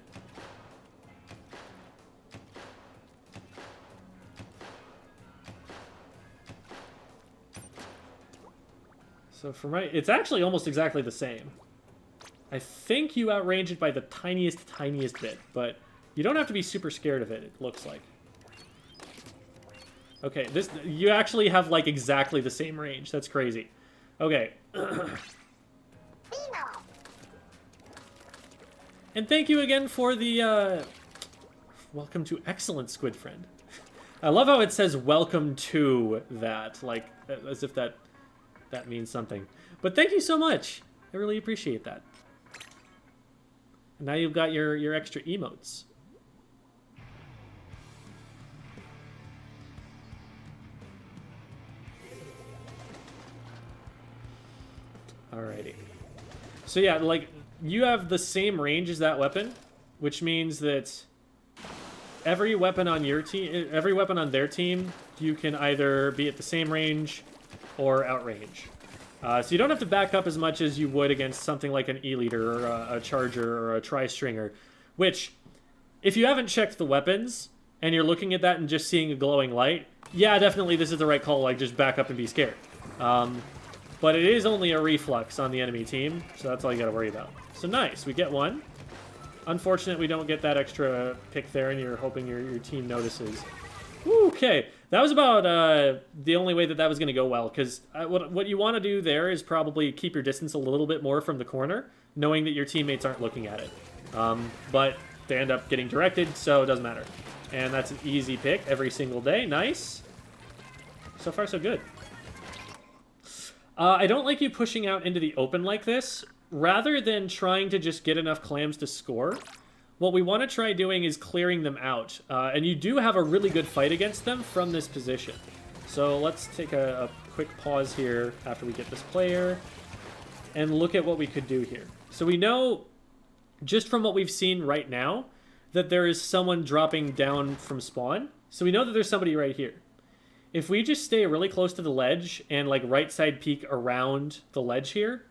So from right, it's actually almost exactly the same. I think you outrange it by the tiniest bit, but you don't have to be super scared of it, it looks like. Okay, you actually have like exactly the same range. That's crazy. Okay. And thank you again for the welcome to excellent Squid Friend. I love how it says welcome to that, like as if that means something. But thank you so much. I really appreciate that. And now you've got your extra emotes. Alrighty. So yeah, like you have the same range as that weapon, which means that every weapon on your team, every weapon on their team, you can either be at the same range or outrange. So you don't have to back up as much as you would against something like an E-leader or a charger or a tri-stringer, which, if you haven't checked the weapons and you're looking at that and just seeing a glowing light, yeah, definitely this is the right call, like just back up and be scared. But it is only a reflux on the enemy team, so that's all you gotta worry about. So nice, we get one. Unfortunate we don't get that extra pick there, and you're hoping your team notices. Okay, that was about the only way that was going to go well, because what you want to do there is probably keep your distance a little bit more from the corner, knowing that your teammates aren't looking at it. But they end up getting directed, so it doesn't matter. And that's an easy pick every single day. Nice. So far, so good. I don't like you pushing out into the open like this. Rather than trying to just get enough clams to score, what we want to try doing is clearing them out. And you do have a really good fight against them from this position. So let's take a quick pause here after we get this player and look at what we could do here. So we know, just from what we've seen right now, that there is someone dropping down from spawn. So we know that there's somebody right here. If we just stay really close to the ledge and like right side peek around the ledge here,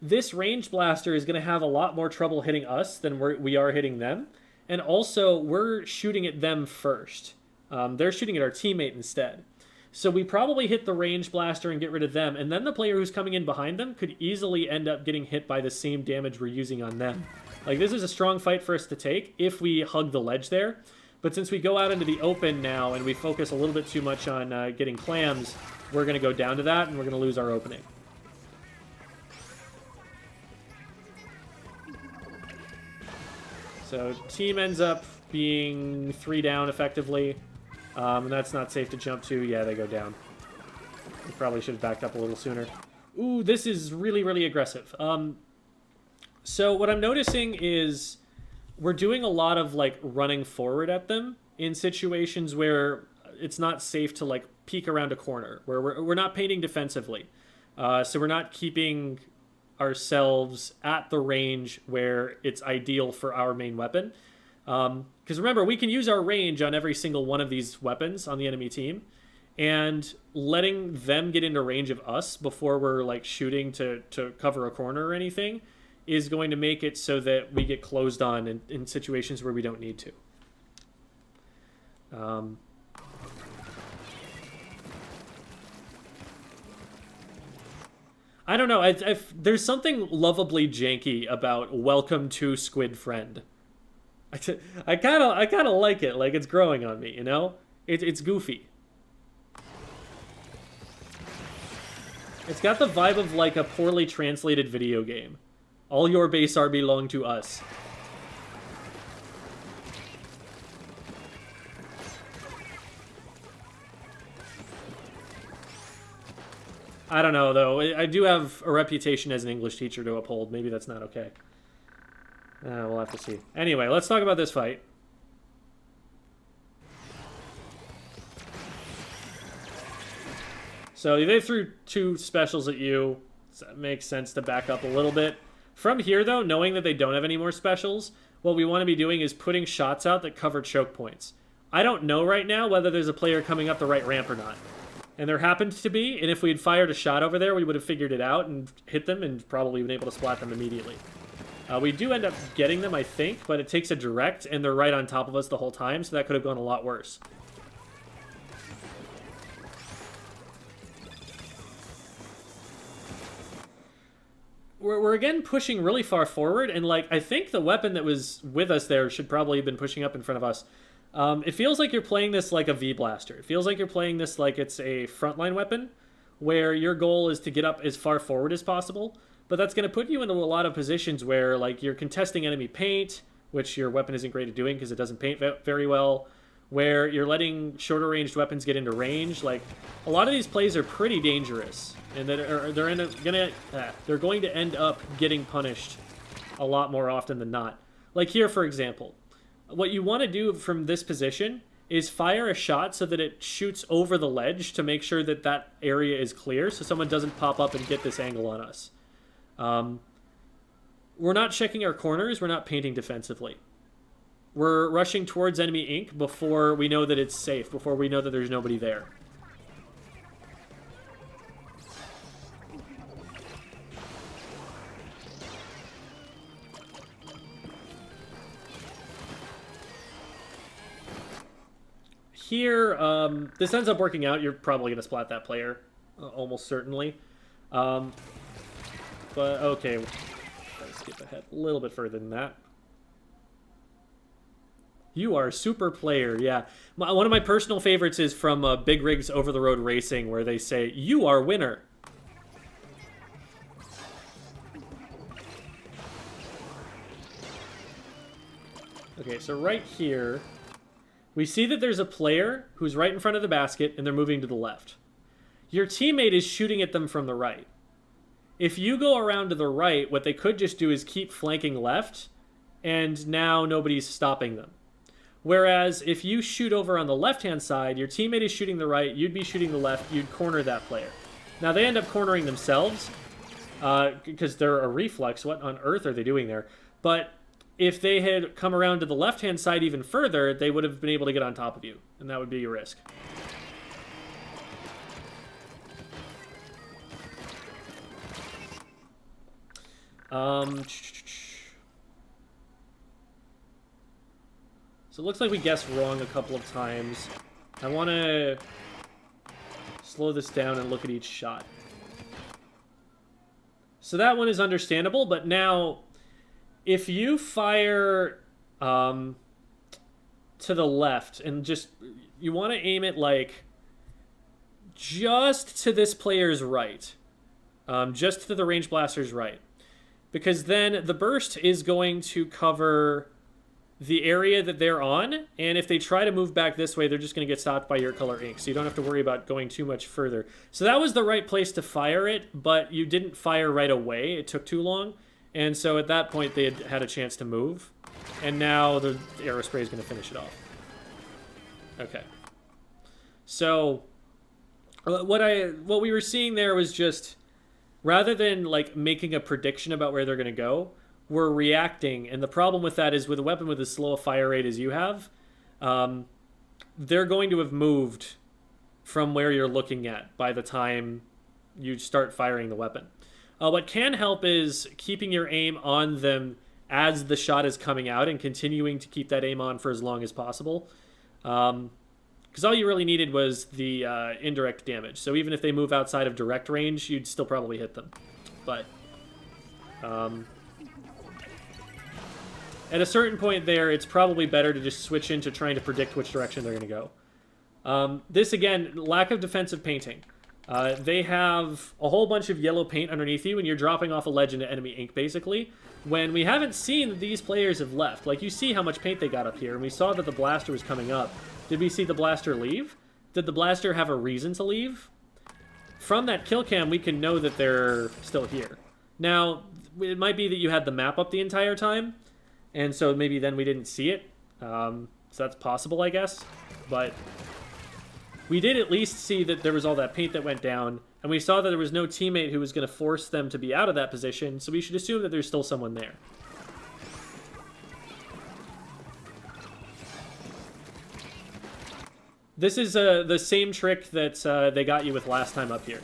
this range blaster is going to have a lot more trouble hitting us than we are hitting them. And also, we're shooting at them first. They're shooting at our teammate instead. So we probably hit the range blaster and get rid of them, and then the player who's coming in behind them could easily end up getting hit by the same damage we're using on them. Like, this is a strong fight for us to take if we hug the ledge there. But since we go out into the open now and we focus a little bit too much on getting clams, we're going to go down to that and we're going to lose our opening. So team ends up being 3 down effectively. And that's not safe to jump to. Yeah, they go down. We probably should have backed up a little sooner. Ooh, this is really, really aggressive. So what I'm noticing is we're doing a lot of like running forward at them in situations where it's not safe to like peek around a corner, where we're not painting defensively. So we're not keeping ourselves at the range where it's ideal for our main weapon. Because remember, we can use our range on every single one of these weapons on the enemy team, and letting them get into range of us before we're like shooting to cover a corner or anything is going to make it so that we get closed on in situations where we don't need to. I don't know. There's something lovably janky about "Welcome to Squid Friend." I kind of like it. Like, it's growing on me, you know? It's goofy. It's got the vibe of like a poorly translated video game. All your base are belong to us. I don't know, though. I do have a reputation as an English teacher to uphold. Maybe that's not okay. We'll have to see. Anyway, let's talk about this fight. So they threw 2 specials at you. So it makes sense to back up a little bit. From here, though, knowing that they don't have any more specials, what we want to be doing is putting shots out that cover choke points. I don't know right now whether there's a player coming up the right ramp or not. And there happened to be, and if we had fired a shot over there, we would have figured it out and hit them and probably been able to splat them immediately. We do end up getting them, I think, but it takes a direct, and they're right on top of us the whole time, so that could have gone a lot worse. We're again pushing really far forward, and like I think the weapon that was with us there should probably have been pushing up in front of us. It feels like you're playing this like a V-Blaster. It feels like you're playing this like it's a frontline weapon, where your goal is to get up as far forward as possible, but that's going to put you into a lot of positions where like you're contesting enemy paint, which your weapon isn't great at doing because it doesn't paint very well, where you're letting shorter ranged weapons get into range. Like, a lot of these plays are pretty dangerous, and they're going to end up getting punished a lot more often than not. Like here, for example, what you want to do from this position is fire a shot so that it shoots over the ledge to make sure that that area is clear so someone doesn't pop up and get this angle on us. We're not checking our corners, we're not painting defensively. We're rushing towards enemy ink before we know that it's safe, before we know that there's nobody there. Here, this ends up working out. You're probably going to splat that player, almost certainly. But, okay, let's skip ahead a little bit further than that. You are a super player, yeah. One of my personal favorites is from Big Rigs Over the Road Racing, where they say, "You are winner." Okay, so right here, we see that there's a player who's right in front of the basket, and they're moving to the left. Your teammate is shooting at them from the right. If you go around to the right, what they could just do is keep flanking left, and now nobody's stopping them. Whereas if you shoot over on the left-hand side, your teammate is shooting the right, you'd be shooting the left, you'd corner that player. Now, they end up cornering themselves, because they're a reflex. What on earth are they doing there? But if they had come around to the left-hand side even further, they would have been able to get on top of you, and that would be your risk. So it looks like we guessed wrong a couple of times. I want to slow this down and look at each shot. So that one is understandable, but now if you fire to the left and just, you want to aim it like just to this player's right, just to the range blaster's right, because then the burst is going to cover the area that they're on, and if they try to move back this way, they're just going to get stopped by your color ink, so you don't have to worry about going too much further. So that was the right place to fire it, but you didn't fire right away. It took too long, and so at that point they had a chance to move, and now the aerospray is going to finish it off. Okay. So what we were seeing there was just, rather than like making a prediction about where they're going to go, we're reacting, and the problem with that is with a weapon with as slow a fire rate as you have, they're going to have moved from where you're looking at by the time you start firing the weapon. What can help is keeping your aim on them as the shot is coming out and continuing to keep that aim on for as long as possible. Because all you really needed was the indirect damage. So even if they move outside of direct range, you'd still probably hit them. But at a certain point there, it's probably better to just switch into trying to predict which direction they're going to go. This, again, lack of defensive painting. They have a whole bunch of yellow paint underneath you, and you're dropping off a ledge into enemy ink, basically, when we haven't seen that these players have left. Like, you see how much paint they got up here, and we saw that the blaster was coming up. Did we see the blaster leave? Did the blaster have a reason to leave? From that kill cam, we can know that they're still here. Now, it might be that you had the map up the entire time, and so maybe then we didn't see it. So that's possible, I guess. But we did at least see that there was all that paint that went down, and we saw that there was no teammate who was going to force them to be out of that position, so we should assume that there's still someone there. This is the same trick that they got you with last time up here.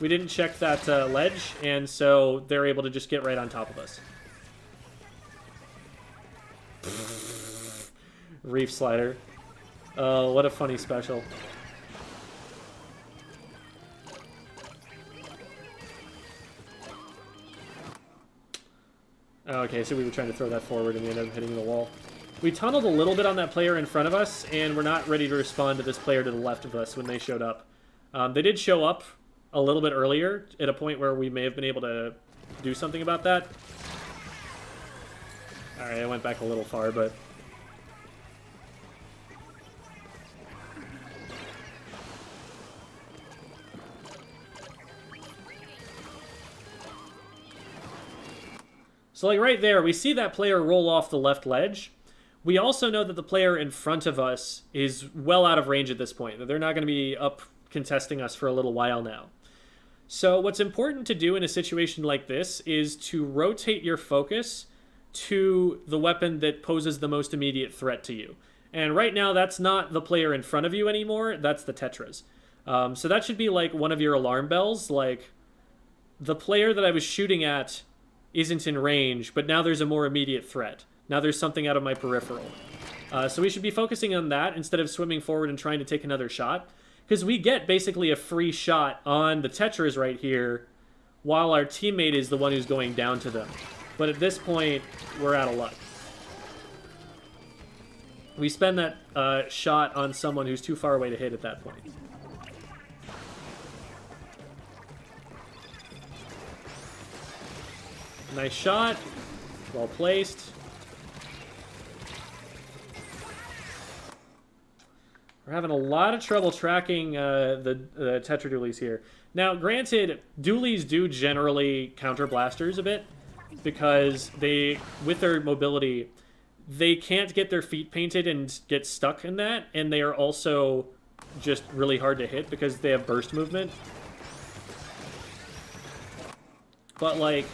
We didn't check that ledge, and so they're able to just get right on top of us. Reef slider. Oh, what a funny special. Oh, okay, so we were trying to throw that forward and we ended up hitting the wall. We tunneled a little bit on that player in front of us, and we're not ready to respond to this player to the left of us when they showed up. They did show up a little bit earlier at a point where we may have been able to do something about that. Alright, I went back a little far, but... So, like, right there, we see that player roll off the left ledge. We also know that the player in front of us is well out of range at this point, that they're not going to be up contesting us for a little while now. So what's important to do in a situation like this is to rotate your focus to the weapon that poses the most immediate threat to you. And right now, that's not the player in front of you anymore. That's the Tetras. So that should be like one of your alarm bells. Like, the player that I was shooting at isn't in range, but now there's a more immediate threat. Now there's something out of my peripheral. So we should be focusing on that instead of swimming forward and trying to take another shot. Because we get basically a free shot on the Tetras right here, while our teammate is the one who's going down to them. But at this point, we're out of luck. We spend that shot on someone who's too far away to hit at that point. Nice shot. Well placed. We're having a lot of trouble tracking the Tetra dualies here. Now, granted, dualies do generally counter blasters a bit, because they, with their mobility, they can't get their feet painted and get stuck in that, and they are also just really hard to hit because they have burst movement. But, like,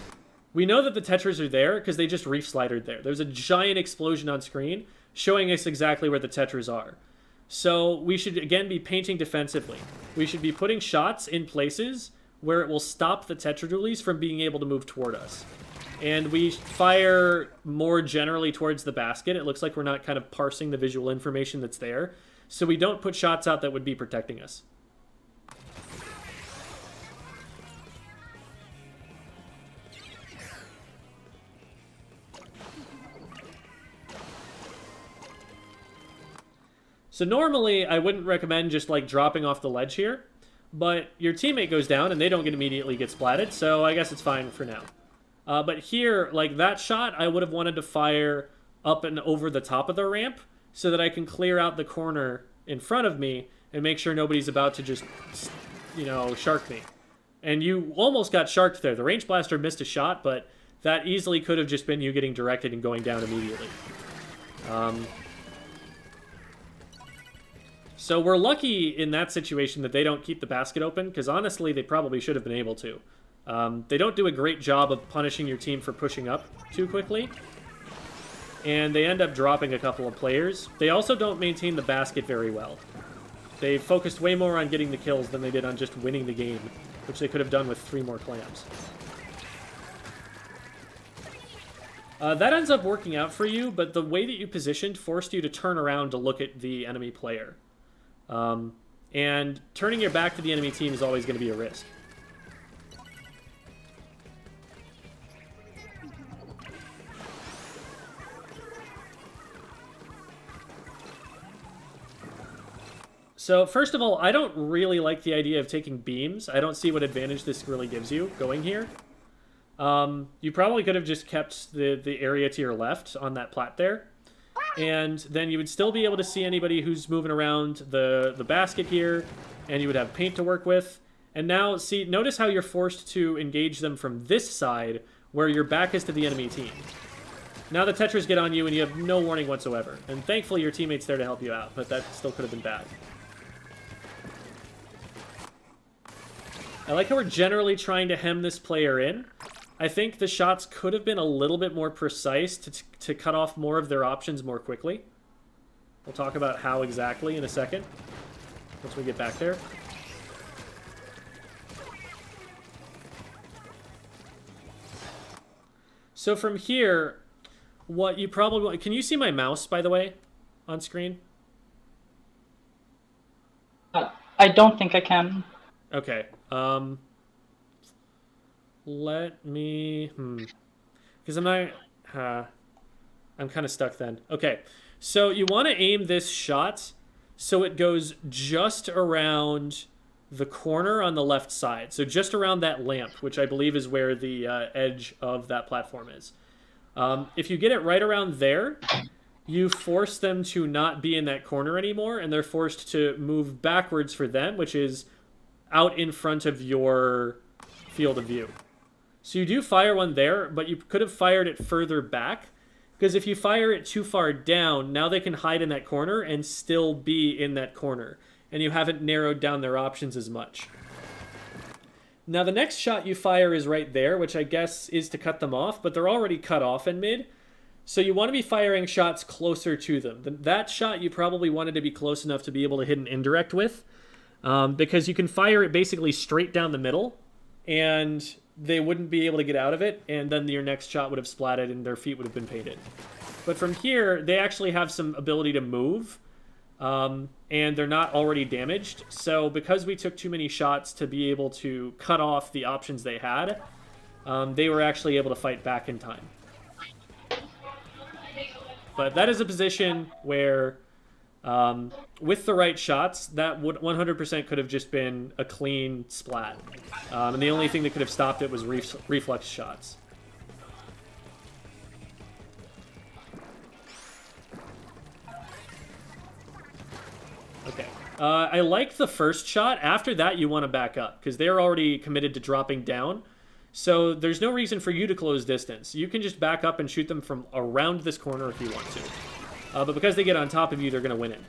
we know that the Tetras are there because they just reef slidered there. There's a giant explosion on screen showing us exactly where the Tetras are. So we should, again, be painting defensively. We should be putting shots in places where it will stop the Tetra dualies from being able to move toward us. And we fire more generally towards the basket. It looks like we're not kind of parsing the visual information that's there. So we don't put shots out that would be protecting us. So normally, I wouldn't recommend just, like, dropping off the ledge here. But your teammate goes down, and they don't immediately get splatted, so I guess it's fine for now. But here, like, that shot, I would have wanted to fire up and over the top of the ramp so that I can clear out the corner in front of me and make sure nobody's about to just, you know, shark me. And you almost got sharked there. The range blaster missed a shot, but that easily could have just been you getting directed and going down immediately. So we're lucky in that situation that they don't keep the basket open, because honestly, they probably should have been able to. They don't do a great job of punishing your team for pushing up too quickly, and they end up dropping a couple of players. They also don't maintain the basket very well. They focused way more on getting the kills than they did on just winning the game, which they could have done with 3 more clams. That ends up working out for you, but the way that you positioned forced you to turn around to look at the enemy player. And turning your back to the enemy team is always going to be a risk. So, first of all, I don't really like the idea of taking beams. I don't see what advantage this really gives you going here. You probably could have just kept the area to your left on that plat there. And then you would still be able to see anybody who's moving around the basket here, and you would have paint to work with. And now, see, notice how you're forced to engage them from this side, where your back is to the enemy team. Now the Tetras get on you, and you have no warning whatsoever. And thankfully, your teammate's there to help you out, but that still could have been bad. I like how we're generally trying to hem this player in. I think the shots could have been a little bit more precise to cut off more of their options more quickly. We'll talk about how exactly in a second, once we get back there. So from here, what you probably want... Can you see my mouse, by the way, on screen? I don't think I can. Okay. Let me... Because I'm not... I'm kind of stuck then. Okay. So you want to aim this shot so it goes just around the corner on the left side. So just around that lamp, which I believe is where the edge of that platform is. If you get it right around there, you force them to not be in that corner anymore, and they're forced to move backwards for them, which is out in front of your field of view. So you do fire one there, but you could have fired it further back, because if you fire it too far down, now they can hide in that corner and still be in that corner, and you haven't narrowed down their options as much. Now the next shot you fire is right there, which I guess is to cut them off, but they're already cut off in mid, So you want to be firing shots closer to them. That shot you probably wanted to be close enough to be able to hit an indirect with, because you can fire it basically straight down the middle, and they wouldn't be able to get out of it, and then your next shot would have splatted and their feet would have been painted. But from here, they actually have some ability to move, and they're not already damaged. So because we took too many shots to be able to cut off the options they had, they were actually able to fight back in time. But that is a position where, with the right shots, that would 100% could have just been a clean splat. And the only thing that could have stopped it was reflex shots. Okay. I like the first shot. After that, you want to back up, because they're already committed to dropping down. So there's no reason for you to close distance. You can just back up and shoot them from around this corner if you want to. But because they get on top of you, they're going to win it.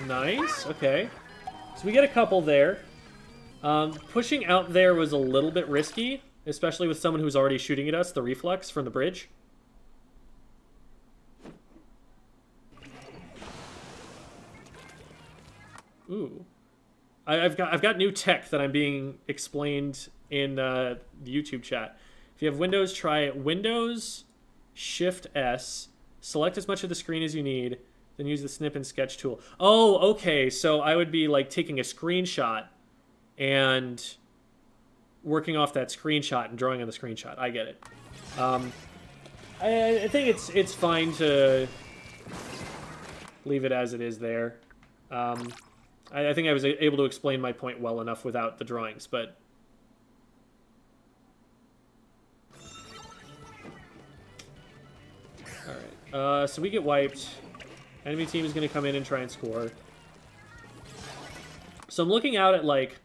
Nice. Okay. So we get a couple there. Pushing out there was a little bit risky, especially with someone who's already shooting at us, the reflex from the bridge. Ooh. I've got new tech that I'm being explained in the YouTube chat. If you have Windows, try Windows, Shift S, select as much of the screen as you need, then use the snip and sketch tool. Oh, okay, so I would be like taking a screenshot and working off that screenshot and drawing on the screenshot. I get it. I think it's fine to leave it as it is there. I think I was able to explain my point well enough without the drawings, but... Alright, so we get wiped. Enemy team is going to come in and try and score. So I'm looking out at, like,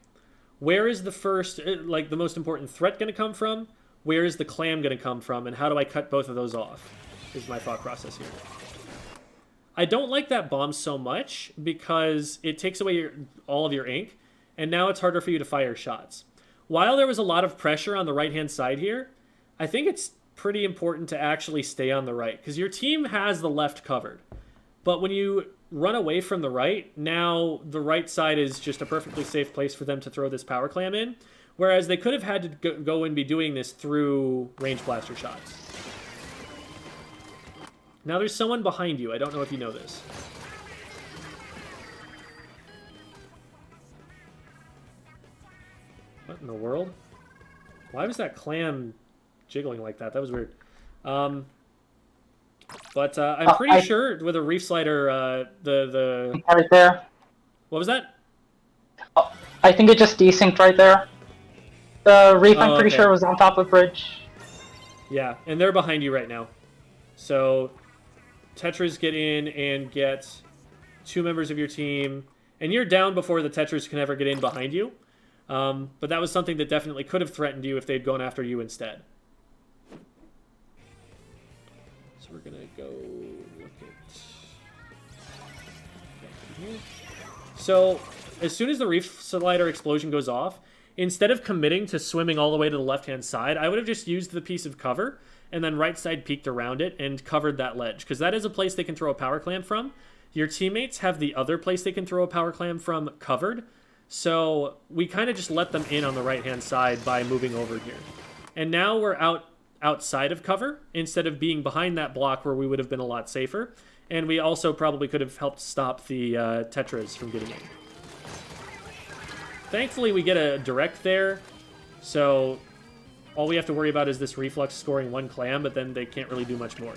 where is the first, like, the most important threat going to come from? Where is the clam going to come from? And how do I cut both of those off? Is my thought process here. I don't like that bomb so much because it takes away all of your ink, and now it's harder for you to fire shots. While there was a lot of pressure on the right-hand side here, I think it's pretty important to actually stay on the right, because your team has the left covered. But when you run away from the right, now the right side is just a perfectly safe place for them to throw this power clam in, whereas they could have had to go and be doing this through range blaster shots. Now there's someone behind you. I don't know if you know this. What in the world? Why was that clam jiggling like that? That was weird. But I'm pretty sure with a reef slider, the right there. What was that? Oh, I think it just desynced right there. The reef, I'm pretty sure, was on top of bridge. Yeah, and they're behind you right now. So Tetras get in and get 2 members of your team, and you're down before the Tetras can ever get in behind you. But that was something that definitely could have threatened you if they'd gone after you instead. So we're gonna go look at here. So as soon as the reef slider explosion goes off, instead of committing to swimming all the way to the left-hand side, I would have just used the piece of cover and then right side peeked around it and covered that ledge, because that is a place they can throw a power clam from. Your teammates have the other place they can throw a power clam from covered, so we kind of just let them in on the right-hand side by moving over here. And now we're outside of cover instead of being behind that block where we would have been a lot safer, and we also probably could have helped stop the Tetras from getting in. Thankfully, we get a direct there, so all we have to worry about is this reflex scoring 1 clam, but then they can't really do much more.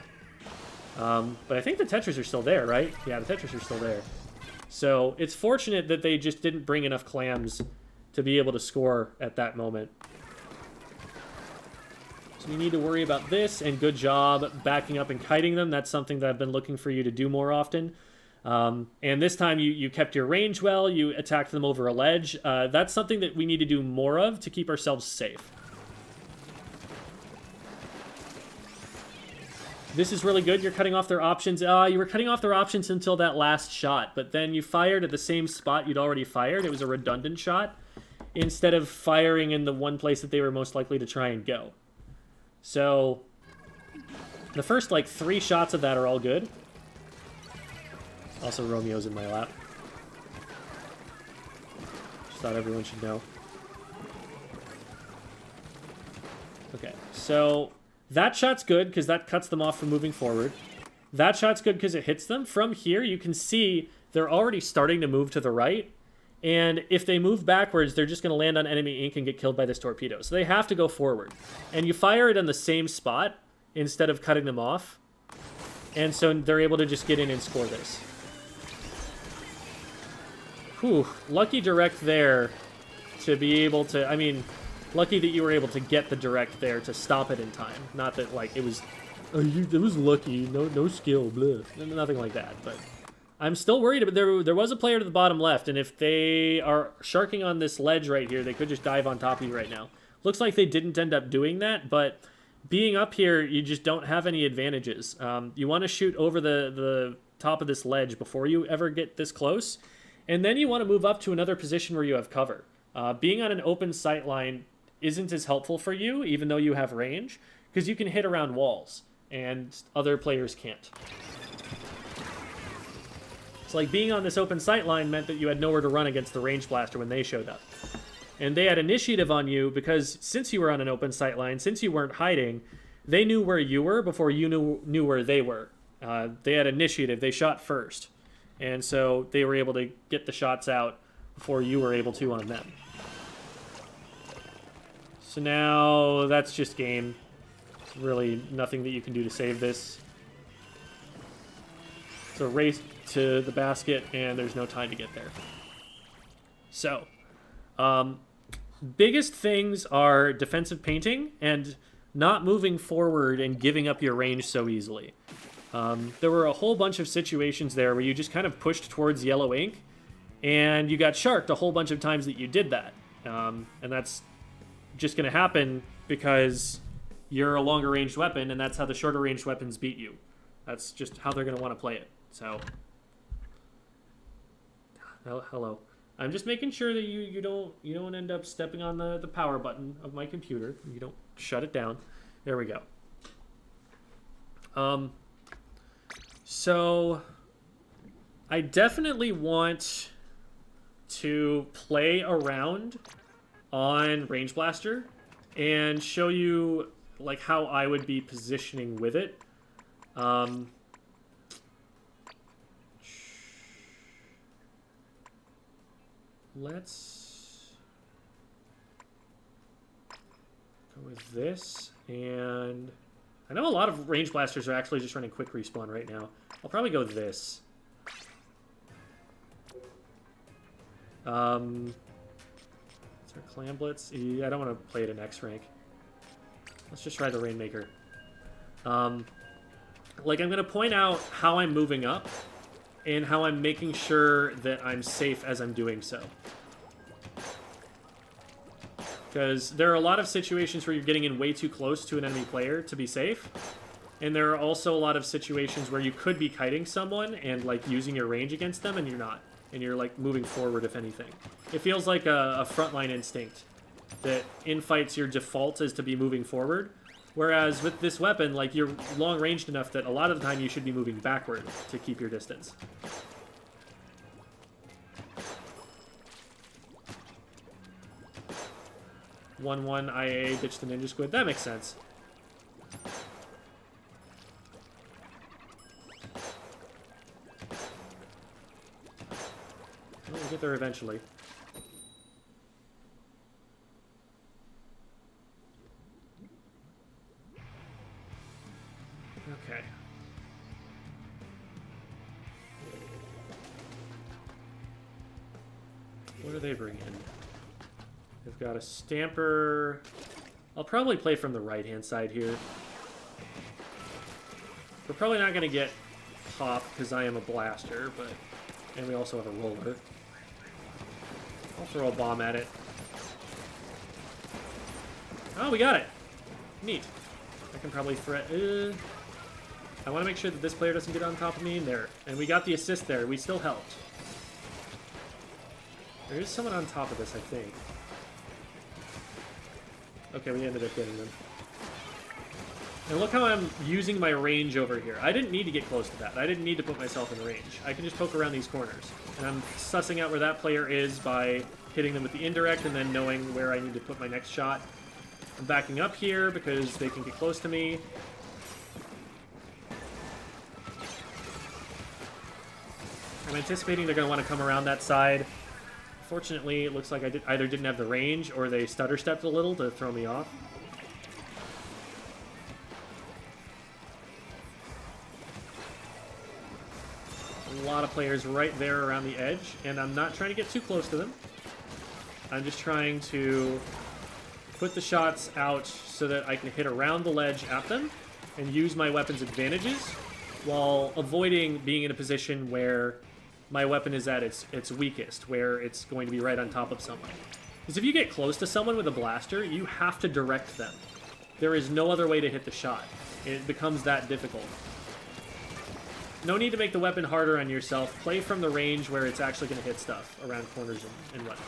But I think the Tetras are still there, right? Yeah, the Tetras are still there. So it's fortunate that they just didn't bring enough clams to be able to score at that moment. So you need to worry about this, and good job backing up and kiting them. That's something that I've been looking for you to do more often. And this time you kept your range well, you attacked them over a ledge. That's something that we need to do more of to keep ourselves safe. This is really good. You're cutting off their options. You were cutting off their options until that last shot, but then you fired at the same spot you'd already fired. It was a redundant shot instead of firing in the one place that they were most likely to try and go. So the first, like, 3 shots of that are all good. Also, Romeo's in my lap. Just thought everyone should know. Okay, so that shot's good because that cuts them off from moving forward. That shot's good because it hits them. From here, you can see they're already starting to move to the right. And if they move backwards, they're just going to land on enemy ink and get killed by this torpedo. So they have to go forward. And you fire it on the same spot instead of cutting them off. And so they're able to just get in and score this. Whew, lucky direct there to be able to, I mean, lucky that you were able to get the direct there to stop it in time. Not that, like, it was, oh, it was lucky, no skill, blah. Nothing like that, but I'm still worried. But there was a player to the bottom left, and if they are sharking on this ledge right here, they could just dive on top of you right now. Looks like they didn't end up doing that, but being up here, you just don't have any advantages. You want to shoot over the top of this ledge before you ever get this close, and then you want to move up to another position where you have cover. Being on an open sight line isn't as helpful for you, even though you have range, because you can hit around walls, and other players can't. It's like being on this open sight line meant that you had nowhere to run against the range blaster when they showed up. And they had initiative on you because since you were on an open sight line, since you weren't hiding, they knew where you were before you knew where they were. They had initiative. They shot first. And so they were able to get the shots out before you were able to on them. So now that's just game. There's really nothing that you can do to save this. It's a race to the basket, and there's no time to get there. So, biggest things are defensive painting and not moving forward and giving up your range so easily. There were a whole bunch of situations there where you just kind of pushed towards yellow ink, and you got sharked a whole bunch of times that you did that. And that's just going to happen because you're a longer ranged weapon, and that's how the shorter ranged weapons beat you. That's just how they're going to want to play it. So, hello. I'm just making sure that you don't end up stepping on the power button of my computer. You don't shut it down. There we go. So I definitely want to play around on Range Blaster and show you like how I would be positioning with it. Let's go with this, and I know a lot of Range Blasters are actually just running quick respawn right now. I'll probably go this. Is there Clam blitz? Yeah, I don't want to play it in X rank. Let's just try the Rainmaker. Like, I'm going to point out how I'm moving up and how I'm making sure that I'm safe as I'm doing so. Because there are a lot of situations where you're getting in way too close to an enemy player to be safe. And there are also a lot of situations where you could be kiting someone and, like, using your range against them, and you're not. And you're, like, moving forward, if anything. It feels like a frontline instinct. That in fights, your default is to be moving forward. Whereas with this weapon, like, you're long-ranged enough that a lot of the time you should be moving backward to keep your distance. One IA, ditch the Ninja Squid. That makes sense. We'll get there eventually. Okay. What do they bring in? They've got a Stamper. I'll probably play from the right-hand side here. We're probably not going to get Pop because I am a blaster, but... And we also have a roller. I'll throw a bomb at it. Oh, we got it! Neat. I can probably threat... I want to make sure that this player doesn't get on top of me in there. And we got the assist there. We still helped. There is someone on top of this, I think. Okay, we ended up getting them. And look how I'm using my range over here. I didn't need to get close to that. I didn't need to put myself in range. I can just poke around these corners. And I'm sussing out where that player is by hitting them with the indirect and then knowing where I need to put my next shot. I'm backing up here because they can get close to me. I'm anticipating they're going to want to come around that side. Fortunately, it looks like I either didn't have the range or they stutter stepped a little to throw me off. A lot of players right there around the edge, and I'm not trying to get too close to them. I'm just trying to put the shots out so that I can hit around the ledge at them and use my weapon's advantages while avoiding being in a position where my weapon is at its weakest, where it's going to be right on top of someone. Because if you get close to someone with a blaster, you have to direct them. There is no other way to hit the shot. It becomes that difficult. No need to make the weapon harder on yourself. Play from the range where it's actually going to hit stuff around corners and whatnot.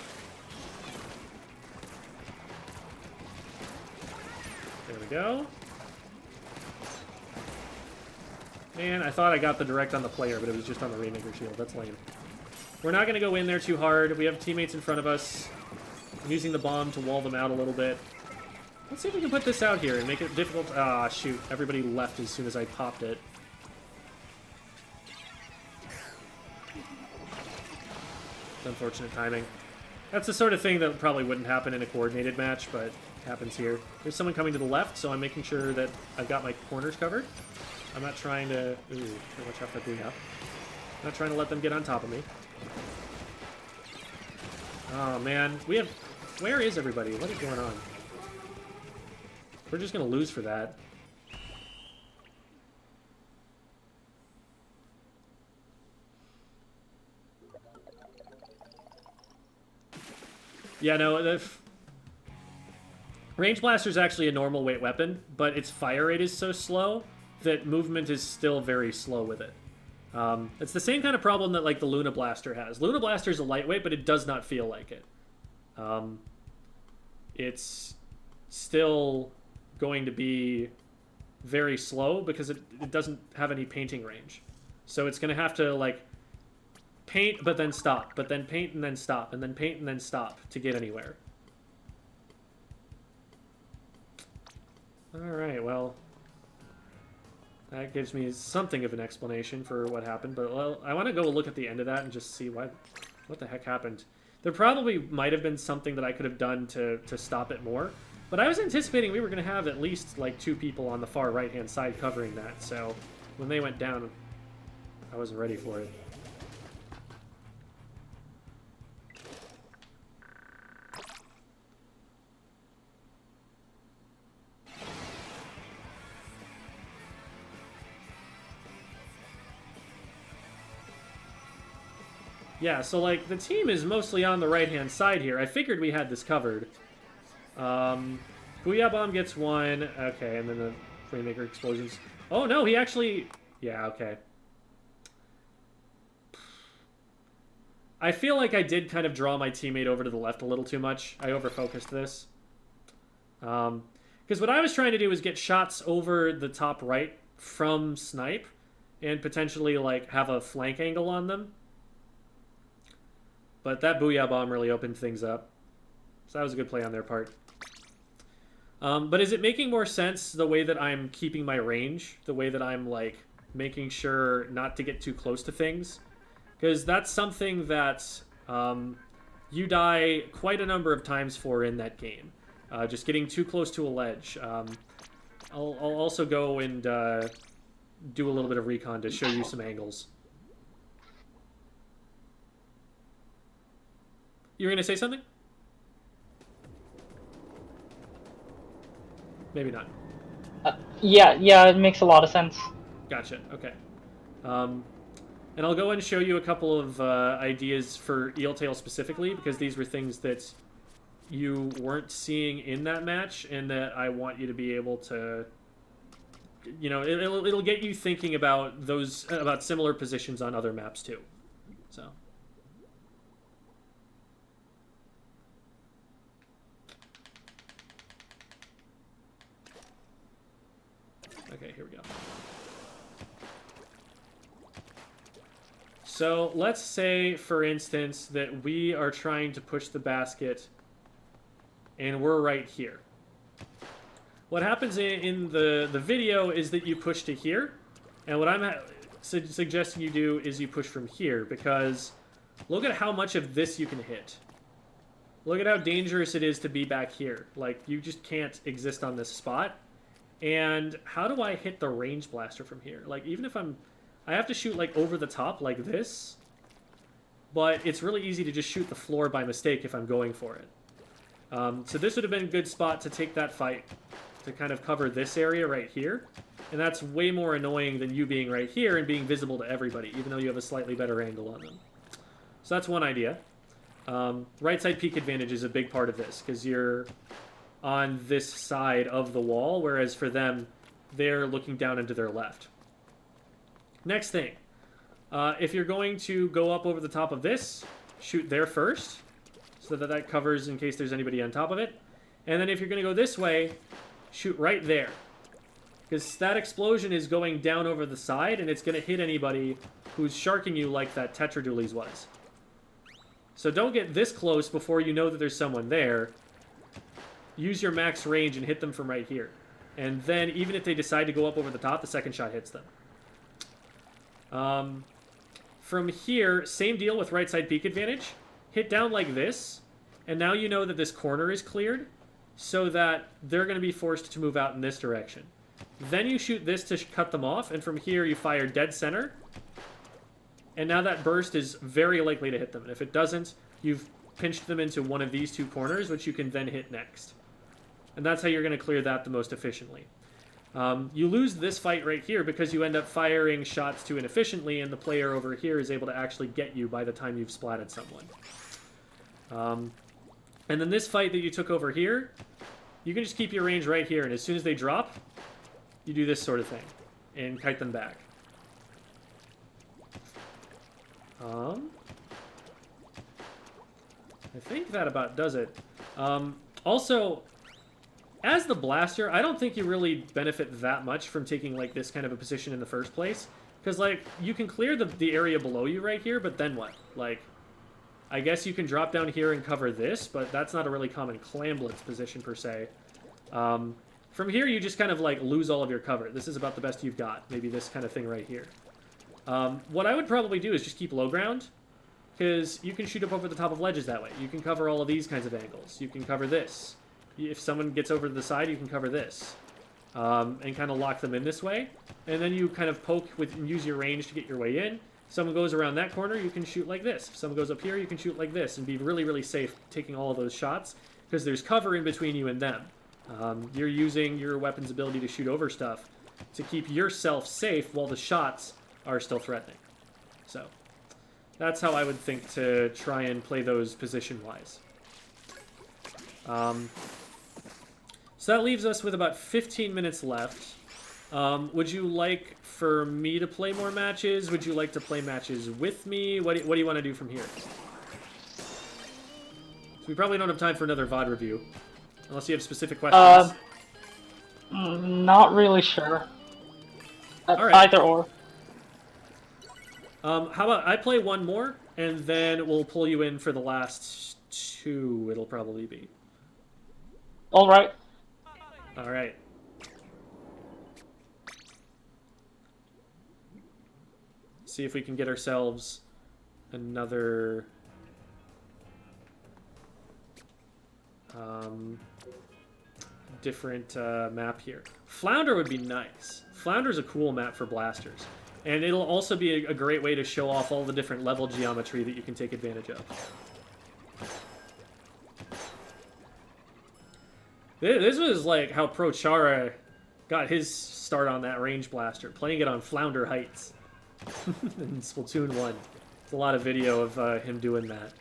There we go. Man, I thought I got the direct on the player, but it was just on the Rainmaker shield. That's lame. We're not going to go in there too hard. We have teammates in front of us. I'm using the bomb to wall them out a little bit. Let's see if we can put this out here and make it difficult. Ah, shoot. Everybody left as soon as I popped it. It's unfortunate timing. That's the sort of thing that probably wouldn't happen in a coordinated match, but happens here. There's someone coming to the left, so I'm making sure that I've got my corners covered. I'm not trying to... Ooh, too much off that booyah. I'm not trying to let them get on top of me. Oh, man. We have... Where is everybody? What is going on? We're just going to lose for that. Yeah, no, the... Range Blaster is actually a normal weight weapon, but its fire rate is so slow that movement is still very slow with it. It's the same kind of problem that like the Luna Blaster has. Luna Blaster is a lightweight, but it does not feel like it. It's still going to be very slow because it doesn't have any painting range. So it's going to have to like paint but then stop, but then paint and then stop, and then paint and then stop to get anywhere. Alright, well... That gives me something of an explanation for what happened, but well, I want to go look at the end of that and just see what the heck happened. There probably might have been something that I could have done to stop it more, but I was anticipating we were going to have at least like 2 people on the far right-hand side covering that, so when they went down, I wasn't ready for it. Yeah, so, like, the team is mostly on the right-hand side here. I figured we had this covered. Booyah Bomb gets 1. Okay, and then the Rainmaker explosions. Oh, no, he actually... Yeah, okay. I feel like I did kind of draw my teammate over to the left a little too much. I overfocused this. Because what I was trying to do was get shots over the top right from snipe and potentially, like, have a flank angle on them. But that Booyah Bomb really opened things up. So that was a good play on their part. But is it making more sense the way that I'm keeping my range? The way that I'm, like, making sure not to get too close to things? Because that's something that you die quite a number of times for in that game. Just getting too close to a ledge. I'll also go and do a little bit of recon to show you some angles. You were going to say something? Maybe not. Yeah, it makes a lot of sense. Gotcha, okay. And I'll go and show you a couple of ideas for Eeltail specifically, because these were things that you weren't seeing in that match, and that I want you to be able to you know, it'll get you thinking about about similar positions on other maps too. So. Okay, here we go. So let's say, for instance, that we are trying to push the basket and we're right here. What happens in the video is that you push to here, and what I'm suggesting you do is you push from here, because look at how much of this you can hit. Look at how dangerous it is to be back here. Like, you just can't exist on this spot. And how do I hit the range blaster from here? Like, even if I have to shoot, like, over the top like this, but it's really easy to just shoot the floor by mistake if I'm going for it. So this would have been a good spot to take that fight, to kind of cover this area right here. And that's way more annoying than you being right here and being visible to everybody, even though you have a slightly better angle on them. So that's one idea. Right side peek advantage is a big part of this, because you're on this side of the wall, whereas for them, they're looking down into their left. Next thing, if you're going to go up over the top of this, shoot there first, so that that covers in case there's anybody on top of it. And then if you're going to go this way, shoot right there. Because that explosion is going down over the side, and it's going to hit anybody who's sharking you like that Tetradulies was. So don't get this close before you know that there's someone there. Use your max range and hit them from right here. And then, even if they decide to go up over the top, the second shot hits them. From here, same deal with right side peek advantage. Hit down like this, and now you know that this corner is cleared, so that they're going to be forced to move out in this direction. Then you shoot this to cut them off, and from here you fire dead center. And now that burst is very likely to hit them. And if it doesn't, you've pinched them into one of these two corners, which you can then hit next. And that's how you're going to clear that the most efficiently. You lose this fight right here because you end up firing shots too inefficiently, and the player over here is able to actually get you by the time you've splatted someone. And then this fight that you took over here, you can just keep your range right here, and as soon as they drop, you do this sort of thing, and kite them back. I think that about does it. Also, as the blaster, I don't think you really benefit that much from taking like this kind of a position in the first place. Because like, you can clear the area below you right here, but then what? Like, I guess you can drop down here and cover this, but that's not a really common clam blitz position per se. From here, you just kind of like lose all of your cover. This is about the best you've got. Maybe this kind of thing right here. What I would probably do is just keep low ground, because you can shoot up over the top of ledges that way. You can cover all of these kinds of angles. You can cover this. If someone gets over to the side, you can cover this. And kind of lock them in this way. And then you kind of poke with and use your range to get your way in. If someone goes around that corner, you can shoot like this. If someone goes up here, you can shoot like this, and be really, really safe taking all of those shots, because there's cover in between you and them. You're using your weapon's ability to shoot over stuff to keep yourself safe while the shots are still threatening. So that's how I would think to try and play those position-wise. So that leaves us with about 15 minutes left. Would you like for me to play more matches? Would you like to play matches with me? What do you want to do from here? So we probably don't have time for another VOD review, unless you have specific questions. Not really sure. All right. Either or. How about I play one more, and then we'll pull you in for the last two, it'll probably be. Alright. Alright. See if we can get ourselves another... different map here. Flounder would be nice. Flounder's a cool map for blasters. And it'll also be a great way to show off all the different level geometry that you can take advantage of. This was like how Pro Chara got his start on that range blaster, playing it on Flounder Heights in Splatoon 1. There's a lot of video of him doing that.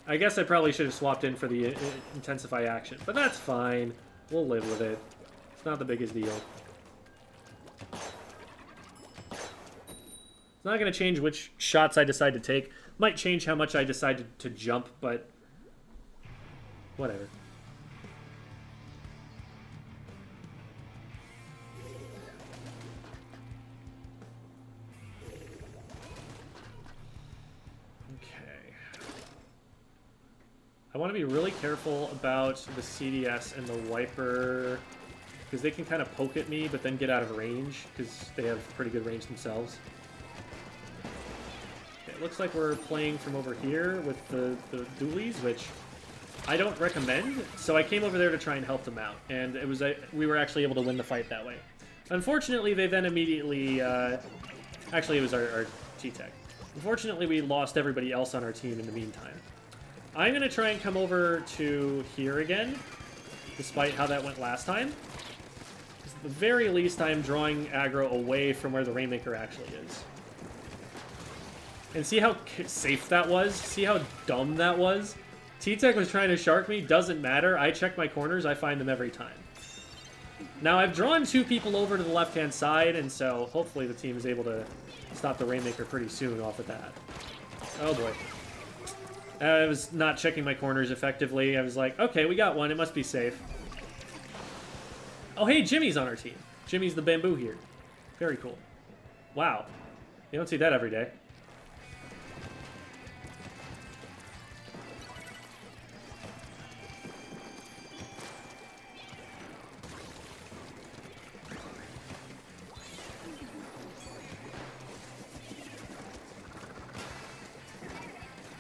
I guess I probably should have swapped in for the Intensify action, but that's fine. We'll live with it. It's not the biggest deal. It's not going to change which shots I decide to take. Might change how much I decide to jump, but whatever. Okay. I want to be really careful about the CDS and the Wiper, because they can kind of poke at me, but then get out of range, because they have pretty good range themselves. It looks like we're playing from over here with the dualies, which I don't recommend. So I came over there to try and help them out, and it was we were actually able to win the fight that way. Unfortunately, they then immediately... actually, it was our T-Tech. Unfortunately, we lost everybody else on our team in the meantime. I'm going to try and come over to here again, despite how that went last time. At the very least, I'm drawing aggro away from where the Rainmaker actually is. And see how safe that was? See how dumb that was? T-Tech was trying to shark me. Doesn't matter. I check my corners. I find them every time. Now, I've drawn 2 people over to the left-hand side, and so hopefully the team is able to stop the Rainmaker pretty soon off of that. Oh, boy. I was not checking my corners effectively. I was like, okay, we got one. It must be safe. Oh, hey, Jimmy's on our team. Jimmy's the bamboo here. Very cool. Wow. You don't see that every day.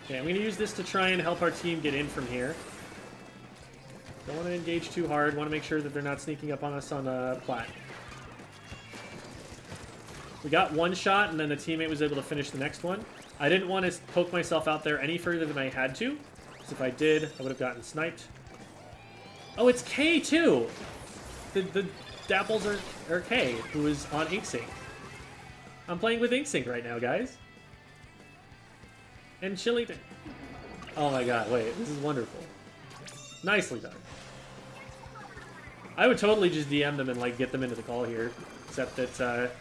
Okay, I'm going to use this to try and help our team get in from here. Don't want to engage too hard. Want to make sure that they're not sneaking up on us on plat. We got one shot, and then the teammate was able to finish the next one. I didn't want to poke myself out there any further than I had to, because if I did, I would have gotten sniped. Oh, it's K, too! The Dapples are K, who is on InkSync. I'm playing with InkSync right now, guys. And Chili... Oh my god, wait, this is wonderful. Nicely done. I would totally just DM them and, like, get them into the call here. Except that,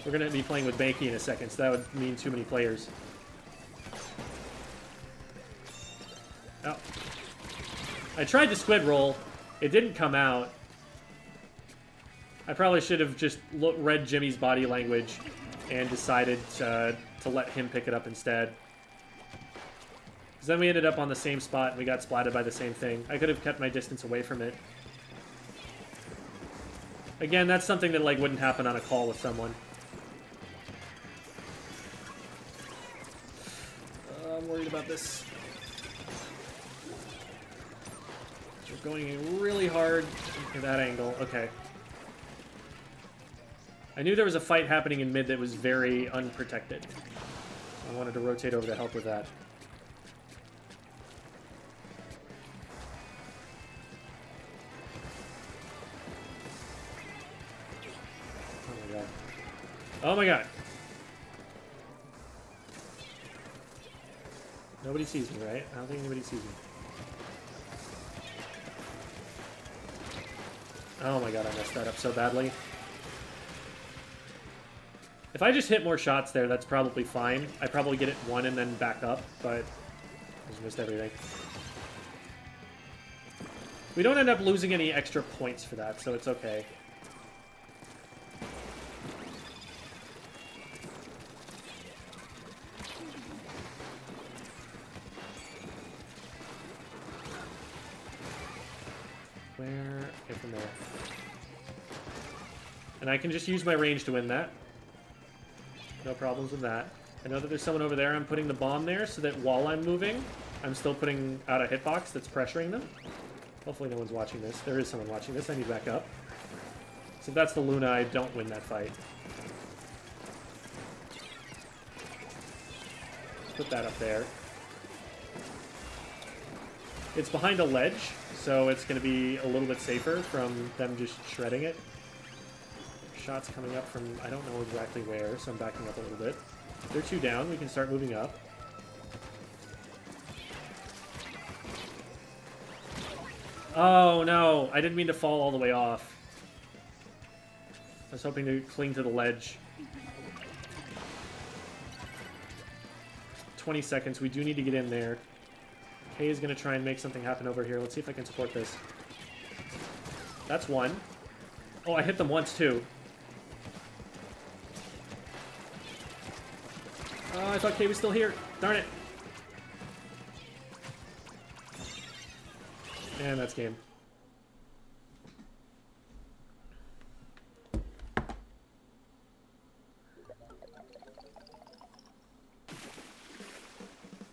we're gonna be playing with Banky in a second, so that would mean too many players. Oh. I tried to squid roll. It didn't come out. I probably should have just read Jimmy's body language and decided to let him pick it up instead. Because then we ended up on the same spot and we got splatted by the same thing. I could have kept my distance away from it. Again, that's something that like wouldn't happen on a call with someone. I'm worried about this. We're going in really hard at that angle. Okay. I knew there was a fight happening in mid that was very unprotected. I wanted to rotate over to help with that. Oh my god. Oh my god! Nobody sees me, right? I don't think anybody sees me. Oh my god, I messed that up so badly. If I just hit more shots there, that's probably fine. I probably get it one and then back up, but I just missed everything. We don't end up losing any extra points for that, so it's okay. Where? Okay, from there. And I can just use my range to win that. No problems with that. I know that there's someone over there. I'm putting the bomb there so that while I'm moving, I'm still putting out a hitbox that's pressuring them. Hopefully no one's watching this. There is someone watching this. I need to back up. So if that's the Luna, I don't win that fight. Put that up there. It's behind a ledge, so it's going to be a little bit safer from them just shredding it. Shots coming up from, I don't know exactly where, so I'm backing up a little bit. They're 2 down, we can start moving up. Oh no, I didn't mean to fall all the way off. was hoping to cling to the ledge. 20 seconds. We do need to get in there. Kay is going to try and make something happen over here. Let's see if I can support this. That's one. Oh, I hit them once, too. Oh, I thought Kay was still here. Darn it. And that's game.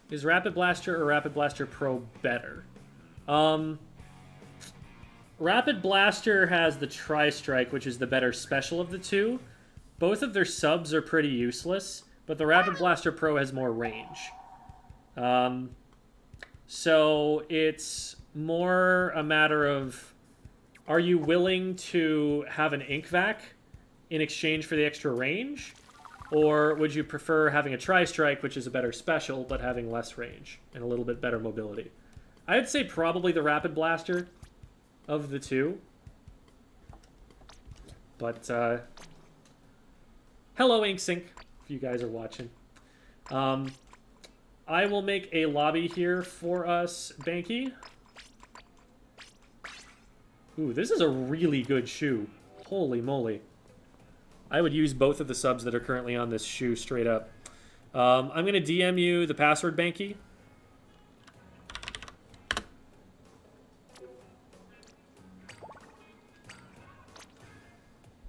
Is Rapid Blaster or Rapid Blaster Pro better? Rapid Blaster has the Tri-Strike, which is the better special of the two. Both of their subs are pretty useless, but the Rapid Blaster Pro has more range. So it's more a matter of, are you willing to have an Ink Vac in exchange for the extra range? Or would you prefer having a Tri-Strike, which is a better special, but having less range and a little bit better mobility? I'd say probably the Rapid Blaster of the two. But, hello, InkSync, if you guys are watching. I will make a lobby here for us, Banky. Ooh, this is a really good shoe. Holy moly. I would use both of the subs that are currently on this shoe straight up. I'm going to DM you the password, Banky.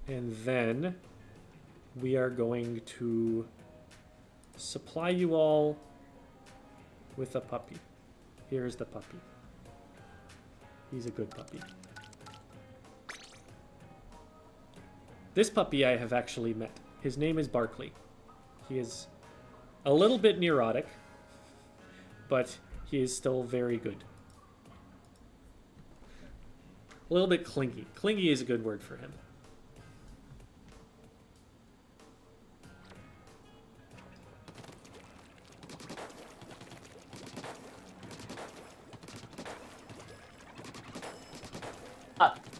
And then we are going to supply you all with a puppy. Here's the puppy. He's a good puppy. This puppy I have actually met. His name is Barkley. He is a little bit neurotic, but he is still very good. A little bit clingy. Clingy is a good word for him.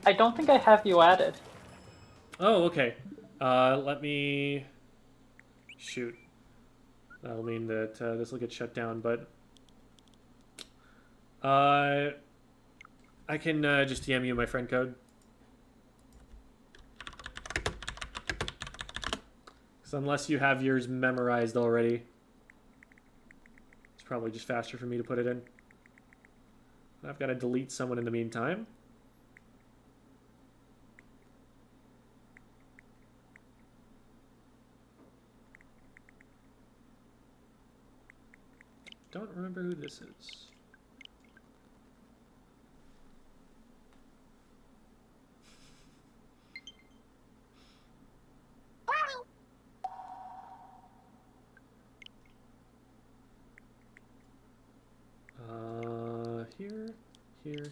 I don't think I have you added. Oh, okay. Let me... Shoot. That'll mean that this will get shut down, but... I can just DM you my friend code. Because unless you have yours memorized already, it's probably just faster for me to put it in. I've got to delete someone in the meantime. Don't remember who this is.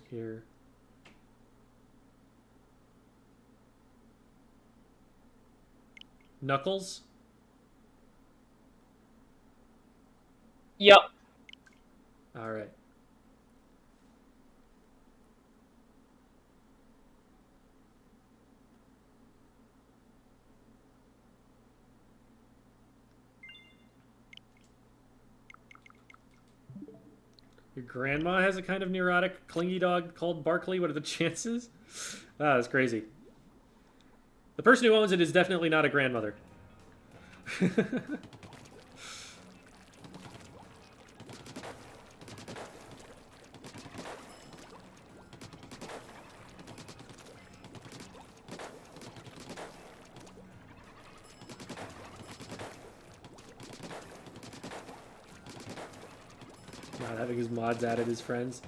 Here. Knuckles? Yep. All right. Your grandma has a kind of neurotic, clingy dog called Barkley. What are the chances? Ah, that's crazy. The person who owns it is definitely not a grandmother. Not having his mods added as friends.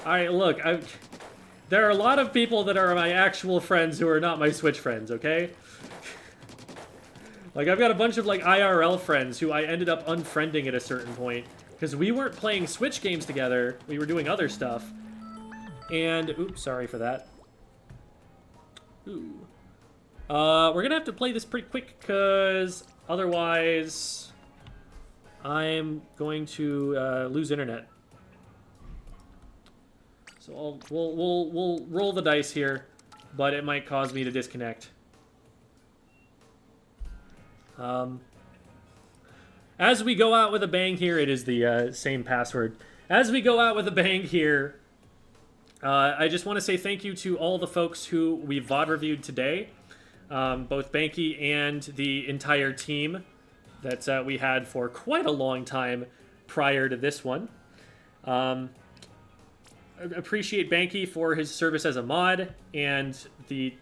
Alright, look, there are a lot of people that are my actual friends who are not my Switch friends, okay? Like, I've got a bunch of, like, IRL friends who I ended up unfriending at a certain point. Because we weren't playing Switch games together, we were doing other stuff. And, oops, sorry for that. Ooh. We're gonna have to play this pretty quick, because otherwise I'm going to lose internet. So we'll roll the dice here, but it might cause me to disconnect. As we go out with a bang here, it is the same password. As we go out with a bang here, I just want to say thank you to all the folks who we VOD reviewed today. Both Banky and the entire team that we had for quite a long time prior to this one. Appreciate Banky for his service as a mod, and the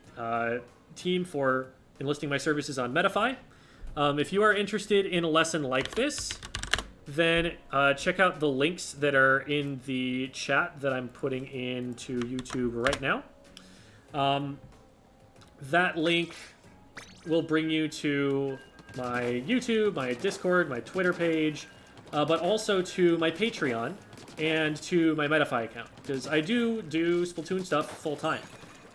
team for enlisting my services on Metafy. If you are interested in a lesson like this, then check out the links that are in the chat that I'm putting into YouTube right now. That link will bring you to my YouTube, my Discord, my Twitter page, but also to my Patreon and to my Metafy account, because I do Splatoon stuff full-time.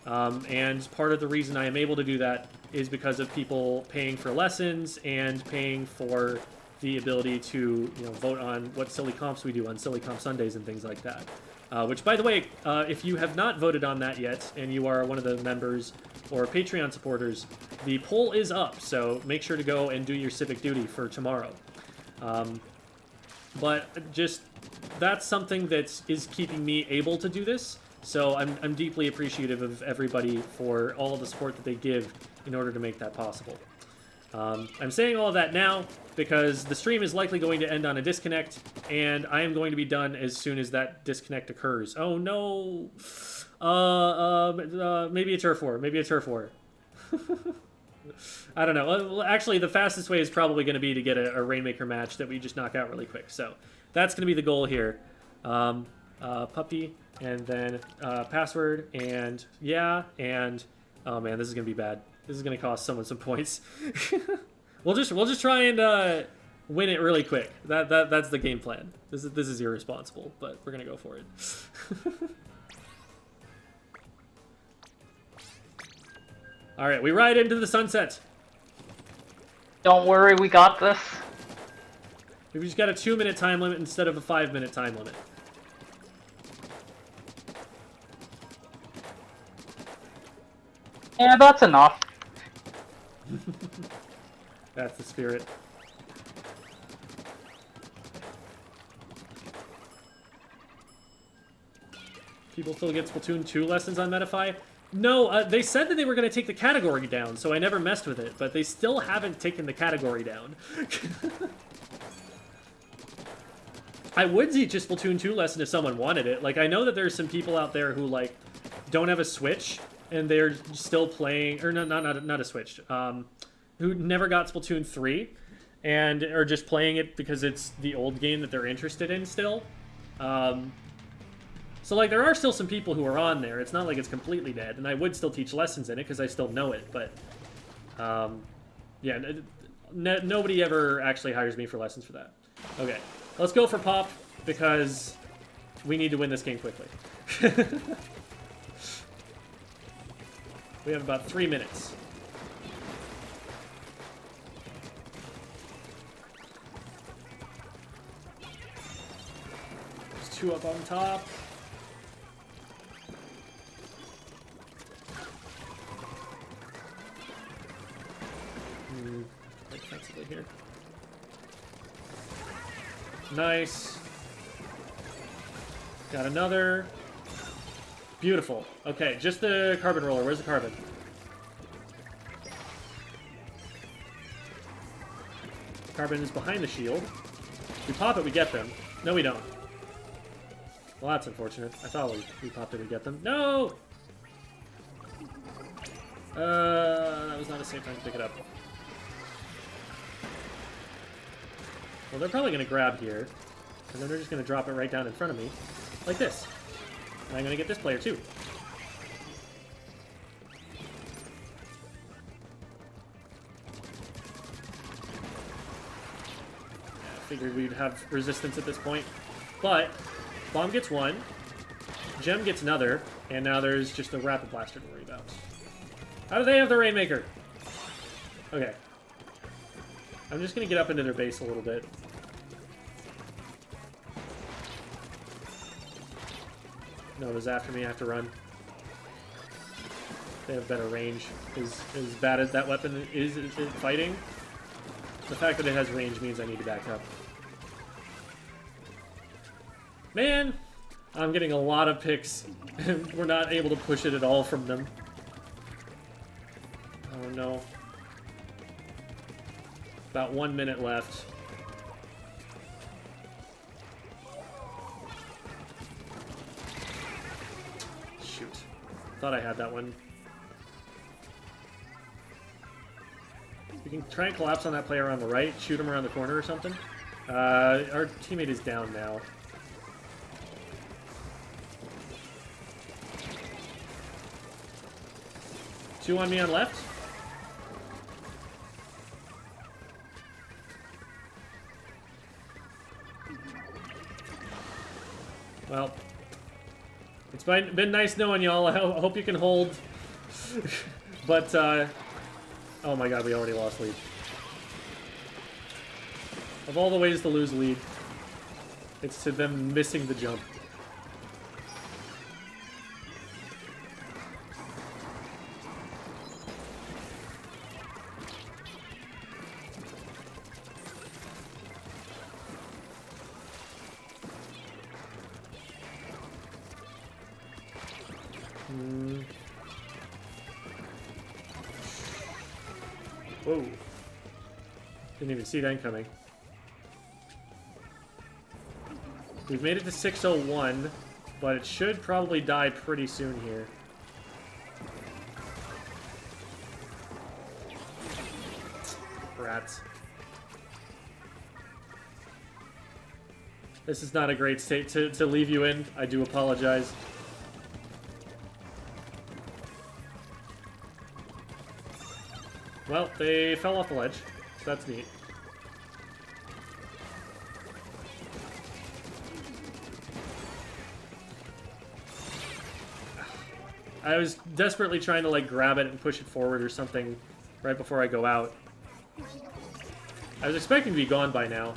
And part of the reason I am able to do that is because of people paying for lessons and paying for the ability to, vote on what silly comps we do on Silly Comp Sundays and things like that. Which, by the way, if you have not voted on that yet, and you are one of the members or Patreon supporters, the poll is up, so make sure to go and do your civic duty for tomorrow. But just, that's something that is keeping me able to do this, so I'm deeply appreciative of everybody for all of the support that they give in order to make that possible. I'm saying all of that now because the stream is likely going to end on a disconnect, and I am going to be done as soon as that disconnect occurs. Oh no! Maybe a turf war. Maybe a turf war. I don't know. Well, actually, the fastest way is probably going to be to get a Rainmaker match that we just knock out really quick. So that's going to be the goal here. Puppy, and then password, and yeah, and oh man, this is going to be bad. This is going to cost someone some points. We'll just try and win it really quick. That's the game plan. This is irresponsible, but we're going to go for it. All right, we ride into the sunset. Don't worry, we got this. We just got a 2-minute time limit instead of a 5-minute time limit. Yeah, that's enough. That's the spirit. People still get Splatoon 2 lessons on Metafy? No, they said that they were going to take the category down, so I never messed with it, but they still haven't taken the category down. I would teach a Splatoon 2 lesson if someone wanted it. Like, I know that there's some people out there who, like, don't have a Switch, and they're still playing, or not a Switch, who never got Splatoon 3, and are just playing it because it's the old game that they're interested in still. So, like, there are still some people who are on there. It's not like it's completely dead, and I would still teach lessons in it because I still know it, but, yeah, nobody ever actually hires me for lessons for that. Okay, let's go for Pop, because we need to win this game quickly. We have about 3 minutes. There's 2 up on top. Defensively here. Nice. Got another. Beautiful. Okay, just the carbon roller. Where's the carbon? Carbon is behind the shield. If we pop it, we get them. No, we don't. Well, that's unfortunate. I thought we popped it, we get them. No! That was not a safe time to pick it up. Well, they're probably going to grab here, and then they're just going to drop it right down in front of me, like this. And I'm going to get this player, too. Yeah, I figured we'd have resistance at this point. But, Bomb gets 1, Gem gets another, and now there's just a Rapid Blaster to worry about. How do they have the Rainmaker? Okay. I'm just going to get up into their base a little bit. Nova's after me, I have to run. They have better range. As bad as that weapon is fighting, the fact that it has range means I need to back up. Man, I'm getting a lot of picks, and we're not able to push it at all from them. Oh no. About 1 minute left. Shoot. Thought I had that one. We can try and collapse on that player on the right, shoot him around the corner or something. Our teammate is down now. Two on me on left. Well, it's been nice knowing y'all. I hope you can hold. But, oh my god, we already lost lead. Of all the ways to lose lead, it's to them missing the jump. Whoa. Didn't even see that coming. We've made it to 601, but it should probably die pretty soon here. Rats. This is not a great state to leave you in. I do apologize. Well, they fell off the ledge, so that's neat. I was desperately trying to, like, grab it and push it forward or something right before I go out. I was expecting to be gone by now.